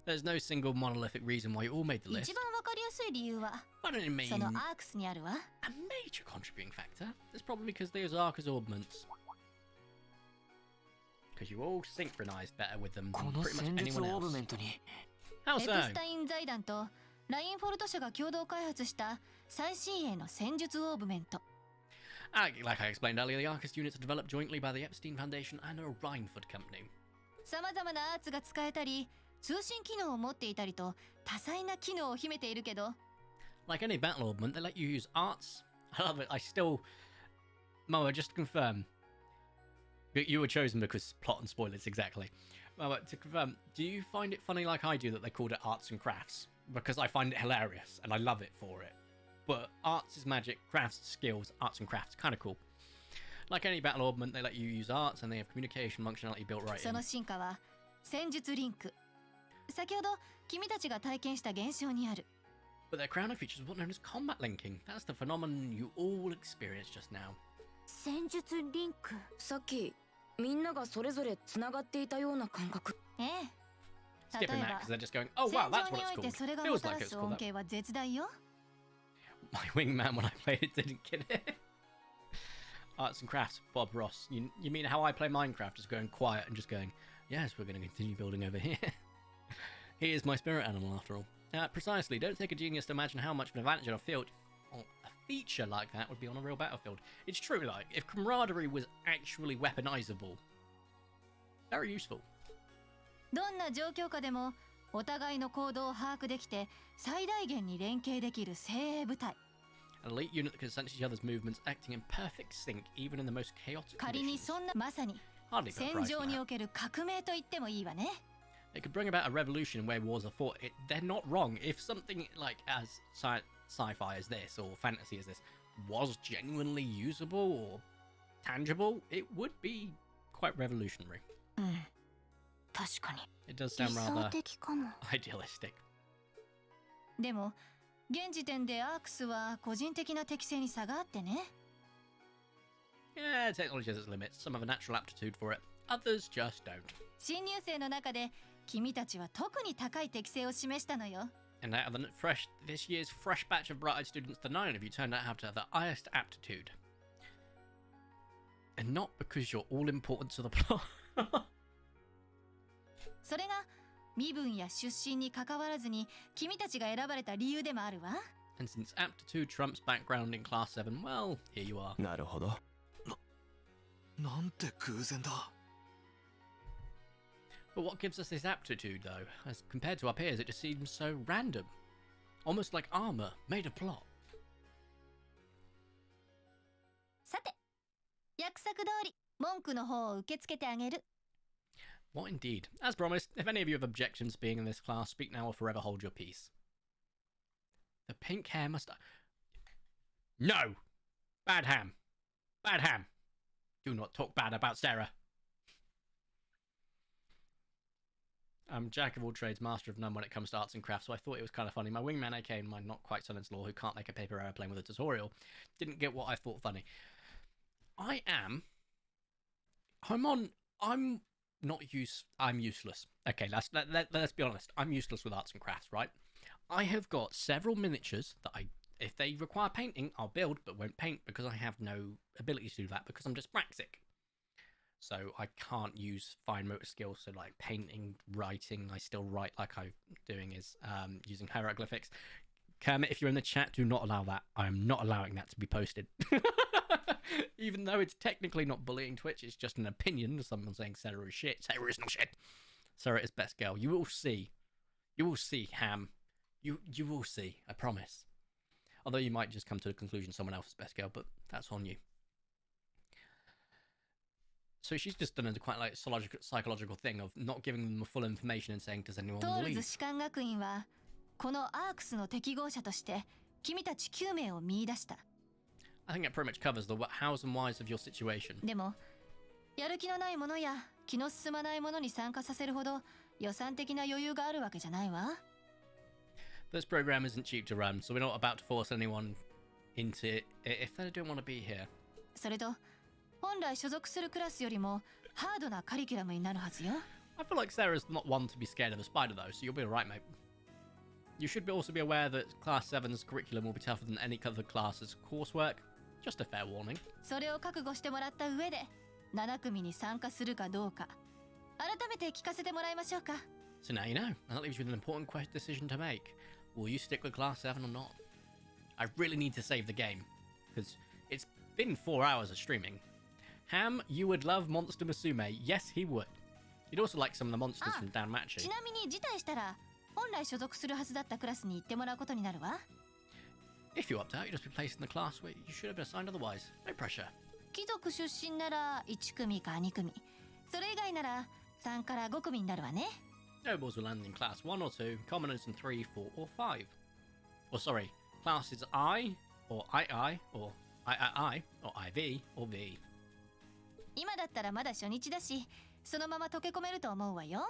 There's no single monolithic reason why you all made the list. 一番わかりやすい理由は、 But I mean, そのアークスにあるわ。 a major contributing factor is probably because there's Arcus augments. Because you all synchronized better with them こ than の pretty 戦 much 術 anyone オーブ else. メントに How エプ so? スタイン財団とラインフォルト社が共同開発した最新鋭の戦術オーブメント。 Like I explained earlier, the Arcus units are developed jointly by the Epstein Foundation and a Rhineford company. さまざまなアーツが使えたり、通信機能を持っていたりと多彩な機能を秘めているけど、 Like any battle augment, they let you use arts. I love it. I still... Moa, just to confirm. You were chosen because plot and spoilers, exactly. Moa, to confirm, do you find it funny like I do that they called it arts and crafts? Because I find it hilarious and I love it for it. But arts is magic, crafts skills, arts and crafts, kind of cool. Like any battle augment, they let you use arts and they have communication functionality built right そ in. の進化は戦術リンク。先ほど君たちが体験した現象にある。But their crowning features what known as combat linking. That's the phenomenon you all experienced just now. 戦術リンク。さっきみんながそれぞれつながっていたような感覚。ええ。例え Skipping that ば because they're just going, oh wow, 戦 that's 場 what に it's おいて called. それが Feels もた like ら it's す called 恩 that. 恵は絶大よ。My wingman when I played it didn't get it. Arts and crafts, Bob Ross. You mean how I play Minecraft, just going quiet and just going, yes, we're going to continue building over here. He is my spirit animal after all. Precisely, don't take a genius to imagine how much of an advantage on a field, or a feature like that would be on a real battlefield. It's true, like, if camaraderie was actually weaponizable, very useful. どんな状況下でもお互いの行動を把握できて最大限に連携できる精鋭部隊。An elite unit that can sense each other's movements, acting in perfect sync even in the most chaotic 仮に conditions. そんなまさに Hardly got a 戦 prize 場 for に that. おける革命と言ってもいいわね。It could bring about a revolution where wars are fought. They're not wrong. If something like as sci-fi as this or fantasy as this was genuinely usable or tangible, it would be quite revolutionary. うん。確かに。 It does sound 理想 rather 的かも。 idealistic. でも現時点でアークスは個人的な適性に差があってね。Yeah, technology has its limits. Some have a natural aptitude for it. Others just don't. 新入生の中で君たちは特に高い適性を示したのよ。And out of this year's fresh batch of bright-eyed students, the 9 of you turned out to have the highest aptitude. And not because you're all important to the plot. それが身分や出身に関わらずに君たちが選ばれた理由でもあるわ。And since aptitude trumps background in class 7, well, here you are. なるほど。なんて偶然だ。But what gives us this aptitude, though? As compared to our peers, it just seems so random. Almost like armor, made of plot. さて、約束通り文句の方を受け付けてあげる。What indeed? As promised, if any of you have objections being in this class, speak now or forever hold your peace. The pink hair must... No! Bad ham. Bad ham. Do not talk bad about Sarah. I'm jack of all trades, master of none when it comes to arts and crafts, so I thought it was kind of funny. My wingman, aka my not quite son-in-law, who can't make a paper airplane with a tutorial, didn't get what I thought funny. I'm useless. Okay, let's be honest. I'm useless with arts and crafts, right? I have got several miniatures that if they require painting, I'll build, but won't paint because I have no ability to do that because I'm dyspraxic. So I can't use fine motor skills, so like painting, writing, I still write like I'm doing is using hieroglyphics. Kermit, if you're in the chat, do not allow that. I am not allowing that to be posted. Even though it's technically not bullying Twitch, it's just an opinion. Someone saying Sarah is shit. Sarah is not shit. Sarah is best girl. You will see. You will see, Ham. You will see, I promise. Although you might just come to the conclusion someone else is best girl, but that's on you. So she's just done a quite like psychological thing of not giving them the full information and saying, does anyone トール leave? ズ士官学院はこのアークスの適合者として君たち9名を見出した。 I think it pretty much covers the hows and whys of your situation. でもやる気のない者や気の進まない者に参加させるほど予算的な余裕があるわけじゃないわ。 This program isn't cheap to run, so we're not about to force anyone into it if they don't want to be here. それと本来所属するクラスよりもハードなカリキュラムになるはずよ。 I feel like Sarah's not one to be scared of a spider though, so you'll be alright, mate. You should also be aware that Class 7's curriculum will be tougher than any other class's coursework. Just a fair warning. それを覚悟してもらった上で7組に参加するかどうか改めて聞かせてもらいましょうか。 So now you know, and that leaves you with an important decision to make. Will you stick with Class 7 or not? I really need to save the game, because it's been 4 hours of streaming. Ham, you would love Monster Musume. Yes, he would. You'd also like some of the monsters from Danmachi. ちなみに辞退したら本来所属するはずだったクラスに行ってもらうことになるわ。 If you opt out, you'll just be placed in the class where you should have been assigned otherwise. No pressure. 貴族出身なら1組か2組、それ以外なら3から5組になるわね。 Nobles will land in class 1 or 2, commoners in 3, 4 or 5. Or sorry, classes I, or II, or III, or IV, or V. 今だったらまだ初日だし、そのまま溶け込めると思うわよ。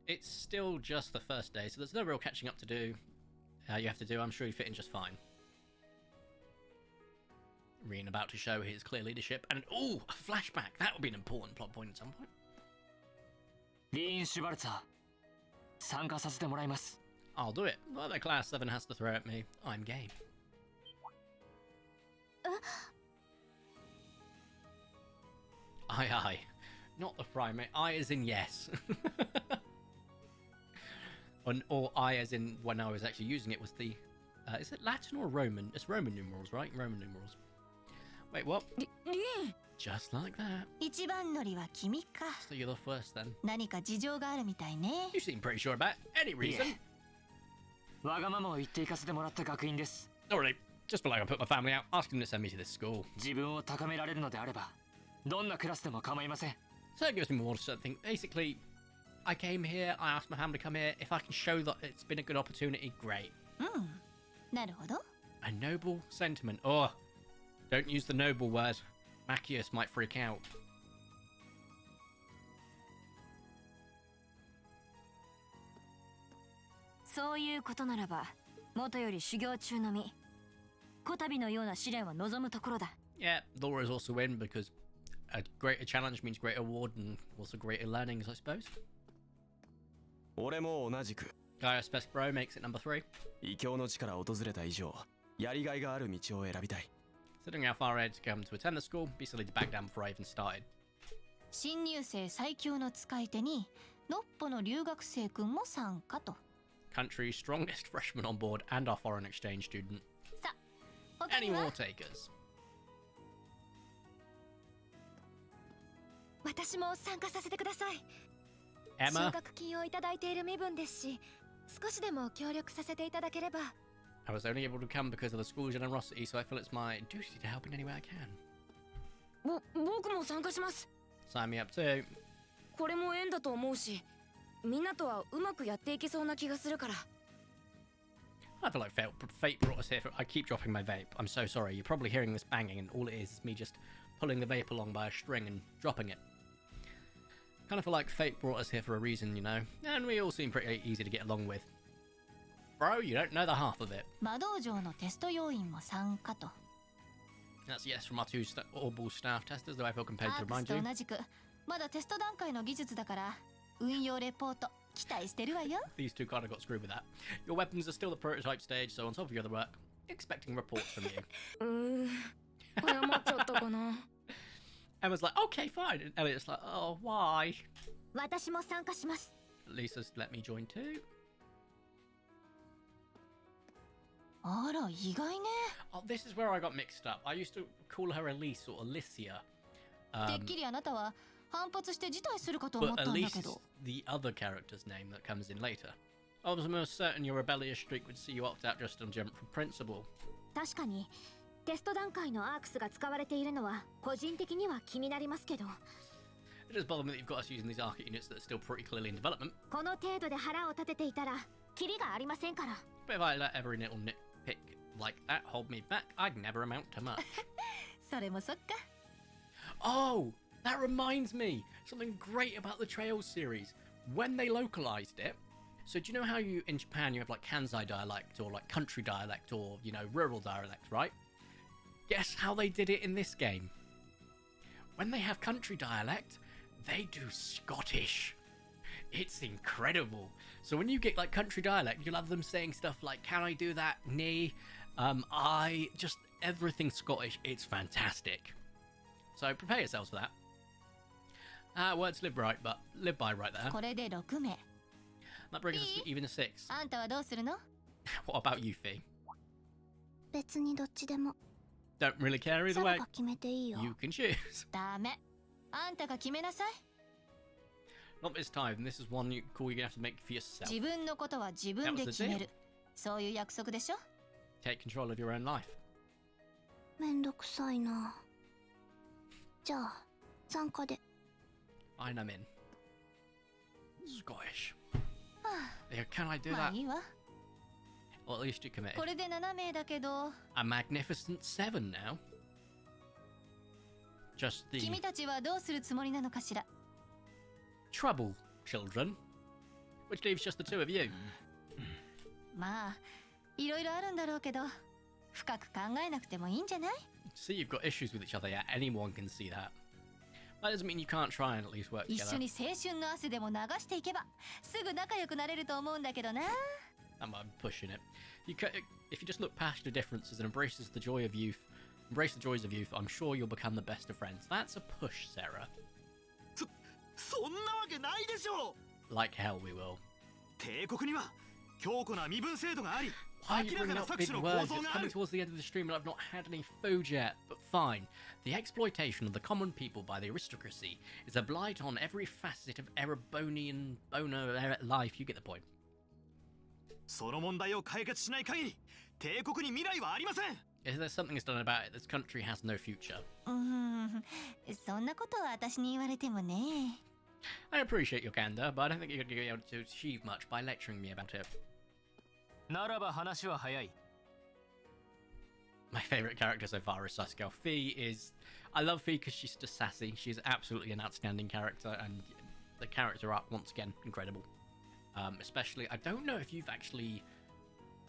It's still just the first day, so there's no real catching up to do. You have to do. I'm sure you fit in just fine. Rin about to show his clear leadership, and oh, a flashback. That would be an important plot point at some point. リーン・シュバルツァー参加させてもらいます。 I'll do it. Whatever class 7 has to throw at me, I'm game. Aye, aye. Not the primate. I as in yes. Or I as in when I was actually using it was the... is it Latin or Roman? It's Roman numerals, right? Roman numerals. Wait, what? Just like that. 一番乗りは君か。 So you're the first then. 何か事情があるみたいね。 You seem pretty sure about any reason. わがままを言って行かせてもらった学院です。 Not really. Just feel like I put my family out, asking them to send me to this school. 自分を高められるのであれば、どんなクラスでも構いません。 So it gives me more to something. Basically, I came here, I asked my family to come here. If I can show that it's been a good opportunity, great. なるほど。 A noble sentiment. Oh, don't use the noble word. Macius might freak out. そういうことならば、元より修行中の身。こたびのような試練は望むところだ。 Yeah, Laura is also in because a greater challenge means greater reward and also greater learnings, I suppose. 俺も同じく。 Gaius Best Bro makes it number 3. 異教の地から訪れた以上、やりがいがある道を選びたい。 Considering how far I had to come to attend the school, be silly to back down before I even started. 新入生最強の使い手に、のっぽの留学生くんも参加と。 Country's strongest freshman on board and our foreign exchange student. さ、他 Any には more takers? 私も参加させてください。 Emma? 奨学金をいただいている身分ですし、少しでも協力させていただければ。 I was only able to come because of the school's generosity, so I feel it's my duty to help in any way I can. 僕も参加します。 Sign me up too. これも縁だと思うし、みんなとはうまくやっていけそうな気がするから。 I feel like fate brought us here. I keep dropping my vape. I'm so sorry. You're probably hearing this banging, and all it is me just pulling the vape along by a string and dropping it. Kind of feel like fate brought us here for a reason, you know? And we all seem pretty easy to get along with. Bro, you don't know the half of it. 魔道場のテスト要員も参加と。 That's yes from our two Orbal staff testers, though I feel compelled ア to ークス remind と you. 同じく、まだテスト段階の技術だから、運用レポート期待してるわよ。 These two kind of got screwed with that. Your weapons are still the prototype stage, so on top of your other work, expecting reports from you. 謝っちゃったかな。 Emma's like, okay, fine. And Elliot's like, oh, why? 私も参加します。 Lisa's let me join too. あら、意外ね。 Oh, this is where I got mixed up. I used to call her Elise or Alicia. てっきりあなたは反発して辞退するかと But 思ったんだ Elise け is ど。 the other character's name that comes in later. I was almost certain your rebellious streak would see you opt out just on jump from principle. 確かにテスト段階のアークスが使われているのは個人的には気になりますけど、 It does bother me that you've got us using these Arcade units that are still pretty clearly in development. この程度で腹を立てていたらキリがありませんから。 But if I let every little nitpick like that hold me back, I'd never amount to much. それもそっか。 Oh, that reminds me. Something great about the Trails series. When they localized it, so do you know how you, in Japan, you have like Kansai dialect or like country dialect or, you know, rural dialect, right? Guess how they did it in this game? When they have country dialect, they do Scottish. It's incredible. So when you get like country dialect, you'll have them saying stuff like, can I do that? Nay. I just everything Scottish. It's fantastic. So prepare yourselves for that. Words live right, but live by right there. これで6名。 That brings us to even a 6. あんたはどうするの？ What about you, Fee? 別にどっちでも。 Don't really care either サラ way. が決めていいよ。 You can choose. ダメ。あんたが決めなさい。 Not this time. This is one call you're gonna have to make for yourself. 自分のことは自分で決める。そういう約束でしょ？ Take control of your own life. めんどくさいな。じゃあ参加で。 Fine, I'm in. Scottish. Yeah, can I do まあ that? いいわ。 Well, at least you committed. これで7名だけど。 A magnificent 7 now. Just the 君たちはどうするつもりなのかしら？ trouble, children. which leaves just the two of you. まあいろいろあるんだろうけど深く考えなくてもいいんじゃない？ See, you've got issues with each other, yeah, anyone can see that. That doesn't mean you can't try and at least work 一 together. 緒に青春の汗でも流していけばすぐ仲良くなれると思うんだけどな。 I'm pushing it. If you just look past your differences and embrace the joy of youth, embrace the joys of youth, I'm sure you'll become the best of friends. That's a push, Sarah. そんなわけないでしょう。 Like hell we will. 帝国には強固な身分制度があり、 Why are you 明らか bringing な up 搾 big 取の words? 構造 It's があ coming る。 towards the end of the stream and I've not had any food yet. But fine. The exploitation of the common people by the aristocracy is a blight on every facet of Erebonian boner life. You get the point. その問題を解決しない限り、帝国に未来はありません。 If there's something that's done about it, this country has no future. そんなことは私に言われてもね。 I appreciate your candor, but I don't think you're going to be able to achieve much by lecturing me about it. ならば話は早い。 My favourite character so far is Sasuke. Fee is... I love Fee because she's just sassy. She's absolutely an outstanding character, and the character arc, once again, incredible. Especially, I don't know if you've actually...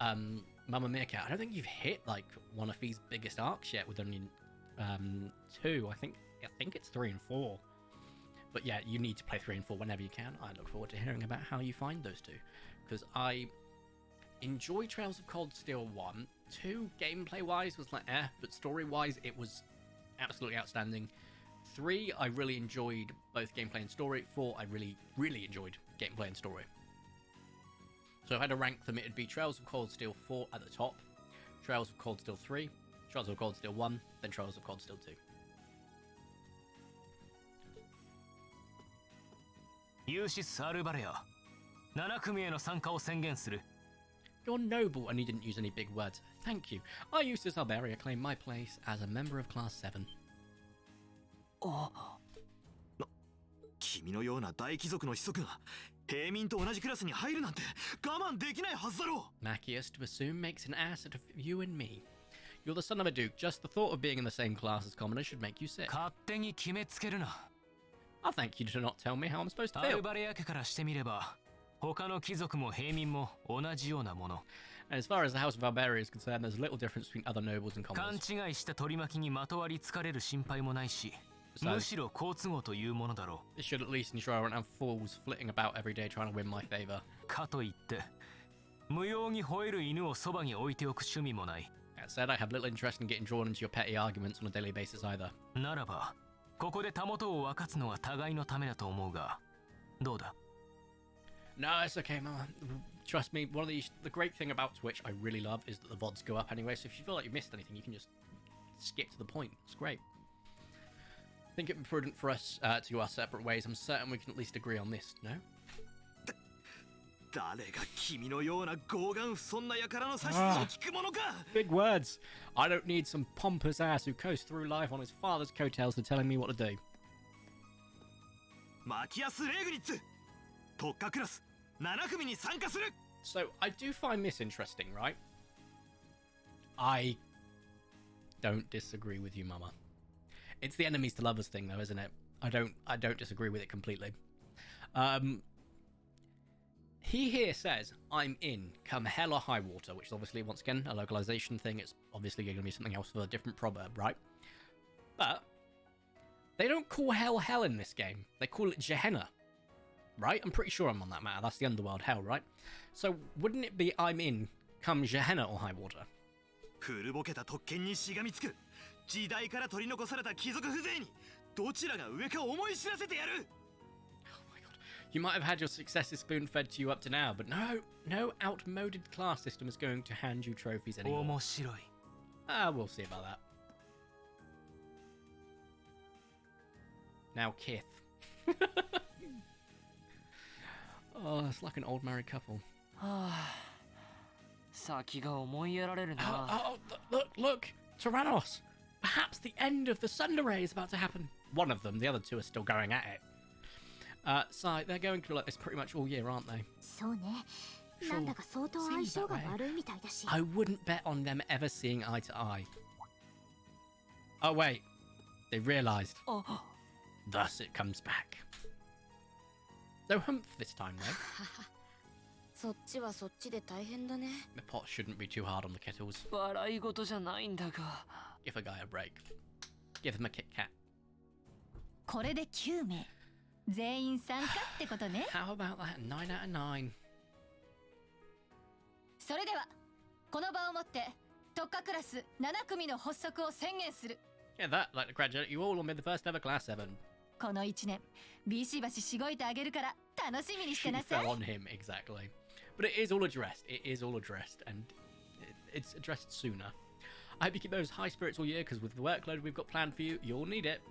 Mama Meerkat, I don't think you've hit, like, one of Fee's biggest arcs yet with only 2. I think it's 3 and 4. But yeah, you need to play 3 and 4 whenever you can. I look forward to hearing about how you find those two. Because I enjoy Trails of Cold Steel 1. 2, gameplay-wise, was like but story-wise, it was absolutely outstanding. 3, I really enjoyed both gameplay and story. 4, I really, really enjoyed gameplay and story. So if I had to rank them, it'd be Trails of Cold Steel 4 at the top, Trails of Cold Steel 3, Trails of Cold Steel 1, then Trails of Cold Steel 2. ユーシス・アルバレア7組への参加を宣言する。 You're noble and you didn't use any big words. Thank you. I, Eustace Alberia, claim my place as a member of Class 7. 君のような大貴族の子息が平民と同じクラスに入るなんて我慢できないはずだろう。 Machias to assume makes an ass out of you and me. You're the son of a duke. Just the thought of being in the same class as commoners should make you sick. 勝手に決めつけるな。 I'll thank you to not tell me how I'm supposed to アル feel. バレア家からしてみれば他の貴族も平民も同じようなもの。 And as far as the House of Alberia is concerned, there's little difference between other nobles and 勘 commoners. 違いした取り巻きにまとわりつかれる心配もないし、 So- むしろ好都合というものだろ It should at least ensure I won't have fools flitting about every day trying to win my favor. う。かといって無用に吠える犬をそばに置いておく趣味もない。 That said, I have little interest in getting drawn into your petty arguments on a daily basis either. ならばここでたもとを分かつのは互いのためだと思うが、どうだ？ No, it's okay, Mama. Trust me, one of the great thing about Twitch I really love is that the VODs go up anyway, so if you feel like you missed anything, you can just skip to the point. It's great. I think it'd be prudent for us to go our separate ways. I'm certain we can at least agree on this, no? 誰が君のような傲岸不遜な輩の指図を聞くものか。 Big words. I don't need some pompous ass who coasts through life on his father's coattails to telling me what to do. マキアス・レーグリッツ特化クラス7組に参加する。 So, I do find this interesting, right? I don't disagree with you, Mama. It's the enemies to lovers thing, though, isn't it? I don't disagree with it completely. He here says, I'm in, come hell or high water, which is obviously, once again, a localization thing. It's obviously going to be something else for a different proverb, right? But they don't call hell hell in this game. They call it Gehenna, right? I'm pretty sure I'm on that matter. That's the underworld hell, right? So wouldn't it be I'm in, come Gehenna or high water? 古ぼけた特権にしがみつく時代から取り残された貴族風情にどちらが上か思い知らせてやる。 You might have had your successes spoon-fed to you up to now, but no outmoded class system is going to hand you trophies anymore. 面白い。 We'll see about that. Now, Kith. Oh, it's like an old married couple. 先が思いやられるな。 Look! Tyrannos! Perhaps the end of the Sunder Ray is about to happen. One of them, the other two are still going at it. So they're going through like this pretty much all year, aren't they? そうね。なんだか相当相性が悪いみたいだし。 I wouldn't bet on them ever seeing eye to eye. Oh wait, they realised. Thus it comes back. No humph this time, though. そっちはそっちで大変だね。 The pot shouldn't be too hard on the kettles. 笑い事じゃないんだが。 Give a guy a break. Give him a Kit Kat. これで9名。全員参加ってことね。How about that? 9 out of 9. それではこの場をもって特化クラス7組の発足を宣言する。 Yeah, that, like, to congratulate you all on being the first ever Class 7. この1年 BC 橋しごいてあげるから楽しみにして She なさ fell い。 on him, exactly. But it is all addressed. It is all addressed, and it's addressed sooner. I hope you keep those high spirits all year, because with the workload we've got planned for you, you'll need it.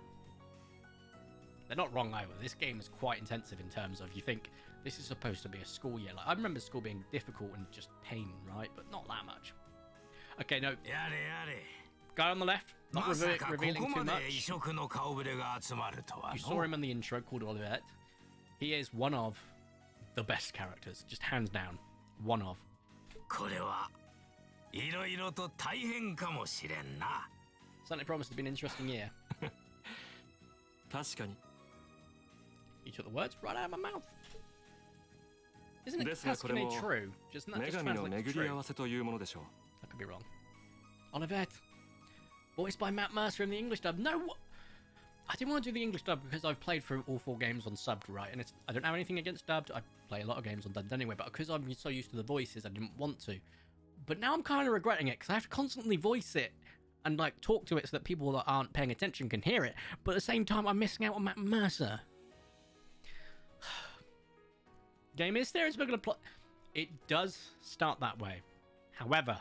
They're not wrong either. This game is quite intensive in terms of, you think this is supposed to be a school year. Like, I remember school being difficult and just pain, right? But not that much. Okay, no. Guy on the left, not revealing too much. You saw him in the intro called Olivet. He is one of the best characters, just hands down. One of. これはいろいろと大変かもしれんな。 Certainly promised to be an interesting year. 確かに。 You took the words right out of my mouth. Isn't it ですがこれも Tuscany true? Just that 女 just 神の translates 巡 to り合 true. わせというものでしょう。 I could be wrong. Olivet. Voiced by Matt Mercer in the English dub. No, what? I didn't want to do the English dub because I've played through all 4 games on subbed, right? And I don't have anything against dubbed. I play a lot of games on dubbed anyway, but because I'm so used to the voices, I didn't want to. But now I'm kind of regretting it because I have to constantly voice it and like talk to it so that people that aren't paying attention can hear it. But at the same time, I'm missing out on Matt Mercer. Game is there. It's going to plot. It does start that way. However,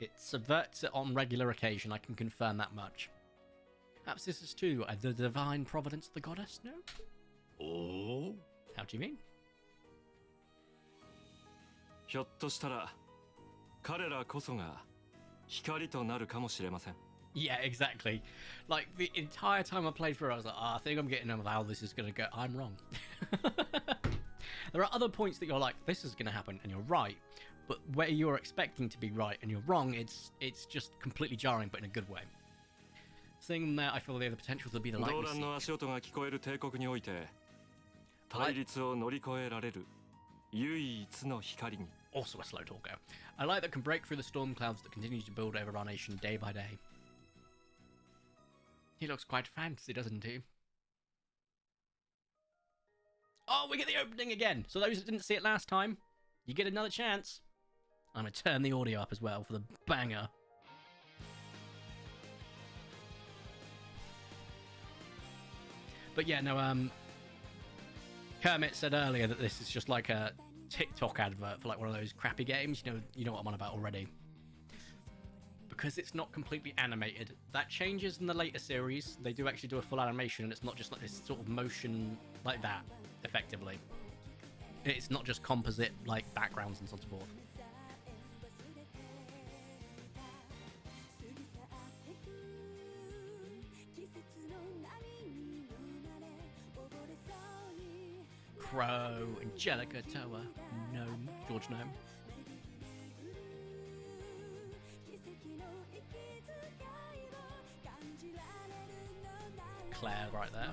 it subverts it on regular occasion. I can confirm that much. Perhaps this is too the divine providence of the goddess? No? Oh? How do you mean? ひょっとしたら彼らこそが光となるかもしれません。 Yeah, exactly. Like, the entire time I played through, I was like, I think I'm getting on how this is going to go. I'm wrong. There are other points that you're like, this is going to happen, and you're right. But where you're expecting to be right and you're wrong, it's just completely jarring, but in a good way. Seeing that, I feel they have the potential to be the 動 lightning 乱 seed. の足音が聞こえる帝国において対立を乗り越えられる唯一の光に。 Also a slow talker. I like that can break through the storm clouds that continue to build over our nation day by day. He looks quite fancy, doesn't he? Oh, we get the opening again. So those that didn't see it last time, you get another chance. I'm going to turn the audio up as well for the banger. But yeah, no, Kermit said earlier that this is just like a TikTok advert for like one of those crappy games. You know what I'm on about already. Because it's not completely animated. That changes in the later series. They do actually do a full animation, and it's not just like this sort of motion like that, effectively. It's not just composite like backgrounds and so forth. Crow, Angelica, Toa, Gnome, George Gnome. Claire right there.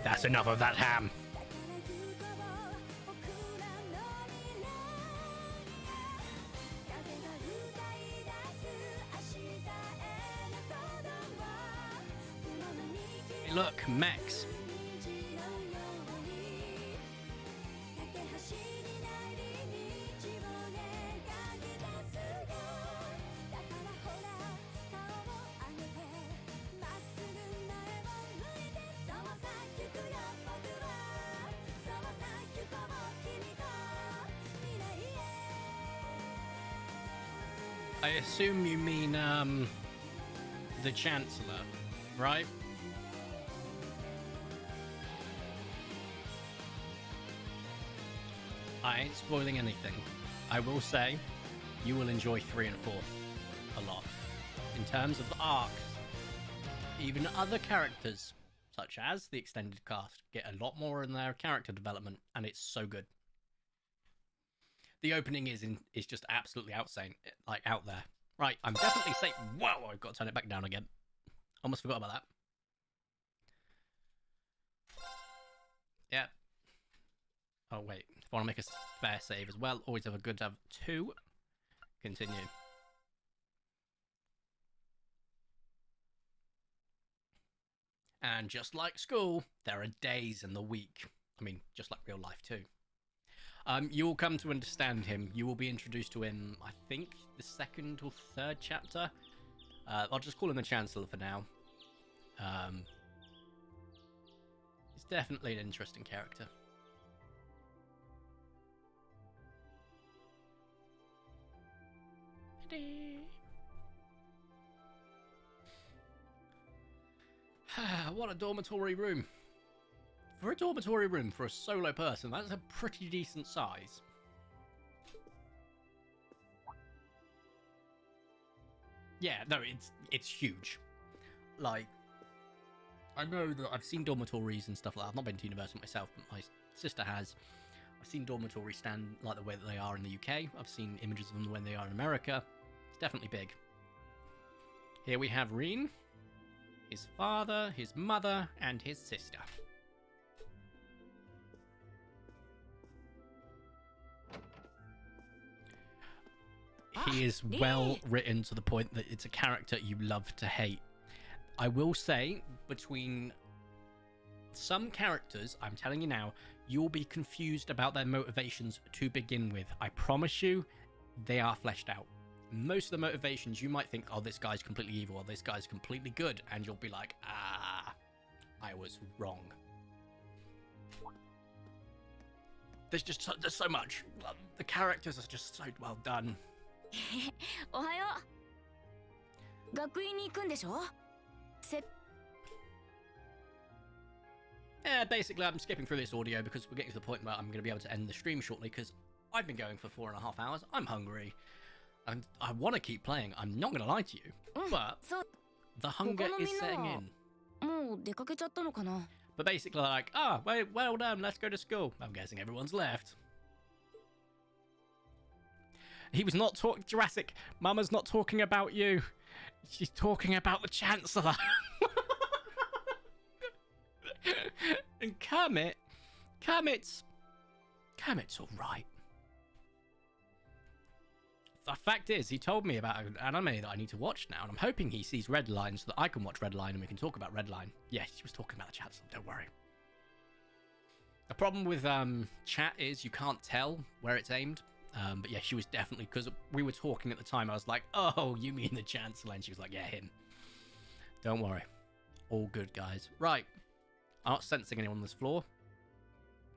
That's enough of that ham. Hey, look, mechs. I assume you mean, the Chancellor, right? I ain't spoiling anything. I will say, you will enjoy 3 and 4 a lot. In terms of the arcs, even other characters, such as the extended cast, get a lot more in their character development, and it's so good. The opening is just absolutely outsane, like out there. Right, I'm definitely saying, whoa, I've got to turn it back down again. Almost forgot about that. Yeah. Oh wait, if I want to make a spare save as well, always have a good to have 2. Continue. And just like school, there are days in the week. I mean, just like real life too. You will come to understand him. You will be introduced to him, I think, the 2nd or 3rd chapter. I'll just call him the Chancellor for now. He's definitely an interesting character. What a dormitory room. For a dormitory room for a solo person, that's a pretty decent size. Yeah, no, it's huge. Like, I know that I've seen dormitories and stuff like that. I've not been to university myself, but my sister has. I've seen dormitories stand like the way that they are in the UK. I've seen images of them when they are in America. It's definitely big. Here we have Reen, his father, his mother, and his sister. He is well written to the point that it's a character you love to hate. I will say, between some characters, I'm telling you now, you'll be confused about their motivations to begin with. I promise you, they are fleshed out. Most of the motivations, you might think, oh, this guy's completely evil, or this guy's completely good, and you'll be like, ah, I was wrong. There's so much. The characters are just so well done. おはよう。学院に行くんでしょ? Yeah, basically I'm skipping through this audio because we're getting to the point where I'm going to be able to end the stream shortly because I've been going for 4.5 hours. I'm hungry. And I want to keep playing. I'm not going to lie to you. But the hunger is setting in. もう出かけちゃったのかな? But basically like, ah, well done, let's go to school. I'm guessing everyone's left. He was not talking, Jurassic, Mama's not talking about you. She's talking about the Chancellor. And Kermit's alright. The fact is, he told me about an anime that I need to watch now, and I'm hoping he sees Redline so that I can watch Redline and we can talk about Redline. Yes, she was talking about the Chancellor, don't worry. The problem with chat is you can't tell where it's aimed. But yeah, she was definitely, because we were talking at the time, I was like, oh, you mean the Chancellor? And she was like, yeah, him. Don't worry. All good, guys. Right. I'm not sensing anyone on this floor.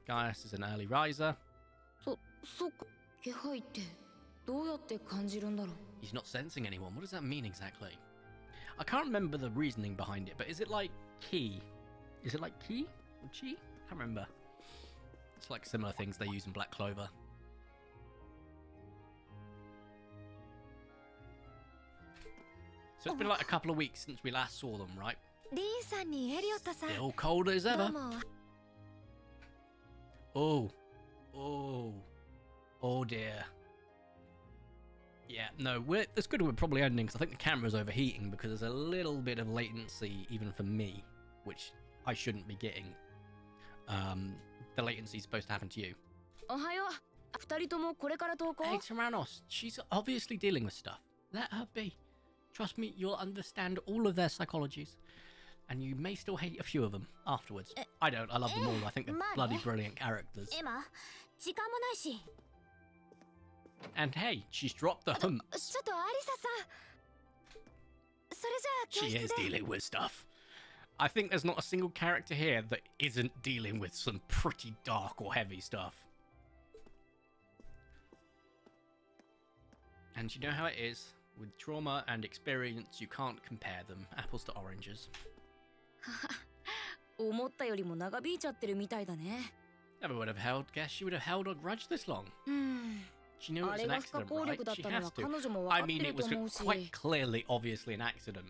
Gaius is an early riser. He's not sensing anyone. What does that mean exactly? I can't remember the reasoning behind it, but is it like ki? Is it like ki? Or chi? I can't remember. It's like similar things they use in Black Clover. So it's been like a couple of weeks since we last saw them, right? Still cold as ever. Oh dear. Yeah, no, it's good we're probably ending because I think the camera's overheating because there's a little bit of latency even for me, which I shouldn't be getting. The latency's supposed to happen to you. Hey, Tyrannos, she's obviously dealing with stuff. Let her be. Trust me, you'll understand all of their psychologies. And you may still hate a few of them afterwards. I don't, I love them all. I think they're bloody brilliant characters. And hey, she's dropped the humps. She is dealing with stuff. I think there's not a single character here that isn't dealing with some pretty dark or heavy stuff. And you know how it is. With trauma and experience, you can't compare them. Apples to oranges. Never would have held. Guess she would have held a grudge this long. She knew it was an accident, right? She has to. I mean, it was quite clearly, obviously an accident.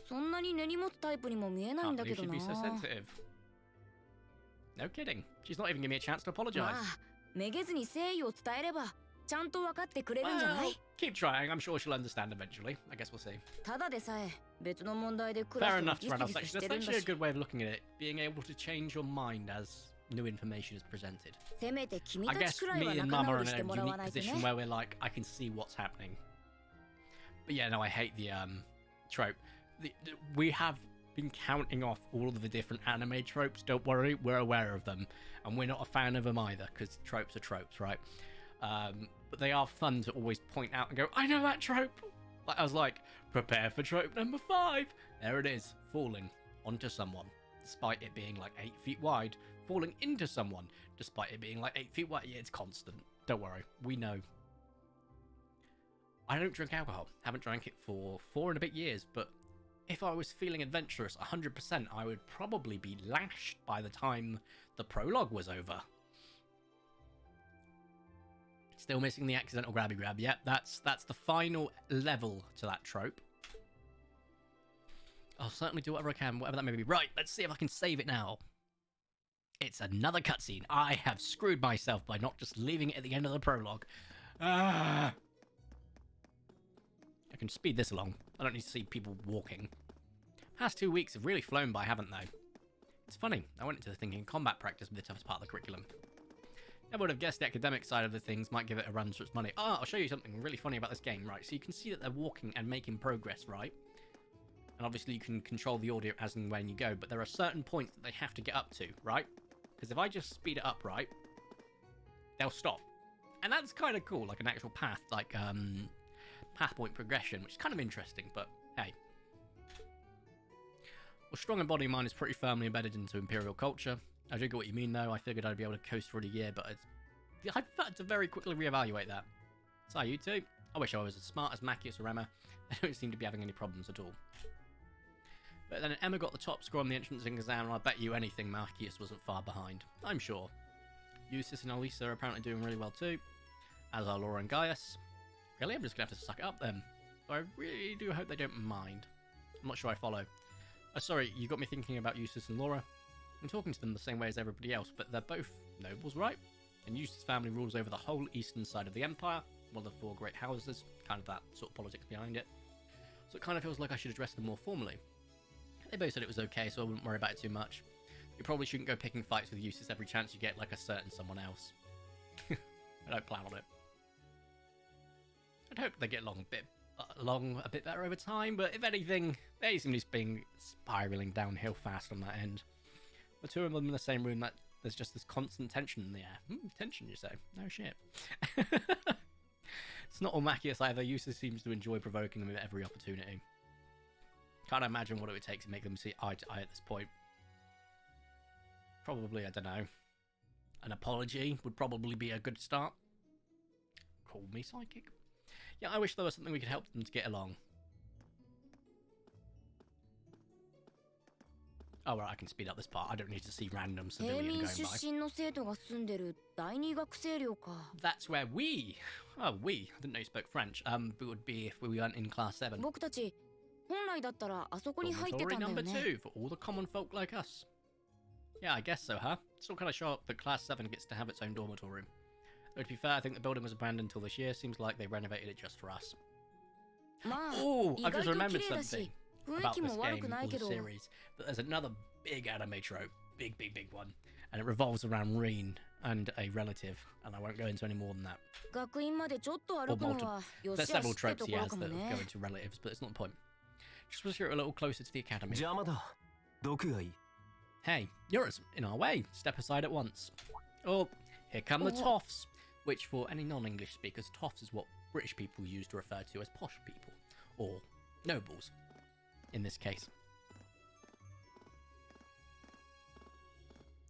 そんなに根に持つタイプにも見えないん Can't だけ believe ど she'd な。 be so sensitive. No kidding. She's not even giving me a chance to ま apologize. あ、めげずに誠意を伝えればちゃんと分かってくれるんじゃな Well, い？ keep trying. I'm sure she'll understand eventually. I guess we'll see. ただでさえ別の問題でクラ Fair スを enough ギ to run ス off ギス section. して That's るんだ actually a し、 good way of looking at it. Being able to change your mind as new information is presented. せめて君 I たち guess くらい me は and 仲 Mum 直 are り in して a もらわ unique ないと position ね。 where we're like, I can see what's happening. But yeah, no, I hate the trope. We have been counting off all of the different anime tropes. Don't worry, we're aware of them, and we're not a fan of them either because tropes are tropes, right? But they are fun to always point out and go, I know that trope. Like I was like, prepare for trope number 5. There it is, falling onto someone, despite it being like 8 feet wide. Falling into someone, despite it being like 8 feet wide. Yeah, it's constant. Don't worry, we know. I don't drink alcohol. Haven't drank it for 4 and a bit years, but if I was feeling adventurous 100%, I would probably be lashed by the time the prologue was over. Still missing the accidental grabby grab. Yep, that's the final level to that trope. I'll certainly do whatever I can, whatever that may be. Right, let's see if I can save it now. It's another cutscene. I have screwed myself by not just leaving it at the end of the prologue. I can speed this along. I don't need to see people walking. Past 2 weeks have really flown by, haven't they? It's funny, I went into the thinking combat practice with the toughest part of the curriculum. Never would have guessed the academic side of the things might give it a run for its money. Oh, I'll show you something really funny about this game, right? So you can see that they're walking and making progress, right? And obviously you can control the audio as and when you go, but there are certain points that they have to get up to, right? Because if I just speed it up, right, they'll stop. And that's kind of cool, like an actual path, like, path point progression, which is kind of interesting, but hey. Well, strong in body and mind is pretty firmly embedded into Imperial culture. I do get what you mean, though. I figured I'd be able to coast for a year, but I've had to very quickly reevaluate that. So, you two. I wish I was as smart as Macius or Emma. They don't seem to be having any problems at all. But then Emma got the top score on the entrance exam, and I bet you anything Macius wasn't far behind. I'm sure. Eustace and Elisa are apparently doing really well too, as are Laura and Gaius. Really? I'm just going to have to suck it up then. So I really do hope they don't mind. I'm not sure I follow. Sorry, you got me thinking about Eustace and Laura. I'm talking to them the same way as everybody else, but they're both nobles, right? And Eustace's family rules over the whole eastern side of the empire, one of the 4 great houses, kind of that sort of politics behind it. So it kind of feels like I should address them more formally. They both said it was okay, so I wouldn't worry about it too much. You probably shouldn't go picking fights with Eustace every chance you get like a certain someone else. I don't plan on it. I'd hope they get along a bit better over time, but if anything, they seem to be being spiraling downhill fast on that end. The 2 of them in the same room, that there's just this constant tension in the air. Tension, you say? No shit. It's not all Macius either. Eustace seems to enjoy provoking them at every opportunity. Can't imagine what it would take to make them see eye to eye at this point. Probably, I don't know, an apology would probably be a good start. Call me psychic. Yeah, I wish there was something we could help them to get along. Oh, right, I can speed up this part. I don't need to see random civilian going by. That's where we... Oh, we. I didn't know you spoke French. It would be if we weren't in class 7. Dormitory number 2 for all the common folk like us. Yeah, I guess so, huh? Still kind of shocked that class 7 gets to have its own dormitory. Though to be fair, I think the building was abandoned until this year. Seems like they renovated it just for us. Oh, I've just remembered something about this game, or the series. That there's another big anime trope. Big one. And it revolves around Reen and a relative. And I won't go into any more than that. Or multiple. There's several tropes he has that go into relatives, but it's not the point. Just wish you were a little closer to the academy. Hey, you're in our way. Step aside at once. Oh, here come the toffs. Which, for any non-English speakers, toffs is what British people use to refer to as posh people. Or nobles, in this case.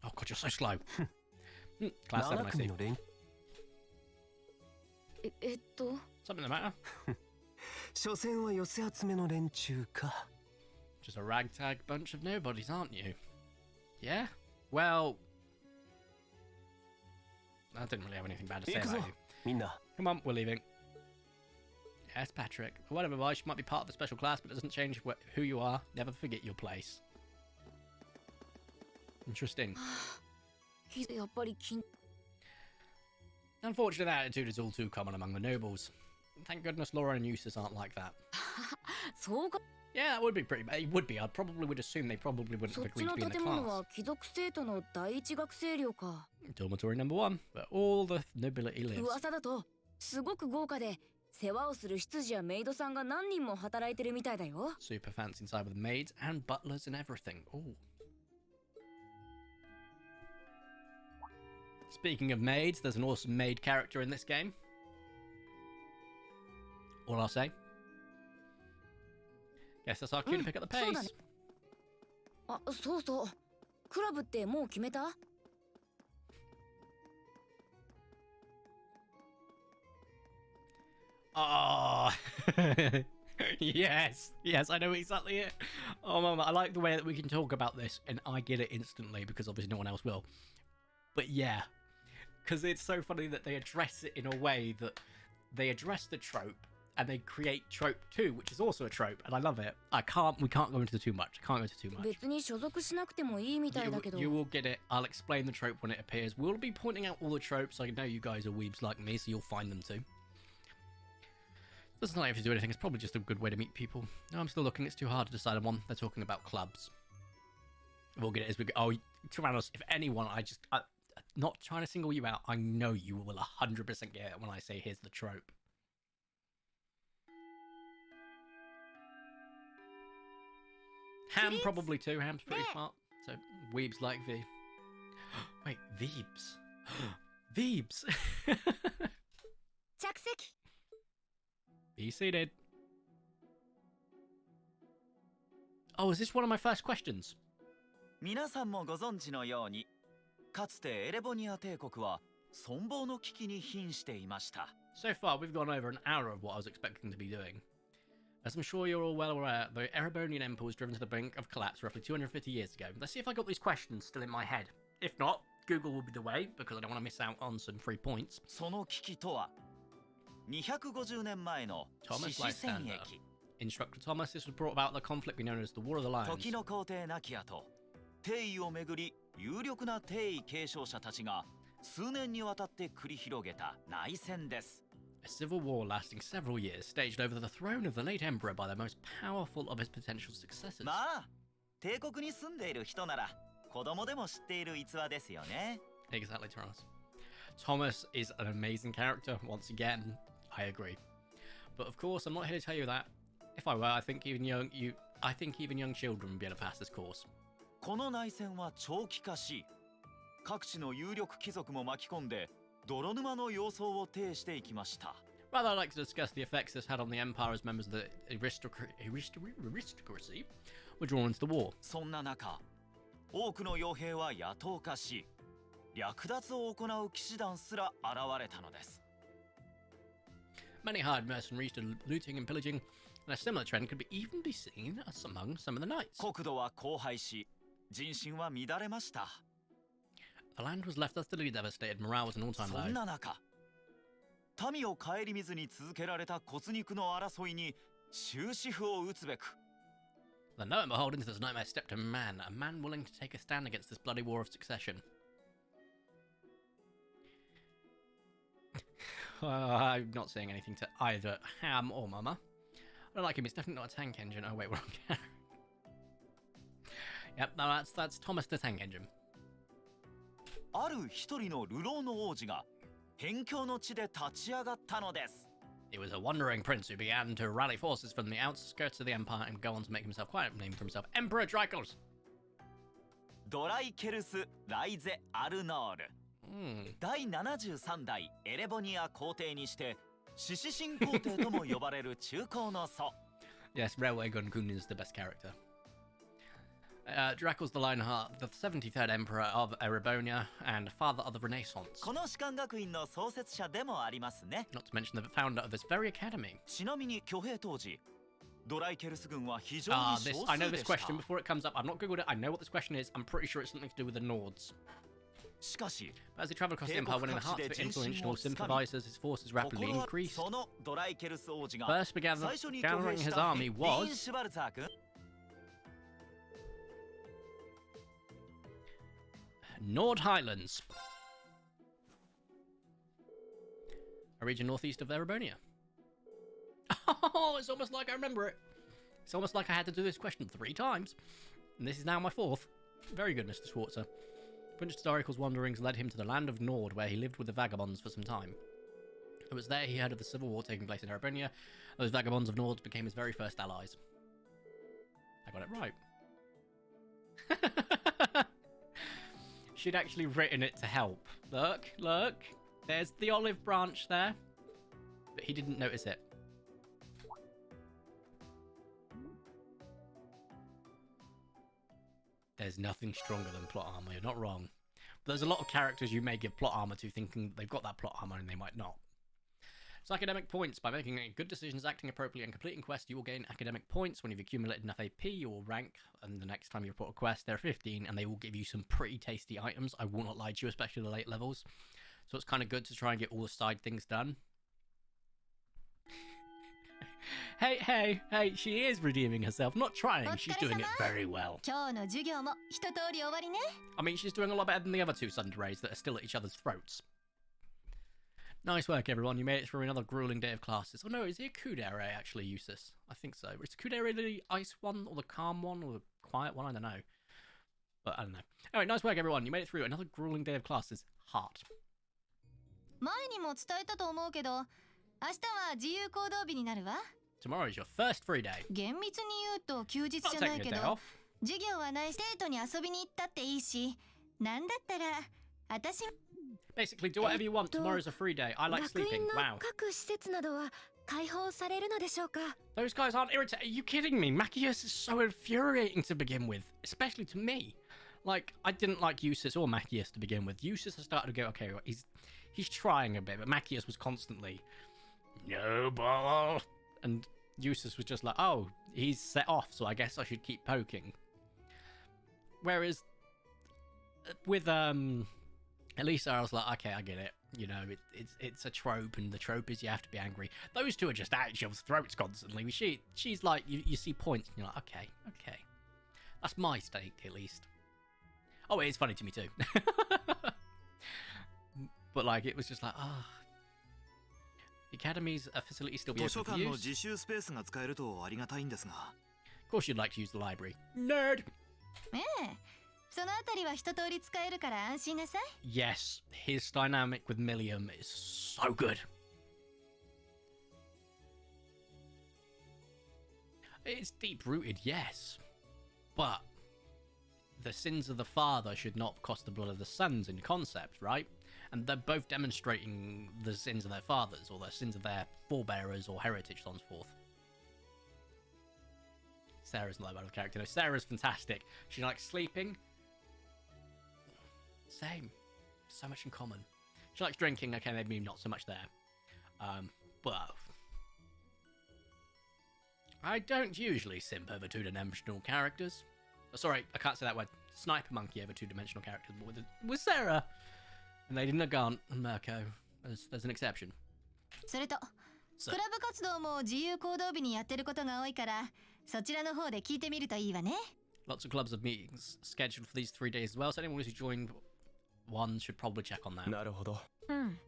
Oh god, you're so slow. Class 7, I see. Something the matter? Just a ragtag bunch of nobodies, aren't you? Yeah? Well... I didn't really have anything bad to say about you. Come on, we're leaving. Yes, Patrick. Whatever, Vice, you might be part of the special class, but it doesn't change who you are. Never forget your place. Interesting. Unfortunately, that attitude is all too common among the nobles. Thank goodness Laura and Eustace aren't like that. Yeah, that would be pretty bad. It would be. I probably would assume they probably wouldn't have agreed to be in the class. Dormitory number 1, where all the nobility lives. すごく豪華で世話をする執事やメイドさんが何人も働いてるみたいだよ。 Super fancy inside with maids and butlers and everything. Ooh. Speaking of maids, there's an awesome maid character in this game. All I'll say. Guess that's our cue to pick up the pace. あ、そうそう。クラブってもう決めた？ Oh, yes, I know exactly it. Oh, mama, I like the way that we can talk about this, and I get it instantly because obviously no one else will. But yeah, because it's so funny that they address it in a way that they address the trope and they create trope 2, which is also a trope, and I love it. We can't go into too much. You will get it. I'll explain the trope when it appears. We'll be pointing out all the tropes. I know you guys are weebs like me, so you'll find them too. Doesn't have to do anything. It's probably just a good way to meet people. No, I'm still looking. It's too hard to decide on one. They're talking about clubs. We'll get it as we go. Oh, Tyrannos, if anyone, I'm not trying to single you out. I know you will 100% get it when I say here's the trope. Ham probably too. Ham's pretty smart. So weebs like V. Wait, Veebs. Veebs. Be seated. Oh, is this one of my first questions? 皆さんもご存知のように、かつてエレボニア帝国は存亡の危機に瀕していました。 So far, we've gone over an hour of what I was expecting to be doing. As I'm sure you're all well aware, the Erebonian Empire was driven to the brink of collapse roughly 250 years ago. Let's see if I got these questions still in my head. If not, Google will be the way, because I don't want to miss out on some free points. その危機とは250年前の獅子戦役。 Instructor Thomas, this was brought about the conflict we know as the War of the Lions. 時の皇帝亡き後、帝位をめぐり有力な帝位継承者たちが数年にわたって繰り広げた内戦です。 A civil war lasting several years, staged over the throne of the late emperor by the most powerful of his potential successors. まあ、帝国に住んでいる人なら子供でも知っている逸話ですよね。 Exactly, Thomas. Thomas is an amazing character. Once again, I agree. But of course, I'm not here to tell you that. If I were, I think even young children would be able to pass this course. この内戦は長期化し、各地の有力貴族も巻き込んで泥沼の様相を呈していきました。 Rather, I'd like to discuss the effects this had on the empire as members of the aristocracy were drawn into the war. そんな中、多くの傭兵は野党化し、略奪を行う騎士団すら現れたのです。 Many hired mercenaries did looting and pillaging, and a similar trend could even be seen among some of the knights. 国土は荒廃し、人心は乱れました。 The land was left utterly devastated, morale was an all-time low. そんな中、民を顧みずに続けられた骨肉の争いに終止符を打つべく。 Then lo and behold, into this nightmare stepped a man willing to take a stand against this bloody war of succession. I'm not saying anything to either Ham or Mama. I don't like him. It's definitely not a tank engine. Oh wait, we're on. Yep, no, that's Thomas the tank engine. ある一人の流浪の王子が辺境の地で立ち上がったのです。 He was a wandering prince who began to rally forces from the outskirts of the empire and go on to make himself quite a name for himself, Emperor Dracos. ドライケルス・ライゼ・アルノール。第73代エレボニア皇帝にして獅子神皇帝とも呼ばれる中高の祖。 Yes, Railway Gun Kun is the best character. Dracos the Lionheart, the 73rd Emperor of Erebonia and father of the Renaissance. この士官学院の創設者でもありますね。 Not to mention the founder of this very academy. ちなみに挙兵当時、ドライケルス軍は非常に少数でした。 I know this question before it comes up. I've not googled it. I know what this question is. I'm pretty sure it's something to do with the Nords. しかし But as he traveled across the 帝 empire, 国 winning the 各地 hearts で of 人 influential 心をつかみ sympathizers, his forces と rapidly ころが increased. そのドライケルス王子が First began 最初に gathering 挙兵し his た army ディーン・ was シュバルツァー君 Nord Highlands, a region northeast of Erebonia. Oh, it's almost like I remember it. It's almost like I had to do this question 3 times. And this is now my 4th. Very good, Mr. Schwarzer. Prince Historical's wanderings led him to the land of Nord, where he lived with the vagabonds for some time. It was there he heard of the civil war taking place in Erebonia. Those vagabonds of Nord became his very first allies. I got it right. She'd actually written it to help. Look, look. There's the olive branch there. But he didn't notice it. There's nothing stronger than plot armor. You're not wrong. But there's a lot of characters you may give plot armor to thinking they've got that plot armor and they might not. It's academic points. By making good decisions, acting appropriately, and completing quests, you will gain academic points. When you've accumulated enough AP, you will rank, and the next time you report a quest, there are 15, and they will give you some pretty tasty items. I will not lie to you, especially the late levels. So it's kind of good to try and get all the side things done. Hey, she is redeeming herself. Not trying, she's doing it very well. 今日の授業も一通り終わりね。 I mean, she's doing a lot better than the other 2 Sundays that are still at each other's throats. Nice work, everyone. You made it through another grueling day of classes. Oh no, is it a Kudere actually, Eustace? I think so. Is Kudere the ice one, or the calm one, or the quiet one? I don't know. But I don't know. Alright, nice work, everyone. You made it through another grueling day of classes. Heart. 前にも伝えたと思うけど、明日は自由行動日になるわ。 Tomorrow is your first free day. 厳密に言うと休日じゃ Not ない taking け a day ど off. 授業はないし生徒に遊びに行ったっていいし、なんだったら私 Basically, do whatever you want. Tomorrow's a free day. I like 学 sleeping. 院の Wow. 各施設などは開放されるのでしょうか。 Those guys aren't irritating. Are you kidding me? Machias is so infuriating to begin with, especially to me. Like, I didn't like Eustace or Machias to begin with. Eustace, I started to go, okay, he's trying a bit, but Machias was constantly, no ball. And Eustace was just like, oh, he's set off, so I guess I should keep poking. Whereas with Elisa, I was like, okay, I get it. You know, it's a trope, and the trope is you have to be angry. Those 2 are just at each other's throats constantly. She's like, you see points, and you're like, okay. That's my stake, at least. Oh, it is funny to me too. But like, it was just like, the academy's facility still be open for use. Of course you'd like to use the library. Nerd! ええ、そのあたりは一通り使えるから安心なさい。 Yes, his dynamic with Milliam is so good. It's deep-rooted, yes. But the sins of the father should not cost the blood of the sons in concept, right? And they're both demonstrating the sins of their fathers, or the sins of their forebearers, or heritage, so on and so forth. Sarah's not that bad of a character. No, Sarah's fantastic. She likes sleeping. Same. So much in common. She likes drinking. Okay, maybe not so much there. But I don't usually simp over 2-dimensional characters. Oh, sorry, I can't say that word. Sniper monkey over 2-dimensional characters. But with Sarah and Lady Nagant and Mirko, there's an exception. それと、クラブ活動も自由行動日にやってることが多いから、そちらの方で聞いてみるといいわね。Lots of clubs of meetings scheduled for these 3 days as well, so anyone who's joined one should probably check on that. なるほど。うん。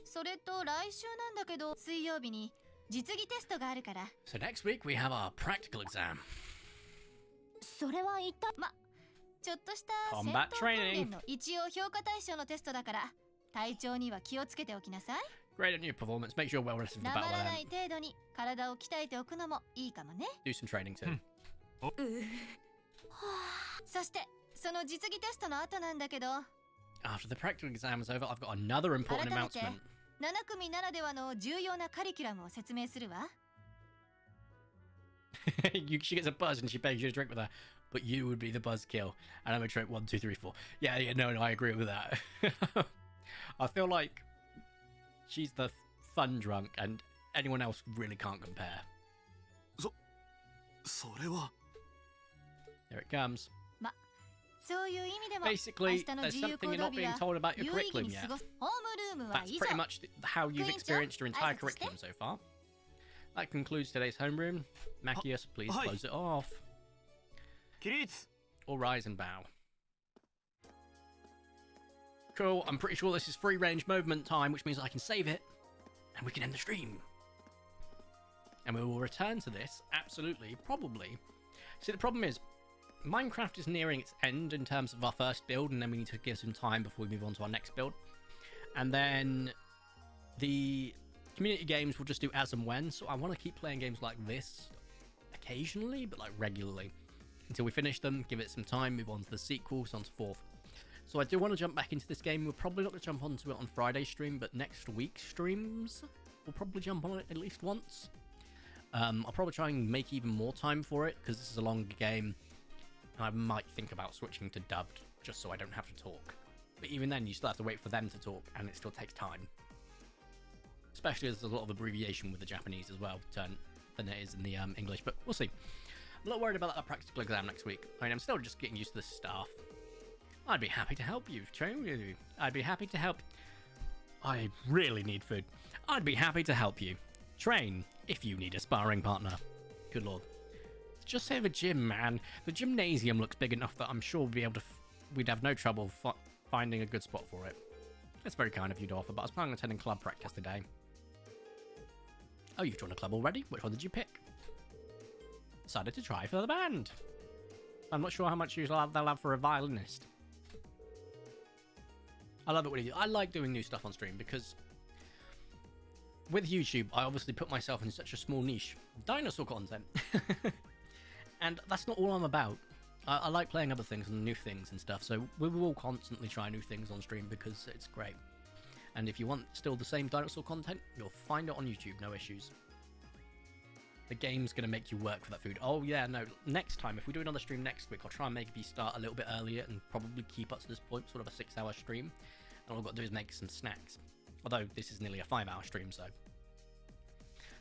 それと来週なんだけど、水曜日に実技テストがあるから。So next week we have our practical exam. それは一体ちょっとした戦 Combat 闘訓 training. 練の一応評価対象のテストだから、体調には気をつけておきなさい。Great on your performance. Make sure you're well rested for the な battle まらない ahead. 程度に体を鍛えておくのもいいかもね。Do some training too. そしてその実技テストの後なんだけど、 After the practical exam is over, I've got another important 改めて announcement. 7組ならではの重要なカリキュラムを説明するわ。She gets a buzz and she begs you to drink with her, but you would be the buzzkill. And I'm gonna drink 1, 2, 3, 4. Yeah, no, I agree with that. I feel like she's the fun drunk, and anyone else really can't compare. それは Here it comes. そ Basically, there's something you're not being told about your curriculum yet. That's pretty much how you've experienced your entire curriculum so far. That concludes today's homeroom. Machias, please close it off. Or rise and bow. Cool, I'm pretty sure this is free range movement time, which means I can save it, and we can end the stream. And we will return to this, absolutely, probably. See, the problem is, Minecraft is nearing its end in terms of our first build, and then we need to give some time before we move on to our next build. And then the community games will just do as and when, so I want to keep playing games like this occasionally, but like regularly. Until we finish them, give it some time, move on to the sequels, on to 4th. So I do want to jump back into this game. We're probably not going to jump onto it on Friday's stream, but next week's streams, we'll probably jump on it at least once. I'll probably try and make even more time for it, because this is a longer game. And I might think about switching to dubbed, just so I don't have to talk. But even then, you still have to wait for them to talk, and it still takes time. Especially as there's a lot of abbreviation with the Japanese as well, than it is in the English, but we'll see. I'm not worried about that practical exam next week. I mean, I'm still just getting used to the stuff. I'd be happy to help you, train with you. I'd be happy to help. I really need food. I'd be happy to help you. Train if you need a sparring partner. Good lord. Just say the gym, man. The gymnasium looks big enough that I'm sure we'd have no trouble finding a good spot for it. That's very kind of you to offer, but I was planning on attending club practice today. Oh, you've joined a club already? Which one did you pick? Decided to try for the band. I'm not sure how much use they'll have for a violinist. I love it when you do. I like doing new stuff on stream because with YouTube, I obviously put myself in such a small niche. Dinosaur content. And that's not all I'm about. I like playing other things and new things and stuff, so we will constantly try new things on stream because it's great. And if you want still the same dinosaur content, you'll find it on YouTube, no issues. The game's going to make you work for that food. Oh yeah, no, next time, if we do another stream next week, I'll try and maybe start a little bit earlier and probably keep up to this point, sort of a 6-hour stream. And all I've got to do is make some snacks. Although this is nearly a 5-hour stream, so.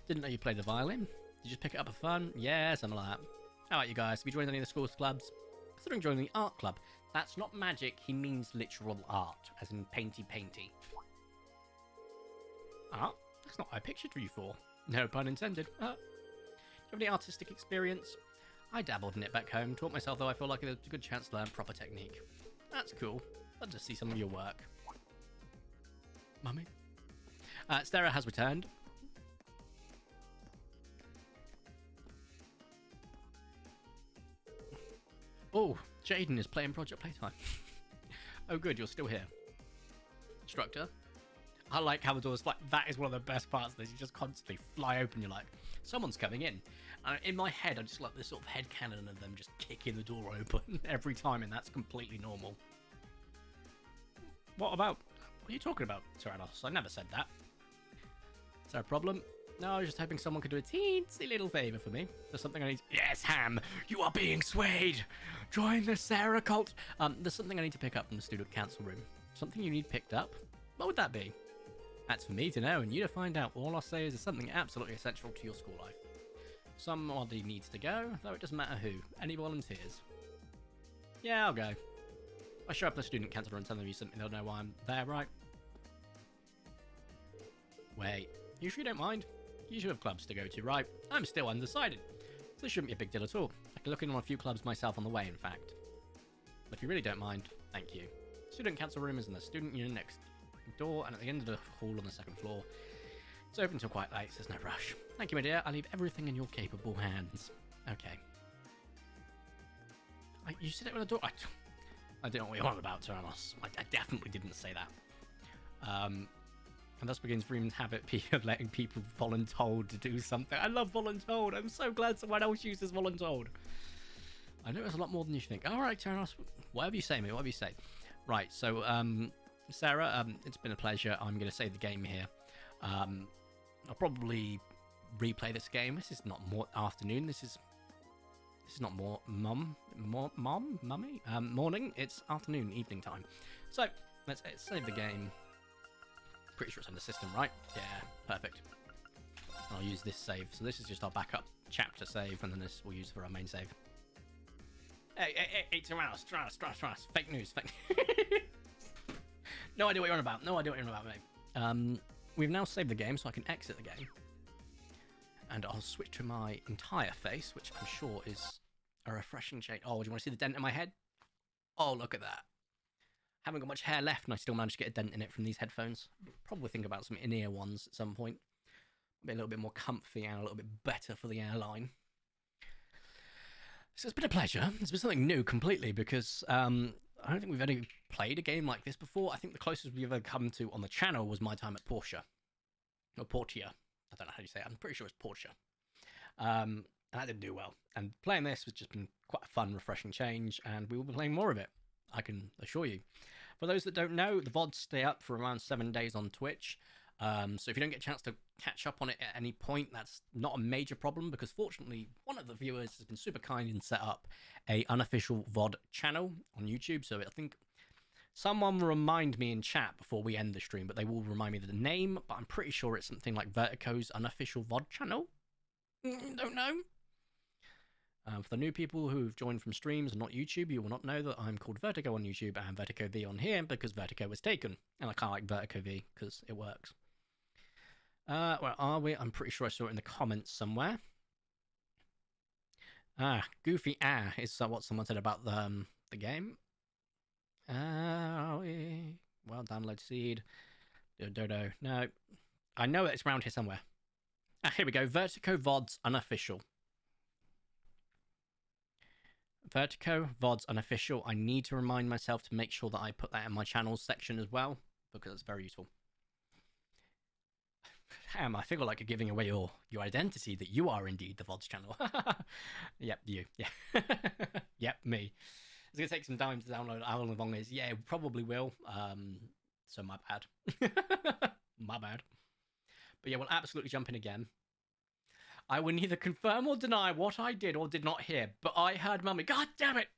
Didn't know you played the violin. Did you just pick it up for fun? Yeah, something like that. How about you guys? Have you joined any of the school's clubs? Considering joining the art club. That's not magic, he means literal art, as in painty. Art? That's not what I pictured you for. No pun intended. Do you have any artistic experience? I dabbled in it back home, taught myself though I feel like there's a good chance to learn proper technique. That's cool. Love to see some of your work. Mummy? Stera has returned. Oh, Jaden is playing Project Playtime. Oh good, you're still here. Instructor? I like how the doors, like, that is one of the best parts of this. You just constantly fly open, you're like, someone's coming in. In my head, I just like this sort of headcanon of them just kicking the door open every time, and that's completely normal. What are you talking about, Tyrannos? I never said that. Is there a problem? No, I was just hoping someone could do a teensy little favour for me. There's something I need. Yes, Ham, you are being swayed. Join the Sarah cult. There's something I need to pick up from the student council room. Something you need picked up? What would that be? That's for me to know and you to find out. All I'll say is it's something absolutely essential to your school life. Somebody needs to go, though it doesn't matter who. Any volunteers? Yeah, I'll go. I show up at the student council and tell them you something, they'll know why I'm there, right? Wait, you sure you don't mind? You should have clubs to go to, right? I'm still undecided, so this shouldn't be a big deal at all. I can look in on a few clubs myself on the way, in fact. But if you really don't mind, thank you. Student council room is in the student union next door and at the end of the hall on the 2nd floor. It's open until quite late, so there's no rush. Thank you, my dear. I leave everything in your capable hands. Okay. You said it with a door. I don't know what you're on about, Tyrannos. I definitely didn't say that. And thus begins Reem's habit of letting people voluntold to do something. I love voluntold. I'm so glad someone else uses voluntold. I know it's a lot more than you think. All right, Tyrannos. Whatever you say, mate. Whatever you say. Right, so, Sarah, it's been a pleasure. I'm going to save the game here. I'll probably replay this game. This is not more afternoon. This is not more mummy. Morning. It's afternoon, evening time. So let's save the game. Pretty sure it's in the system, right? Yeah, perfect. I'll use this save. So this is just our backup chapter save, and then this we'll use for our main save. Hey, it's a mouse. Trust. Fake news. Fake. No idea what you're on about. Mate. We've now saved the game, so I can exit the game. And I'll switch to my entire face, which I'm sure is a refreshing change. Oh, do you want to see the dent in my head? Oh, look at that. Haven't got much hair left, and I still managed to get a dent in it from these headphones. Probably think about some in-ear ones at some point. Be a little bit more comfy and a little bit better for the airline. So it's been a pleasure. It's been something new completely because I don't think we've ever played a game like this before. I think the closest we've ever come to on the channel was my time at Portia. Or Portia. I don't know how you say it. I'm pretty sure it's Portia. And that didn't do well. And playing this has just been quite a fun, refreshing change, and we will be playing more of it, I can assure you. For those that don't know, the VODs stay up for around 7 days on Twitch. So if you don't get a chance to catch up on it at any point, that's not a major problem, because fortunately, one of the viewers has been super kind and set up a unofficial VOD channel on YouTube. So I think someone will remind me in chat before we end the stream, but they will remind me of the name, but I'm pretty sure it's something like Vertico's unofficial VOD channel. Don't know. For the new people who've joined from streams and not YouTube, you will not know that I'm called Vertico on YouTube and Vertico V on here because Vertico was taken. And I kind of like Vertico V because it works. Where are we? I'm pretty sure I saw it in the comments somewhere. Goofy is what someone said about the game. Well, download seed. Dodo. No. I know it's around here somewhere. Here we go. Vertico VODs unofficial. Vertico VODs unofficial. I need to remind myself to make sure that I put that in my channels section as well, because it's very useful. Damn, I feel like you're giving away your identity that you are indeed the VODs channel. Yep, you. Yeah. Yep, me. It's going to take some time to download how long it is. Yeah, it probably will. So my bad. My bad. But yeah, we'll absolutely jump in again. I will neither confirm or deny what I did or did not hear, but I heard Mummy. God damn it!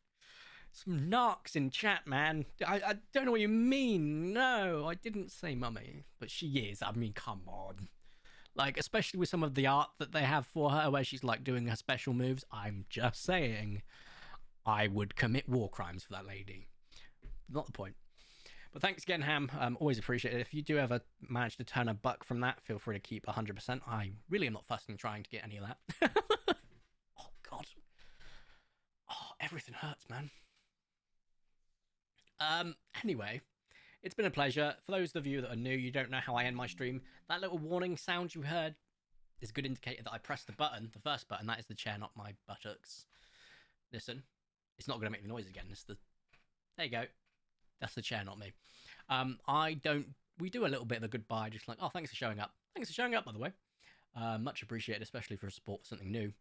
Some narcs in chat, man. I don't know what you mean. No, I didn't say Mummy, but she is. I mean, come on. Like, especially with some of the art that they have for her, where she's like doing her special moves. I'm just saying, I would commit war crimes for that lady. Not the point. But thanks again, Ham. Always appreciate it. If you do ever manage to turn a buck from that, feel free to keep 100%. I really am not fussing trying to get any of that. Oh, God. Oh, everything hurts, man. Anyway, it's been a pleasure. For those of you that are new, you don't know how I end my stream, that little warning sound you heard is a good indicator that I pressed the button, the first button. That is the chair, not my buttocks. Listen, it's not going to make the noise again. It's the... There you go. That's the chair, not me. We do a little bit of a goodbye, just like, oh, thanks for showing up. Thanks for showing up, by the way. Much appreciated, especially for support for something new.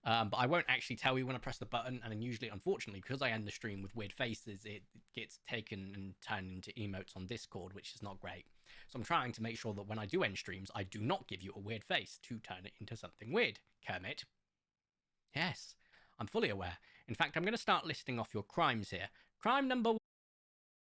But I won't actually tell you when I press the button, and then usually, unfortunately, because I end the stream with weird faces, it gets taken and turned into emotes on Discord, which is not great. So I'm trying to make sure that when I do end streams, I do not give you a weird face to turn it into something weird, Kermit. Yes, I'm fully aware. In fact, I'm going to start listing off your crimes here. Crime number